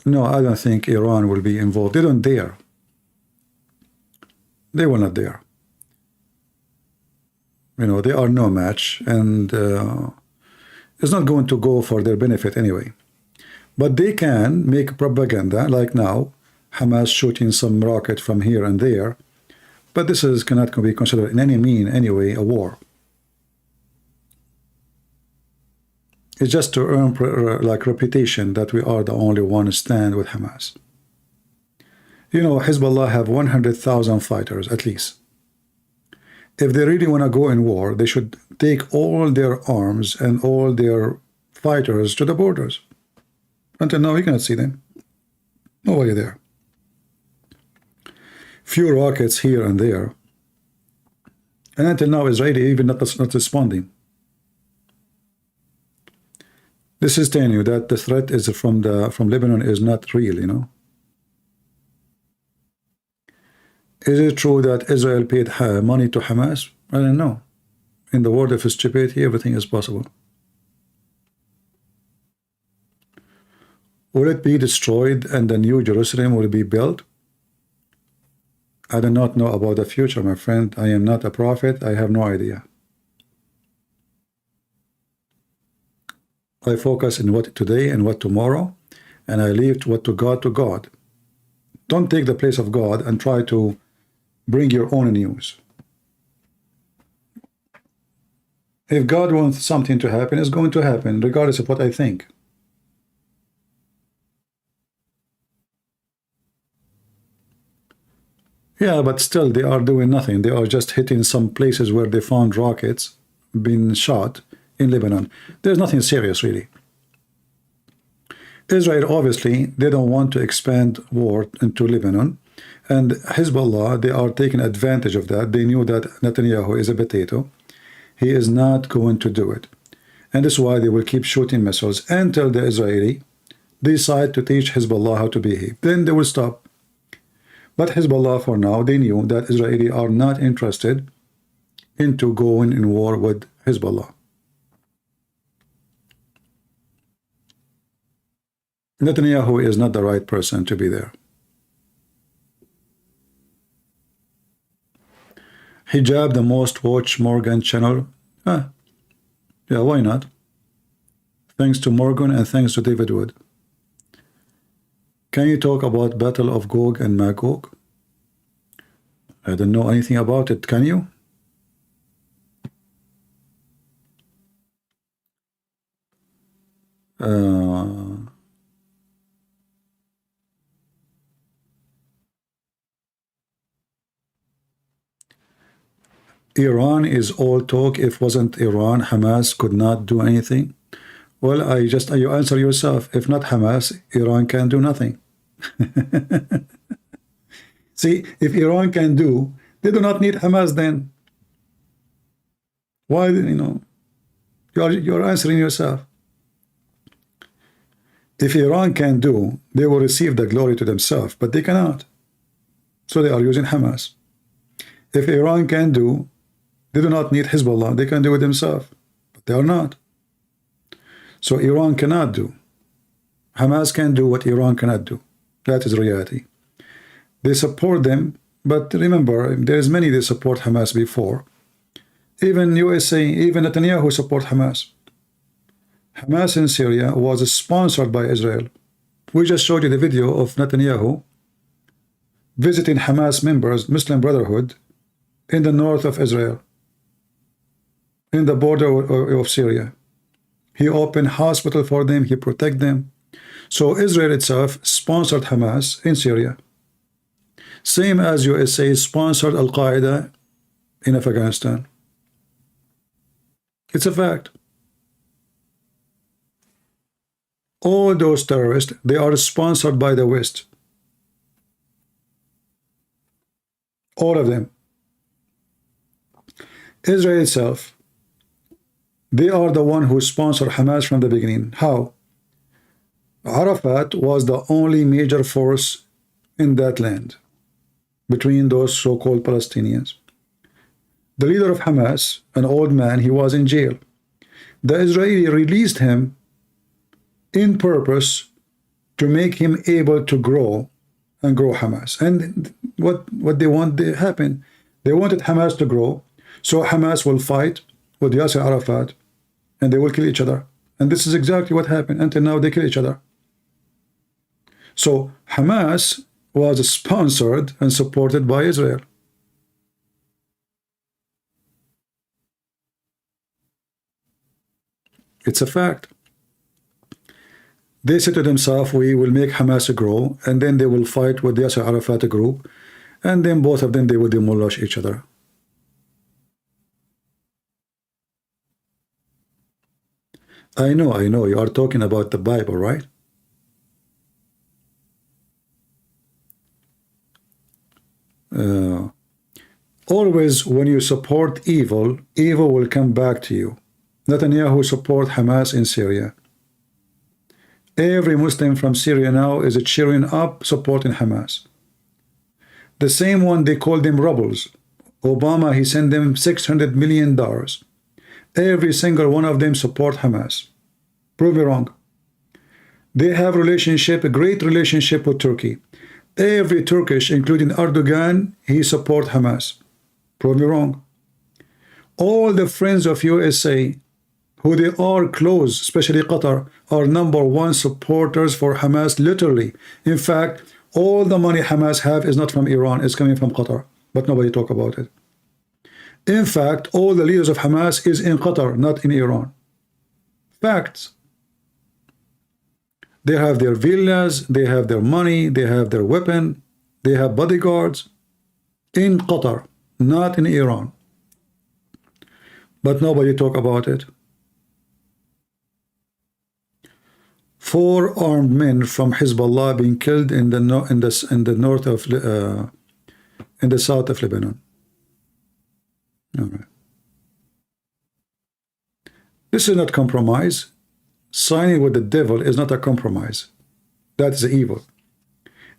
No, I don't think Iran will be involved. They don't dare. They will not dare. You know, they are no match, and it's not going to go for their benefit anyway. But they can make propaganda, like now, Hamas shooting some rocket from here and there, but this is cannot be considered in any mean, anyway, a war. It's just to earn like reputation that we are the only one stand with Hamas. You know, Hezbollah have 100,000 fighters at least. If they really want to go in war, they should take all their arms and all their fighters to the borders. Until now, you cannot see them. Nobody there. Few rockets here and there. And until now, Israeli even not responding. This is telling you that the threat is from Lebanon is not real, you know. Is it true that Israel paid money to Hamas? I don't know. In the world of stupidity, everything is possible. Will it be destroyed and the new Jerusalem will be built? I do not know about the future, my friend. I am not a prophet. I have no idea. I focus in what today and what tomorrow, and I leave what to God to God. Don't take the place of God and try to bring your own news. If God wants something to happen, it's going to happen, regardless of what I think. Yeah, but still they are doing nothing. They are just hitting some places where they found rockets being shot in Lebanon. There's nothing serious, really. Israel, obviously, they don't want to expand war into Lebanon. And Hezbollah, they are taking advantage of that. They knew that Netanyahu is a potato. He is not going to do it. And that's why they will keep shooting missiles until the Israeli decide to teach Hezbollah how to behave. Then they will stop. But Hezbollah, for now, they knew that Israeli are not interested into going in war with Hezbollah. Netanyahu is not the right person to be there. Hijab, the most watched Morgan channel. Yeah, why not? Thanks to Morgan and thanks to David Wood. Can you talk about Battle of Gog and Magog? I don't know anything about it. Can you? Iran is all talk. If wasn't Iran, Hamas could not do anything. Well, you answer yourself. If not Hamas, Iran can do nothing. See, if Iran can do, they do not need Hamas then. Why, you're answering yourself. If Iran can do, they will receive the glory to themselves, but they cannot. So they are using Hamas. If Iran can do, they do not need Hezbollah. They can do it themselves, but they are not. So Iran cannot do. Hamas can do what Iran cannot do. That is reality. They support them, but remember, there is many that support Hamas before. Even USA, even Netanyahu support Hamas. Hamas in Syria was sponsored by Israel. We just showed you the video of Netanyahu visiting Hamas members, Muslim Brotherhood, in the north of Israel, in the border of Syria. He opened hospital for them, he protect them. So Israel itself sponsored Hamas in Syria. Same as USA sponsored Al-Qaeda in Afghanistan. It's a fact. All those terrorists, they are sponsored by the West. All of them. Israel itself, they are the one who sponsored Hamas from the beginning. How? Arafat was the only major force in that land between those so-called Palestinians. The leader of Hamas, an old man, he was in jail. The Israeli released him in purpose to make him able to grow and grow Hamas. And what they want happened. They wanted Hamas to grow, so Hamas will fight with Yasser Arafat and they will kill each other. And this is exactly what happened. Until now, they kill each other. So Hamas was sponsored and supported by Israel. It's a fact. They said to themselves, we will make Hamas grow, and then they will fight with the Yasser Arafat group, and then both of them, they will demolish each other. I know, you are talking about the Bible, right? Always when you support evil, evil will come back to you. Netanyahu support Hamas in Syria. Every Muslim from Syria now is cheering up, supporting Hamas. The same one, they call them rebels. Obama, he sent them $600 million. Every single one of them support Hamas. Prove me wrong. They have a great relationship with Turkey. Every Turkish, including Erdogan, he support Hamas. Prove me wrong. All the friends of USA, who they are close, especially Qatar, are #1 supporters for Hamas, literally. In fact, all the money Hamas have is not from Iran, it's coming from Qatar, but nobody talk about it. In fact, all the leaders of Hamas is in Qatar, not in Iran. Facts. They have their villas, they have their money, they have their weapon, they have bodyguards in Qatar, not in Iran. But nobody talk about it. 4 armed men from Hezbollah being killed in the north of in the south of Lebanon. All right. This is not compromise. Signing with the devil is not a compromise. That is evil.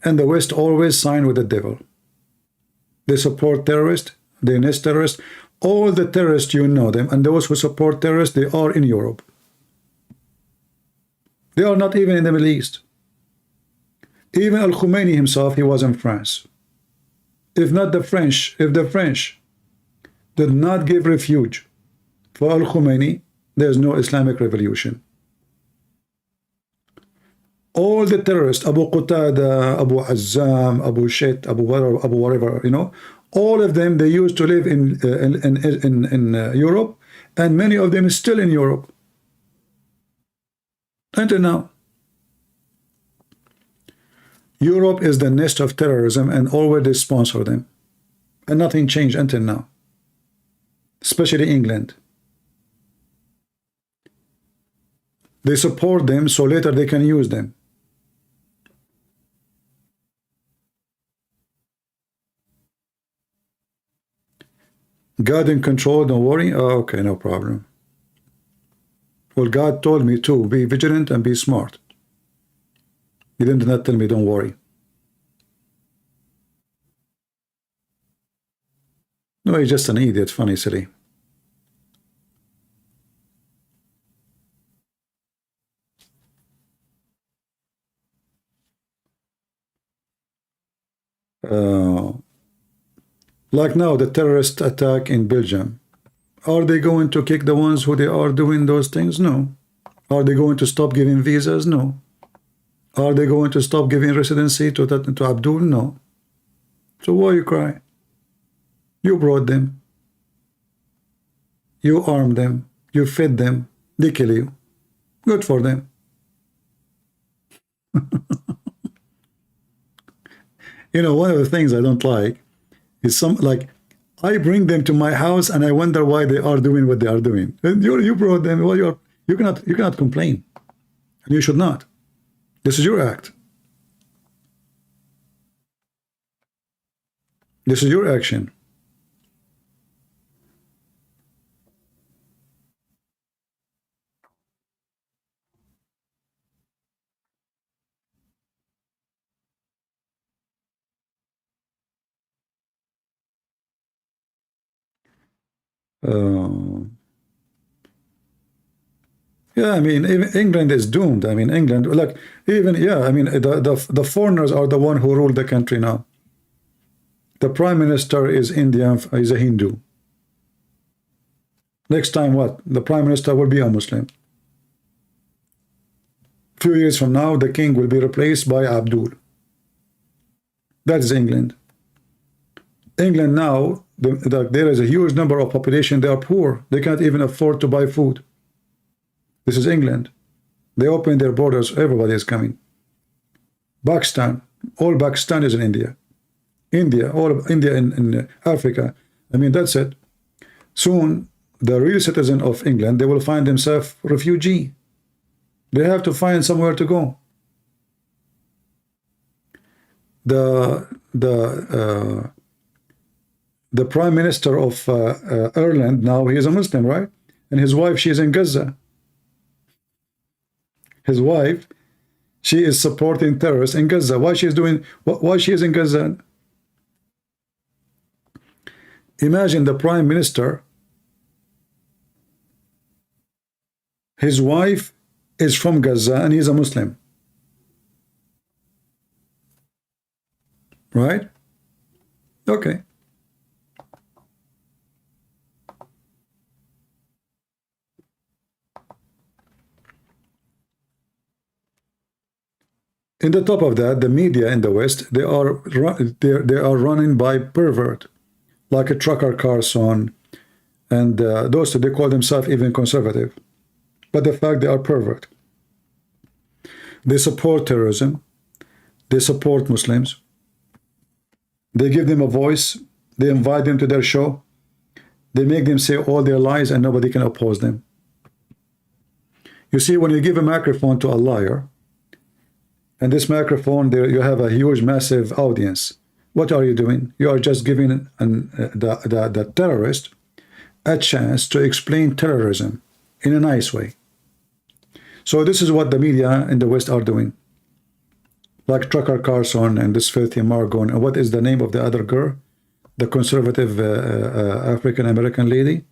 And the West always sign with the devil. They support terrorists, they nest terrorists. All the terrorists, you know them, and those who support terrorists, they are in Europe. They are not even in the Middle East. Even Al-Khomeini himself, he was in France. If the French did not give refuge for Al-Khomeini, there's no Islamic revolution. All the terrorists, Abu Qatada, Abu Azzam, Abu Shet, Abu whatever, all of them, they used to live in Europe, and many of them is still in Europe. Until now. Europe is the nest of terrorism and already sponsor them. And nothing changed until now. Especially England. They support them so later they can use them. God in control, don't worry. Oh, okay, no problem. Well, God told me to be vigilant and be smart. He did not tell me don't worry. No, he's just an idiot, funny, silly. Like now, the terrorist attack in Belgium. Are they going to kick the ones who they are doing those things? No. Are they going to stop giving visas? No. Are they going to stop giving residency to Abdul? No. So why you cry? You brought them. You armed them. You fed them. They kill you. Good for them. You know, one of the things I don't like is I bring them to my house and I wonder why they are doing what they are doing. And you brought them. Well, you cannot complain. And you should not. This is your act. This is your action. Yeah, I mean, even England is doomed. I mean, England, like, even, yeah, I mean, the foreigners are the one who rule the country now. The prime minister is Indian, is a Hindu. Next time, what? The prime minister will be a Muslim. Few years from now, the king will be replaced by Abdul. That is England. England now, there is a huge number of population. They are poor. They can't even afford to buy food. This is England. They open their borders. Everybody is coming. Pakistan. All Pakistan is in India. India. All of India in Africa. I mean, that's it. Soon, the real citizen of England, they will find themselves refugee. They have to find somewhere to go. The prime minister of Ireland now, he is a Muslim, right? And his wife, she is in Gaza. His wife, she is supporting terrorists in Gaza. Why she is doing? Why she is in Gaza? Imagine the prime minister. His wife is from Gaza and he's a Muslim. Right? Okay. In the top of that, the media in the West, they are running by pervert, like a Tucker Carlson, and those they call themselves even conservative, but the fact they are pervert. They support terrorism. They support Muslims. They give them a voice. They invite them to their show. They make them say all their lies and nobody can oppose them. You see, when you give a microphone to a liar, and this microphone, there you have a huge, massive audience. What are you doing? You are just giving the terrorist a chance to explain terrorism in a nice way. So this is what the media in the West are doing. Like Tucker Carlson and this filthy Margot. And what is the name of the other girl? The conservative African-American lady?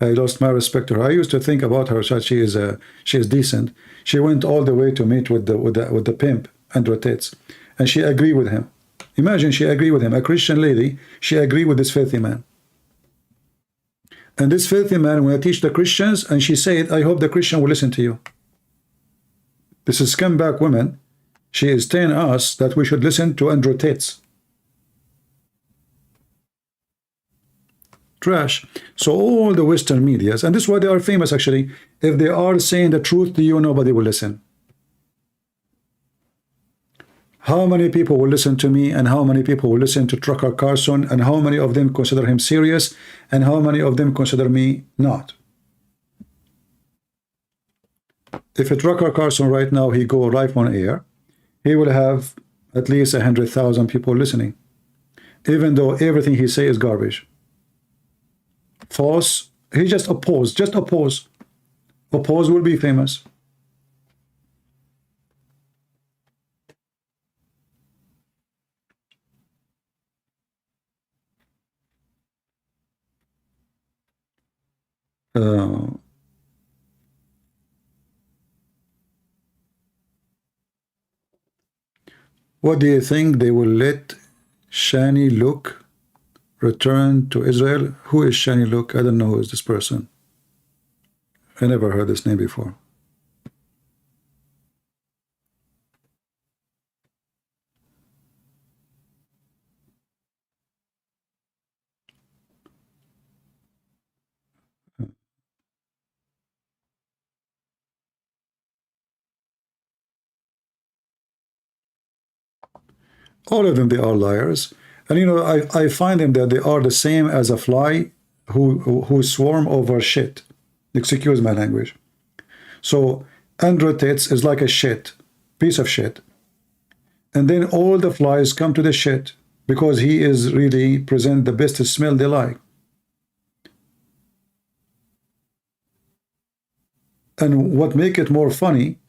I lost my respect to her. I used to think about her that she is decent. She went all the way to meet with the pimp, Andrew Tate, and she agreed with him. Imagine she agreed with him, a Christian lady. She agreed with this filthy man. And this filthy man will teach the Christians, and she said, I hope the Christian will listen to you. This is scumbag woman. She is telling us that we should listen to Andrew Tate. trash. So all the Western medias, and this is why they are famous actually, if they are saying the truth to you, nobody will listen. How many people will listen to me, and how many people will listen to Tucker Carlson, and how many of them consider him serious, and how many of them consider me not? If a Tucker Carlson right now, he go live on air, he will have at least 100,000 people listening, even though everything he say is garbage. False. He just oppose. Just oppose. Oppose will be famous. What do you think they will let Shani Look return to Israel? Who is Shani Look? I don't know who is this person. I never heard this name before. All of them, they are liars. And you know, I find them that they are the same as a fly who swarm over shit. Excuse my language. So Andrew Tate is like a shit, piece of shit. And then all the flies come to the shit because he is really present the best smell they like. And what make it more funny,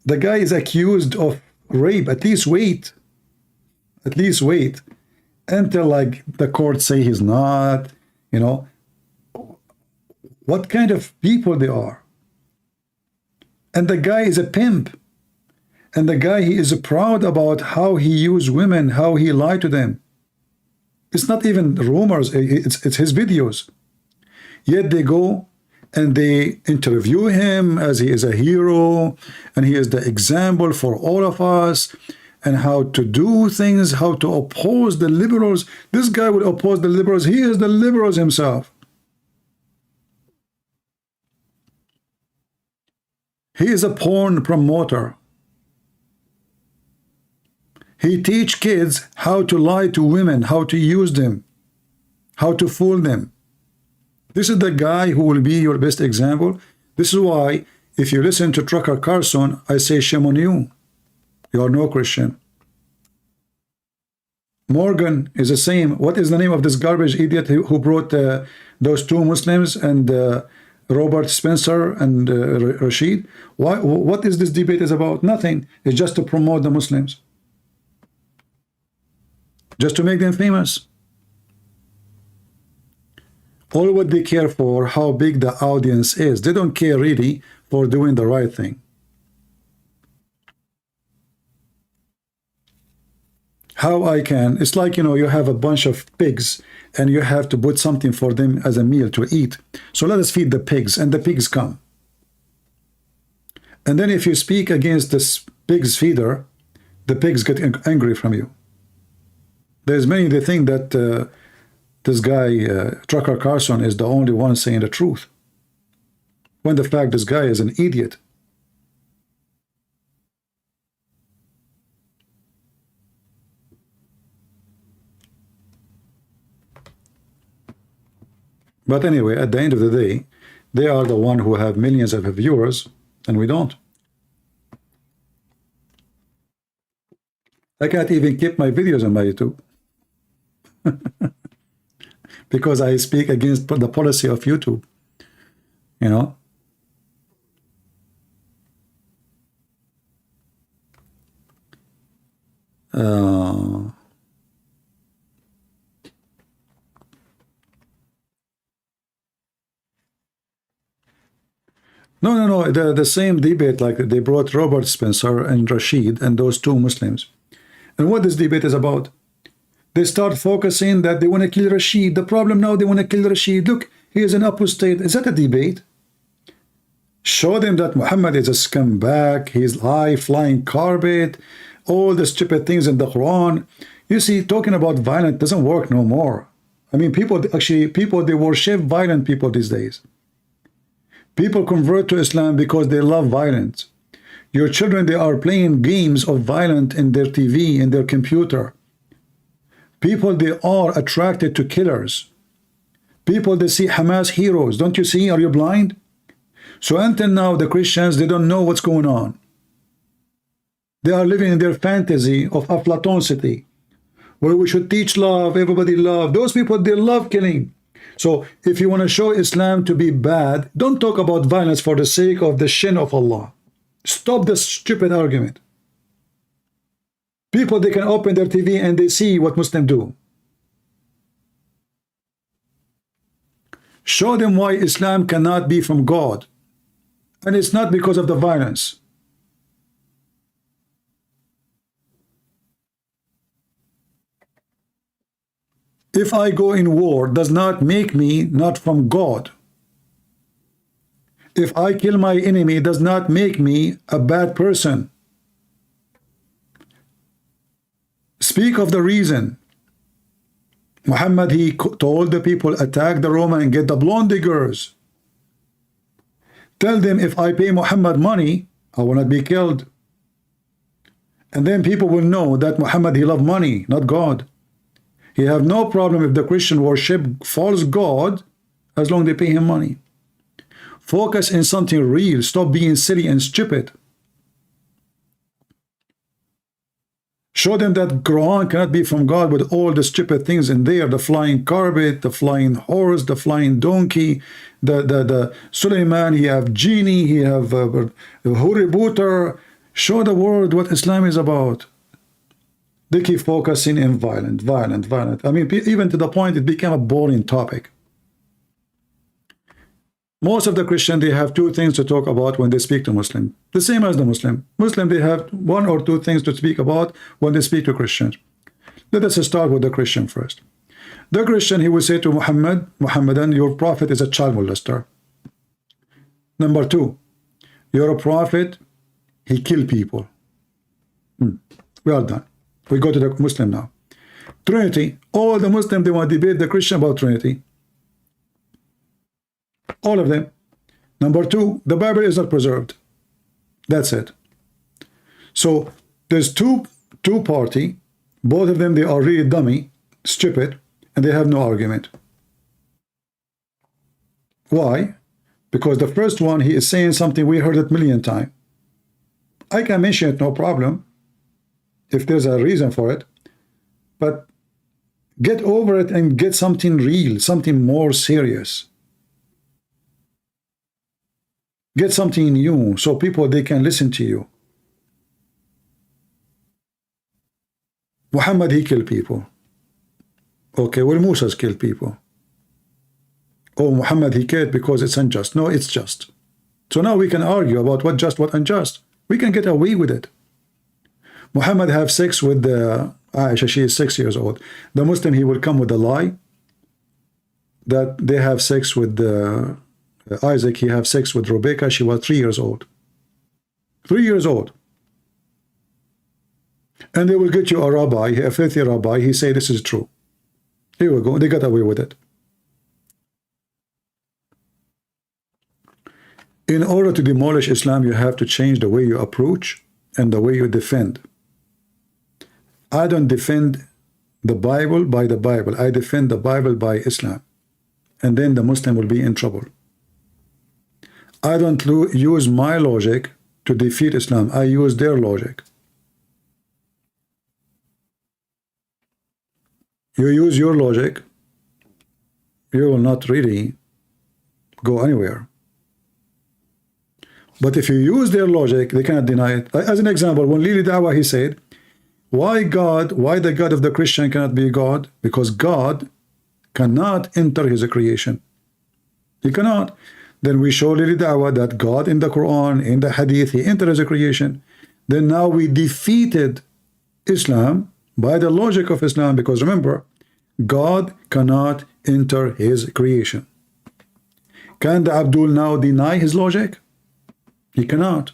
the guy is accused of rape. At least wait until like the court say he's not, you know. What kind of people they are. And the guy is a pimp. And the guy, he is proud about how he used women, how he lied to them. It's not even rumors, it's his videos. Yet they go and they interview him as he is a hero, and he is the example for all of us, and how to do things, how to oppose the liberals. This guy will oppose the liberals. He is the liberals himself. He is a porn promoter. He teach kids how to lie to women, how to use them, how to fool them. This is the guy who will be your best example. This is why, if you listen to Tucker Carlson, I say shame on you. You are no Christian. Morgan is the same. What is the name of this garbage idiot who brought those two Muslims and Robert Spencer and Rashid? What is this debate is about? Nothing. It's just to promote the Muslims. Just to make them famous. All what they care for, how big the audience is. They don't care really for doing the right thing. How I can, it's like, you know, you have a bunch of pigs and you have to put something for them as a meal to eat. So let us feed the pigs, and the pigs come. And then if you speak against this pig's feeder, the pigs get angry from you. There's many that think that this guy, Tucker Carlson, is the only one saying the truth. When the fact this guy is an idiot. But anyway, at the end of the day, they are the one who have millions of viewers, and we don't. I can't even keep my videos on my YouTube. Because I speak against the policy of YouTube. You know? No, the same debate, like they brought Robert Spencer and Rashid and those two Muslims. And what this debate is about? They start focusing that they want to kill Rashid. The problem now, they want to kill Rashid. Look, he is an apostate. Is that a debate? Show them that Muhammad is a scumbag, he's high flying carpet, all the stupid things in the Quran. You see, talking about violence doesn't work no more. I mean, people, they worship violent people these days. People convert to Islam because they love violence. Your children, they are playing games of violence in their TV, in their computer. People, they are attracted to killers. People, they see Hamas heroes. Don't you see? Are you blind? So until now, the Christians, they don't know what's going on. They are living in their fantasy of Aflatonicity, where we should teach love, everybody love. Those people, they love killing. So if you want to show Islam to be bad, don't talk about violence for the sake of the shin of Allah. Stop this stupid argument. People, they can open their TV and they see what Muslims do. Show them why Islam cannot be from God. And it's not because of the violence. If I go in war, does not make me not from God. If I kill my enemy, does not make me a bad person. Speak of the reason. Muhammad, he told the people, attack the Roman and get the blonde diggers. Tell them, if I pay Muhammad money, I will not be killed. And then people will know that Muhammad, he loved money, not God. He have no problem if the Christian worship false God, as long as they pay him money. Focus in something real. Stop being silly and stupid. Show them that Quran cannot be from God with all the stupid things in there. The flying carpet, the flying horse, the flying donkey, the Suleiman, he have genie, he have Hurri-Buter. Show the world what Islam is about. They keep focusing in violent. I mean, even to the point it became a boring topic. Most of the Christians, they have two things to talk about when they speak to Muslim. The same as the Muslim. Muslim, they have one or two things to speak about when they speak to Christians. Let us start with the Christian first. The Christian, he will say to Muhammadan, your prophet is a child molester. Number two, you're a prophet, he killed people. We are done. We go to the Muslim now. Trinity, all the Muslims, they want to debate the Christian about Trinity. All of them. Number two, the Bible is not preserved. That's it. So there's two party. Both of them, they are really dummy, stupid, and they have no argument. Why? Because the first one, he is saying something we heard it a million times. I can mention it, no problem, if there's a reason for it. But get over it and get something real, something more serious. Get something new so people, they can listen to you. Muhammad, he killed people. Okay, well, Musa's killed people. Oh, Muhammad, he killed because it's unjust. No, it's just. So now we can argue about what just, what unjust. We can get away with it. Muhammad have sex with Aisha, she is 6 years old. The Muslim, he will come with a lie that they have sex with Isaac, he have sex with Rebecca, she was 3 years old. 3 years old. And they will get you a rabbi, a filthy rabbi, he say this is true. Here we go, they got away with it. In order to demolish Islam, you have to change the way you approach and the way you defend. I don't defend the Bible by the Bible. I defend the Bible by Islam. And then the Muslim will be in trouble. I don't use my logic to defeat Islam. I use their logic. You use your logic, you will not really go anywhere. But if you use their logic, they cannot deny it. As an example, when Lili Dawah, he said, why the God of the Christian cannot be God? Because God cannot enter his creation. He cannot. Then we show Lili Dawah that God in the Quran, in the Hadith, he entered his creation. Then now we defeated Islam by the logic of Islam, because remember, God cannot enter his creation. Can the Abdul now deny his logic? He cannot.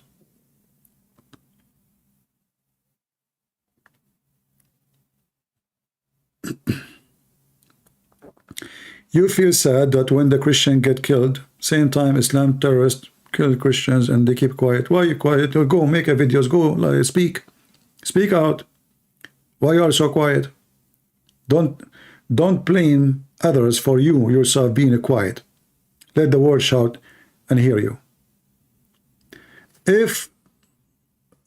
You feel sad that when the Christian get killed, same time Islam terrorists kill Christians and they keep quiet. Why are you quiet? Go make a videos. Go like, speak out. Why are you so quiet? Don't blame others for you yourself being quiet. Let the world shout and hear you. If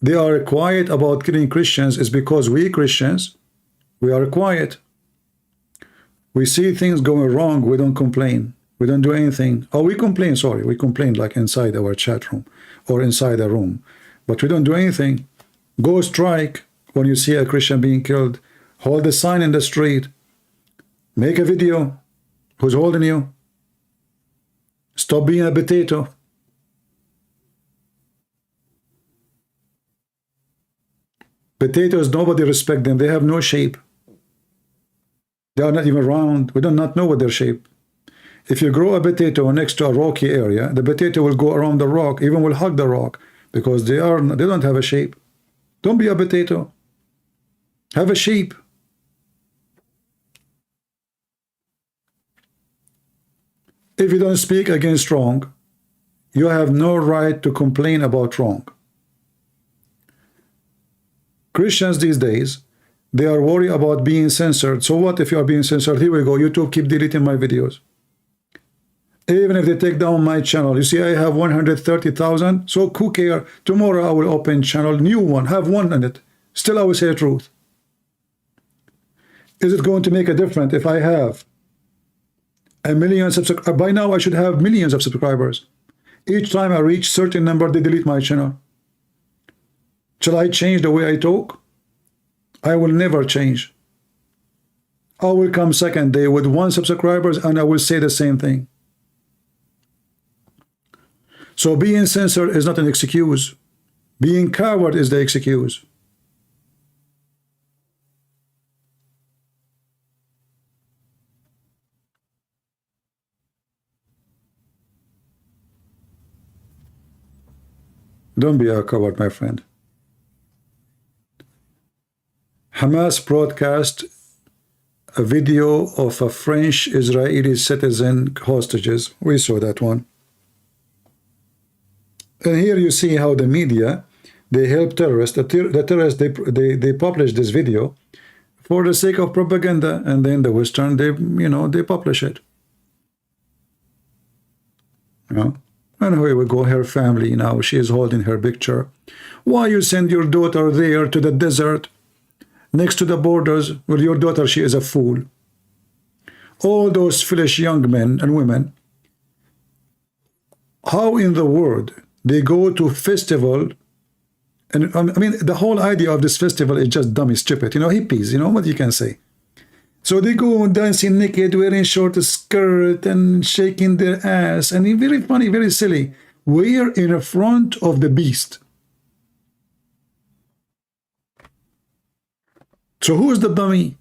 they are quiet about killing Christians, it's because we Christians, we are quiet. We see things going wrong, we don't complain. We don't do anything. Oh, we complain, sorry. We complain like inside our chat room or inside a room. But we don't do anything. Go strike when you see a Christian being killed. Hold a sign in the street. Make a video. Who's holding you? Stop being a potato. Potatoes, nobody respect them. They have no shape. They are not even round. We do not know what their shape. If you grow a potato next to a rocky area, the potato will go around the rock, even will hug the rock, because they don't have a shape. Don't be a potato. Have a shape. If you don't speak against wrong, you have no right to complain about wrong. Christians these days, they are worried about being censored. So what if you are being censored? Here we go. YouTube keep deleting my videos. Even if they take down my channel. You see, I have 130,000. So who care? Tomorrow I will open channel, new one, have one in it. Still I will say the truth. Is it going to make a difference if I have 1 million subscribers? By now I should have millions of subscribers. Each time I reach certain number, they delete my channel. Shall I change the way I talk? I will never change. I will come second day with 1 subscribers and I will say the same thing. So being censored is not an excuse. Being coward is the excuse. Don't be a coward, my friend. Hamas broadcast a video of a French Israeli citizen hostages. We saw that one. And here you see how the media, they help terrorists. The terrorists, they publish this video for the sake of propaganda, and then the Western, they publish it. And here we go, her family now, she is holding her picture. Why you send your daughter there to the desert, next to the borders, with your daughter, she is a fool. All those foolish young men and women, how in the world they go to festival, and I mean, the whole idea of this festival is just dummy, stupid, hippies, what you can say. So they go dancing naked, wearing short skirt and shaking their ass, and very funny, very silly. We're in front of the beast. So who's the dummy?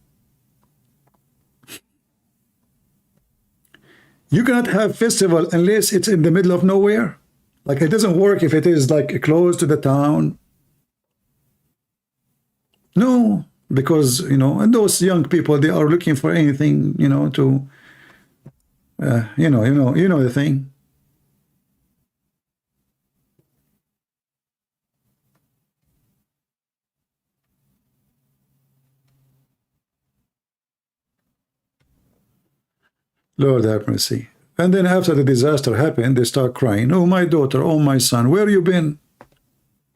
You cannot have festival unless it's in the middle of nowhere. Like, it doesn't work if it is like close to the town. No, because, and those young people, they are looking for anything, to, you know the thing. Lord have mercy. And then after the disaster happened, they start crying, oh, my daughter, oh, my son, where you been?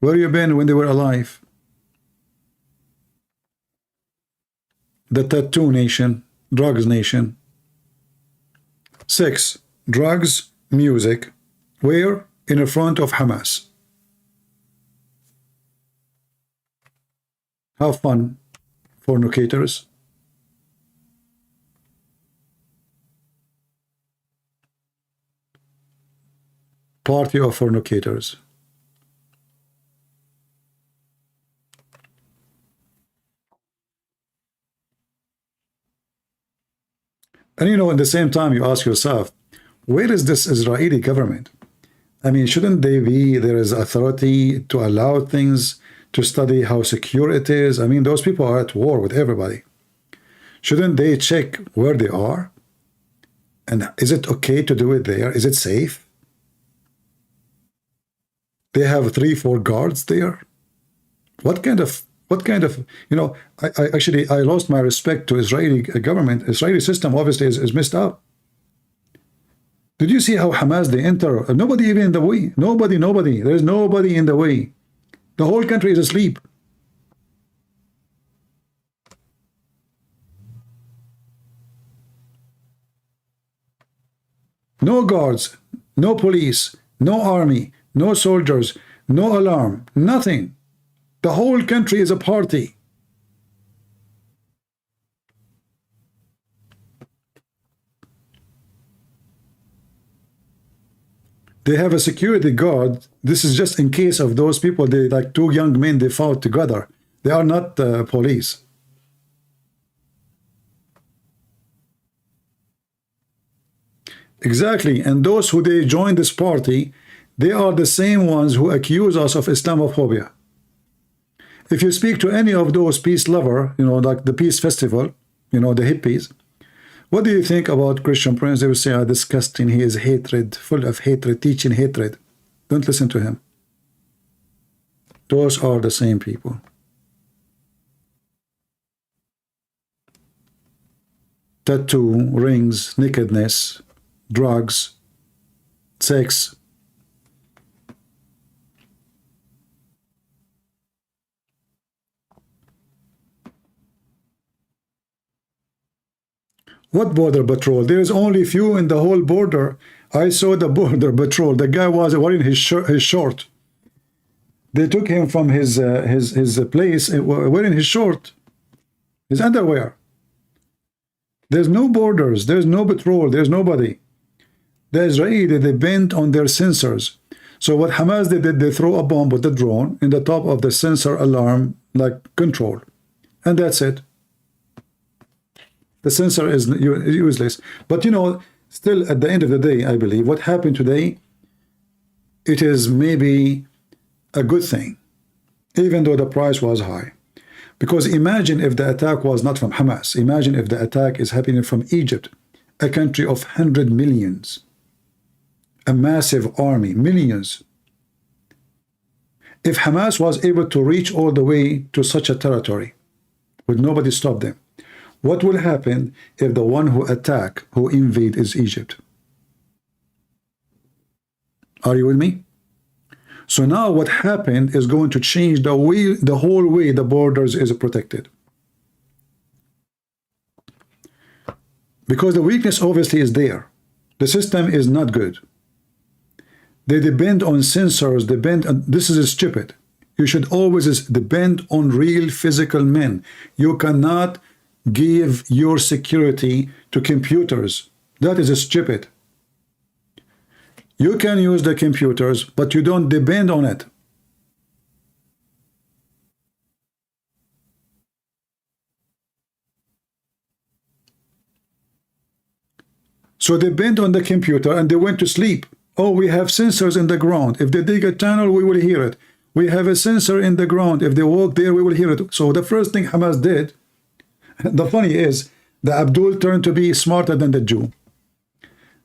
Where you been when they were alive? The tattoo nation, drugs nation. 6, drugs, music. Where? In front of Hamas. Have fun, fornicators. Party of fornicators. And at the same time, you ask yourself, where is this Israeli government? I mean, shouldn't there is authority to allow things, to study how secure it is? I mean, those people are at war with everybody. Shouldn't they check where they are? And is it okay to do it there? Is it safe? They have 3-4 guards there. What kind of, you know, I actually lost my respect to Israeli government. Israeli system obviously is messed up. Did you see how Hamas, they enter? Nobody even in the way. Nobody. There's nobody in the way. The whole country is asleep. No guards, no police, no army, no soldiers, no alarm, nothing. The whole country is a party. They have a security guard. This is just in case of those people, they like 2 young men, they fought together. They are not police. Exactly. And those who they join this party, they are the same ones who accuse us of Islamophobia. If you speak to any of those peace lover, you know, like the peace festival, you know, the hippies, what do you think about Christian Prince? They will say, disgusting, he is hatred, full of hatred, teaching hatred. Don't listen to him. Those are the same people. Tattoo, rings, nakedness, drugs, sex. What border patrol? There is only few in the whole border. I saw the border patrol. The guy was wearing his short. They took him from his place wearing his short, his underwear. There's no borders. There's no patrol. There's nobody. The Israeli, they bent on their sensors. So what Hamas did, they throw a bomb with the drone in the top of the sensor alarm, like control. And that's it. The sensor is useless. But you know, still at the end of the day, I believe what happened today, it is maybe a good thing, even though the price was high. Because imagine if the attack was not from Hamas. Imagine if the attack is happening from Egypt, a country of 100 millions, a massive army, millions. If Hamas was able to reach all the way to such a territory, would nobody stop them? What will happen if the one who attack, who invade is Egypt? Are you with me? So now what happened is going to change the way, the whole way the borders is protected. Because the weakness obviously is there. The system is not good. They depend on sensors, this is stupid. You should always depend on real physical men. You cannot give your security to computers. That is stupid. You can use the computers, but you don't depend on it. So they bent on the computer and they went to sleep. Oh, we have sensors in the ground. If they dig a tunnel, we will hear it. We have a sensor in the ground. If they walk there, we will hear it. So the first thing Hamas did, the funny is, the Abdul turned to be smarter than the Jew.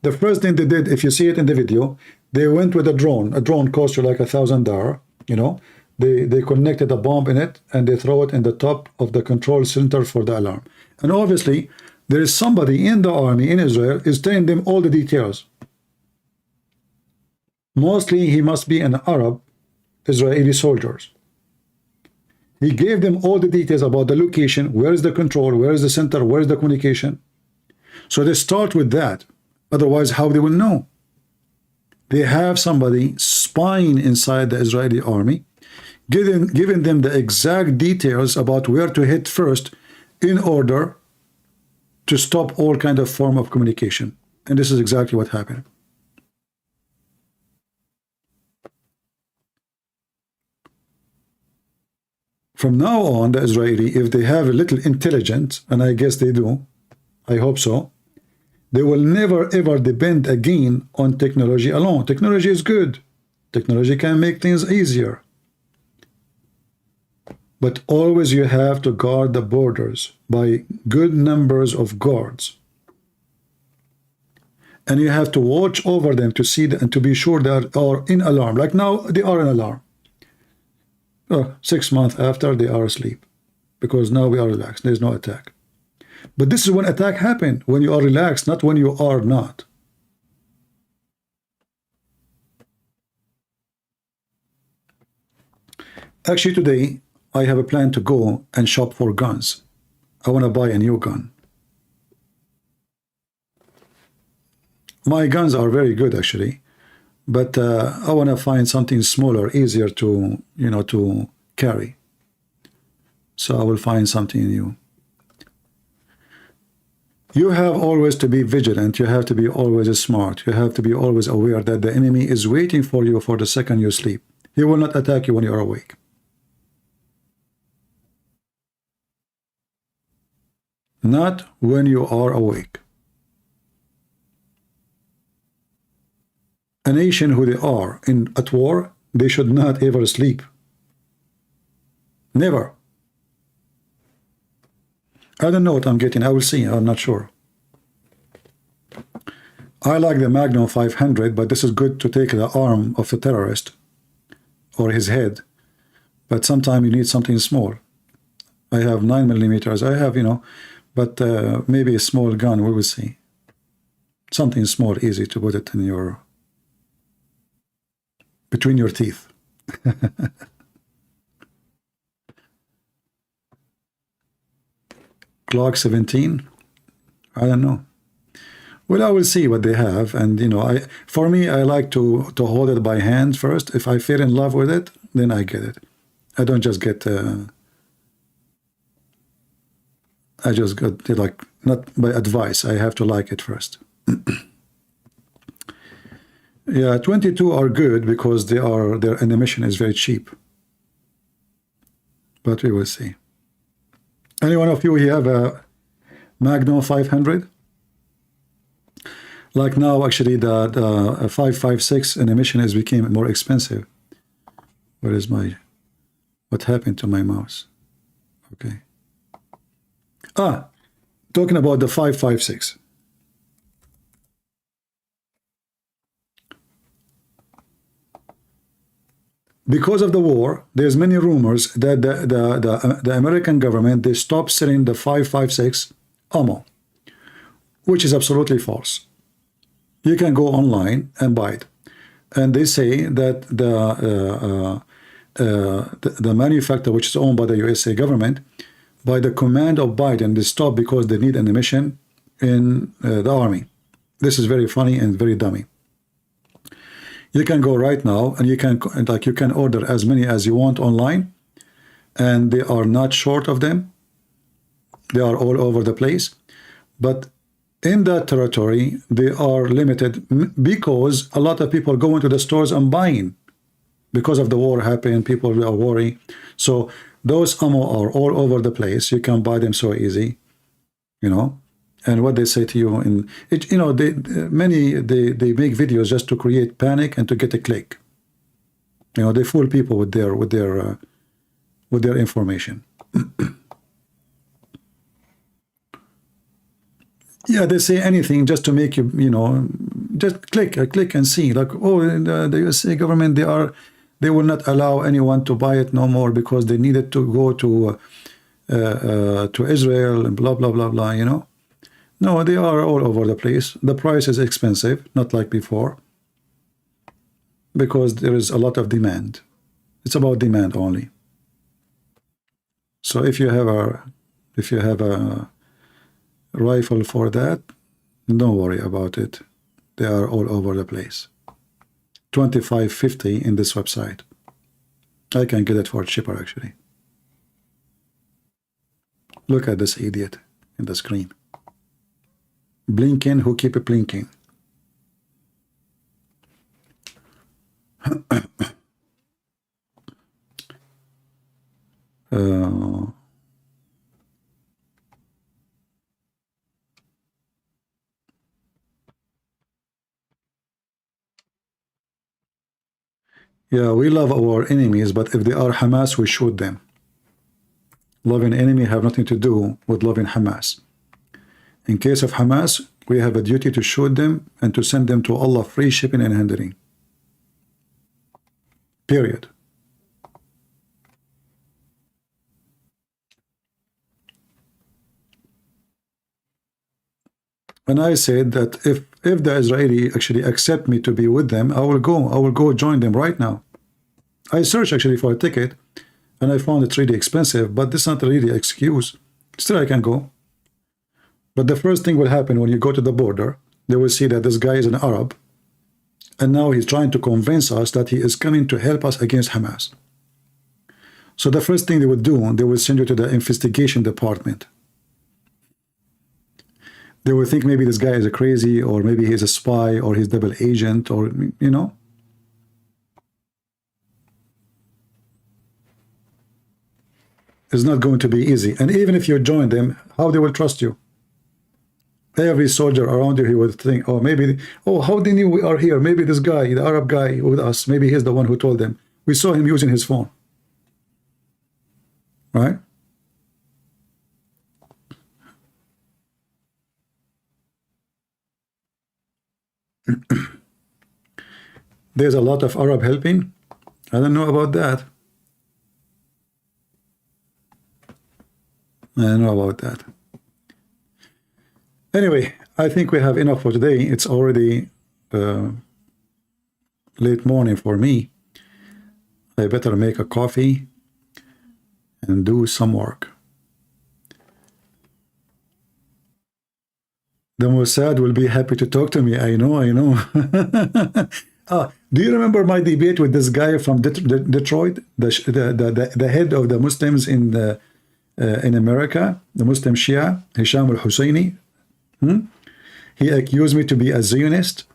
The first thing they did, if you see it in the video, they went with a drone. A drone costs you like $1,000, you know. They connected a bomb in it and they throw it in the top of the control center for the alarm. And obviously, there is somebody in the army in Israel is telling them all the details. Mostly he must be an Arab Israeli soldiers. He gave them all the details about the location, where is the control, where is the center, where is the communication. So they start with that. Otherwise, how they will know? They have somebody spying inside the Israeli army, giving them the exact details about where to hit first in order to stop all kind of form of communication. And this is exactly what happened. From now on, the Israeli, if they have a little intelligence, and I guess they do, I hope so, they will never ever depend again on technology alone. Technology is good. Technology can make things easier. But always you have to guard the borders by good numbers of guards. and you have to watch over them to see and to be sure they are in alarm. Like now, they are in alarm. 6 months after, they are asleep, because now we are relaxed. There's no attack. But this is when attack happen, when you are relaxed, not when you are not. Actually, today, I have a plan to go and shop for guns. I want to buy a new gun. My guns are very good, actually, but I want to find something smaller, easier to, you know, to carry. So I will find something new. You have always to be vigilant. You have to be always smart. You have to be always aware that the enemy is waiting for you for the second you sleep. He will not attack you when you are awake. Not when you are awake. A nation who they are at war, they should not ever sleep. Never. I don't know what I'm getting. I will see. I'm not sure. I like the Magnum 500, but this is good to take the arm of the terrorist or his head. But sometimes you need something small. I have 9mm. I have, you know, but maybe a small gun. We will see. Something small, easy to put it in your, between your teeth. Glock 17. I don't know. Well, I will see what they have, and you know, for me, I like to hold it by hand first. If I feel in love with it, then I get it. I don't just get. I just got like, not by advice. I have to like it first. Yeah, 22 are good because their ammunition is very cheap. But we will see. Any one of you here have a Magnum 500? Like now, actually, the 5.56 ammunition has became more expensive. Where is my? What happened to my mouse? Okay. Talking about the 5.56. Because of the war, there's many rumors that the American government, they stopped selling the 5.56 ammo, which is absolutely false. You can go online and buy it, and they say that the manufacturer, which is owned by the USA government, by the command of Biden, they stopped because they need ammunition in the army. This is very funny and very dummy. You can go right now and you can order as many as you want online, and they are not short of them. They are all over the place, but in that territory they are limited because a lot of people go into the stores and buying because of the war happening. People are worried, so those ammo are all over the place. You can buy them so easy, you know. And what they say to you in it, you know, they make videos just to create panic and to get a click. You know, they fool people with their information. Yeah, they say anything just to make you, you know, just click and see. Like, oh, the USA government, they will not allow anyone to buy it no more because they needed to go to Israel and blah blah blah blah. You know. No, they are all over the place. The price is expensive, not like before, because there is a lot of demand. It's about demand only. So if you have a rifle for that, don't worry about it. They are all over the place. $25.50 in this website. I can get it for cheaper actually. Look at this idiot in the screen. Blinking, who keep it blinking. Yeah, we love our enemies, but if they are Hamas, we shoot them. Loving enemy have nothing to do with loving Hamas. In case of Hamas, we have a duty to shoot them and to send them to Allah free shipping and handling. Period. And I said that if the Israeli actually accept me to be with them, I will go join them right now. I searched actually for a ticket and I found it really expensive, but this is not really an excuse. Still I can go. But the first thing will happen when you go to the border, they will see that this guy is an Arab, and now he's trying to convince us that he is coming to help us against Hamas. So the first thing they will do, they will send you to the investigation department. They will think maybe this guy is a crazy, or maybe he's a spy, or he's double agent, or, you know. It's not going to be easy. And even if you join them, how they will trust you? Every soldier around you, he would think, oh, maybe, oh, how they knew we are here? Maybe this guy, the Arab guy with us, maybe he's the one who told them. We saw him using his phone. Right? There's a lot of Arab helping. I don't know about that. I don't know about that. Anyway, I think we have enough for today. It's already late morning for me. I better make a coffee and do some work. The Mossad will be happy to talk to me. I know. Do you remember my debate with this guy from Detroit, the head of the Muslims in America, the Muslim Shia, Hisham al-Husseini? He accused me to be a Zionist,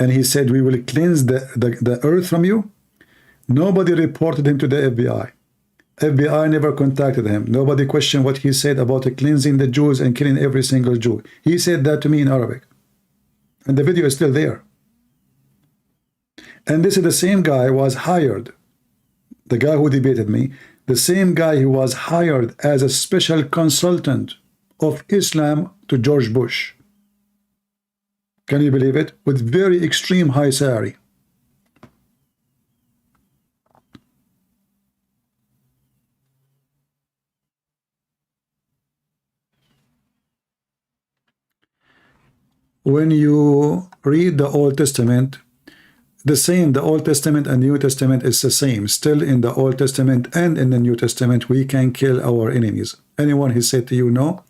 and he said we will cleanse the earth from you. Nobody reported him to the FBI. FBI never contacted him. Nobody questioned what he said about cleansing the Jews and killing every single Jew. He said that to me in Arabic, and the video is still there. And this is the same guy was hired, the guy who debated me, the same guy who was hired as a special consultant of Islam to George Bush. Can you believe it? With very extreme high salary. When you read the Old Testament, the Old Testament and New Testament is the same. Still in the Old Testament and in the New Testament, we can kill our enemies. Anyone who said to you no,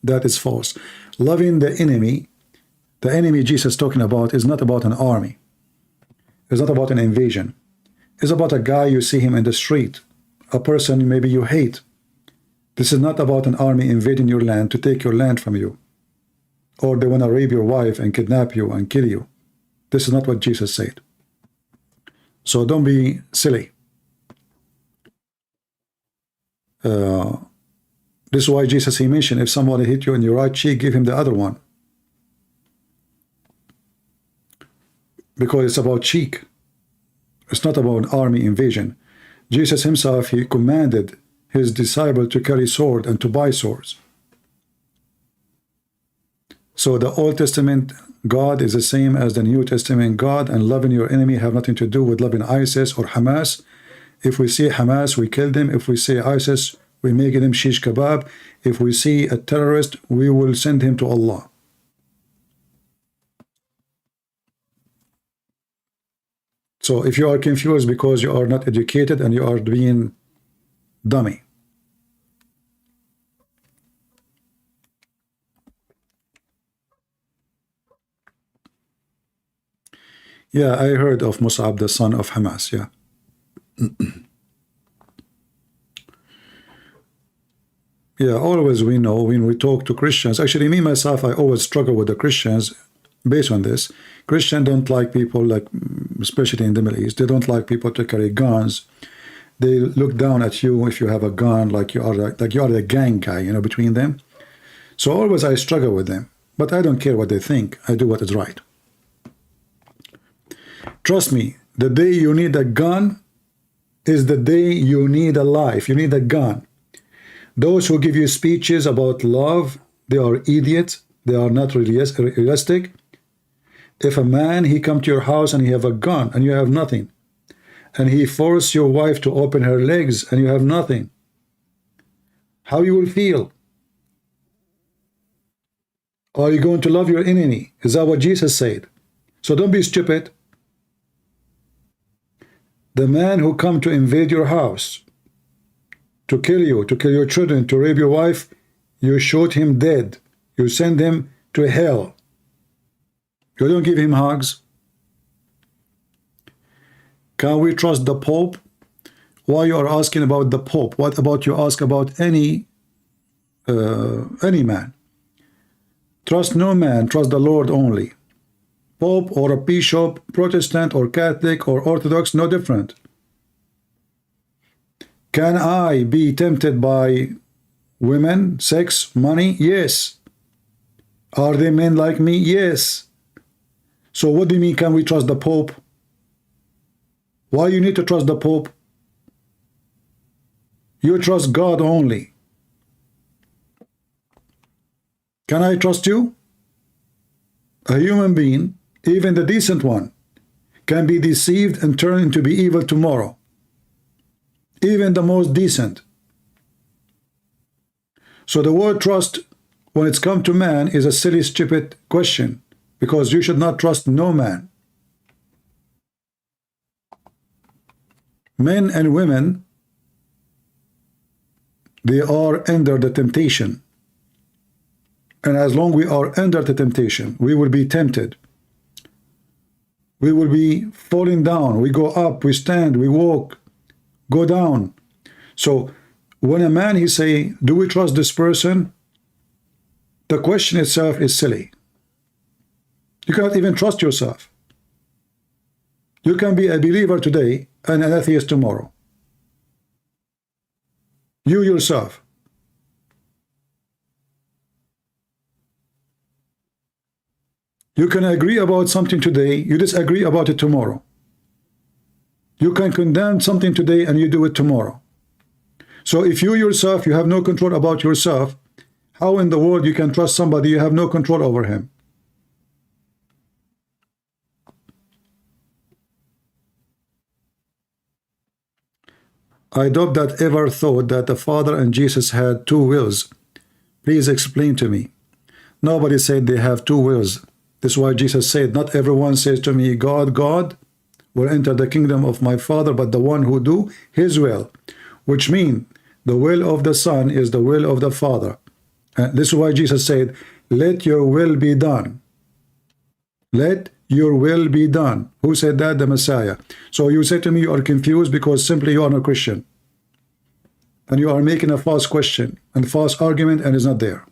that is false. Loving the enemy Jesus is talking about is not about an army. It's not about an invasion. It's about a guy you see him in the street, a person maybe you hate. This is not about an army invading your land to take your land from you, or they want to rape your wife and kidnap you and kill you. This is not what Jesus said. So don't be silly. This is why Jesus, he mentioned, if somebody hit you in your right cheek, give him the other one. Because it's about cheek. It's not about an army invasion. Jesus himself, he commanded his disciple to carry sword and to buy swords. So the Old Testament God is the same as the New Testament God, and loving your enemy have nothing to do with loving ISIS or Hamas. If we see Hamas, we kill them. If we see ISIS, we make them shish kebab. If we see a terrorist, we will send him to Allah. So if you are confused because you are not educated and you are being dummy. Yeah, I heard of Mus'ab, the son of Hamas, yeah. Yeah, always we know when we talk to Christians. Actually, me, myself, I always struggle with the Christians based on this. Christians don't like people, like, especially in the Middle East, they don't like people to carry guns. They look down at you if you have a gun, like you are the gang guy, you know, between them. So always I struggle with them. But I don't care what they think. I do what is right. Trust me, the day you need a gun is the day you need a life. You need a gun. Those who give you speeches about love, they are idiots. They are not realistic. If a man, he come to your house and he have a gun and you have nothing, and he force your wife to open her legs and you have nothing, how you will feel? Are you going to love your enemy? Is that what Jesus said? So don't be stupid. The man who come to invade your house, to kill you, to kill your children, to rape your wife, you shoot him dead. You send him to hell. You don't give him hugs. Can we trust the Pope? Why you are asking about the Pope? What about you ask about any man? Trust no man, trust the Lord only. Pope or a bishop, Protestant or Catholic or Orthodox, no different. Can I be tempted by women, sex, money? Yes. Are they men like me? Yes. So what do you mean, can we trust the Pope? Why you need to trust the Pope? You trust God only. Can I trust you? A human being, even the decent one, can be deceived and turn into be evil tomorrow. Even the most decent. So the word trust, when it's come to man, is a silly, stupid question, because you should not trust no man. Men and women, they are under the temptation. And as long we are under the temptation, we will be tempted. We will be falling down. We go up, we stand, we walk, go down. So when a man, he say, do we trust this person? The question itself is silly. You cannot even trust yourself. You can be a believer today and an atheist tomorrow. You yourself. You can agree about something today, you disagree about it tomorrow. You can condemn something today and you do it tomorrow. So if you yourself, you have no control about yourself, how in the world you can trust somebody you have no control over him? I doubt that ever thought that the Father and Jesus had two wills. Please explain to me. Nobody said they have two wills. This is why Jesus said, not everyone says to me, God, God, will enter the kingdom of my Father, but the one who do his will. Which means the will of the Son is the will of the Father. And this is why Jesus said, let your will be done. Let your will be done. Who said that? The Messiah. So you say to me you are confused because simply you are not Christian. And you are making a false question and false argument and it's not there.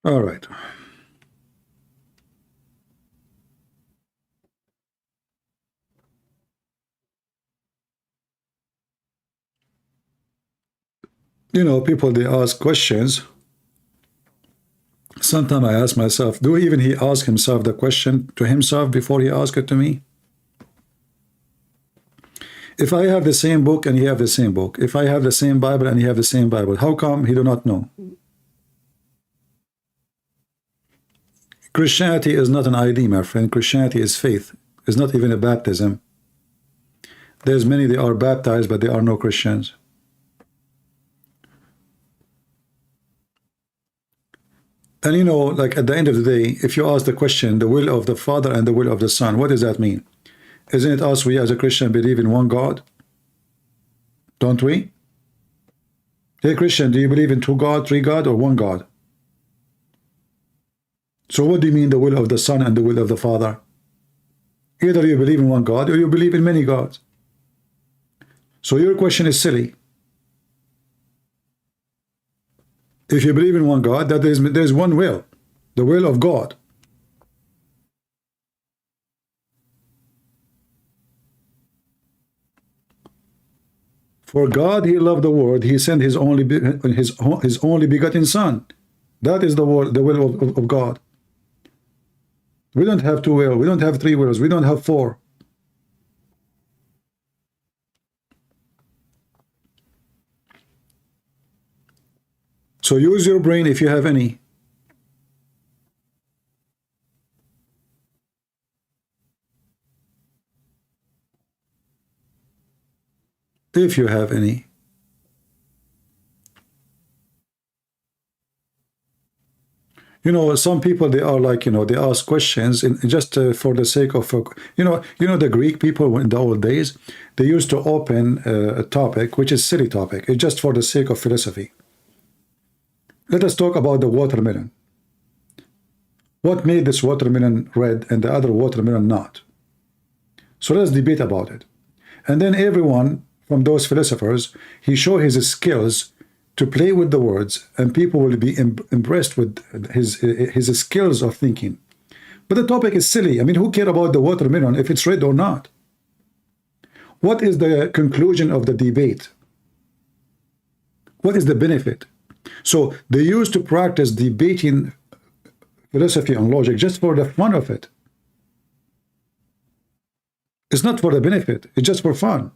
All right. You know, people, they ask questions. Sometimes I ask myself, do even he ask himself the question to himself before he asks it to me? If I have the same book and he have the same book, if I have the same Bible and he have the same Bible, how come he do not know? Christianity is not an ID, my friend. Christianity is faith. It's not even a baptism. There's many, they are baptized, but they are no Christians. And you know, like at the end of the day, if you ask the question, the will of the Father and the will of the Son, what does that mean? Isn't it us, we as a Christian believe in one God? Don't we? Hey Christian, do you believe in two God, three God, or one God? So what do you mean the will of the Son and the will of the Father? Either you believe in one God or you believe in many gods. So your question is silly. If you believe in one God, that there's one will, the will of God. For God, he loved the world, he sent his only begotten Son. That is the will of God. We don't have two wills, we don't have three wills, we don't have four. So use your brain if you have any. If you have any. You know, some people, they are like, you know, they ask questions and just for the sake of, you know, the Greek people in the old days, they used to open a topic, which is silly topic. It's just for the sake of philosophy. Let us talk about the watermelon. What made this watermelon red and the other watermelon not? So let's debate about it. And then everyone from those philosophers, he show his skills to play with the words, and people will be impressed with his skills of thinking. But the topic is silly. I mean, who cares about the watermelon if it's red or not? What is the conclusion of the debate? What is the benefit? So they used to practice debating philosophy and logic just for the fun of it. It's not for the benefit, it's just for fun.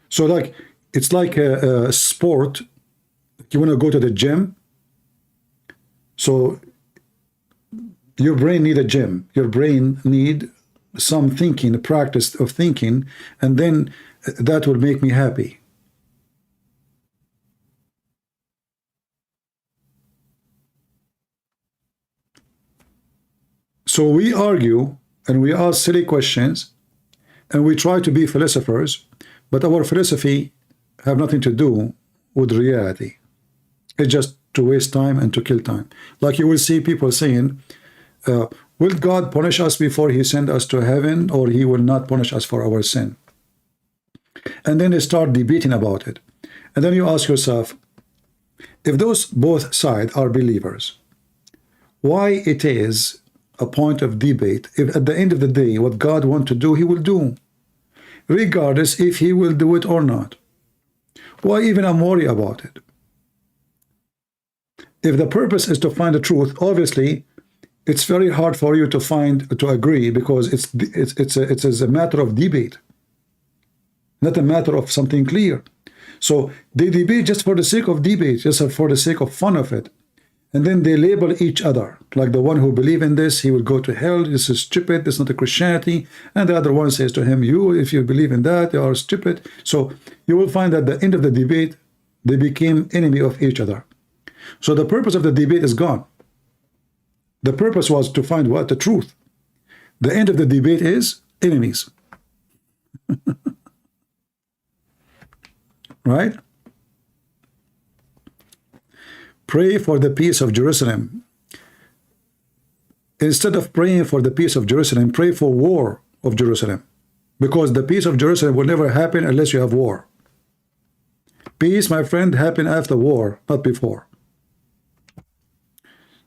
So like, it's like a sport. You want to go to the gym, so your brain need a gym. Your brain need some thinking, a practice of thinking, and then that will make me happy. So we argue and we ask silly questions and we try to be philosophers, but our philosophy have nothing to do with reality. It's just to waste time and to kill time. Like you will see people saying, will God punish us before he send us to heaven, or he will not punish us for our sin? And then they start debating about it. And then you ask yourself, if those both sides are believers, why it is a point of debate if at the end of the day what God wants to do, he will do, regardless if he will do it or not? Why even I'm worried about it? If the purpose is to find the truth, obviously it's very hard for you to agree, because it's a matter of debate, not a matter of something clear. So they debate just for the sake of debate, just for the sake of fun of it. And then they label each other, like the one who believe in this, he will go to hell, this is stupid, this is not a Christianity. And the other one says to him, you, if you believe in that, you are stupid. So you will find that at the end of the debate, they became enemy of each other. So the purpose of the debate is gone. The purpose was to find what? The truth. The end of the debate is enemies. Right? Pray for the peace of Jerusalem. Instead of praying for the peace of Jerusalem, pray for war of Jerusalem. Because the peace of Jerusalem will never happen unless you have war. Peace, my friend, happen after war, not before.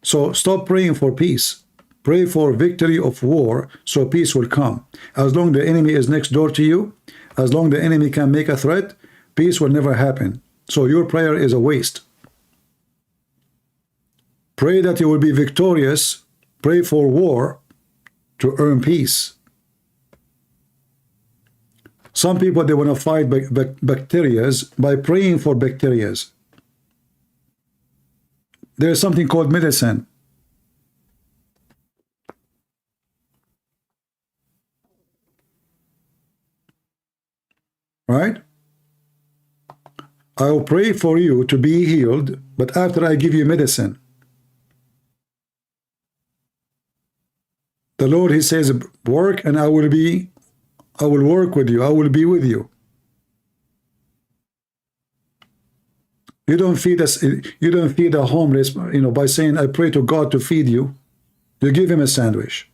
So stop praying for peace. Pray for victory of war, so peace will come. As long the enemy is next door to you, as long the enemy can make a threat, peace will never happen. So your prayer is a waste. Pray that you will be victorious. Pray for war to earn peace. Some people, they want to fight bacteria by praying for bacteria. There's something called medicine. Right? I will pray for you to be healed, but after I give you medicine. The Lord, he says, work and I will work with you. I will be with you. You don't feed us. You don't feed the homeless, by saying, I pray to God to feed you. You give him a sandwich.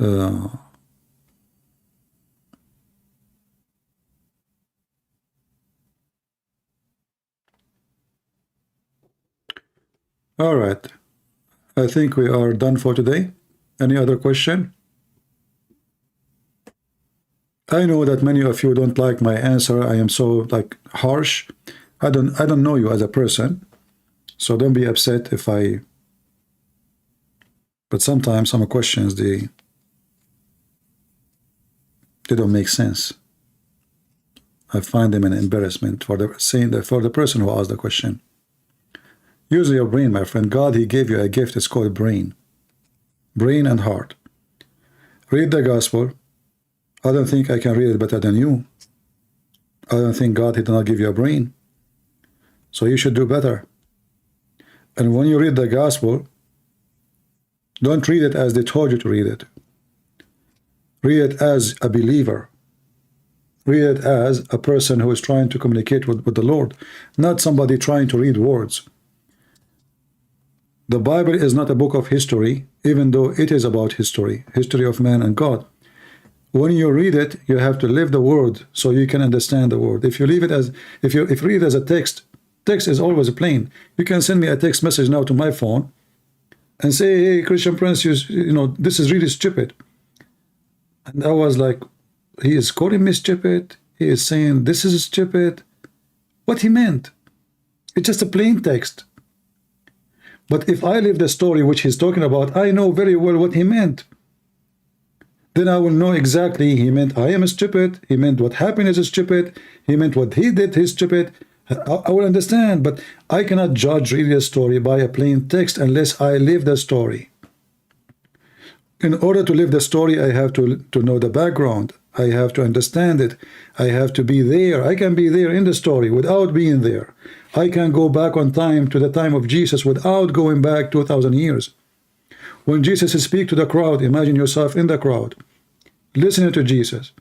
All right. I think we are done for today. Any other question? I know that many of you don't like my answer. I am so like harsh. I don't know you as a person, so don't be upset if I. But sometimes some questions they don't make sense. I find them an embarrassment for the person who asked the question. Use your brain, my friend. God, He gave you a gift. It's called brain. Brain and heart. Read the gospel. I don't think I can read it better than you. I don't think God, He did not give you a brain. So you should do better. And when you read the gospel, don't read it as they told you to read it. Read it as a believer. Read it as a person who is trying to communicate with the Lord, not somebody trying to read words. The Bible is not a book of history, even though it is about history of man and God. When you read it, you have to live the word so you can understand the word. If you leave it as if you read it as a text is always plain. You can send me a text message now to my phone and say, hey, Christian Prince, you know, this is really stupid. And I was like, he is calling me stupid. He is saying this is stupid. What he meant? It's just a plain text. But if I live the story which he's talking about, I know very well what he meant. Then I will know exactly he meant I am stupid. He meant what happened is stupid. He meant what he did is stupid. I will understand, but I cannot judge really a story by a plain text unless I live the story. In order to live the story, I have to know the background. I have to understand it. I have to be there. I can be there in the story without being there. I can go back on time to the time of Jesus without going back 2,000 years. When Jesus speaks to the crowd, imagine yourself in the crowd, listening to Jesus.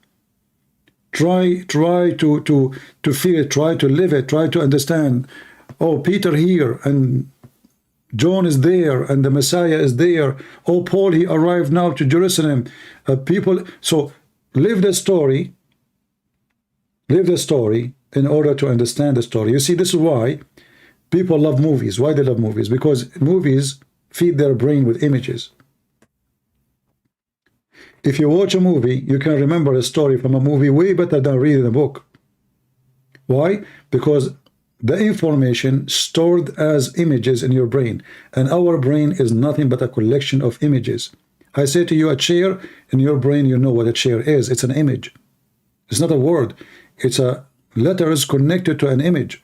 Try to feel it, try to live it, try to understand. Oh, Peter here, and John is there, and the Messiah is there. Oh, Paul, he arrived now to Jerusalem. People, so live the story in order to understand the story. You see, this is why people love movies. Why they love movies? Because movies feed their brain with images. If you watch a movie, you can remember a story from a movie way better than reading a book. Why? Because the information stored as images in your brain, and our brain is nothing but a collection of images. I say to you, a chair, in your brain you know what a chair is. It's an image. It's not a word. It's a letters connected to an image.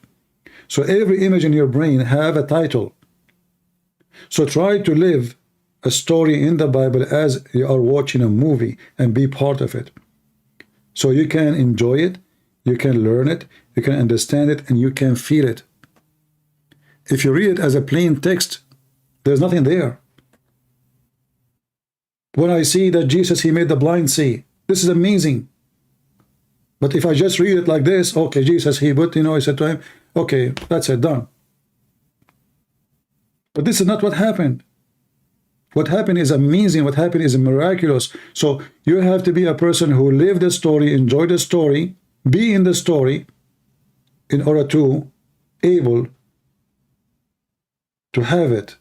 So every image in your brain have a title. So try to live a story in the Bible as you are watching a movie and be part of it. So you can enjoy it, you can learn it, you can understand it, and you can feel it. If you read it as a plain text, there's nothing there. When I see that Jesus, he made the blind see, this is amazing. But if I just read it like this, okay, Jesus, he put, he said to him, okay, that's it, done. But this is not what happened. What happened is amazing. What happened is miraculous. So you have to be a person who live the story, enjoy the story, be in the story, in order to able to have it,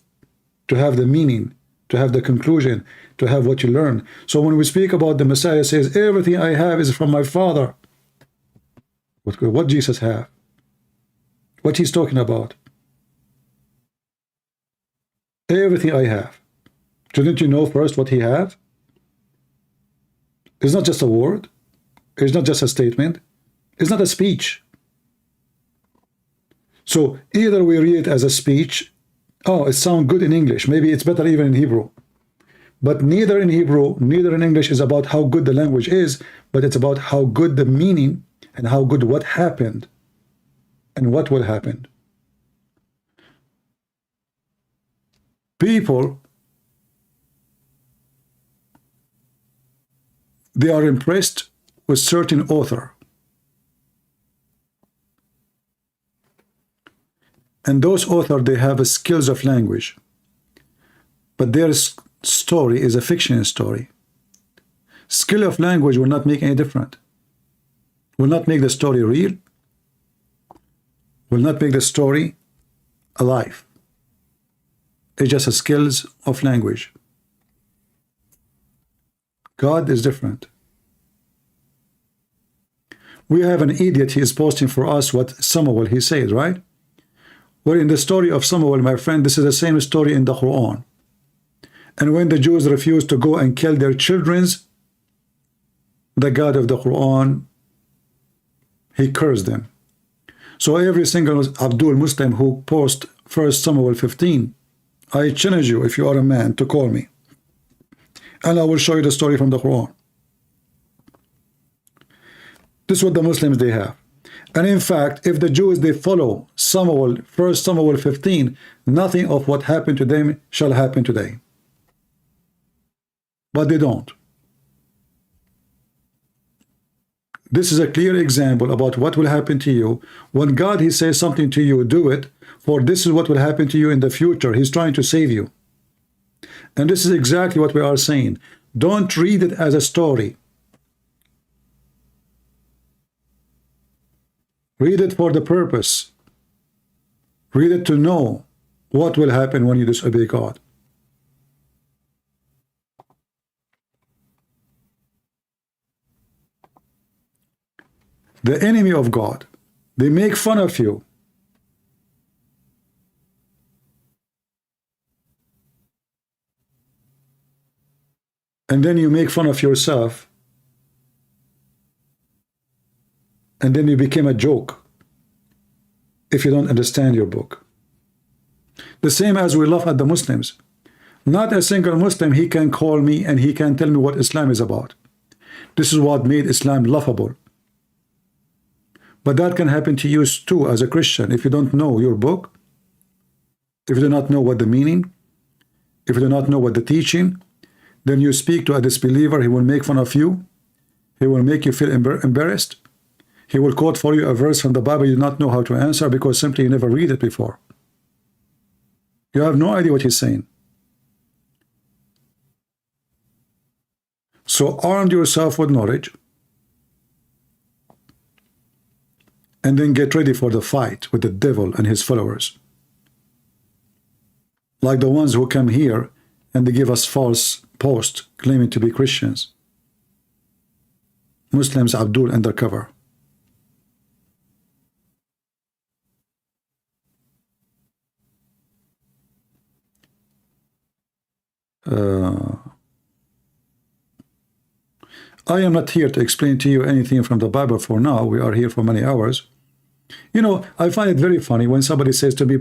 to have the meaning, to have the conclusion, to have what you learn. So when we speak about the Messiah says, everything I have is from my Father. What Jesus have? What he's talking about? Everything I have. Shouldn't you know first what he have? It's not just a word. It's not just a statement. It's not a speech. So either we read it as a speech. Oh, it sounds good in English. Maybe it's better even in Hebrew. But neither in Hebrew, neither in English is about how good the language is, but it's about how good the meaning and how good what happened and what will happen. People, they are impressed with certain author. And those authors, they have a skills of language. But their story is a fiction story. Skill of language will not make any difference. Will not make the story real. Will not make the story alive. It's just a skills of language. God is different. We have an idiot, he is posting for us what Samuel he said, right? Well, in the story of Samuel, my friend, this is the same story in the Quran. And when the Jews refused to go and kill their children, the God of the Quran, he cursed them. So every single Abdul Muslim who posts 1 Samuel 15, I challenge you, if you are a man, to call me. And I will show you the story from the Quran. This is what the Muslims they have. And in fact, if the Jews they follow Samuel, 1 Samuel 15, nothing of what happened to them shall happen today. But they don't. This is a clear example about what will happen to you. When God he says something to you, do it, for this is what will happen to you in the future. He's trying to save you. And this is exactly what we are saying. Don't read it as a story. Read it for the purpose. Read it to know what will happen when you disobey God. The enemy of God, they make fun of you. And then you make fun of yourself. And then you become a joke if you don't understand your book. The same as we laugh at the Muslims. Not a single Muslim, he can call me and he can tell me what Islam is about. This is what made Islam laughable. But that can happen to you too as a Christian. If you don't know your book, if you do not know what the meaning, if you do not know what the teaching, then you speak to a disbeliever, he will make fun of you, he will make you feel embarrassed, he will quote for you a verse from the Bible you do not know how to answer because simply you never read it before. You have no idea what he's saying. So arm yourself with knowledge and then get ready for the fight with the devil and his followers. Like the ones who come here and they give us false posts claiming to be Christians. Muslims Abdul undercover. I am not here to explain to you anything from the Bible for now. We are here for many hours. You know, I find it very funny when somebody says to me,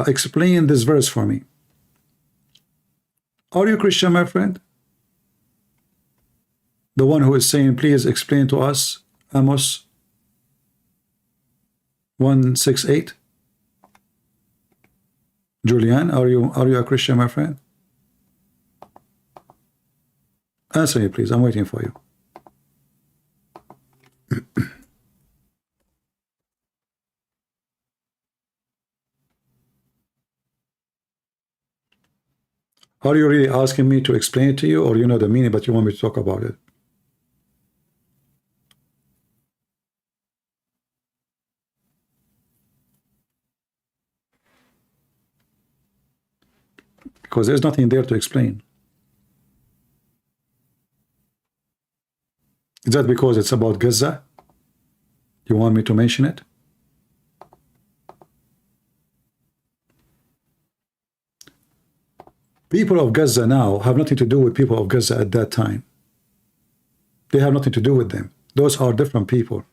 explain this verse for me. Are you Christian, my friend? The one who is saying, please explain to us Amos 1:6-8. Julian, are you a Christian, my friend? Answer me, please. I'm waiting for you. Are you really asking me to explain it to you, or you know the meaning, but you want me to talk about it? Because there's nothing there to explain. Is that because it's about Gaza? You want me to mention it? People of Gaza now have nothing to do with people of Gaza at that time. They have nothing to do with them. Those are different people.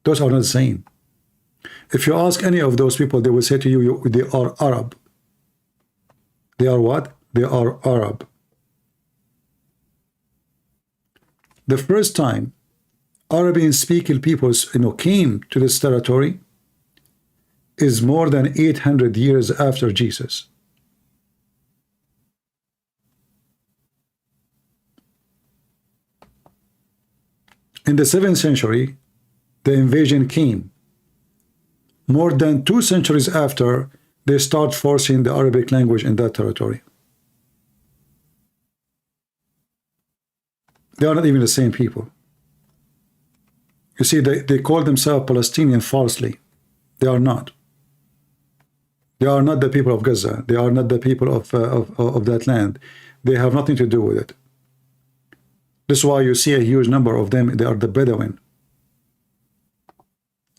Those are not the same. If you ask any of those people, they will say to you, they are Arab. They are what? They are Arab. The first time Arabian-speaking peoples came to this territory is more than 800 years after Jesus. In the 7th century, the invasion came. More than 2 centuries after, they start forcing the Arabic language in that territory. They are not even the same people. You see, they call themselves Palestinian falsely. They are not. They are not the people of Gaza. They are not the people of that land. They have nothing to do with it. This is why you see a huge number of them. They are the Bedouin.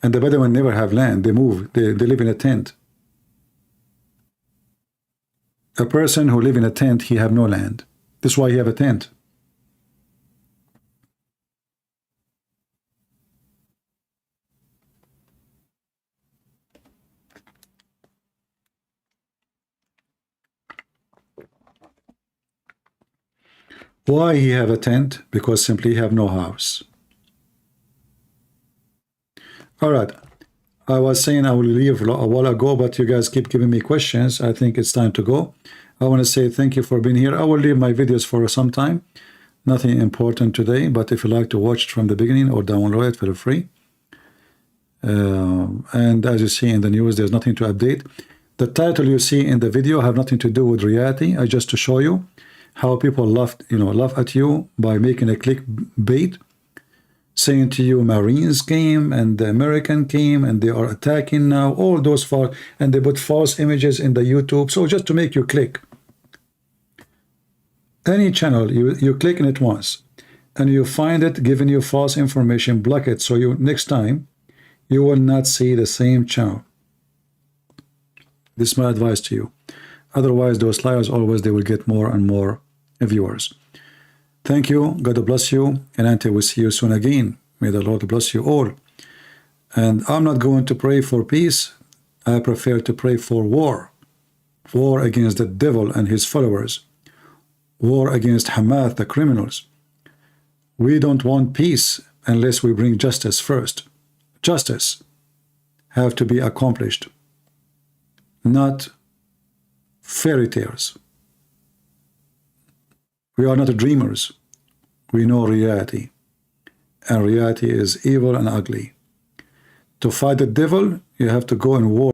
And the Bedouin never have land. They move. They live in a tent. A person who live in a tent, he have no land. This is why he have a tent. Why he have a tent? Because simply he have no house. All right. I was saying I will leave a while ago, but you guys keep giving me questions. I think it's time to go. I want to say thank you for being here. I will leave my videos for some time. Nothing important today, but if you like to watch it from the beginning or download it, feel free. And as you see in the news, there's nothing to update. The title you see in the video have nothing to do with reality. I just to show you how people laugh at you by making a clickbait, saying to you Marines came and the American came and they are attacking now, all those false, and they put false images in the YouTube, so just to make you click. Any channel, you click on it once and you find it giving you false information, block it, so you next time you will not see the same channel. This is my advice to you. Otherwise, those liars always, they will get more and more viewers. Thank you. God bless you. And until we see you soon again, may the Lord bless you all. And I'm not going to pray for peace. I prefer to pray for war. War against the devil and his followers. War against Hamas, the criminals. We don't want peace unless we bring justice first. Justice have to be accomplished, not fairy tales. We are not dreamers. We know reality. And reality is evil and ugly. To fight the devil, you have to go and war.